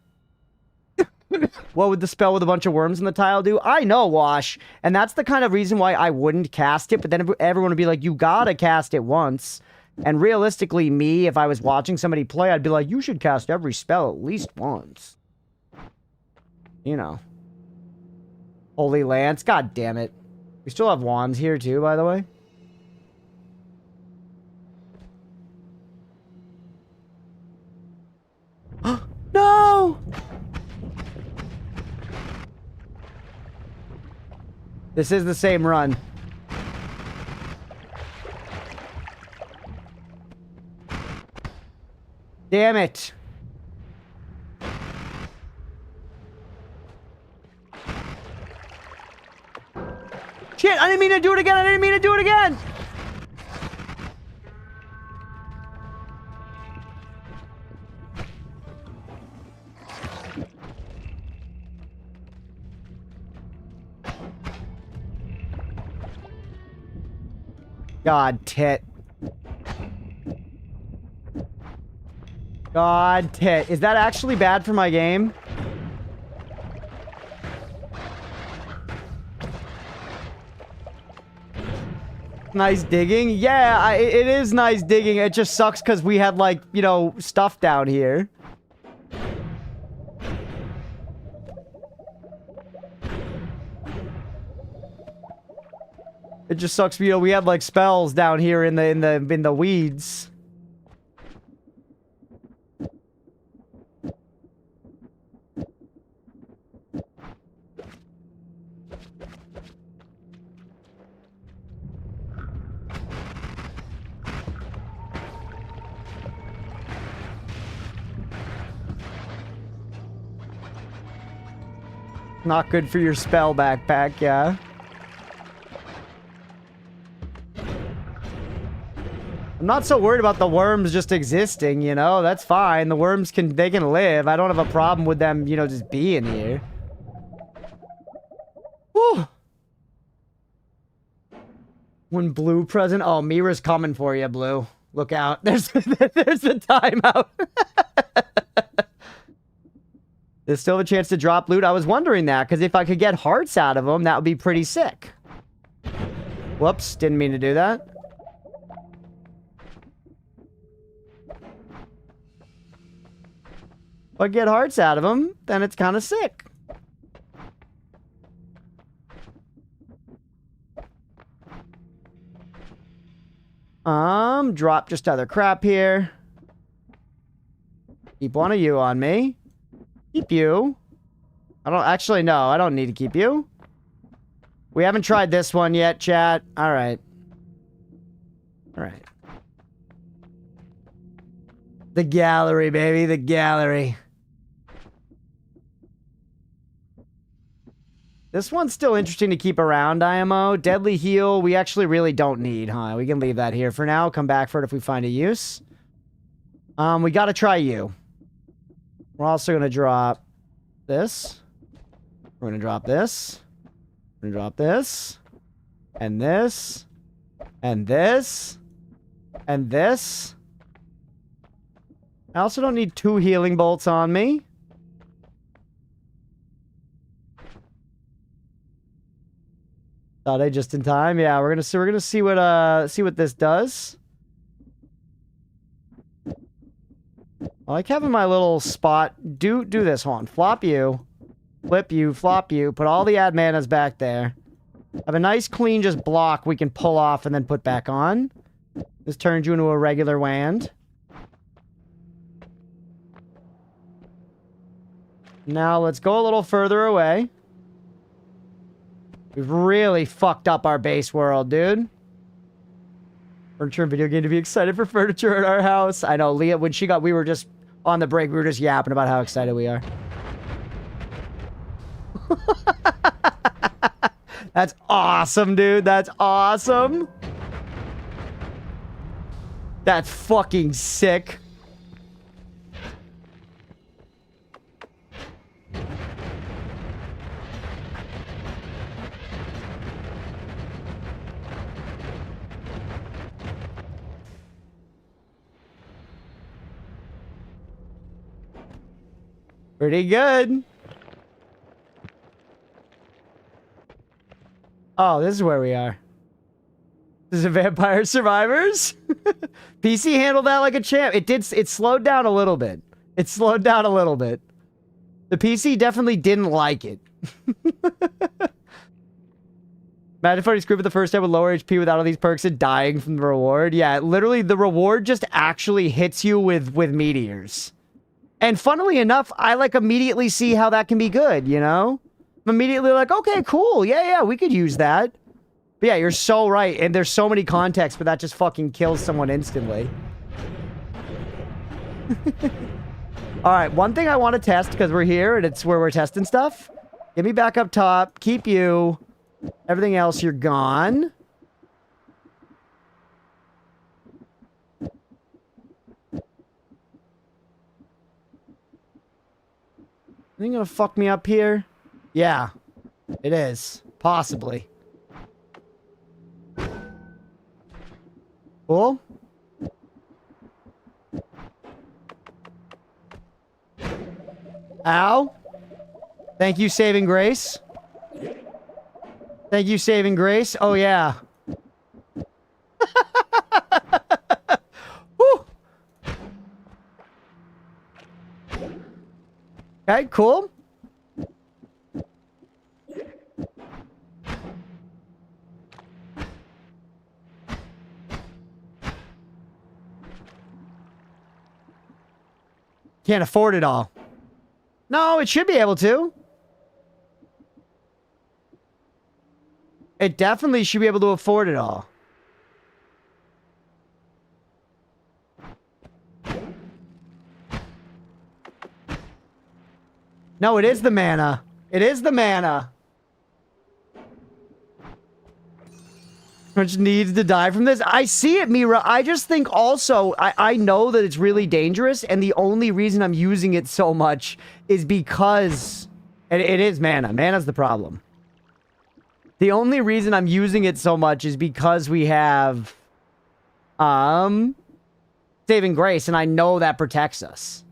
What would the spell with a bunch of worms in the tile do? I know, Wash. And that's the kind of reason why I wouldn't cast it. But then everyone would be like, you gotta cast it once. And realistically, me, if I was watching somebody play, I'd be like, you should cast every spell at least once. You know. Holy Lance. God damn it. We still have wands here too, by the way. No! This is the same run. Damn it. Shit, I didn't mean to do it again. I didn't mean to do it again. God tit. God tit. Is that actually bad for my game? Nice digging? Yeah, it is nice digging. It just sucks because we had, like, you know, stuff down here. It just sucks, you know, we had, like, spells down here in the weeds. Not good for your spell backpack, yeah. I'm not so worried about the worms just existing, you know? That's fine. The worms can live. I don't have a problem with them, you know, just being here. Whew. When Blue present. Oh, Mira's coming for you, Blue. Look out. There's the timeout. There's still a chance to drop loot. I was wondering that, because if I could get hearts out of them, that would be pretty sick. Whoops, didn't mean to do that. If I get hearts out of them, then it's kind of sick. Drop just other crap here. Keep one of you on me. Keep you. I don't need to keep you. We haven't tried this one yet, chat. Alright. Alright. The gallery, baby. The gallery. This one's still interesting to keep around, IMO. Deadly Heal, we actually really don't need, huh? We can leave that here for now. Come back for it if we find a use. We gotta try you. We're also gonna drop this. We're gonna drop this. We're gonna drop this. And this. And this. And this. I also don't need 2 healing bolts on me. Thought I just in time. Yeah, we're gonna see what this does. I like having my little spot. Do this. Hold on. Flop you. Flip you. Flop you. Put all the ad manas back there. Have a nice clean just block we can pull off and then put back on. This turns you into a regular wand. Now let's go a little further away. We've really fucked up our base world, dude. Furniture and video game to be excited for furniture at our house. I know, Leah, when we were just on the break, we were just yapping about how excited we are. That's awesome, dude. That's awesome. That's fucking sick. Pretty good. Oh, this is where we are. This is a Vampire Survivors. PC handled that like a champ. It slowed down a little bit. It slowed down a little bit. The PC definitely didn't like it. Imagine if I screwed with the first time with lower HP without all these perks and dying from the reward. Yeah, literally the reward just actually hits you with meteors. And funnily enough, I like immediately see how that can be good, you know? I'm immediately like, okay, cool. Yeah, we could use that. But yeah, you're so right. And there's so many contexts, but that just fucking kills someone instantly. All right, one thing I want to test, because we're here and it's where we're testing stuff. Get me back up top. Keep you. Everything else, you're gone. Anything gonna fuck me up here? Yeah, it is. Possibly. Cool. Ow. Thank you, Saving Grace. Thank you, Saving Grace. Oh, yeah. Woo. Okay, cool. Can't afford it all. No, it should be able to. It definitely should be able to afford it all. No, it is the mana. It is the mana. Crunch needs to die from this. I see it, Mira. I just think also, I know that it's really dangerous, and the only reason I'm using it so much is because it is mana. Mana's the problem. The only reason I'm using it so much is because we have Saving Grace, and I know that protects us.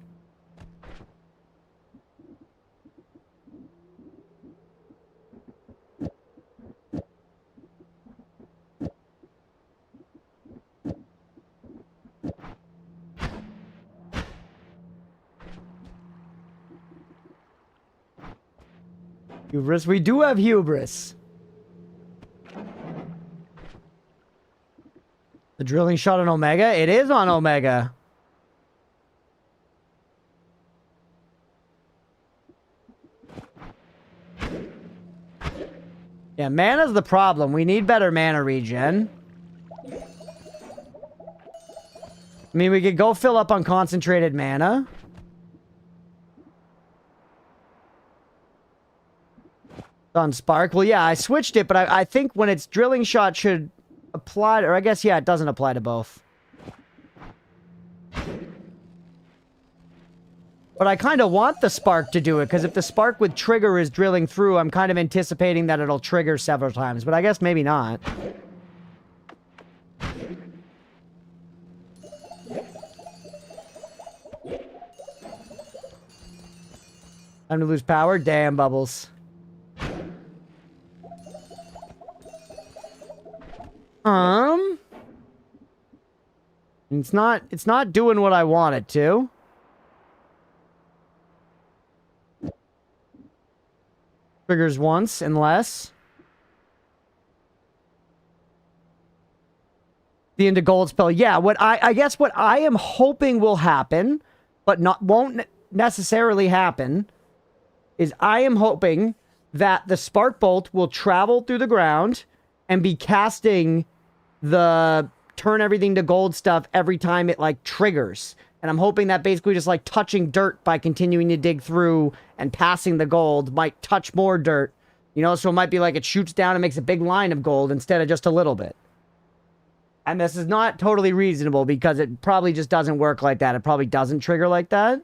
Hubris. We do have hubris. The drilling shot on Omega? It is on Omega. Yeah, mana's the problem. We need better mana regen. I mean, we could go fill up on concentrated mana. On Spark. Well, yeah, I switched it, but I think when it's drilling shot should apply, or I guess, yeah, it doesn't apply to both. But I kind of want the spark to do it, because if the spark with trigger is drilling through, I'm kind of anticipating that it'll trigger several times. But I guess maybe not. Time to lose power? Damn, Bubbles. It's not doing what I want it to. Triggers once, unless. The into gold spell. Yeah, I guess what I am hoping will happen, but won't necessarily happen, is I am hoping that the spark bolt will travel through the ground and be casting the turn everything to gold stuff every time it, like, triggers. And I'm hoping that basically just, like, touching dirt by continuing to dig through and passing the gold might touch more dirt. You know, so it might be like it shoots down and makes a big line of gold instead of just a little bit. And this is not totally reasonable because it probably just doesn't work like that. It probably doesn't trigger like that.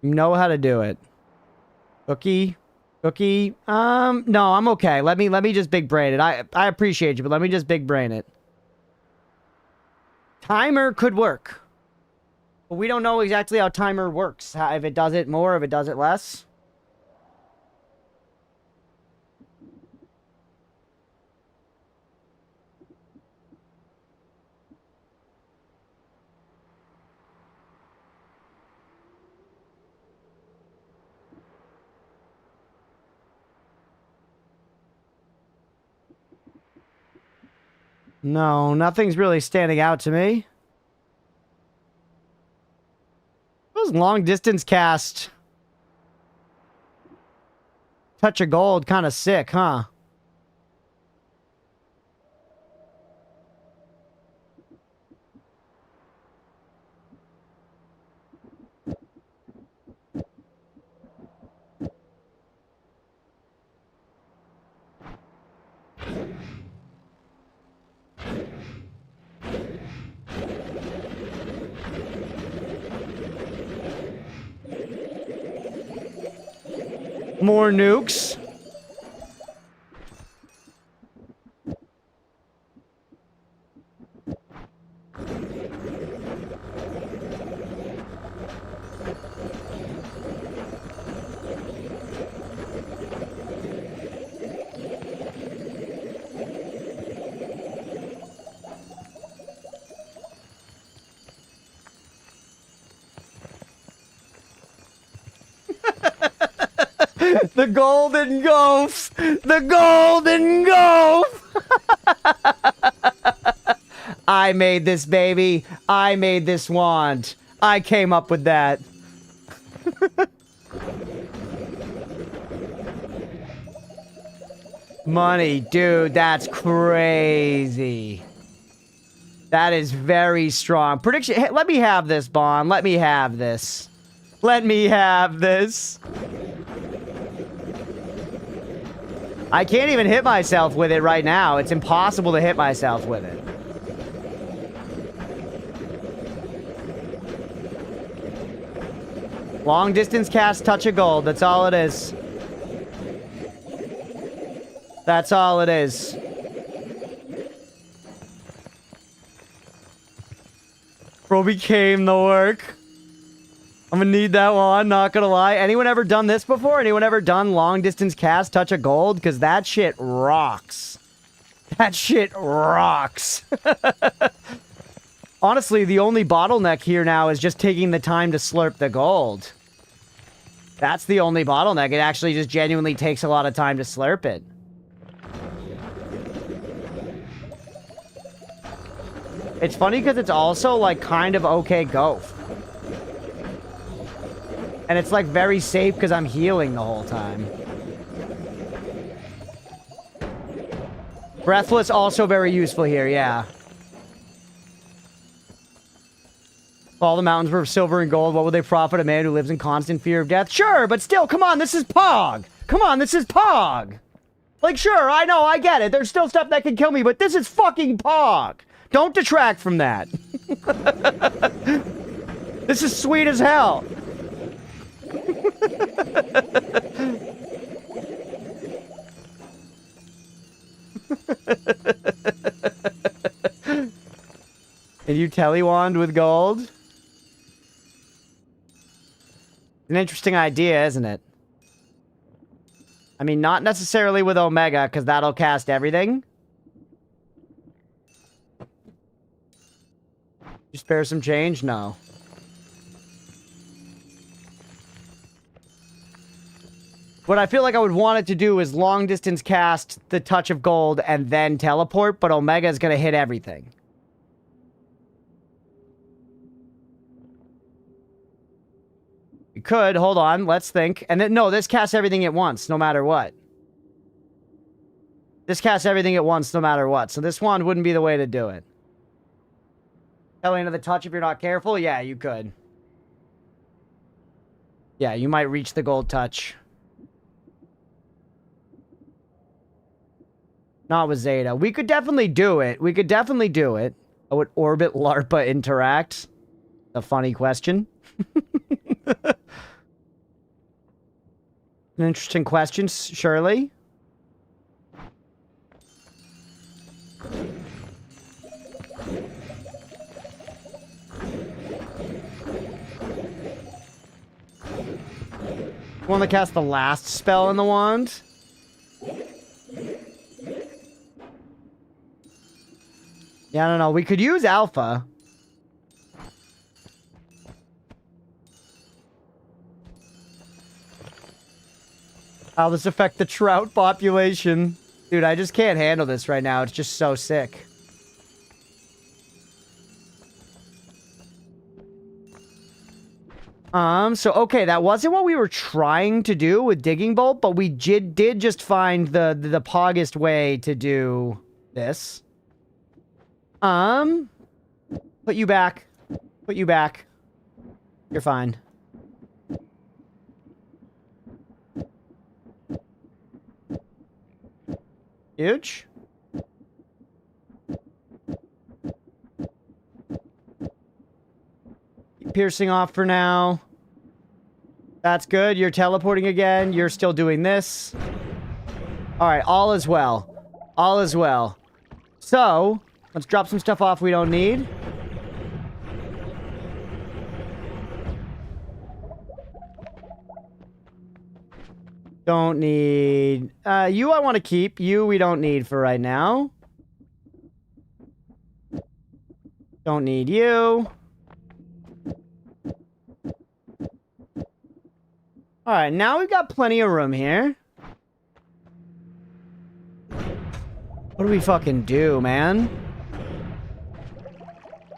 Know how to do it. Cookie? Cookie? No, I'm okay. Let me just big brain it. I appreciate you, but let me just big brain it. Timer could work. But we don't know exactly how timer works. If it does it more, if it does it less. No, nothing's really standing out to me. Those long distance cast. Touch of gold, kind of sick, huh? More nukes. The golden ghost! The golden ghost! I made this, baby. I made this wand. I came up with that. Money, dude, that's crazy. That is very strong. Prediction, hey, let me have this, Bond. Let me have this. Let me have this. I can't even hit myself with it right now. It's impossible to hit myself with it. Long distance cast, touch of gold. That's all it is. That's all it is. Bro became the work. I'm gonna need that one, not gonna lie. Anyone ever done this before? Anyone ever done long distance cast, touch of gold? Because that shit rocks. That shit rocks. Honestly, the only bottleneck here now is just taking the time to slurp the gold. That's the only bottleneck. It actually just genuinely takes a lot of time to slurp it. It's funny because it's also, like, kind of okay go. And it's, like, very safe because I'm healing the whole time. Breathless also very useful here, yeah. All the mountains were of silver and gold. What would they profit a man who lives in constant fear of death? Sure, but still, come on, this is Pog. Come on, this is Pog. Like, sure, I know, I get it. There's still stuff that can kill me, but this is fucking Pog. Don't detract from that. This is sweet as hell. And you telewand with gold? An interesting idea, isn't it? I mean, not necessarily with Omega, because that'll cast everything. You spare some change? No. What I feel like I would want it to do is long distance cast the Touch of Gold and then teleport, but Omega is going to hit everything. You could, hold on, let's think. And then, no, this casts everything at once, no matter what. This casts everything at once, no matter what. So this wand wouldn't be the way to do it. Telling into the touch if you're not careful? Yeah, you could. Yeah, you might reach the gold touch. Not with Zeta. We could definitely do it. We could definitely do it. Oh, would Orbit LARPA interact? A funny question. An interesting question, surely. Want to cast the last spell in the wand? Yeah, I don't know. We could use Alpha. How does this affect the trout population? Dude, I just can't handle this right now. It's just so sick. So, okay, that wasn't what we were trying to do with Digging Bolt, but we did just find the poggest way to do this. Put you back. Put you back. You're fine. Huge. Keep piercing off for now. That's good. You're teleporting again. You're still doing this. Alright, all is well. All is well. So, let's drop some stuff off we don't need. Don't need... you I want to keep. You we don't need for right now. Don't need you. Alright, now we've got plenty of room here. What do we fucking do, man?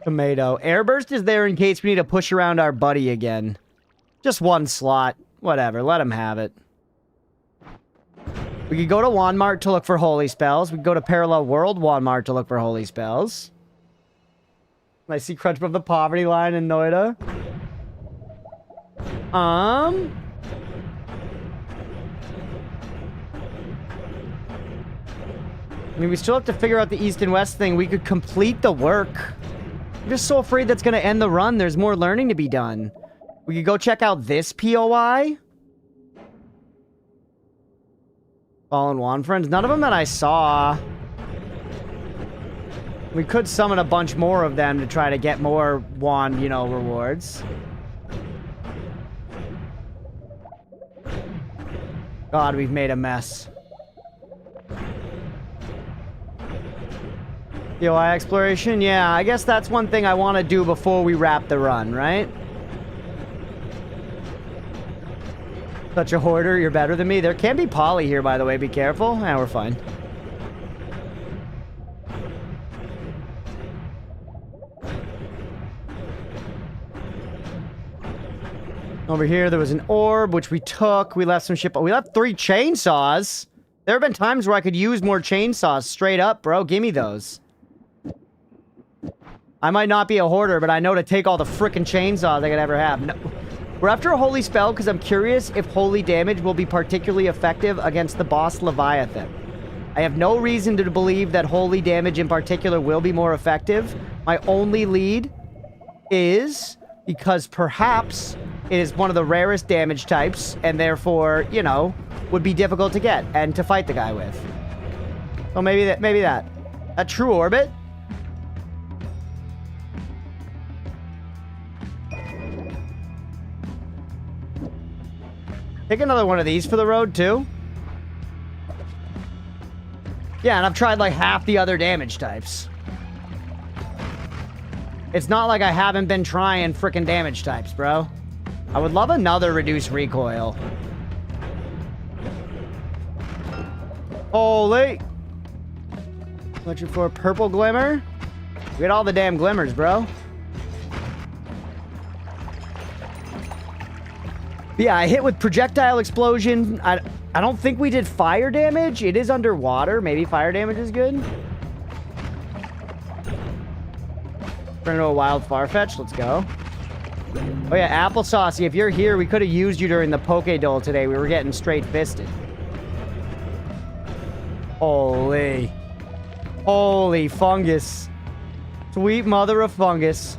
Tomato. Airburst is there in case we need to push around our buddy again. Just one slot. Whatever, let him have it. We could go to Wanmart to look for holy spells. We could go to Parallel World Wanmart to look for holy spells. I see Crunchpuff the poverty line in Noita. I mean, we still have to figure out the east and west thing. We could complete the work. I'm just so afraid that's going to end the run. There's more learning to be done. We could go check out this POI. Fallen Wand Friends. None of them that I saw. We could summon a bunch more of them to try to get more wand, you know, rewards. God, we've made a mess. POI exploration? Yeah, I guess that's one thing I want to do before we wrap the run, right? Such a hoarder, you're better than me. There can be poly here, by the way. Be careful. Yeah, we're fine. Over here, there was an orb, which we took. We left some shit, but we left 3 chainsaws. There have been times where I could use more chainsaws. Straight up, bro. Give me those. I might not be a hoarder, but I know to take all the frickin' chainsaws I could ever have. No. We're after a holy spell because I'm curious if holy damage will be particularly effective against the boss Leviathan. I have no reason to believe that holy damage in particular will be more effective. My only lead is because perhaps it is one of the rarest damage types and therefore, you know, would be difficult to get and to fight the guy with. So maybe that. A true orbit? Take another one of these for the road, too. Yeah, and I've tried like half the other damage types. It's not like I haven't been trying frickin' damage types, bro. I would love another reduced recoil. Holy! Looking for a purple glimmer? We got all the damn glimmers, bro. Yeah, I hit with projectile explosion. I don't think we did fire damage. It is underwater. Maybe fire damage is good. Turn into a wild Farfetch. Let's go. Oh yeah, Applesauce, if you're here, we could have used you during the Poke Dole today. We were getting straight fisted. Holy. Holy fungus. Sweet mother of fungus.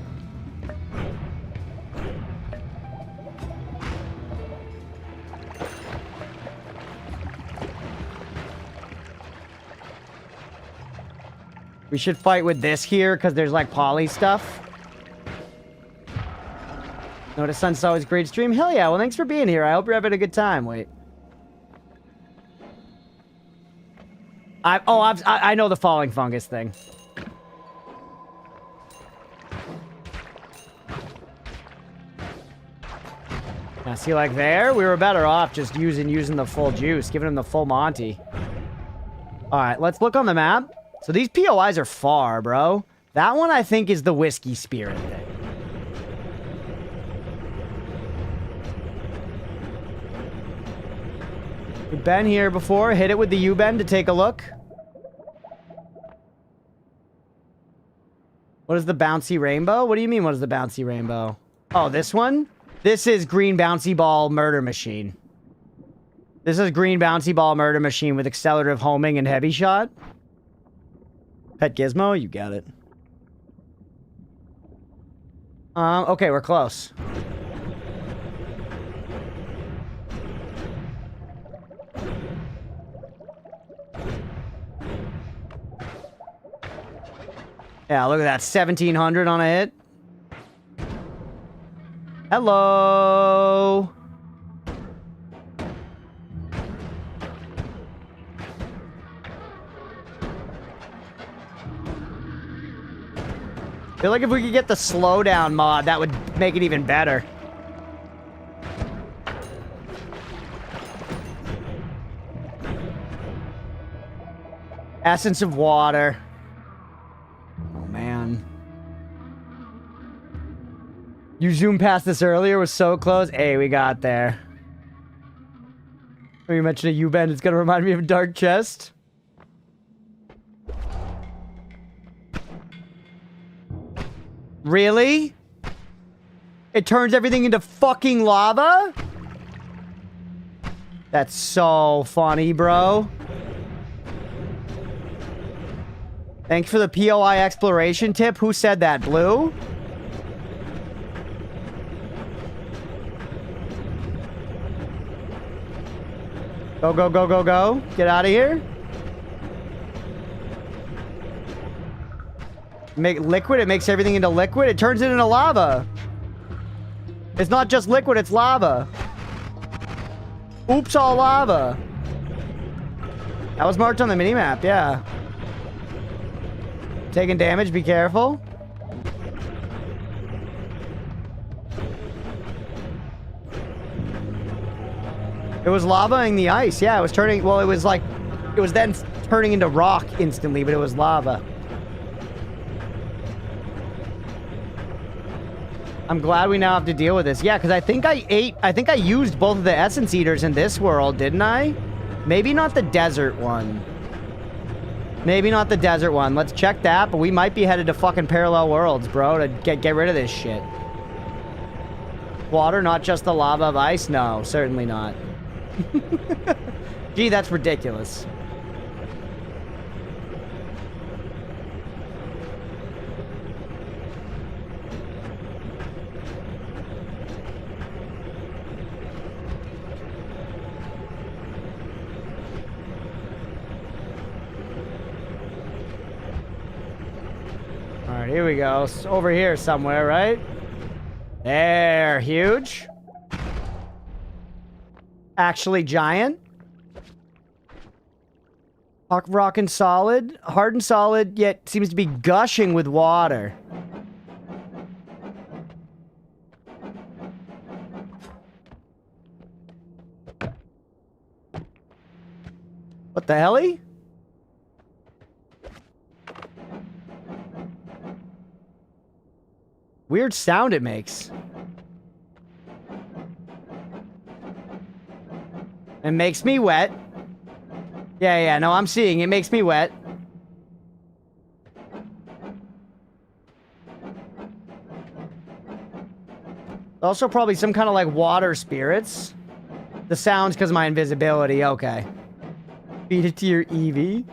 We should fight with this here, because there's, like, poly stuff. Notice Sun's always great stream. Hell yeah, well, thanks for being here. I hope you're having a good time. Wait. I know the falling fungus thing. Now, see, like there, we were better off just using the full juice, giving him the full Monty. All right, let's look on the map. So these POIs are far, bro. That one, I think, is the Whiskey Spirit thing. We've been here before. Hit it with the U-bend to take a look. What is the bouncy rainbow? What do you mean, what is the bouncy rainbow? Oh, this one? This is green bouncy ball murder machine. This is green bouncy ball murder machine with accelerative homing and heavy shot. Pet Gizmo, you got it. Okay, we're close. Yeah, look at that, 1700 on a hit. Hello. I feel like if we could get the slowdown mod, that would make it even better. Essence of water. Oh, man. You zoomed past this earlier, was so close. Hey, we got there. When you mentioned a U-bend, it's gonna remind me of a dark chest. Really? It turns everything into fucking lava? That's so funny, bro. Thanks for the POI exploration tip. Who said that? Blue? Go, go, go, go, go. Get out of here. Make liquid, it makes everything into liquid. It turns it into lava. It's not just liquid, it's lava. Oops, all lava. That was marked on the minimap, yeah. Taking damage, be careful. It was lavaing the ice, yeah, it was turning, well, it was like, it was then turning into rock instantly, but it was lava. I'm glad we now have to deal with this. Yeah, because I think I used both of the Essence Eaters in this world, didn't I? Maybe not the desert one. Maybe not the desert one. Let's check that, but we might be headed to fucking parallel worlds, bro, to get rid of this shit. Water, not just the lava of ice? No, certainly not. Gee, that's ridiculous. Alright, here we go. It's over here somewhere, right? There, huge. Actually giant. Rock and solid. Hard and solid, yet seems to be gushing with water. What the helly? Weird sound it makes. It makes me wet. Yeah, no, I'm seeing. It makes me wet. Also probably some kind of like water spirits. The sound's because of my invisibility. Okay. Feed it to your Eevee.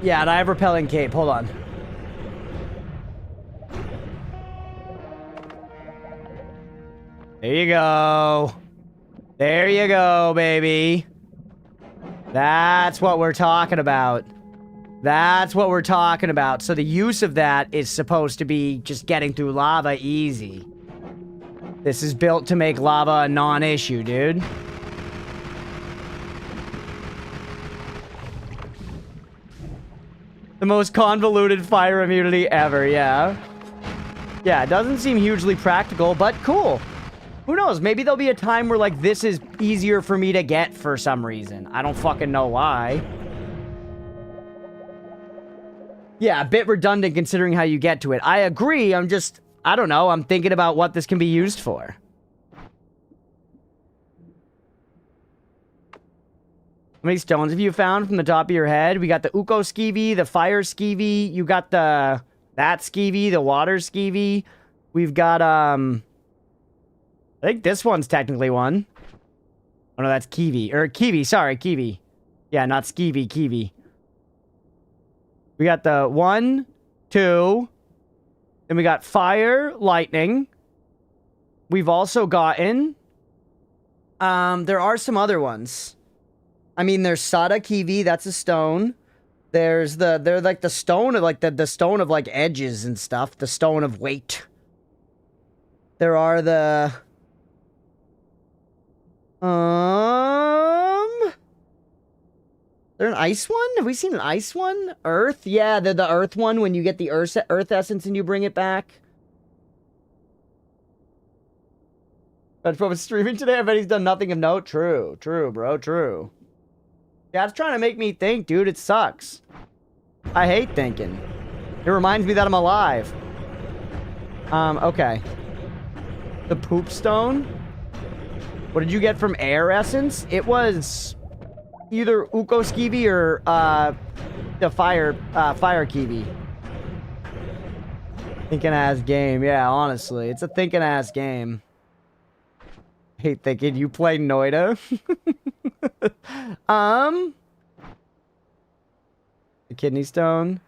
Yeah, and I have repelling cape. Hold on. There you go. There you go, baby. That's what we're talking about. That's what we're talking about. So the use of that is supposed to be just getting through lava easy. This is built to make lava a non-issue, dude. The most convoluted fire immunity ever, yeah. Yeah, it doesn't seem hugely practical, but cool. Who knows? Maybe there'll be a time where, like, this is easier for me to get for some reason. I don't fucking know why. Yeah, a bit redundant considering how you get to it. I agree, I don't know, I'm thinking about what this can be used for. How many stones have you found from the top of your head? We got the Uko Skeevy, the Fire Skeevy. You got that Skeevy, the Water Skeevy. We've got, I think this one's technically one. Oh, no, that's Kiwi. Or Kiwi, sorry, Kiwi. Yeah, not Skeevy, Kiwi. We got the 1, 2. Then we got Fire, Lightning. We've also gotten... there are some other ones. I mean, there's Sada Kiwi, that's a stone. They're like the stone of like the stone of like edges and stuff. The stone of weight. There are the there an ice one? Have we seen an ice one? Earth? Yeah, they're the earth one when you get the earth essence and you bring it back. But from streaming today, I bet he's done nothing of note. True, bro, true. Yeah, it's trying to make me think, dude. It sucks. I hate thinking. It reminds me that I'm alive. Okay. The poop stone. What did you get from air essence? It was either Uko Skeevy or the fire Kiwi. Thinking ass game. Yeah, honestly, it's a thinking ass game. I hate thinking. You play Noita. The kidney stone.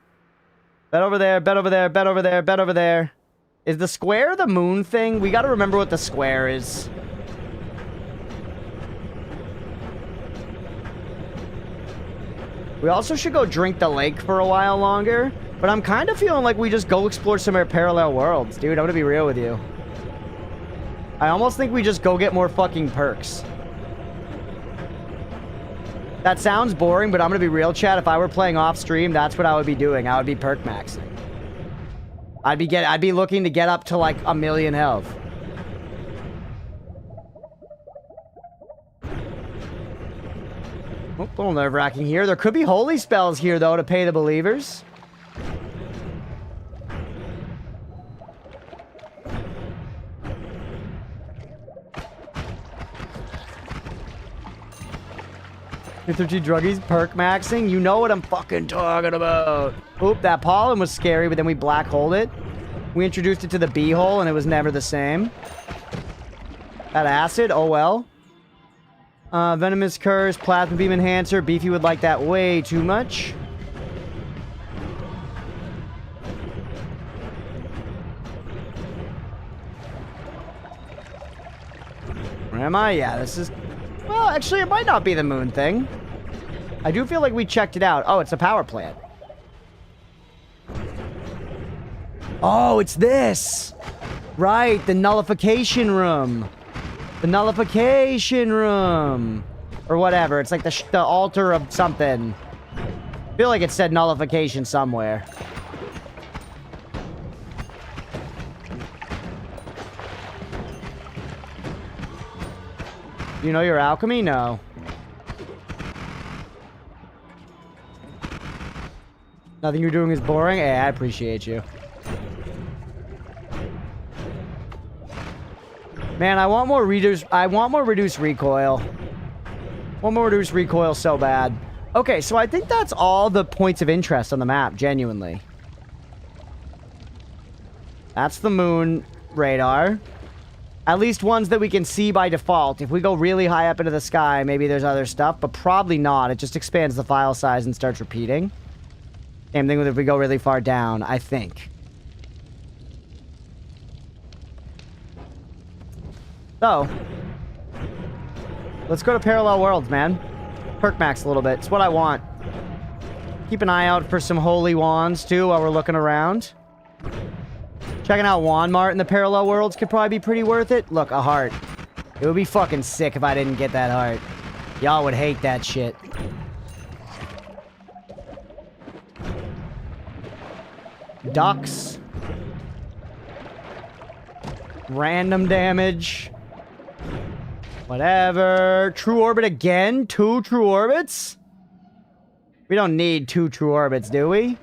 Bet over there, bet over there, bet over there, bet over there. Is the square the moon thing? We gotta remember what the square is. We also should go drink the lake for a while longer. But I'm kind of feeling like we just go explore some parallel worlds, dude. I'm gonna be real with you. I almost think we just go get more fucking perks. That sounds boring, but I'm gonna be real, chat. If I were playing off stream, that's what I would be doing. I would be perk maxing. I'd be looking to get up to like 1,000,000 health. Oh, a little nerve-wracking here. There could be holy spells here though to pay the believers. G druggies, perk maxing. You know what I'm fucking talking about. Oop, that pollen was scary, but then we black holed it. We introduced it to the bee hole, and it was never the same. That acid, oh well. Venomous curse, plasma beam enhancer. Beefy would like that way too much. Where am I? Yeah, this is... Well, actually, it might not be the moon thing. I do feel like we checked it out. Oh, it's a power plant. Oh, it's this. Right, the nullification room. The nullification room. Or whatever. It's like the altar of something. I feel like it said nullification somewhere. You know your alchemy? No. Nothing you're doing is boring? Hey, I appreciate you. Man, I want more reduced recoil. Want more reduced recoil so bad. Okay, so I think that's all the points of interest on the map, genuinely. That's the moon radar. At least ones that we can see by default. If we go really high up into the sky, maybe there's other stuff, but probably not. It just expands the file size and starts repeating. Same thing with if we go really far down, I think. So, let's go to Parallel Worlds, man. Perk max a little bit. It's what I want. Keep an eye out for some holy wands, too, while we're looking around. Checking out Wand Mart in the Parallel Worlds could probably be pretty worth it. Look, a heart. It would be fucking sick if I didn't get that heart. Y'all would hate that shit. Ducks. Random damage. Whatever. True orbit again? 2 true orbits? We don't need 2 true orbits, do we?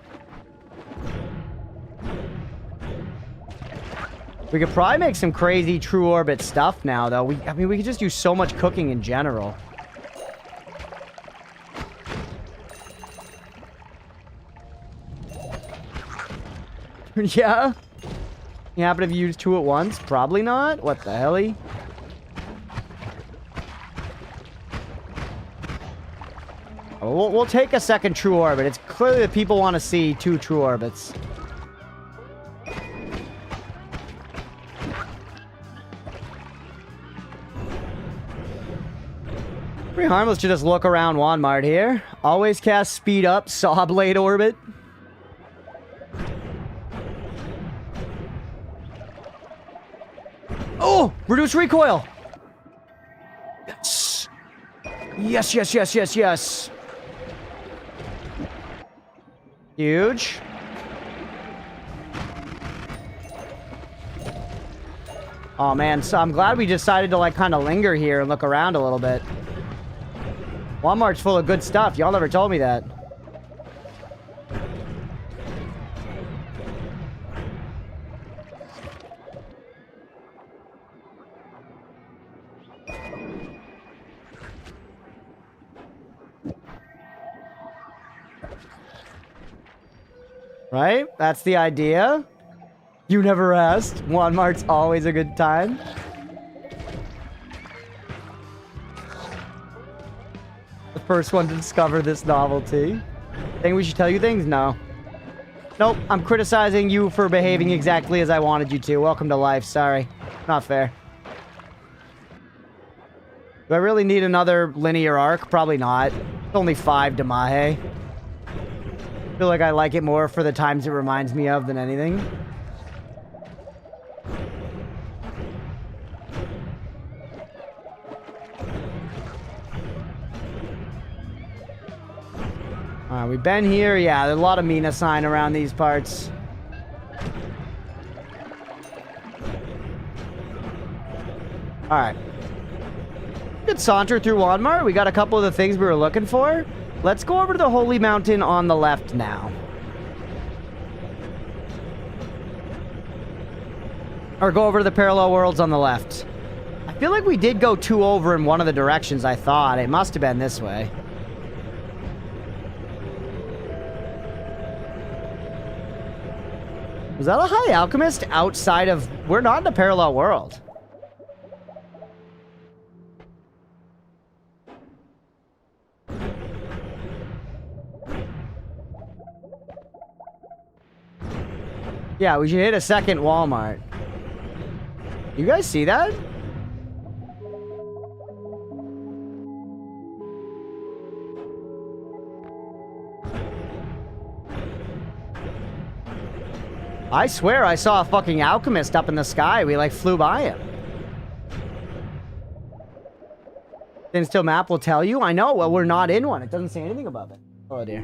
We could probably make some crazy true orbit stuff now, though. I mean, we could just do so much cooking in general. Yeah? You happen to have used 2 at once? Probably not. What the helly? Oh, we'll take a second true orbit. It's clearly that people want to see 2 true orbits. Pretty harmless to just look around Wand Mart here. Always cast speed up, saw blade orbit. Oh! Reduce recoil! Yes! Yes, yes, yes, yes, yes. Huge. Oh man, so I'm glad we decided to like kind of linger here and look around a little bit. Walmart's full of good stuff. Y'all never told me that. Right? That's the idea. You never asked. Walmart's always a good time. The first one to discover this novelty. Think we should tell you things? No. Nope. I'm criticizing you for behaving exactly as I wanted you to. Welcome to life. Sorry. Not fair. Do I really need another linear arc? Probably not. It's only 5 Demahe. I feel like I like it more for the times it reminds me of than anything. Alright, we've been here. Yeah, there's a lot of Mina sign around these parts. Alright. Good saunter through Wand Mart. We got a couple of the things we were looking for. Let's go over to the Holy Mountain on the left now. Or go over to the Parallel Worlds on the left. I feel like we did go 2 over in one of the directions, I thought. It must have been this way. Was that a High Alchemist outside of... We're not in a parallel world. Yeah, we should hit a second Walmart. You guys see that? I swear I saw a fucking alchemist up in the sky. We like flew by him. Then still map will tell you. I know. Well, we're not in one. It doesn't say anything about it. Oh dear.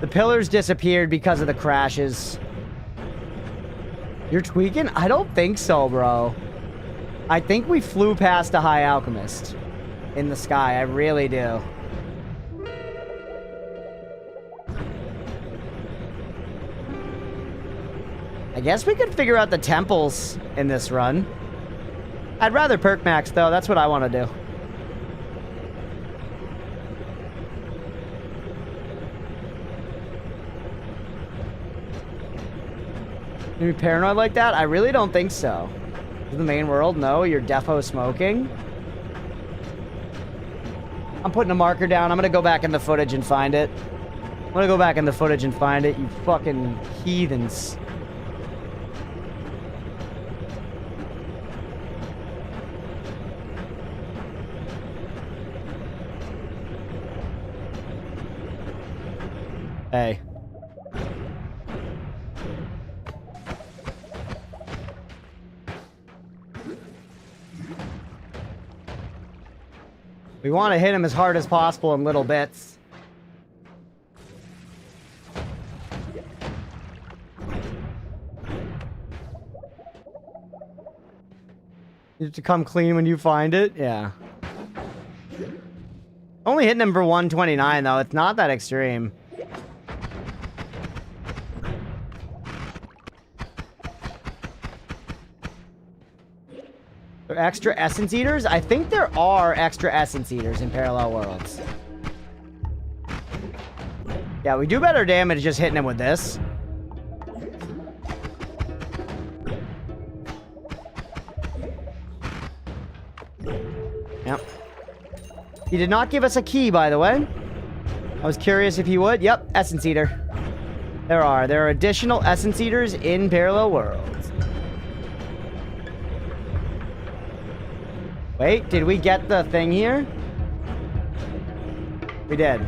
The pillars disappeared because of the crashes. You're tweaking? I don't think so, bro. I think we flew past a High Alchemist in the sky. I really do. I guess we could figure out the temples in this run. I'd rather perk max, though. That's what I want to do. You paranoid like that? I really don't think so. The main world? No, you're defo smoking. I'm putting a marker down. I'm gonna go back in the footage and find it. I'm gonna go back in the footage and find it, you fucking heathens. Hey. We want to hit him as hard as possible in little bits. You have to come clean when you find it? Yeah. Only hitting him for 129, though. It's not that extreme. Extra essence eaters? I think there are extra essence eaters in parallel worlds. Yeah, we do better damage just hitting him with this. Yep. He did not give us a key, by the way. I was curious if he would. Yep, essence eater. There are additional essence eaters in parallel worlds. Wait, did we get the thing here? We did.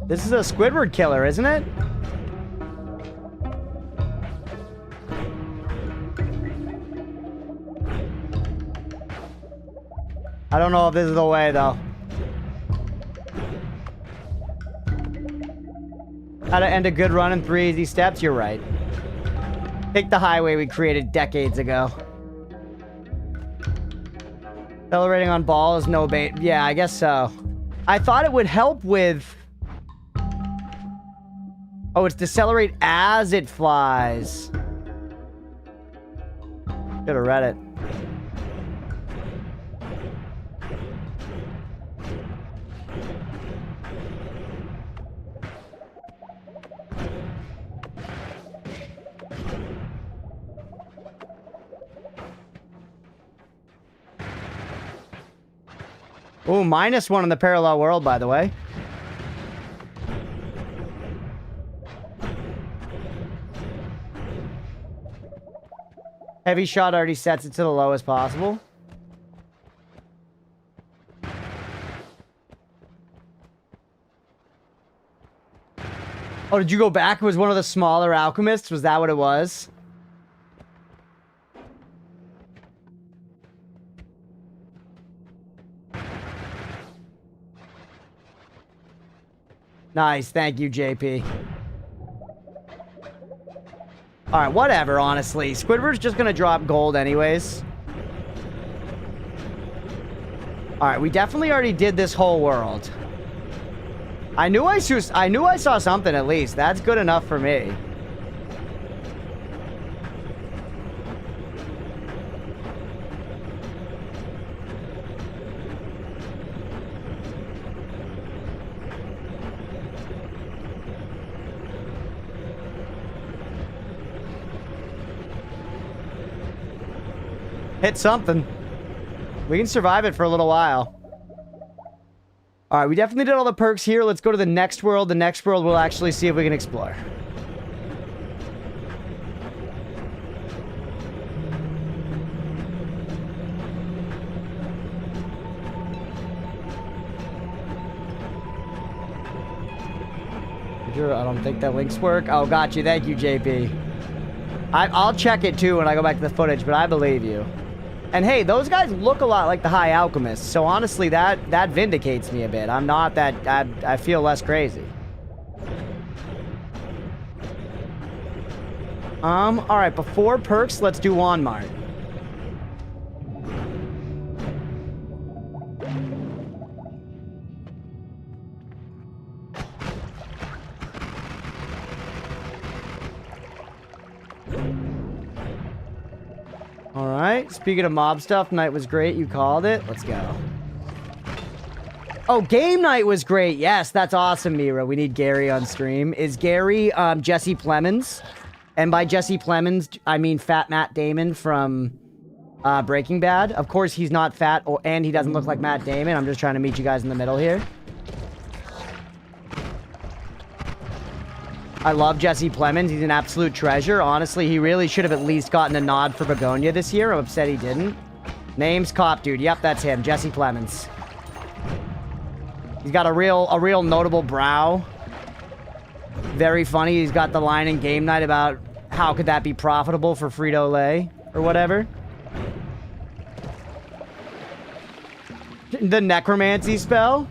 This is a Squidward killer, isn't it? I don't know if this is the way, though. How to end a good run in 3 easy steps? You're right. Take the highway we created decades ago. Accelerating on ball is no bait. Yeah, I guess so. I thought it would help with... Oh, it's decelerate as it flies. Should have read it. Ooh, -1 in the parallel world, by the way. Heavy shot already sets it to the lowest possible. Oh, did you go back? It was one of the smaller alchemists? Was that what it was? Nice, thank you, JP. Alright, whatever, honestly. Squidward's just gonna drop gold anyways. All right, we definitely already did this whole world. I knew I saw something at least. That's good enough for me. Hit something. We can survive it for a little while. All right, we definitely did all the perks here. Let's go to the next world. The next world we'll actually see if we can explore. I don't think that links work. Oh, got you. Thank you, JP. I'll check it too when I go back to the footage, but I believe you. And hey, those guys look a lot like the High Alchemists, so honestly, that vindicates me a bit. I'm not that... I feel less crazy. Alright, before perks, let's do Walmart. Alright, speaking of mob stuff, night was great. You called it. Let's go. Oh, game night was great. Yes, that's awesome, Mira. We need Gary on stream. Is Gary Jesse Plemons? And by Jesse Plemons, I mean Fat Matt Damon from Breaking Bad. Of course, he's not fat, and he doesn't look like Matt Damon. I'm just trying to meet you guys in the middle here. I love Jesse Plemons. He's an absolute treasure. Honestly, he really should have at least gotten a nod for Begonia this year. I'm upset he didn't. Name's Cop Dude. Yep, that's him. Jesse Plemons. He's got a real notable brow. Very funny. He's got the line in Game Night about how could that be profitable for Frito-Lay or whatever. The necromancy spell.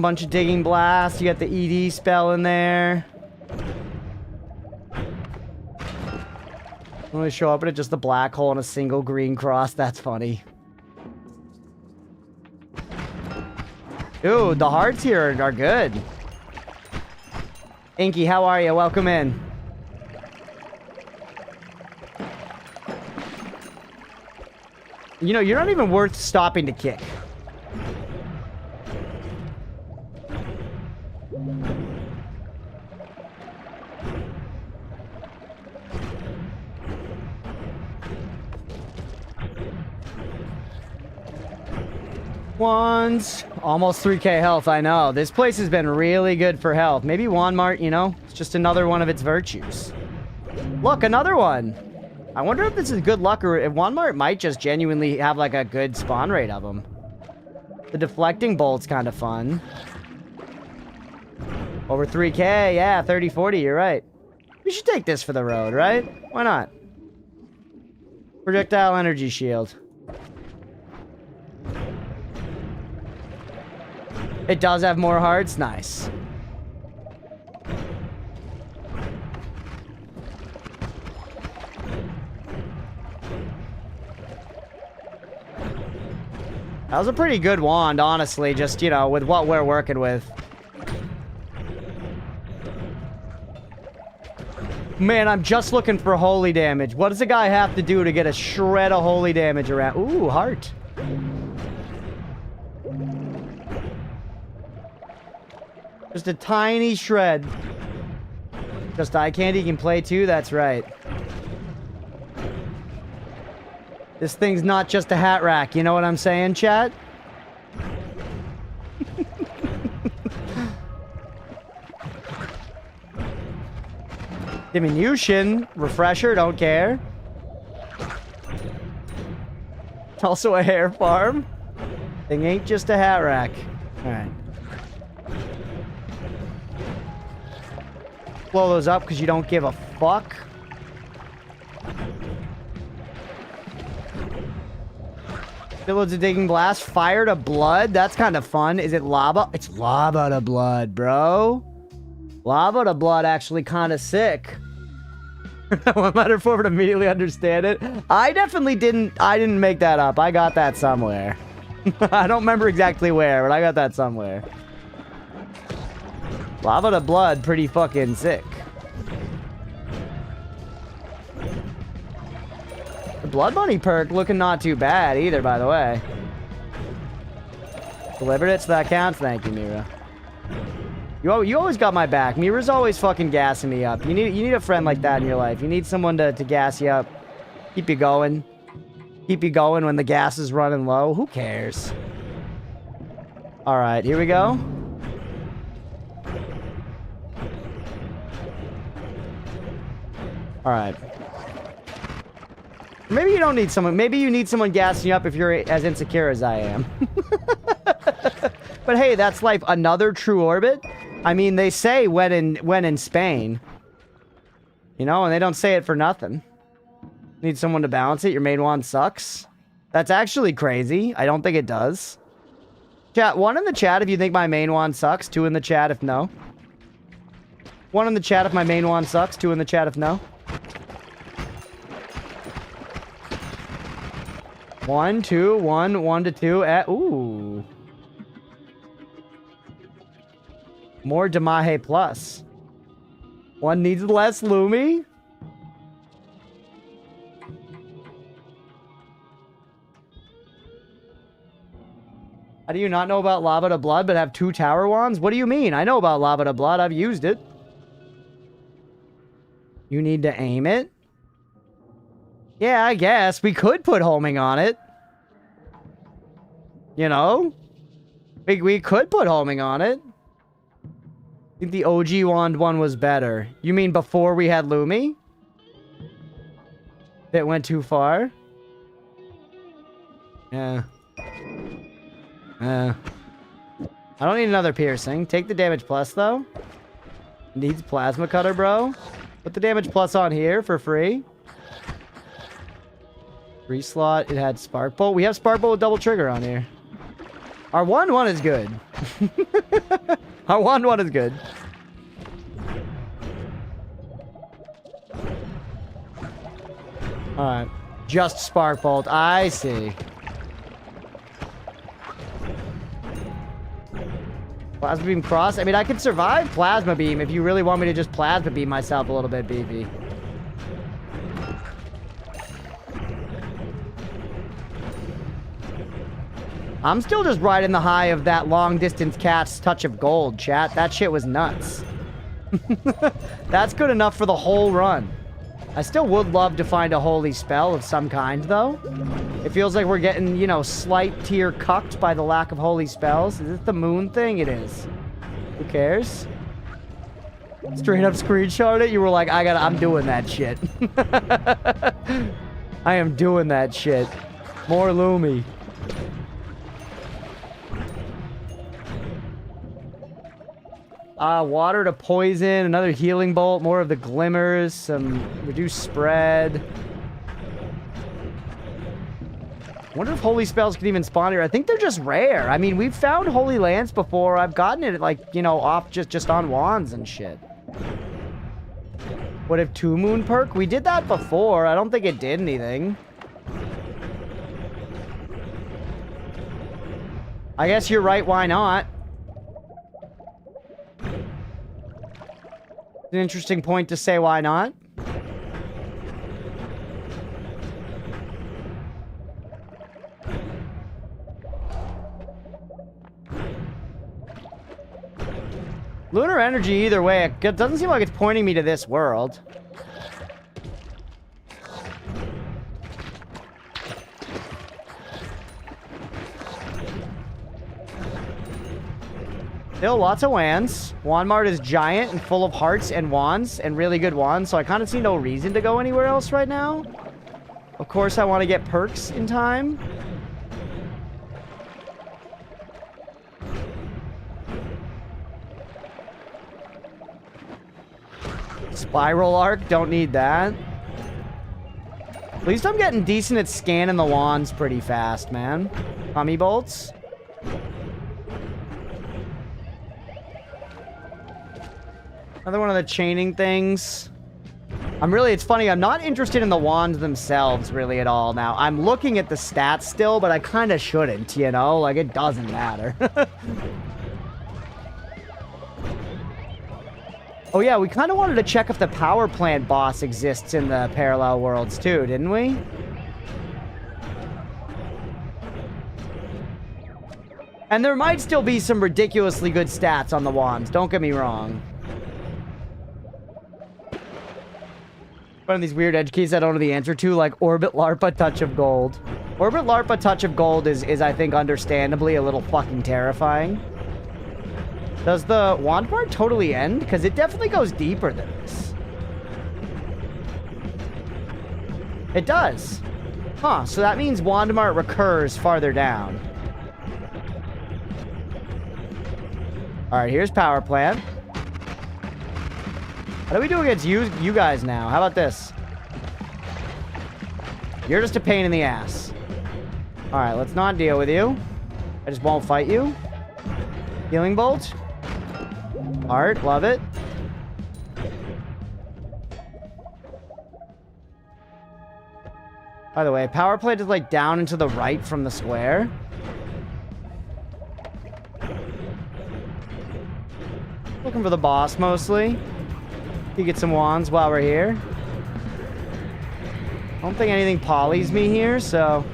Bunch of digging blast. You got the ED spell in there. When we show up at just a black hole and a single green cross, that's funny. Dude, the hearts here are good. Inky, how are you? Welcome in. You know, you're not even worth stopping to kick. Ones. Almost 3k health, I know. This place has been really good for health. Maybe Walmart, you know, it's just another one of its virtues. Look, another one. I wonder if this is good luck or if Walmart might just genuinely have like a good spawn rate of them. The deflecting bolt's kind of fun. Over 3k, yeah, 30, 40, you're right. We should take this for the road, right? Why not? Projectile energy shield. It does have more hearts. Nice. That was a pretty good wand, honestly, just, you know, with what we're working with. Man, I'm just looking for holy damage. What does a guy have to do to get a shred of holy damage around? Ooh, heart. Just a tiny shred. Just eye candy can play too? That's right. This thing's not just a hat rack, you know what I'm saying, chat? Diminution, refresher, don't care. It's also a hair farm. Thing ain't just a hat rack. Alright. Blow those up because you don't give a fuck. Loads of digging blast. Fire to blood. That's kind of fun. Is it lava? It's lava to blood, bro. Lava to blood actually kind of sick. One letter forward, immediately understand it. I definitely didn't. I didn't make that up. I got that somewhere. I don't remember exactly where, but I got that somewhere. Lava to blood, pretty fucking sick. The blood bunny perk looking not too bad either, by the way. Delivered it, so that counts. Thank you, Mira. You always got my back. Mira's always fucking gassing me up. You need a friend like that in your life. You need someone to gas you up. Keep you going. Keep you going when the gas is running low. Who cares? Alright, here we go. Alright. Maybe you don't need someone. Maybe you need someone gassing you up if you're as insecure as I am. But hey, that's life. Another true orbit? I mean, they say when in Spain. You know, and they don't say it for nothing. Need someone to balance it. Your main wand sucks. That's actually crazy. I don't think it does. Chat, 1 in the chat if you think my main wand sucks. 2 in the chat if no. 1 in the chat if my main wand sucks. 2 in the chat if no. 1, 2, 1, 1 to 2. Ooh. More Demahe plus. 1 needs less Lumi. How do you not know about Lava to Blood but have 2 tower wands? What do you mean? I know about Lava to Blood. I've used it. You need to aim it? Yeah, I guess. We could put homing on it. You know? We could put homing on it. I think the OG wand one was better. You mean before we had Lumi? It went too far? Yeah. I don't need another piercing. Take the damage plus, though. Needs plasma cutter, bro. Put the damage plus on here for free. 3 slot. It had spark bolt. We have spark bolt with double trigger on here. Our 1-1 is good. Our 1-1 is good. Alright. Just spark bolt. I see. Plasma beam cross? I mean, I could survive plasma beam if you really want me to just plasma beam myself a little bit, BB. I'm still just riding the high of that long distance cat's touch of gold, chat. That shit was nuts. That's good enough for the whole run. I still would love to find a holy spell of some kind, though. It feels like we're getting, you know, slight tier cucked by the lack of holy spells. Is this the moon thing? It is. Who cares? Straight up screenshot it. You were like, I'm doing that shit. I am doing that shit. More Lumi. Water to poison, another healing bolt, more of the glimmers, some reduced spread. I wonder if holy spells can even spawn here. I think they're just rare. I mean, we've found holy lance before. I've gotten it, like, you know, off just on wands and shit. What if 2 moon perk? We did that before. I don't think it did anything. I guess you're right. Why not? An interesting point to say why not. Lunar energy either way, it doesn't seem like it's pointing me to this world. Still lots of wands. Wandmart is giant and full of hearts and wands and really good wands, so I kind of see no reason to go anywhere else right now. Of course, I want to get perks in time. Spiral arc, don't need that. At least I'm getting decent at scanning the wands pretty fast, man. Tummy bolts. Another one of the chaining things. It's funny, I'm not interested in the wands themselves really at all now. I'm looking at the stats still, but I kind of shouldn't, you know? Like, it doesn't matter. Oh yeah, we kind of wanted to check if the power plant boss exists in the parallel worlds too, didn't we? And there might still be some ridiculously good stats on the wands, don't get me wrong. One of these weird edge keys I don't know the answer to, like Orbit LARPA Touch of Gold. Orbit LARPA Touch of Gold is I think, understandably a little fucking terrifying. Does the wand part totally end? Because it definitely goes deeper than this. It does. Huh, so that means wand mart recurs farther down. Alright, here's power plant. How do we do against you guys now? How about this? You're just a pain in the ass. Alright, let's not deal with you. I just won't fight you. Healing bolt. Art, love it. By the way, power plant is like down and to the right from the square. Looking for the boss mostly. You get some wands while we're here. I don't think anything polys me here, so...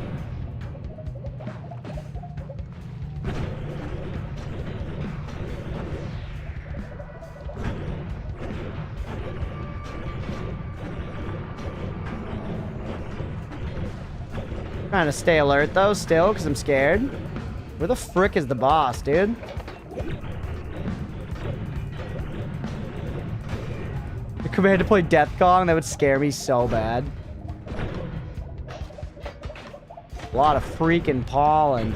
Trying to stay alert though, still, because I'm scared. Where the frick is the boss, dude? The command to play Death Gong, that would scare me so bad. A lot of freaking pollen.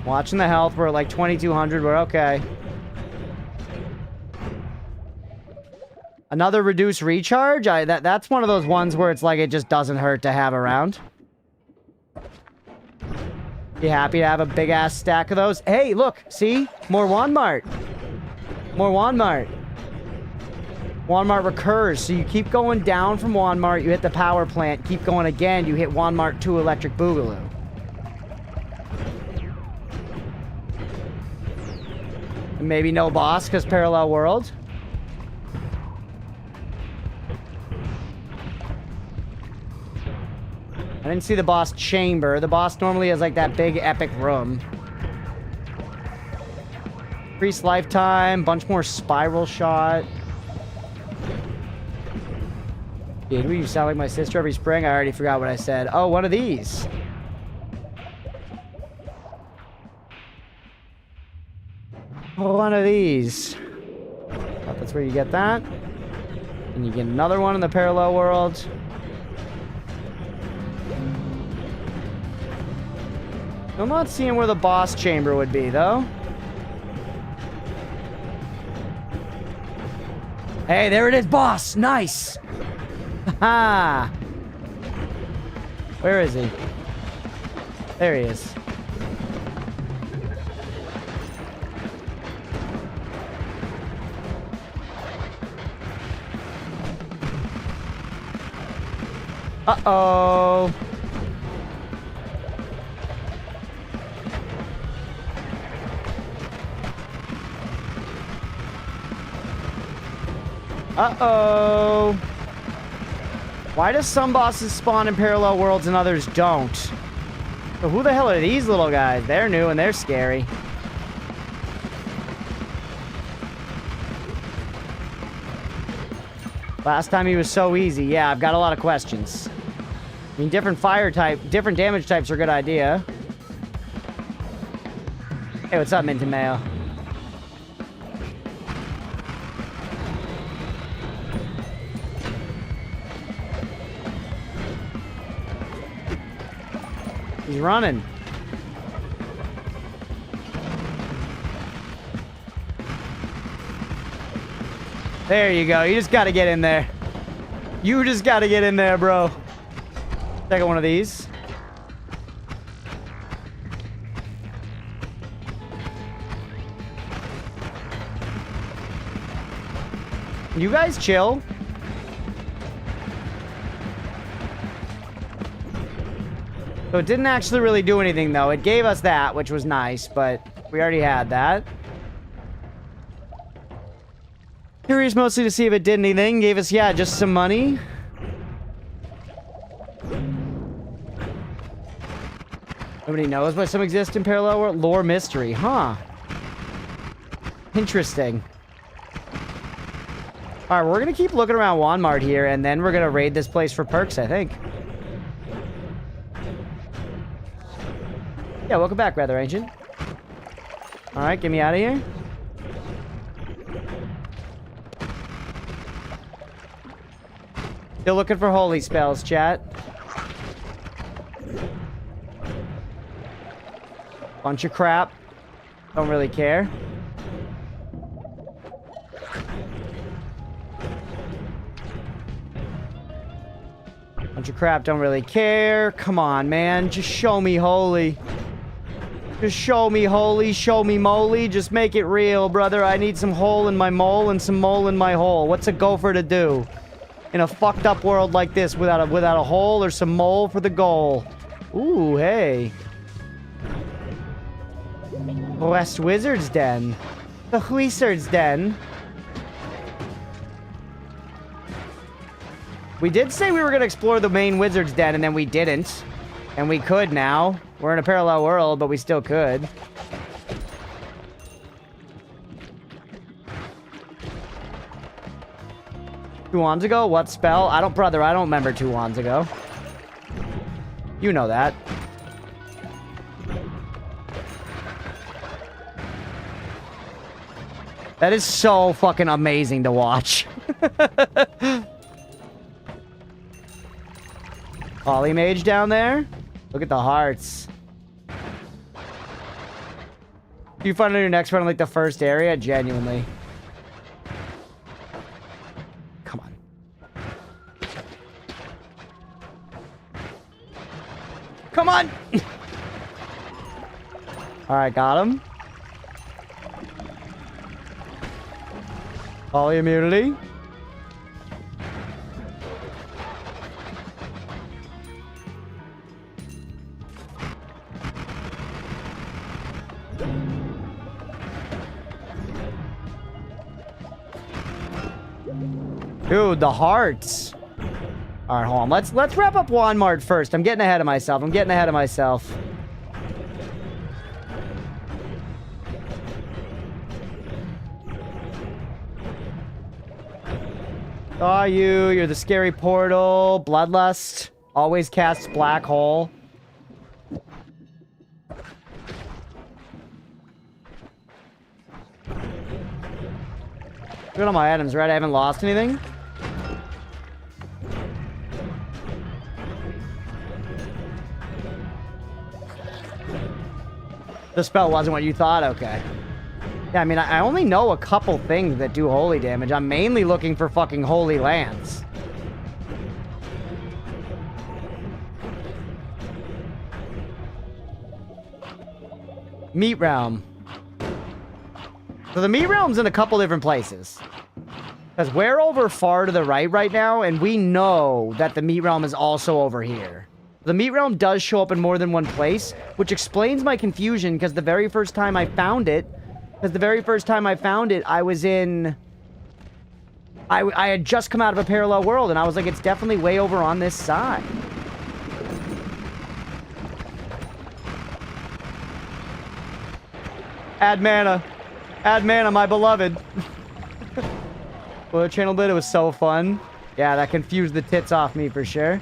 Watching the health, we're at like 2200, we're okay. Another reduced recharge? That's one of those ones where it's like it just doesn't hurt to have around. Be happy to have a big ass stack of those. Hey, look, see? More wand mart. More wand mart. Wand mart recurs, so you keep going down from wand mart, you hit the power plant, keep going again, you hit wand mart 2 electric boogaloo. And maybe no boss because parallel world. I didn't see the boss chamber. The boss normally has like that big epic room. Increased lifetime, bunch more spiral shot. Dude, you sound like my sister every spring. I already forgot what I said. Oh, one of these. Oh, one of these. Thought that's where you get that. And you get another one in the parallel world. I'm not seeing where the boss chamber would be, though. Hey, there it is, boss! Nice! Haha! Where is he? There he is. Uh-oh! Uh-oh. Why does some bosses spawn in parallel worlds and others don't? So who the hell are these little guys? They're new and they're scary. Last time he was so easy. Yeah, I've got a lot of questions. I mean, different fire type, different damage types are a good idea. Hey, what's up, Mint and Mayo? He's running. There you go. You just got to get in there. You just got to get in there, bro. Take one of these. You guys chill. So it didn't actually really do anything, though. It gave us that, which was nice, but we already had that. Curious mostly to see if it did anything. Gave us, yeah, just some money. Nobody knows what some exist in parallel world. Lore mystery, huh? Interesting. Alright, we're gonna keep looking around Walmart here, and then we're gonna raid this place for perks, I think. Yeah, welcome back, Rather Ancient. Alright, get me out of here. Still looking for holy spells, chat. Bunch of crap. Don't really care. Bunch of crap, don't really care. Come on, man. Just show me holy. Just show me holy, show me moly. Just make it real, brother. I need some hole in my mole and some mole in my hole. What's a gopher to do in a fucked up world like this without a hole or some mole for the goal? Ooh, hey. West Wizard's Den. The Wizard's Den. We did say we were going to explore the main Wizard's Den, and then we didn't. And we could now. We're in a parallel world, but we still could. Two wands ago? What spell? I don't remember 2 wands ago. You know that. That is so fucking amazing to watch. Polymage down there? Look at the hearts. Do you find on your next run like the first area? Genuinely. Come on. Come on! Alright, got him. Poly immunity. Dude, the hearts. All right, hold on. Let's wrap up Walmart first. I'm getting ahead of myself. Saw you. You're the scary portal. Bloodlust. Always casts black hole. Good on my items, right? I haven't lost anything. The spell wasn't what you thought? Okay. Yeah, I mean, I only know a couple things that do holy damage. I'm mainly looking for fucking holy lance. Meat Realm. So the Meat Realm's in a couple different places. Because we're over far to the right now, and we know that the Meat Realm is also over here. The Meat Realm does show up in more than one place, which explains my confusion, because the very first time I found it, I was in... I had just come out of a parallel world, and I was like, it's definitely way over on this side. Add mana. Add mana, my beloved. Well, the channel bit, it was so fun. Yeah, that confused the tits off me for sure.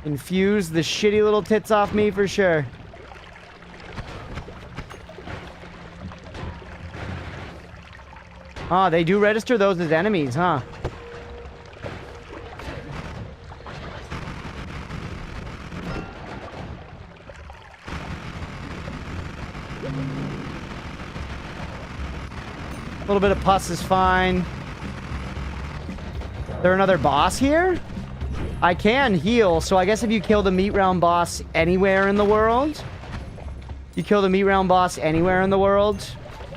Infused the shitty little tits off me for sure. Oh, they do register those as enemies, huh? A little bit of pus is fine. Is there another boss here? I can heal, so I guess if you kill the Meat Realm boss anywhere in the world,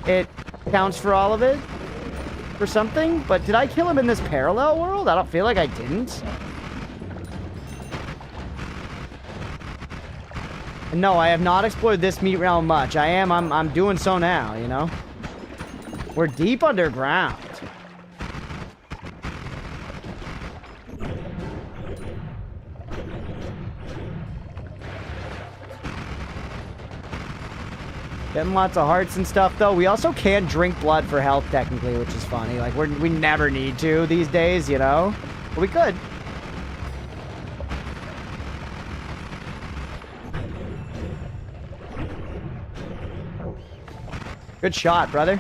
it counts for all of it. for something, but did I kill him in this parallel world? I don't feel like I didn't. And no, I have not explored this meat realm much. I'm doing so now, you know? We're deep underground. Getting lots of hearts and stuff, though. We also can't drink blood for health, technically, which is funny. Like, we never need to these days, you know? But we could. Good shot, brother.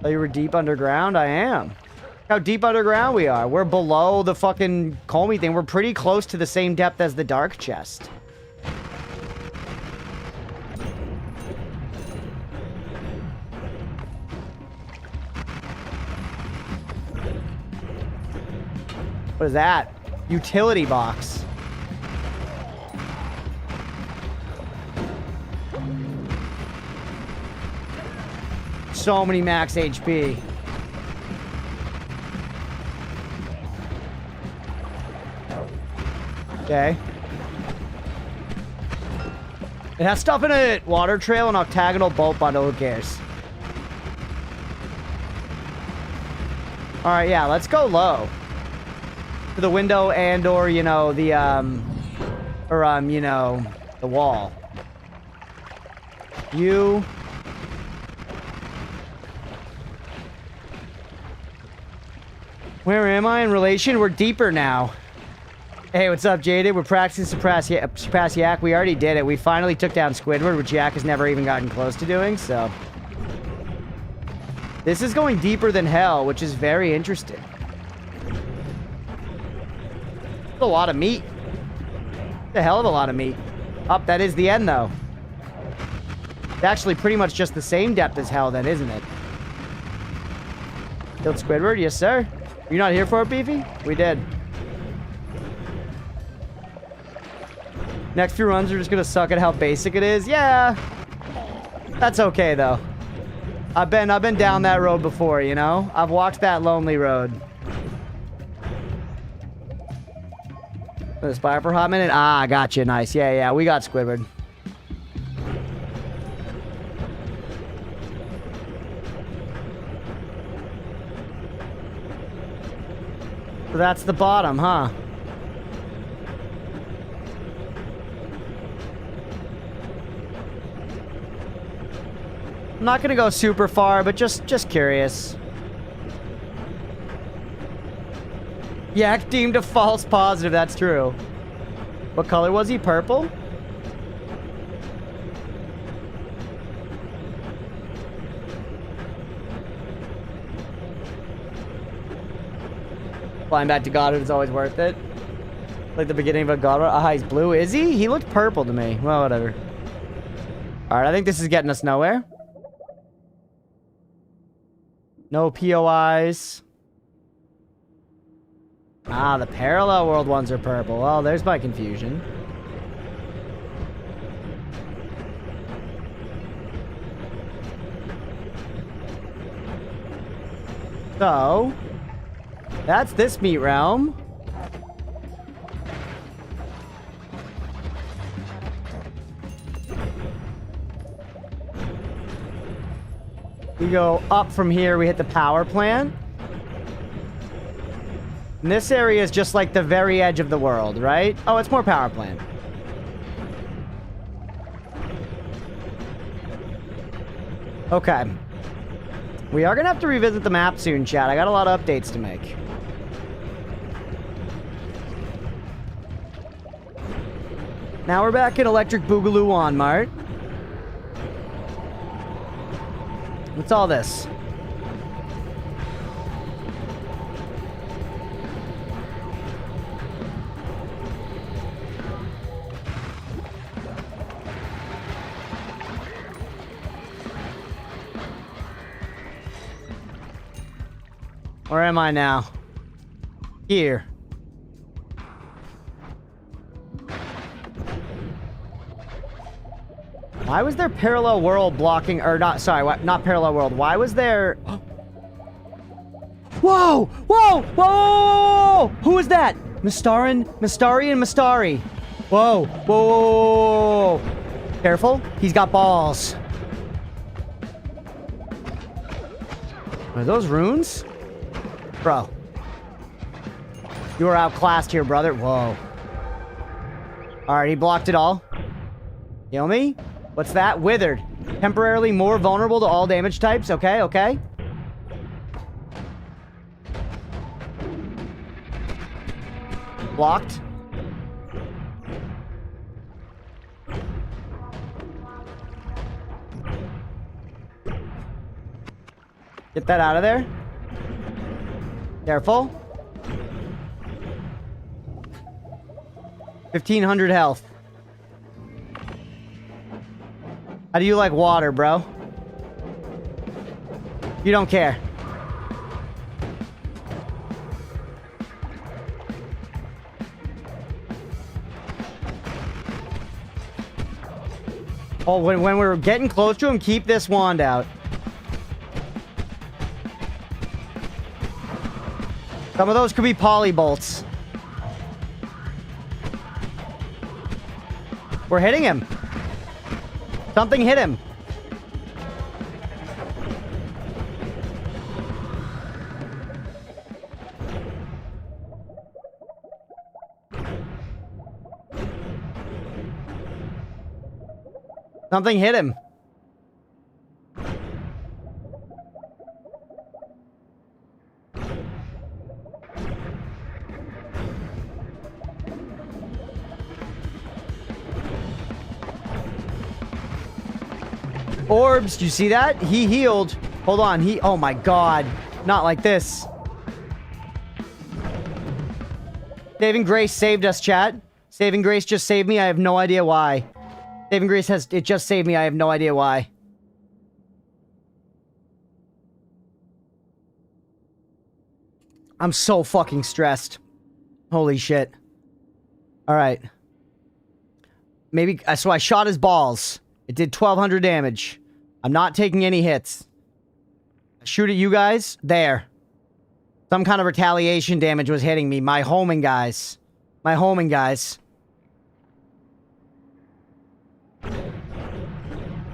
Oh, you were deep underground? I am. How deep underground we are. We're below the fucking Comey thing. We're pretty close to the same depth as the dark chest. What is that? Utility box. So many max HP. Okay. It has stuff in it. Water trail and octagonal bolt bundle. Who cares? Alright, yeah, let's go low. To the window and or, you know, the, you know, the wall. You... Where am I in relation? We're deeper now. Hey, what's up, Jaded? We're practicing surpass Yak. We already did it. We finally took down Squidward, which Yak has never even gotten close to doing, so... This is going deeper than hell, which is very interesting. That's a lot of meat. That's a hell of a lot of meat. Up, that is the end, though. It's actually pretty much just the same depth as hell, then, isn't it? Killed Squidward? Yes, sir. You're not here for it, Beefy? We did. Next few runs are just gonna suck at how basic it is. Yeah. That's okay, though. I've been down that road before, you know? I've walked that lonely road. Aspire for a hot minute? Ah, gotcha. Nice. Yeah, yeah. We got Squidward. So that's the bottom, huh? I'm not gonna go super far, but just curious. Yak deemed a false positive, that's true. What color was he? Purple? Flying back to Goddard is always worth it. Like the beginning of a Goddard. Ah, he's blue. Is he? He looked purple to me. Well, whatever. Alright, I think this is getting us nowhere. No POIs. Ah, the parallel world ones are purple. Well, there's my confusion. So, that's this meat realm. We go up from here, we hit the power plant. And this area is just like the very edge of the world, right? Oh, it's more power plant. Okay. We are gonna have to revisit the map soon, chat. I got a lot of updates to make. Now we're back in Electric Boogaloo Walmart. What's all this? Where am I now? Here. Why was there parallel world blocking, or not, sorry, not parallel world. Why was there... Whoa! Whoa! Whoa! Who is that? Mistari and Mistari. Whoa! Whoa! Careful. He's got balls. Are those runes? Bro. You are outclassed here, brother. Whoa. Alright, he blocked it all. Heal me? What's that? Withered. Temporarily more vulnerable to all damage types. Okay, okay. Blocked. Get that out of there. Careful. 1,500 health. How do you like water, bro? You don't care. Oh, when we're getting close to him, keep this wand out. Some of those could be poly bolts. We're hitting him. Something hit him. Something hit him. Orbs, do you see that? He healed. Hold on, oh my god. Not like this. Saving Grace saved us, chat. Saving Grace just saved me. I have no idea why. Saving Grace it just saved me. I have no idea why. I'm so fucking stressed. Holy shit. Alright. Maybe, so I shot his balls. It did 1,200 damage. I'm not taking any hits. Shoot at you guys. There. Some kind of retaliation damage was hitting me. My homing guys. My homing guys.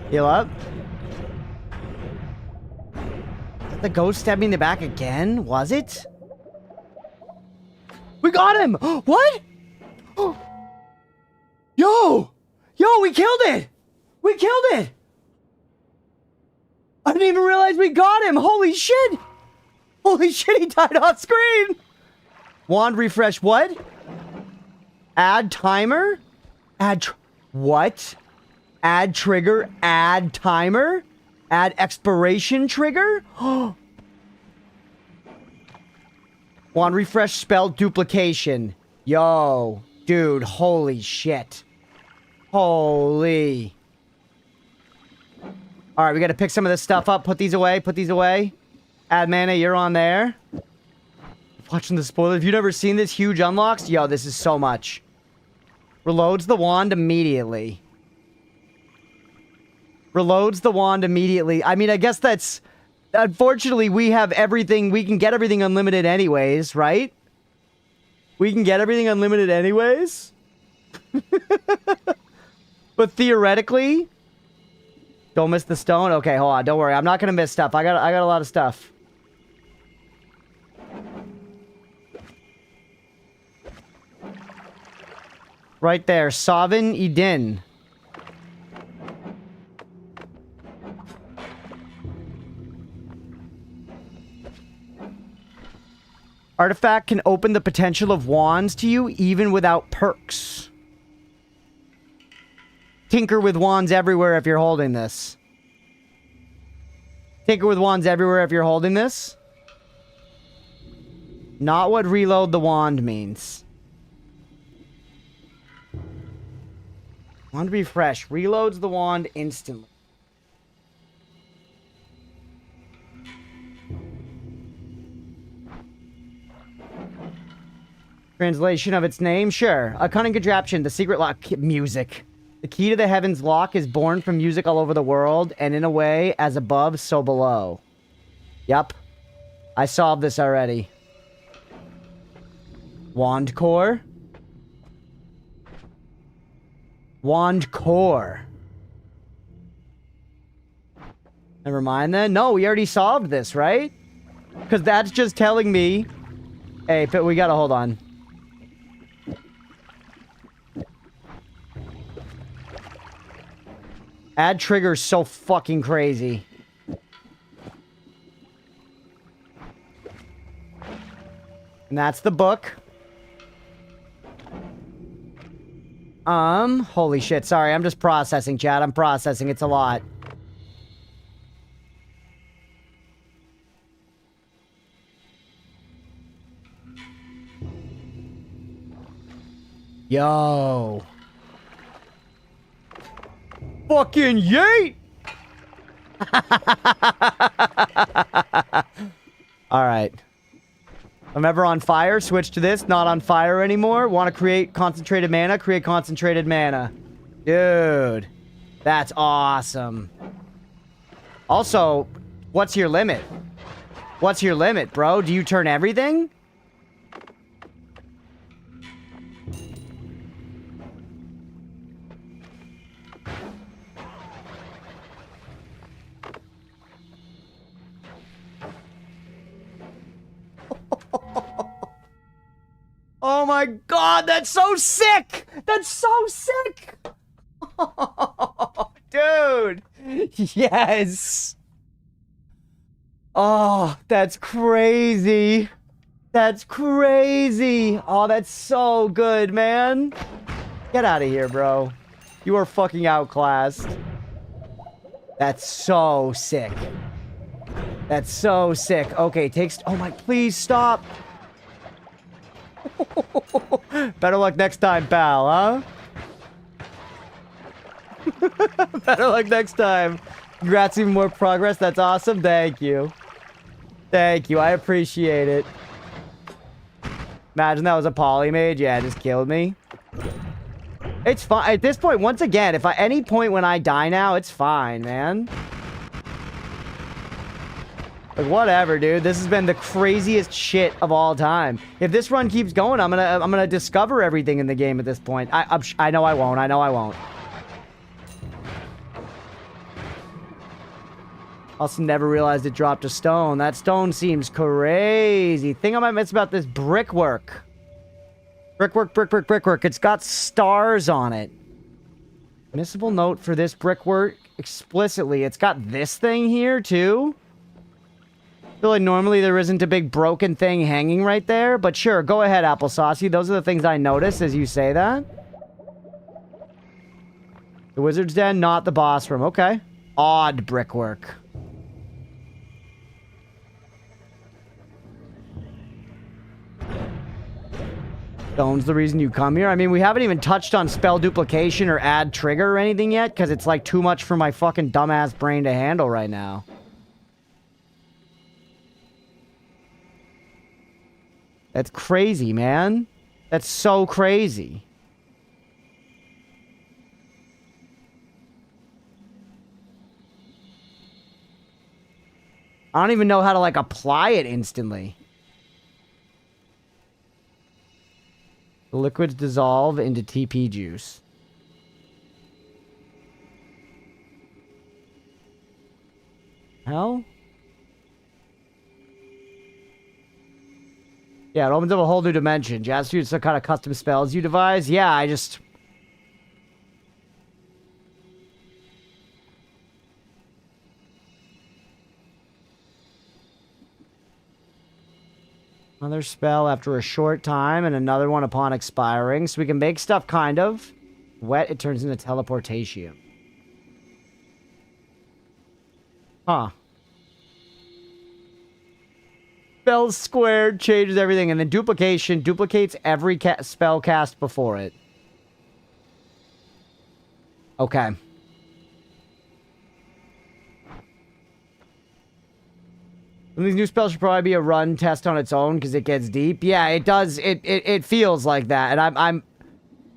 Heal up. Did the ghost stab me in the back again? Was it? We got him! What? Yo! Yo, we killed it! We killed it! I didn't even realize we got him! Holy shit! Holy shit, he died off screen! Wand refresh, what? Add timer? What? Add trigger, add timer? Add expiration trigger? Wand refresh spell duplication. Yo, dude, holy shit. Holy. Alright, we gotta pick some of this stuff up. Put these away, put these away. Add mana, you're on there. Watching the spoiler. If you've never seen this, huge unlocks. Yo, this is so much. Reloads the wand immediately. Reloads the wand immediately. I mean, I guess that's... Unfortunately, we have everything... We can get everything unlimited anyways, right? We can get everything unlimited anyways? But theoretically... Don't miss the stone? Okay, hold on. Don't worry. I'm not gonna miss stuff. I got a lot of stuff. Right there. Savin Eden. Artifact can open the potential of wands to you even without perks. Tinker with wands everywhere if you're holding this. Tinker with wands everywhere if you're holding this. Not what reload the wand means. Wand refresh. Reloads the wand instantly. Translation of its name? Sure. A cunning contraption. The secret lock music. The key to the heavens lock is born from music all over the world, and in a way, as above, so below. Yup. I solved this already. Wand core. Wand core. Never mind then. No, we already solved this, right? Because that's just telling me... Hey, but we gotta hold on. Add trigger is so fucking crazy. And that's the book. Holy shit. Sorry, I'm just processing, chat. I'm processing. It's a lot. Yo. Fucking yeet! Alright. I'm ever on fire, switch to this. Not on fire anymore. Want to create concentrated mana? Create concentrated mana. Dude. That's awesome. Also, what's your limit? What's your limit, bro? Do you turn everything? Oh my god, that's so sick! That's so sick! Dude! Yes! Oh, that's crazy! That's crazy! Oh, that's so good, man! Get out of here, bro. You are fucking outclassed. That's so sick. That's so sick. Okay, takes... Oh my... Please stop! Better luck next time, pal, huh? Better luck next time. Congrats, even more progress. That's awesome. Thank you. Thank you. I appreciate it. Imagine that was a poly mage. Yeah, it just killed me. It's fine. At this point, once again, if at any point when I die now, it's fine, man. Like, whatever, dude. This has been the craziest shit of all time. If this run keeps going, I'm gonna discover everything in the game at this point. I know I won't. I know I won't. Also, never realized it dropped a stone. That stone seems crazy. Thing I might miss about this brickwork. Brickwork. It's got stars on it. Missable note for this brickwork explicitly. It's got this thing here, too. I feel like normally there isn't a big broken thing hanging right there, but sure, go ahead, Applesaucey. Those are the things I notice as you say that. The Wizard's Den, not the boss room. Okay. Odd brickwork. Stone's the reason you come here. I mean, we haven't even touched on spell duplication or add trigger or anything yet, because it's like too much for my fucking dumbass brain to handle right now. That's crazy, man. That's so crazy. I don't even know how to, like, apply it instantly. The liquids dissolve into TP juice. Hell? Yeah, it opens up a whole new dimension. Jazz Studio, some kind of custom spells you devise. Yeah, I just... Another spell after a short time and another one upon expiring. So we can make stuff kind of. Wet, it turns into teleportation. Huh. Spell squared changes everything, and then duplication duplicates every spell cast before it. Okay. Some of these new spells should probably be a run test on its own because it gets deep. Yeah, it does. It feels like that, and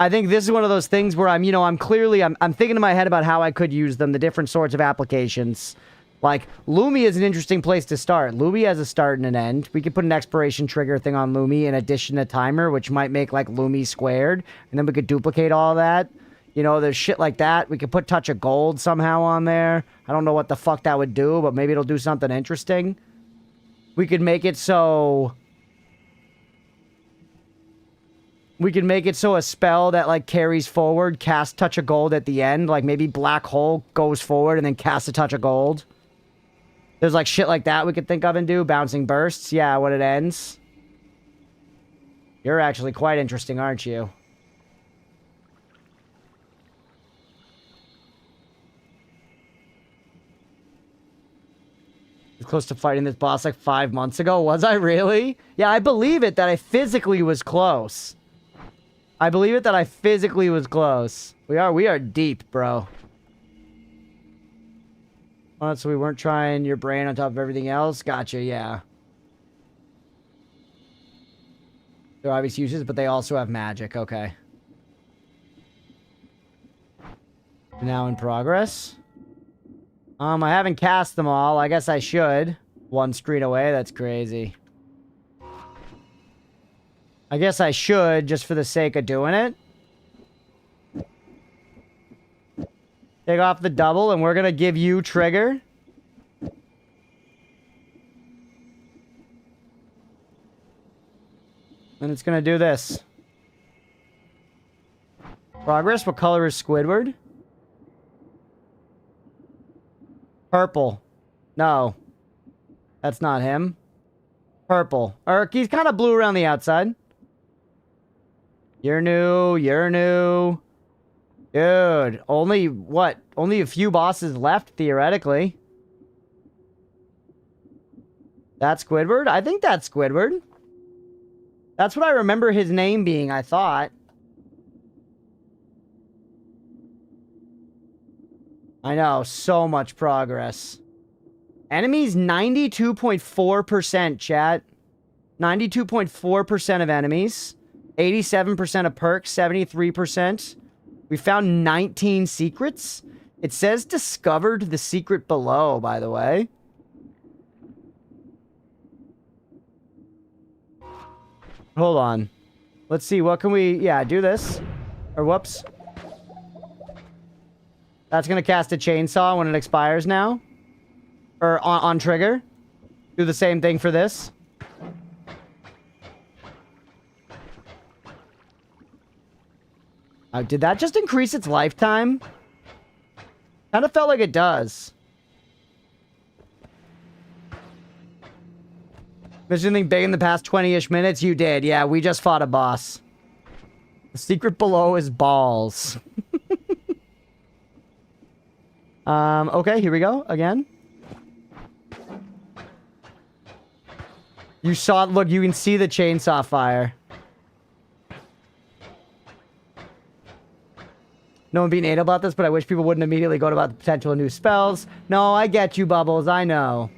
I think this is one of those things where I'm thinking in my head about how I could use them, the different sorts of applications. Like, Lumi is an interesting place to start. Lumi has a start and an end. We could put an expiration trigger thing on Lumi in addition to timer, which might make, like, Lumi squared. And then we could duplicate all that. You know, there's shit like that. We could put touch of gold somehow on there. I don't know what the fuck that would do, but maybe it'll do something interesting. We could make it so... We could make it so a spell that, like, carries forward, cast touch of gold at the end. Like, maybe Black Hole goes forward and then casts a touch of gold. There's, like, shit like that we could think of and do. Bouncing bursts. Yeah, when it ends. You're actually quite interesting, aren't you? Close to fighting this boss like 5 months ago. Was I really? Yeah, I believe it that I physically was close. I believe it that I physically was close. We are deep, bro. Oh, so we weren't trying your brain on top of everything else? Gotcha, yeah. They're obvious uses, but they also have magic. Okay. Now in progress. I haven't cast them all. I guess I should. One screen away. That's crazy. I guess I should, just for the sake of doing it. Take off the double, and we're gonna give you trigger. And it's gonna do this. Progress. What color is Squidward? Purple. No. That's not him. Purple. He's kind of blue around the outside. You're new. You're new. Dude. Only, what? Only a few bosses left, theoretically. That's Squidward? I think that's Squidward. That's what I remember his name being, I thought. I know, so much progress. Enemies, 92.4%, chat. 92.4% of enemies. 87% of perks, 73%. We found 19 secrets. It says discovered the secret below, by the way. Hold on. Let's see, what can we... Yeah, do this. Or whoops. That's going to cast a chainsaw when it expires now. Or on trigger. Do the same thing for this. Did that just increase its lifetime? Kind of felt like it does. There's anything big in the past 20-ish minutes? You did. Yeah, we just fought a boss. The secret below is balls. Okay, here we go. Again. You saw it. Look, you can see the chainsaw fire. No one being anal about this, but I wish people wouldn't immediately go about the potential of new spells. No, I get you, Bubbles. I know.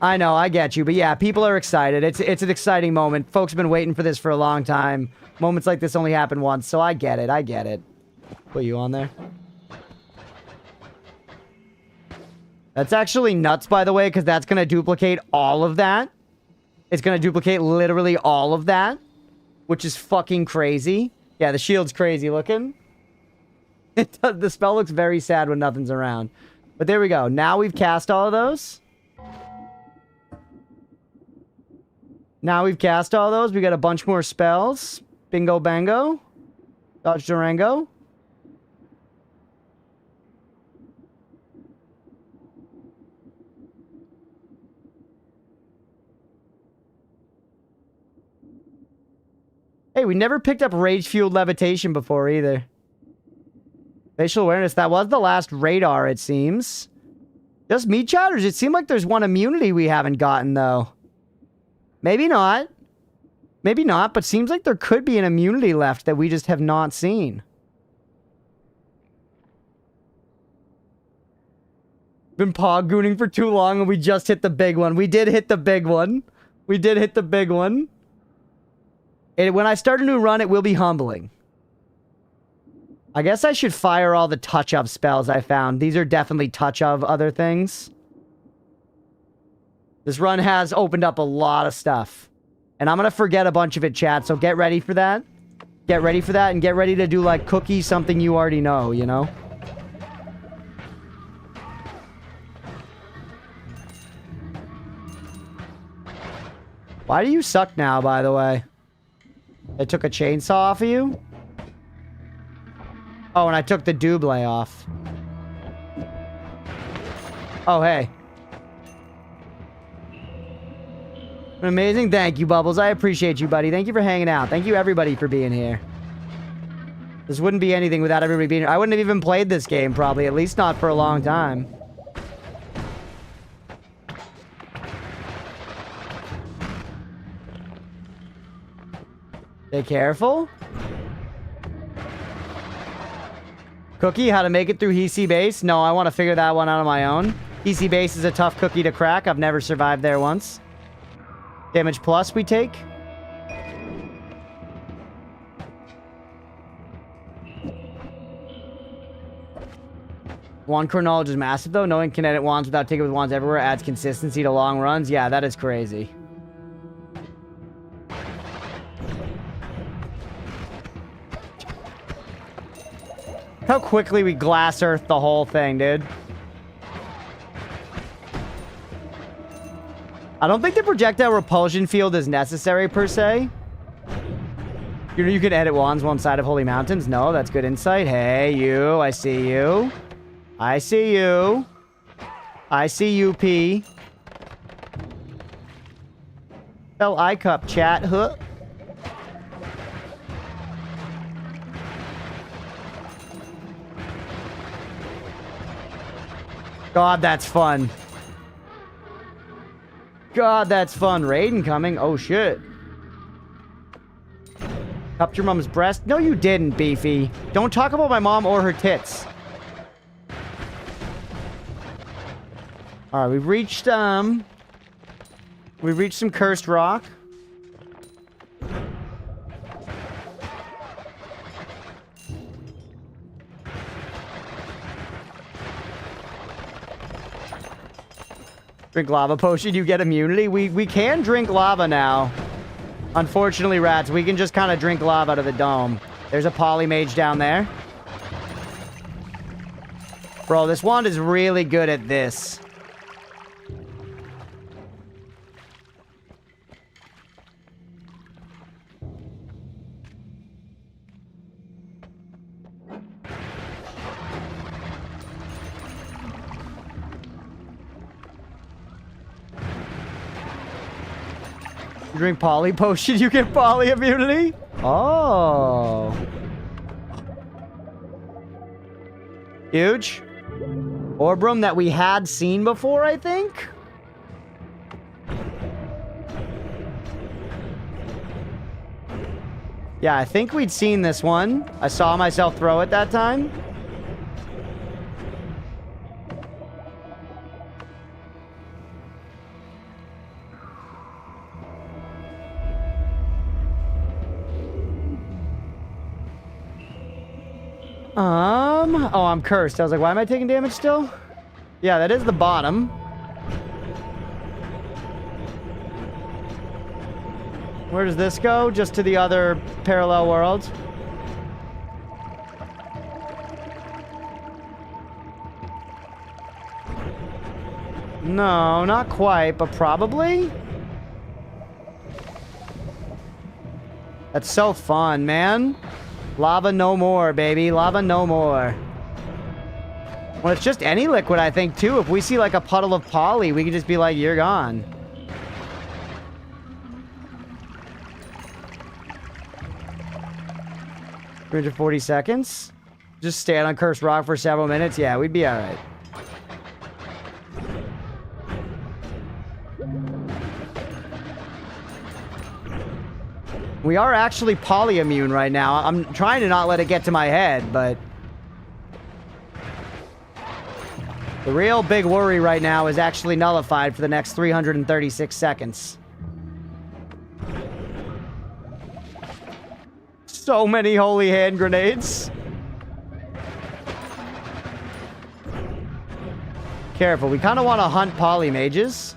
I get you. But yeah, people are excited. It's an exciting moment. Folks have been waiting for this for a long time. Moments like this only happen once, so I get it. I get it. Put you on there. That's actually nuts, by the way, because that's going to duplicate all of that. It's going to duplicate literally all of that, which is fucking crazy. Yeah, the shield's crazy looking. The spell looks very sad when nothing's around. But there we go. Now we've cast all of those. Now we've cast all those. We got a bunch more spells. Bingo bango. Dodge Durango. Hey, we never picked up Rage-Fueled Levitation before either. Facial Awareness, that was the last radar, it seems. Just meat chatters? It seemed like there's one immunity we haven't gotten, though. Maybe not. Maybe not, but seems like there could be an immunity left that we just have not seen. Been pog-gooning for too long and we just hit the big one. We did hit the big one. We did hit the big one. When I start a new run, it will be humbling. I guess I should fire all the touch-of spells I found. These are definitely touch-of other things. This run has opened up a lot of stuff. And I'm going to forget a bunch of it, chat, so get ready for that. Get ready for that, and get ready to do, like, Cookie, something you already know, you know? Why do you suck now, by the way? They took a chainsaw off of you? Oh, and I took the double off. Oh, hey. Amazing. Thank you, Bubbles. I appreciate you, buddy. Thank you for hanging out. Thank you, everybody, for being here. This wouldn't be anything without everybody being here. I wouldn't have even played this game, probably. At least not for a long time. Stay careful. Cookie, how to make it through Hisi Base? No, I want to figure that one out on my own. Hisi Base is a tough cookie to crack. I've never survived there once. Damage plus we take. Wand chronology is massive though. Knowing kinetic wands without taking with wands everywhere adds consistency to long runs. Yeah, that is crazy. How quickly we glass earth the whole thing, dude. I don't think the projectile repulsion field is necessary, per se. You know, you can edit wands one side of Holy Mountains. No, that's good insight. Hey, you. I see you. I see you. I see you, P. Spell I-cup, chat. Huh? God, that's fun. God, that's fun. Raiden coming. Oh, shit. Cupped your mom's breast? No, you didn't, Beefy. Don't talk about my mom or her tits. Alright, we've reached some cursed rock. Drink lava potion, you get immunity. We can drink lava now. Unfortunately, rats, we can just kind of drink lava out of the dome. There's a polymage down there. Bro, this wand is really good at this. You drink poly potion, you get poly immunity? Oh. Huge. Orb that we had seen before, I think? Yeah, I think we'd seen this one. I saw myself throw it that time. Oh, I'm cursed. I was like, why am I taking damage still? Yeah, that is the bottom. Where does this go? Just to the other parallel world? No, not quite, but probably? That's so fun, man. Lava no more, baby. Lava no more. Well, it's just any liquid, I think, too. If we see, like, a puddle of poly, we can just be like, you're gone. $340 seconds. Just stand on Cursed Rock for several minutes. Yeah, we'd be alright. We are actually polyimmune right now. I'm trying to not let it get to my head, but... the real big worry right now is actually nullified for the next 336 seconds. So many holy hand grenades. Careful. We kind of want to hunt poly mages.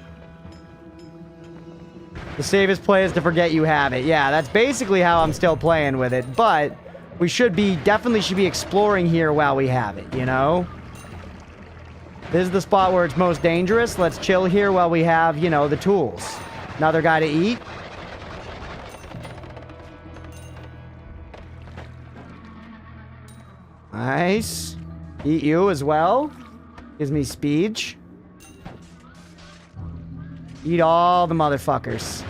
The safest play is to forget you have it. Yeah, that's basically how I'm still playing with it. But we definitely should be exploring here while we have it, you know? This is the spot where it's most dangerous. Let's chill here while we have, you know, the tools. Another guy to eat. Nice. Eat you as well. Gives me speed. Eat all the motherfuckers.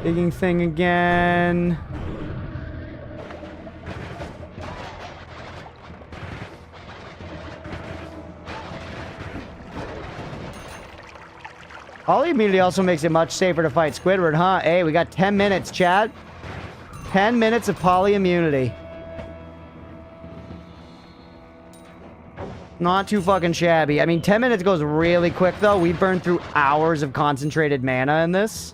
Digging thing again. Poly immunity also makes it much safer to fight Squidward, huh? Hey, we got 10 minutes, chat. 10 minutes of poly immunity. Not too fucking shabby. I mean, 10 minutes goes really quick, though. We burned through hours of concentrated mana in this.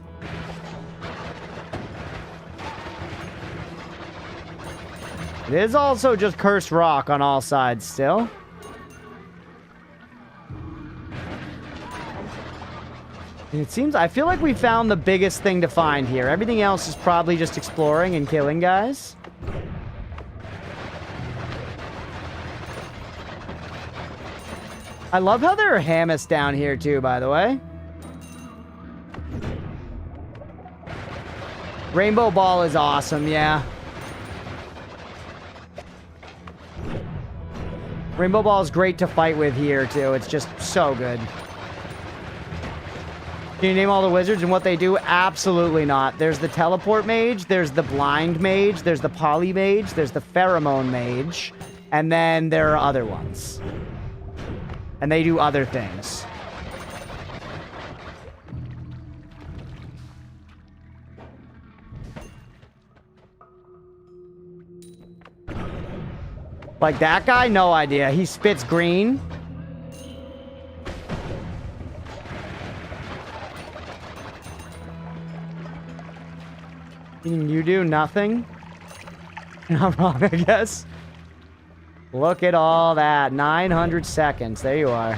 It is also just cursed rock on all sides still. It seems, I feel like we found the biggest thing to find here. Everything else is probably just exploring and killing guys. I love how there are Hamas down here too, by the way. Rainbow Ball is awesome, yeah. Rainbow Ball is great to fight with here too. It's just so good. Can you name all the wizards and what they do? Absolutely not. There's the teleport mage, there's the blind mage, there's the poly mage, there's the pheromone mage, and then there are other ones. And they do other things. Like that guy? No idea. He spits green. You do nothing? Not wrong, I guess. Look at all that. 900 seconds. There you are.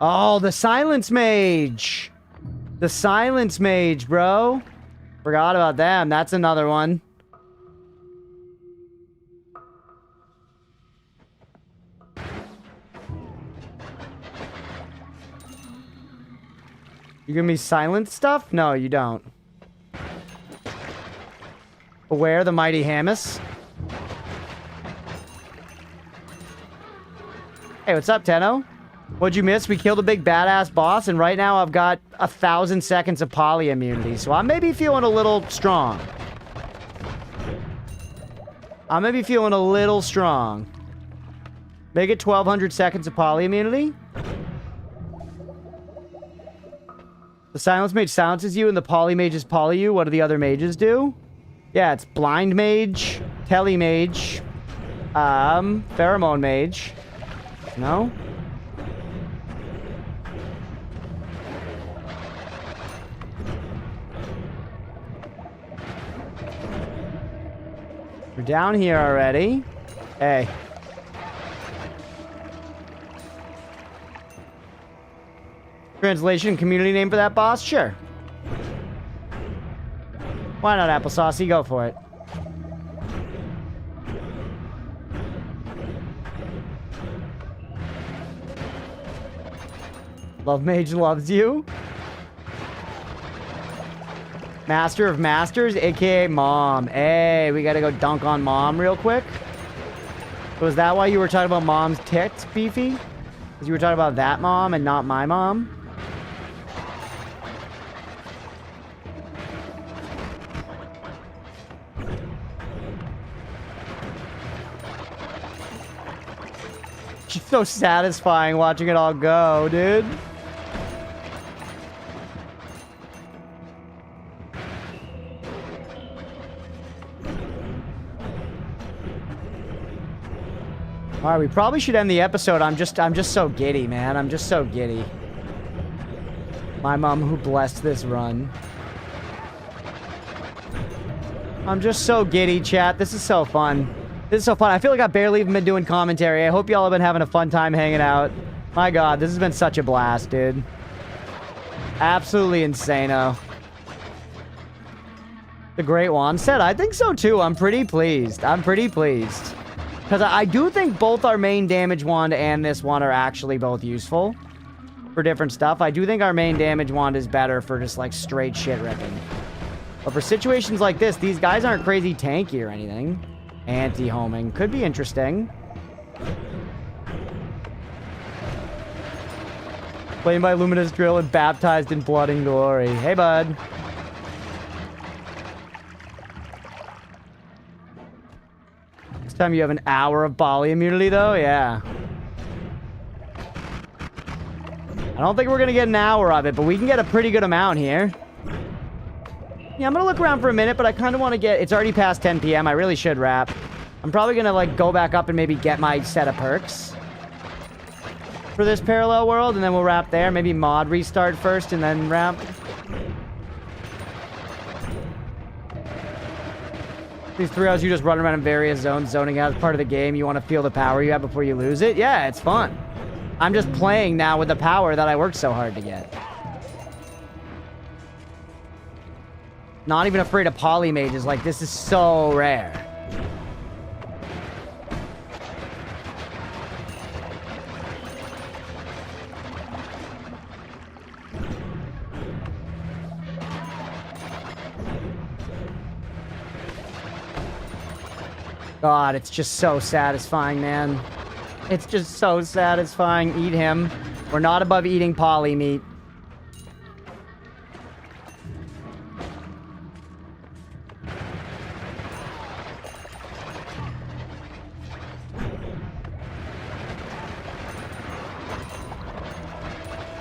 Oh, the Silence Mage. The Silence Mage, bro. Forgot about them. That's another one. You give me silent stuff? No, you don't. Aware the mighty Hamas. Hey, what's up, Tenno? What'd you miss? We killed a big badass boss, and right now I've got 1,000 seconds of poly immunity, so I'm maybe feeling a little strong. I'm maybe feeling a little strong. Make it 1,200 seconds of poly immunity. The Silence Mage silences you, and the Poly Mages poly you. What do the other mages do? Yeah, it's Blind Mage, Tele Mage, Pheromone Mage. No? We're down here already. Hey. Translation, community name for that boss? Sure. Why not, Applesauce? Go for it. Love Mage loves you. Master of Masters, aka Mom. Hey, we gotta go dunk on Mom real quick. Was that why you were talking about Mom's tits, Beefy? Because you were talking about that mom and not my mom? It's so satisfying watching it all go, dude. All right, we probably should end the episode. I'm just so giddy, man. I'm just so giddy. My mom who blessed this run. I'm just so giddy, chat. This is so fun. This is so fun. I feel like I've barely even been doing commentary. I hope y'all have been having a fun time hanging out. My God, this has been such a blast, dude. Absolutely insano. The Great Wand said, I think so too. I'm pretty pleased. I'm pretty pleased. Because I do think both our main damage wand and this one are actually both useful for different stuff. I do think our main damage wand is better for just like straight shit ripping. But for situations like this, these guys aren't crazy tanky or anything. Anti-homing. Could be interesting. Played by Luminous Drill and baptized in blood and glory. Hey, bud. This time you have an hour of poly immunity, though? Yeah. I don't think we're going to get an hour of it, but we can get a pretty good amount here. Yeah, I'm going to look around for a minute, but I kind of want to get... It's already past 10 p.m. I really should wrap. I'm probably going to, like, go back up and maybe get my set of perks for this parallel world, and then we'll wrap there. Maybe mod restart first and then wrap. These 3 hours you just run around in various zones, zoning out as part of the game. You want to feel the power you have before you lose it? Yeah, it's fun. I'm just playing now with the power that I worked so hard to get. Not even afraid of poly mages. Like, this is so rare. God, it's just so satisfying, man. It's just so satisfying. Eat him. We're not above eating poly meat.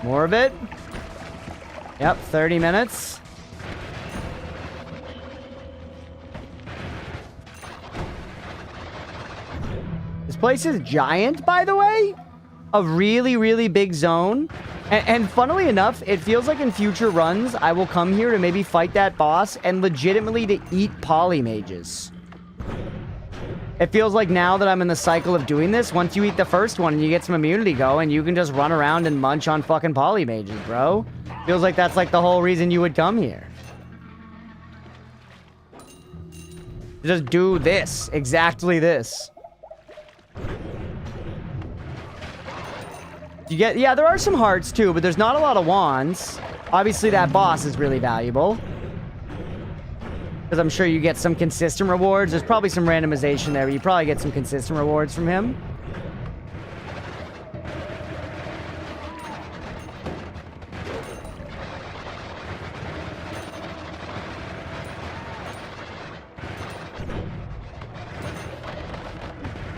More of it. Yep, 30 minutes. This place is giant, by the way. A really, really big zone. And funnily enough, it feels like in future runs, I will come here to maybe fight that boss and legitimately to eat poly mages. It feels like now that I'm in the cycle of doing this, once you eat the first one and you get some immunity going, you can just run around and munch on fucking poly mages, bro. Feels like that's like the whole reason you would come here. Just do this. Exactly this. You get, yeah, there are some hearts too, but there's not a lot of wands. Obviously that boss is really valuable, because I'm sure you get some consistent rewards. There's probably some randomization there, but you probably get some consistent rewards from him.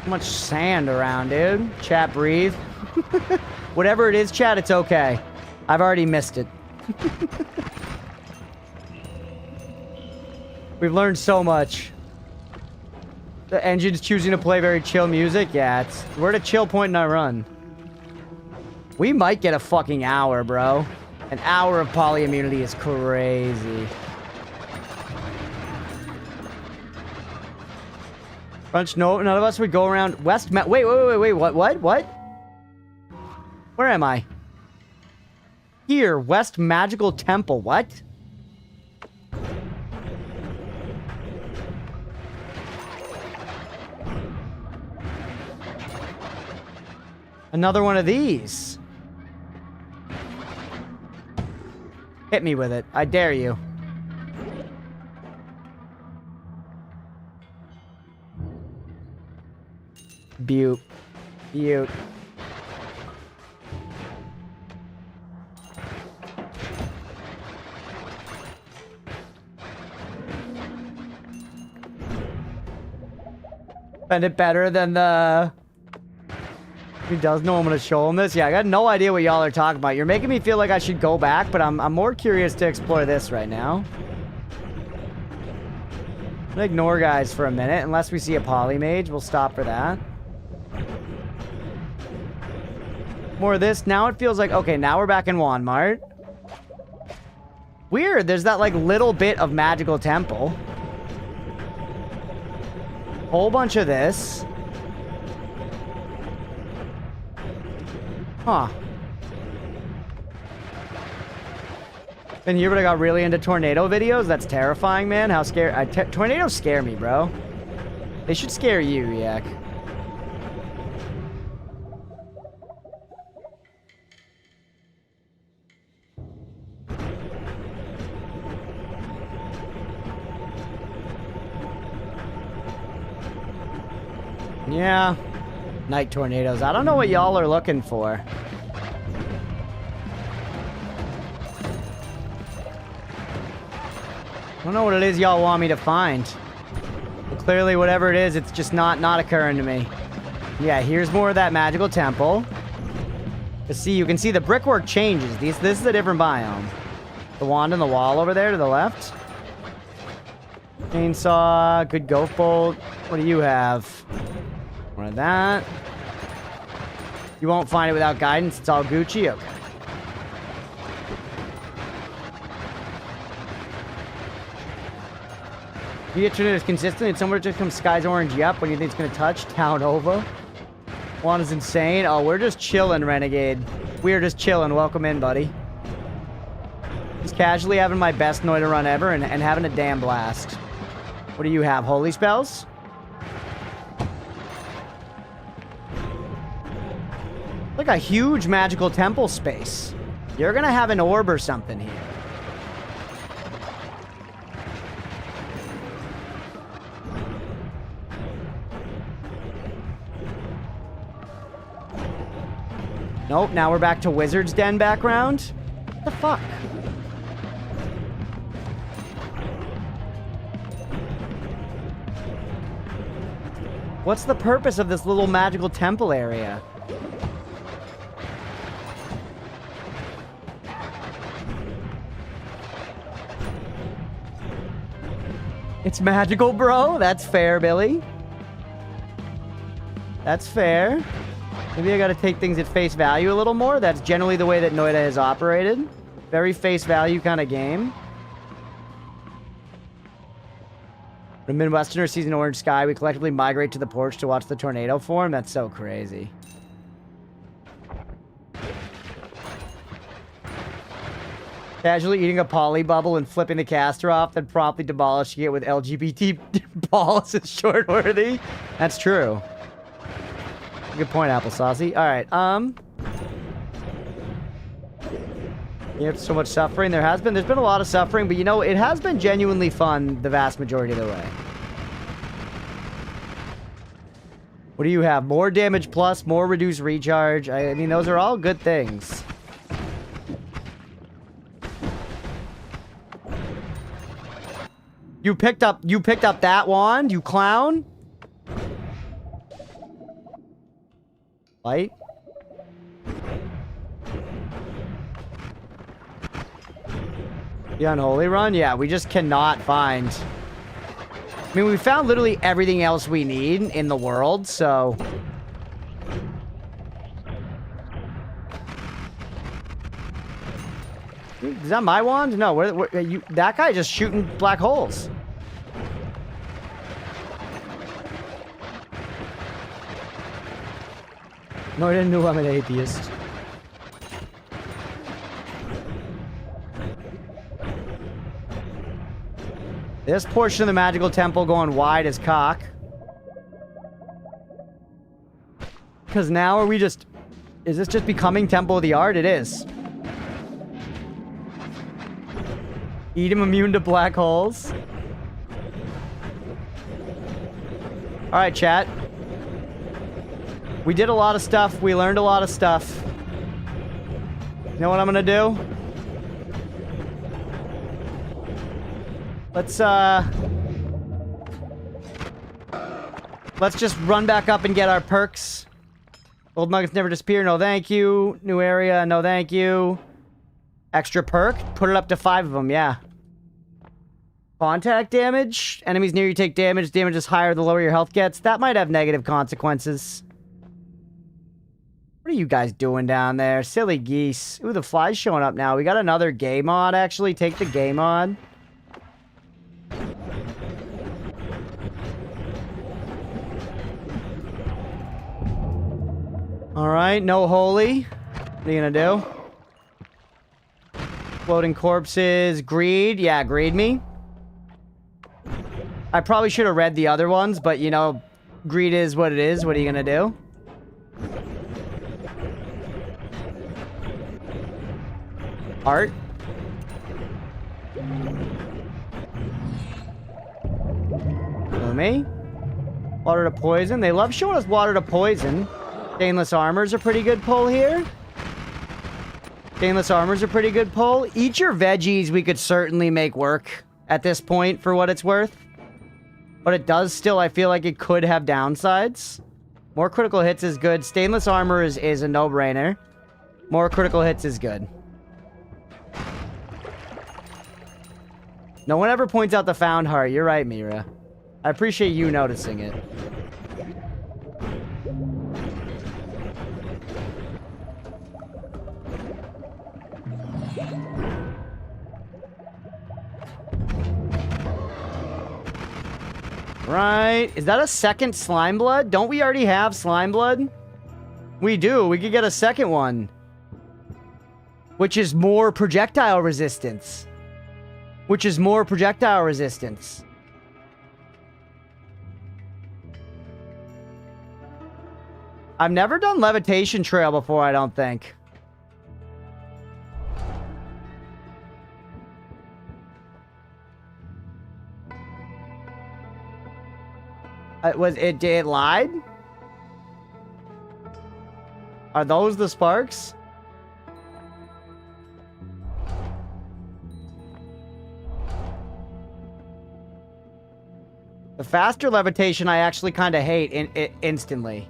Too much sand around, dude. Chat, breathe. Whatever it is, chat, it's okay. I've already missed it. We've learned so much. The engine's choosing to play very chill music. Yeah, we're at a chill point in our run. We might get a fucking hour, bro. An hour of poly immunity is crazy. Crunch, no, none of us would go around West wait, what? Where am I? Here, West Magical Temple, what? Another one of these. Hit me with it. I dare you. Butte. Butte. Spend it better than the... He does know I'm gonna show him this. Yeah, I got no idea what y'all are talking about. You're making me feel like I should go back, but I'm more curious to explore this right now. I'm gonna ignore guys for a minute. Unless we see a poly mage, we'll stop for that. More of this. Now it feels like, okay, now we're back in Walmart. Weird, there's that like little bit of magical temple. Whole bunch of this. Huh. Been here, but I got really into tornado videos. That's terrifying, man. How scary. Tornadoes scare me, bro. They should scare you, Yak. Yeah. Night tornadoes. I don't know what y'all are looking for. I don't know what it is y'all want me to find. But clearly, whatever it is, it's just not occurring to me. Yeah, here's more of that magical temple. You can see the brickwork changes. This is a different biome. The wand on the wall over there to the left. Chainsaw, good ghost bolt. What do you have? One of that. You won't find it without guidance. It's all Gucci. Okay. You get turned as consistent, and somewhere just comes skies orange up when you think it's gonna touch. Town over. One is insane. Oh, we're just chilling, Renegade. We're just chilling. Welcome in, buddy. Just casually having my best Noita run ever and having a damn blast. What do you have? Holy spells? Like a huge magical temple space. You're gonna have an orb or something here. Nope, now we're back to Wizard's Den background. What the fuck? What's the purpose of this little magical temple area? It's magical, bro. That's fair, Billy. That's fair. Maybe I gotta take things at face value a little more. That's generally the way that Noita has operated. Very face value kind of game. The Midwesterner sees an orange sky. We collectively migrate to the porch to watch the tornado form. That's so crazy. Casually eating a poly bubble and flipping the caster off, then promptly demolishing it with LGBT balls is short-worthy. That's true. Good point, Apple Saucy. Alright, you have so much suffering. There's been a lot of suffering, but you know, it has been genuinely fun the vast majority of the way. What do you have? More damage plus, more reduced recharge. I mean, those are all good things. You picked up that wand, you clown? Light? The unholy run? Yeah, we just cannot find... I mean, we found literally everything else we need in the world, so... Is that my wand? No, that guy just shooting black holes. No, I didn't know I'm an atheist. This portion of the magical temple going wide as cock. Because now are we just... Is this just becoming Temple of the Art? It is. Eat him immune to black holes. Alright, chat. We did a lot of stuff. We learned a lot of stuff. You know what I'm gonna do? Let's just run back up and get our perks. Old nuggets never disappear. No, thank you. New area. No, thank you. Extra perk. Put it up to 5 of them. Yeah. Contact damage. Enemies near you take damage. Damage is higher the lower your health gets. That might have negative consequences. What are you guys doing down there? Silly geese. Ooh, the fly's showing up now. We got another gay mod, actually. Take the gay mod. Alright, no holy. What are you gonna do? Floating corpses. Greed. Yeah, greed me. I probably should have read the other ones, but, you know, greed is what it is. What are you gonna do? Art. Me. Water to poison. They love showing us water to poison. Stainless armor's a pretty good pull here. Stainless armor's a pretty good pull. Eat your veggies we could certainly make work at this point for what it's worth. But it does still, I feel like it could have downsides. More critical hits is good. Stainless armor is a no-brainer. More critical hits is good. No one ever points out the found heart. You're right, Mira. I appreciate you noticing it. Right. Is that a second slime blood? Don't we already have slime blood? We do. We could get a second one. Which is more projectile resistance. I've never done levitation trail before, I don't think. It lied? Are those the sparks? The faster levitation I actually kind of hate instantly.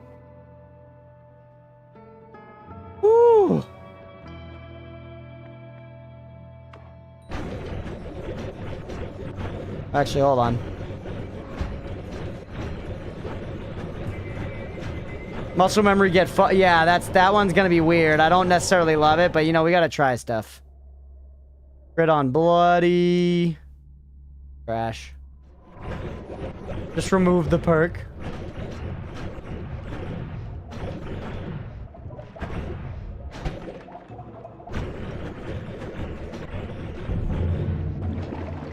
Woo! Actually, hold on. Muscle memory get yeah, that one's gonna be weird. I don't necessarily love it, but you know, we gotta try stuff. Crit on bloody. Crash. Just remove the perk.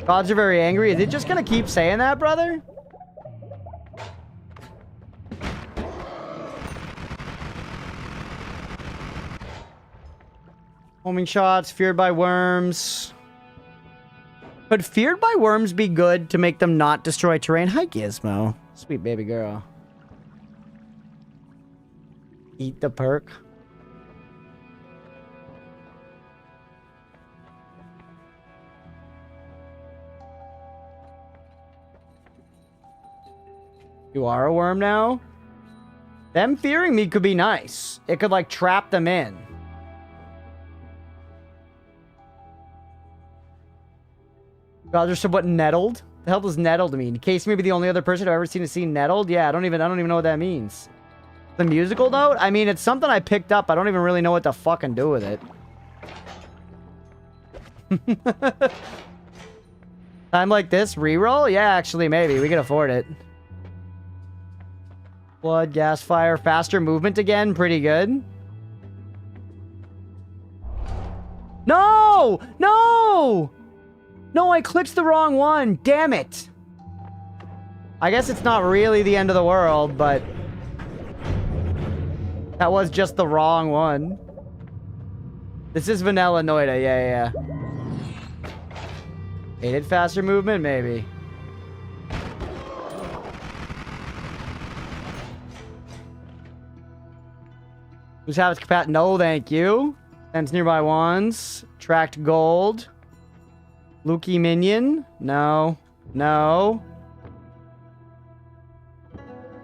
Gods are very angry. Is it just gonna keep saying that, brother? Homing shots, feared by worms. Could feared by worms be good to make them not destroy terrain? Hi, Gizmo. Sweet baby girl. Eat the perk. You are a worm now? Them fearing me could be nice. It could, like, trap them in. God, they're somewhat nettled. The hell does nettled mean? Case maybe the only other person I've ever seen to see nettled? Yeah, I don't even know what that means. The musical note? I mean, it's something I picked up. I don't even really know what to fucking do with it. Time like this? Reroll? Yeah, actually, maybe. We can afford it. Blood, gas, fire, faster movement again. Pretty good. No! No! No, I clicked the wrong one. Damn it. I guess it's not really the end of the world, but... that was just the wrong one. This is vanilla Noita. Yeah. Aided faster movement? Maybe. Who's habits capacity? No, thank you. Sense nearby ones. Tracked gold. Lukey minion? No. No.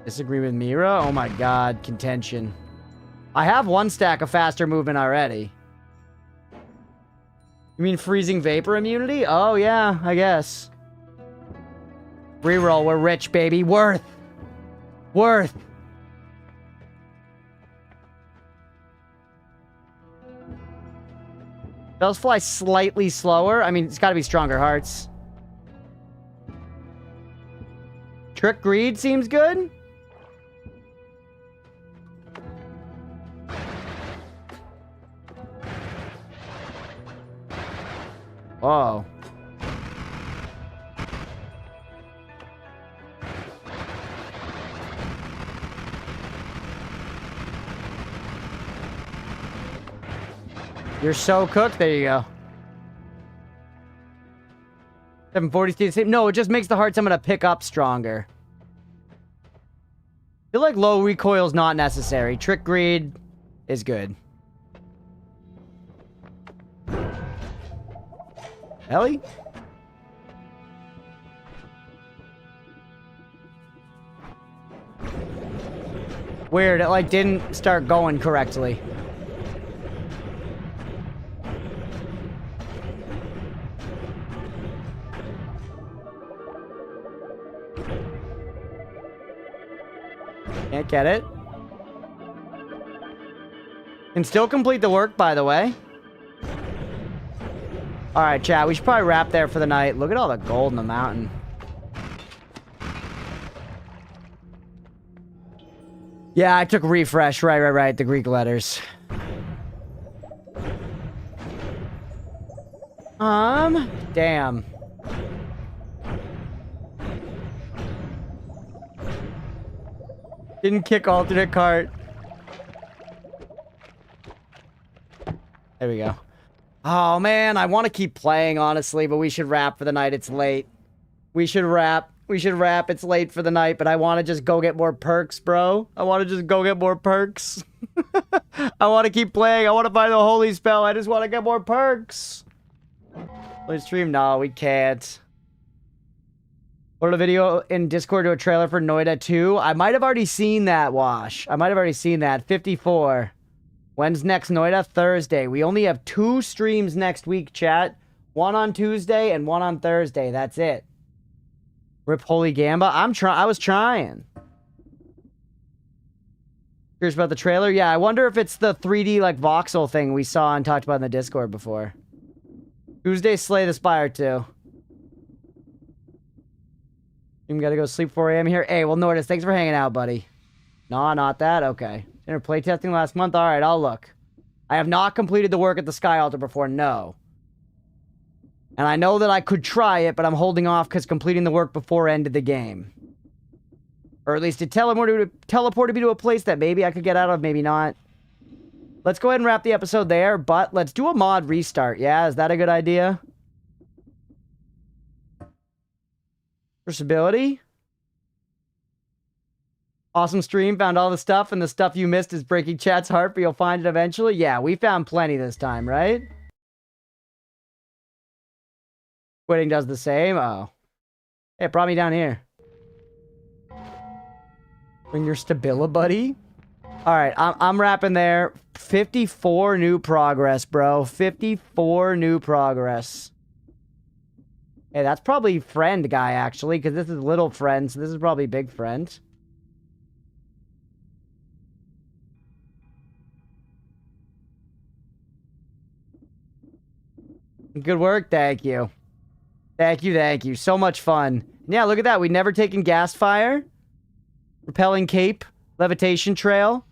Disagree with Mira? Oh my god, contention. I have one stack of faster movement already. You mean freezing vapor immunity? Oh yeah, I guess. Reroll, we're rich, baby. Worth. Bells fly slightly slower. I mean, it's got to be stronger hearts. Trick Greed seems good. Whoa. You're so cooked. There you go. 740 stays the same. No, it just makes the hearts I'm going to pick up stronger. I feel like low recoil is not necessary. Trick Greed is good. Ellie? Weird, it like didn't start going correctly. Can't get it. Can still complete the work, by the way. Alright, chat. We should probably wrap there for the night. Look at all the gold in the mountain. Yeah, I took refresh. Right. The Greek letters. Damn. Didn't kick alternate cart. There we go. Oh, man. I want to keep playing, honestly, but we should wrap for the night. It's late. We should wrap. It's late for the night, but I want to just go get more perks, bro. I want to just go get more perks. I want to keep playing. I want to find the holy spell. I just want to get more perks. Let's stream. No, we can't. Put a video in Discord to a trailer for Noita 2. I might have already seen that, Wash. I might have already seen that. 54. When's next Noita? Thursday. We only have 2 streams next week, chat. One on Tuesday and one on Thursday. That's it. Rip Holy Gamba. I was trying. Curious about the trailer? Yeah, I wonder if it's the 3D like voxel thing we saw and talked about in the Discord before. Tuesday, Slay the Spire 2. You gotta go sleep 4 a.m. here. Hey, well, Nordis, thanks for hanging out, buddy. No, not that? Okay. Dinner playtesting last month? Alright, I'll look. I have not completed the work at the Sky Altar before, no. And I know that I could try it, but I'm holding off because completing the work before ended the game. Or at least it teleported me to a place that maybe I could get out of, maybe not. Let's go ahead and wrap the episode there, but let's do a mod restart, yeah? Is that a good idea? Versatility. Awesome stream, found all the stuff, and the stuff you missed is breaking chat's heart, but you'll find it eventually. Yeah, we found plenty this time, right? Quitting does the same. Oh. Hey, it brought me down here. Bring your stabila, buddy. Alright, I'm wrapping there. 54 new progress, bro. 54 new progress. Hey, that's probably friend guy, actually, because this is little friend, so this is probably big friend. Good work, thank you. Thank you. So much fun. Yeah, look at that. We'd never taken gas fire. Repelling cape. Levitation trail.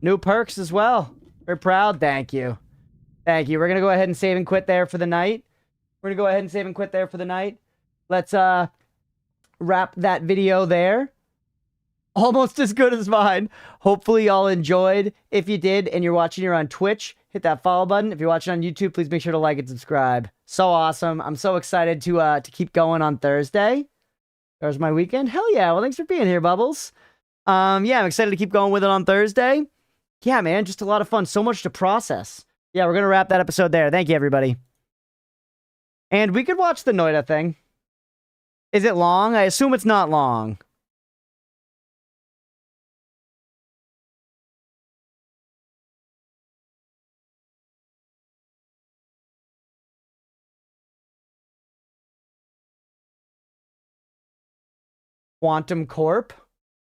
New perks as well. We're proud. Thank you. Thank you. We're going to go ahead and save and quit there for the night. Let's wrap that video there. Almost as good as mine. Hopefully y'all enjoyed. If you did and you're watching here on Twitch, hit that follow button. If you're watching on YouTube, please make sure to like and subscribe. So awesome. I'm so excited to keep going on Thursday. There's my weekend. Hell yeah. Well, thanks for being here, Bubbles. Yeah, I'm excited to keep going with it on Thursday. Yeah, man, just a lot of fun. So much to process. Yeah, we're going to wrap that episode there. Thank you, everybody. And we could watch the Noita thing. Is it long? I assume it's not long. Quantum Corp.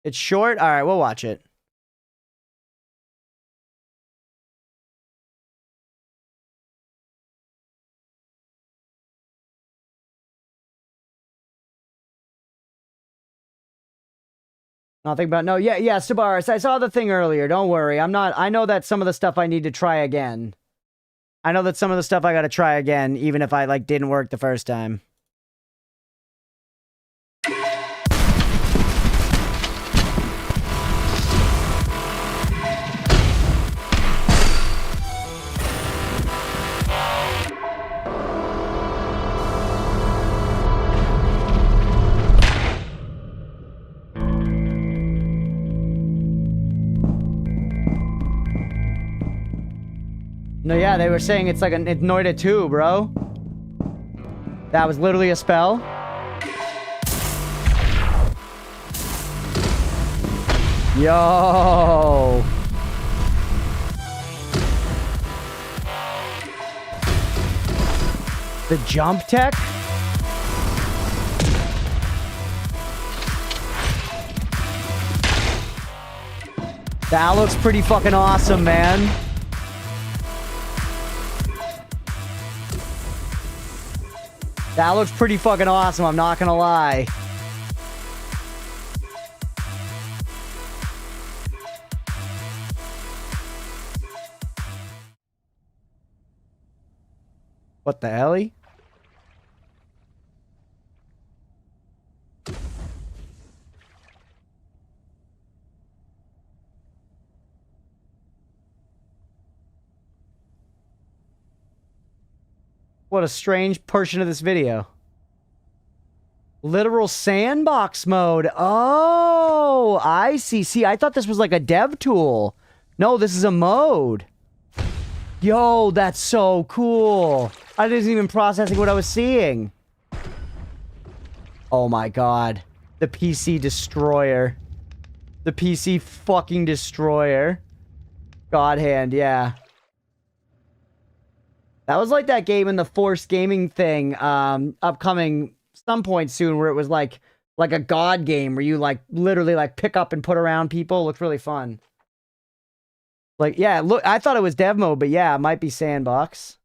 It's short. All right, we'll watch it. Nothing about no. Yeah, Sabaris. I saw the thing earlier. Don't worry. I know that some of the stuff I need to try again. I know that some of the stuff I got to try again, even if I like didn't work the first time. No, yeah, they were saying it's like a Noita 2, bro. That was literally a spell. Yo. The jump tech? That looks pretty fucking awesome, man. That looks pretty fucking awesome, I'm not gonna lie. What the hell? What a strange portion of this video. Literal sandbox mode. Oh, I see. See, I thought this was like a dev tool. No, this is a mode. Yo, that's so cool. I wasn't even processing what I was seeing. Oh my god. The PC destroyer. The PC fucking destroyer. God hand, yeah. That was like that game in the Force Gaming thing, upcoming some point soon, where it was like a god game where you like literally like pick up and put around people. It looked really fun. Like, yeah, look, I thought it was dev mode, but yeah, it might be sandbox.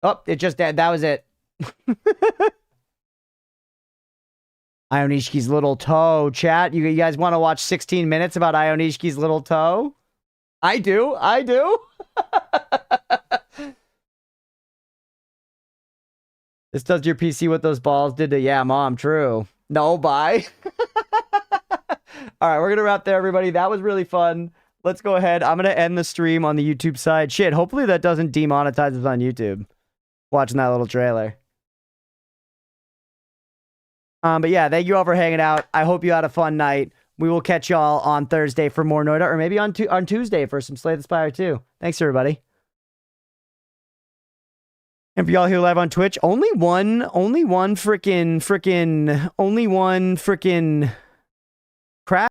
Oh, it just that was it. Ionishki's little toe, chat. You guys want to watch 16 minutes about Ionishki's little toe? I do. This does your PC what those balls did to... Yeah, mom, true. No, bye. All right, we're going to wrap there, everybody. That was really fun. Let's go ahead. I'm going to end the stream on the YouTube side. Shit, hopefully that doesn't demonetize us on YouTube. Watching that little trailer. But yeah, thank you all for hanging out. I hope you had a fun night. We will catch y'all on Thursday for more Noita, or maybe on Tuesday for some Slay the Spire too. Thanks, everybody. And for y'all who live on Twitch, only one freaking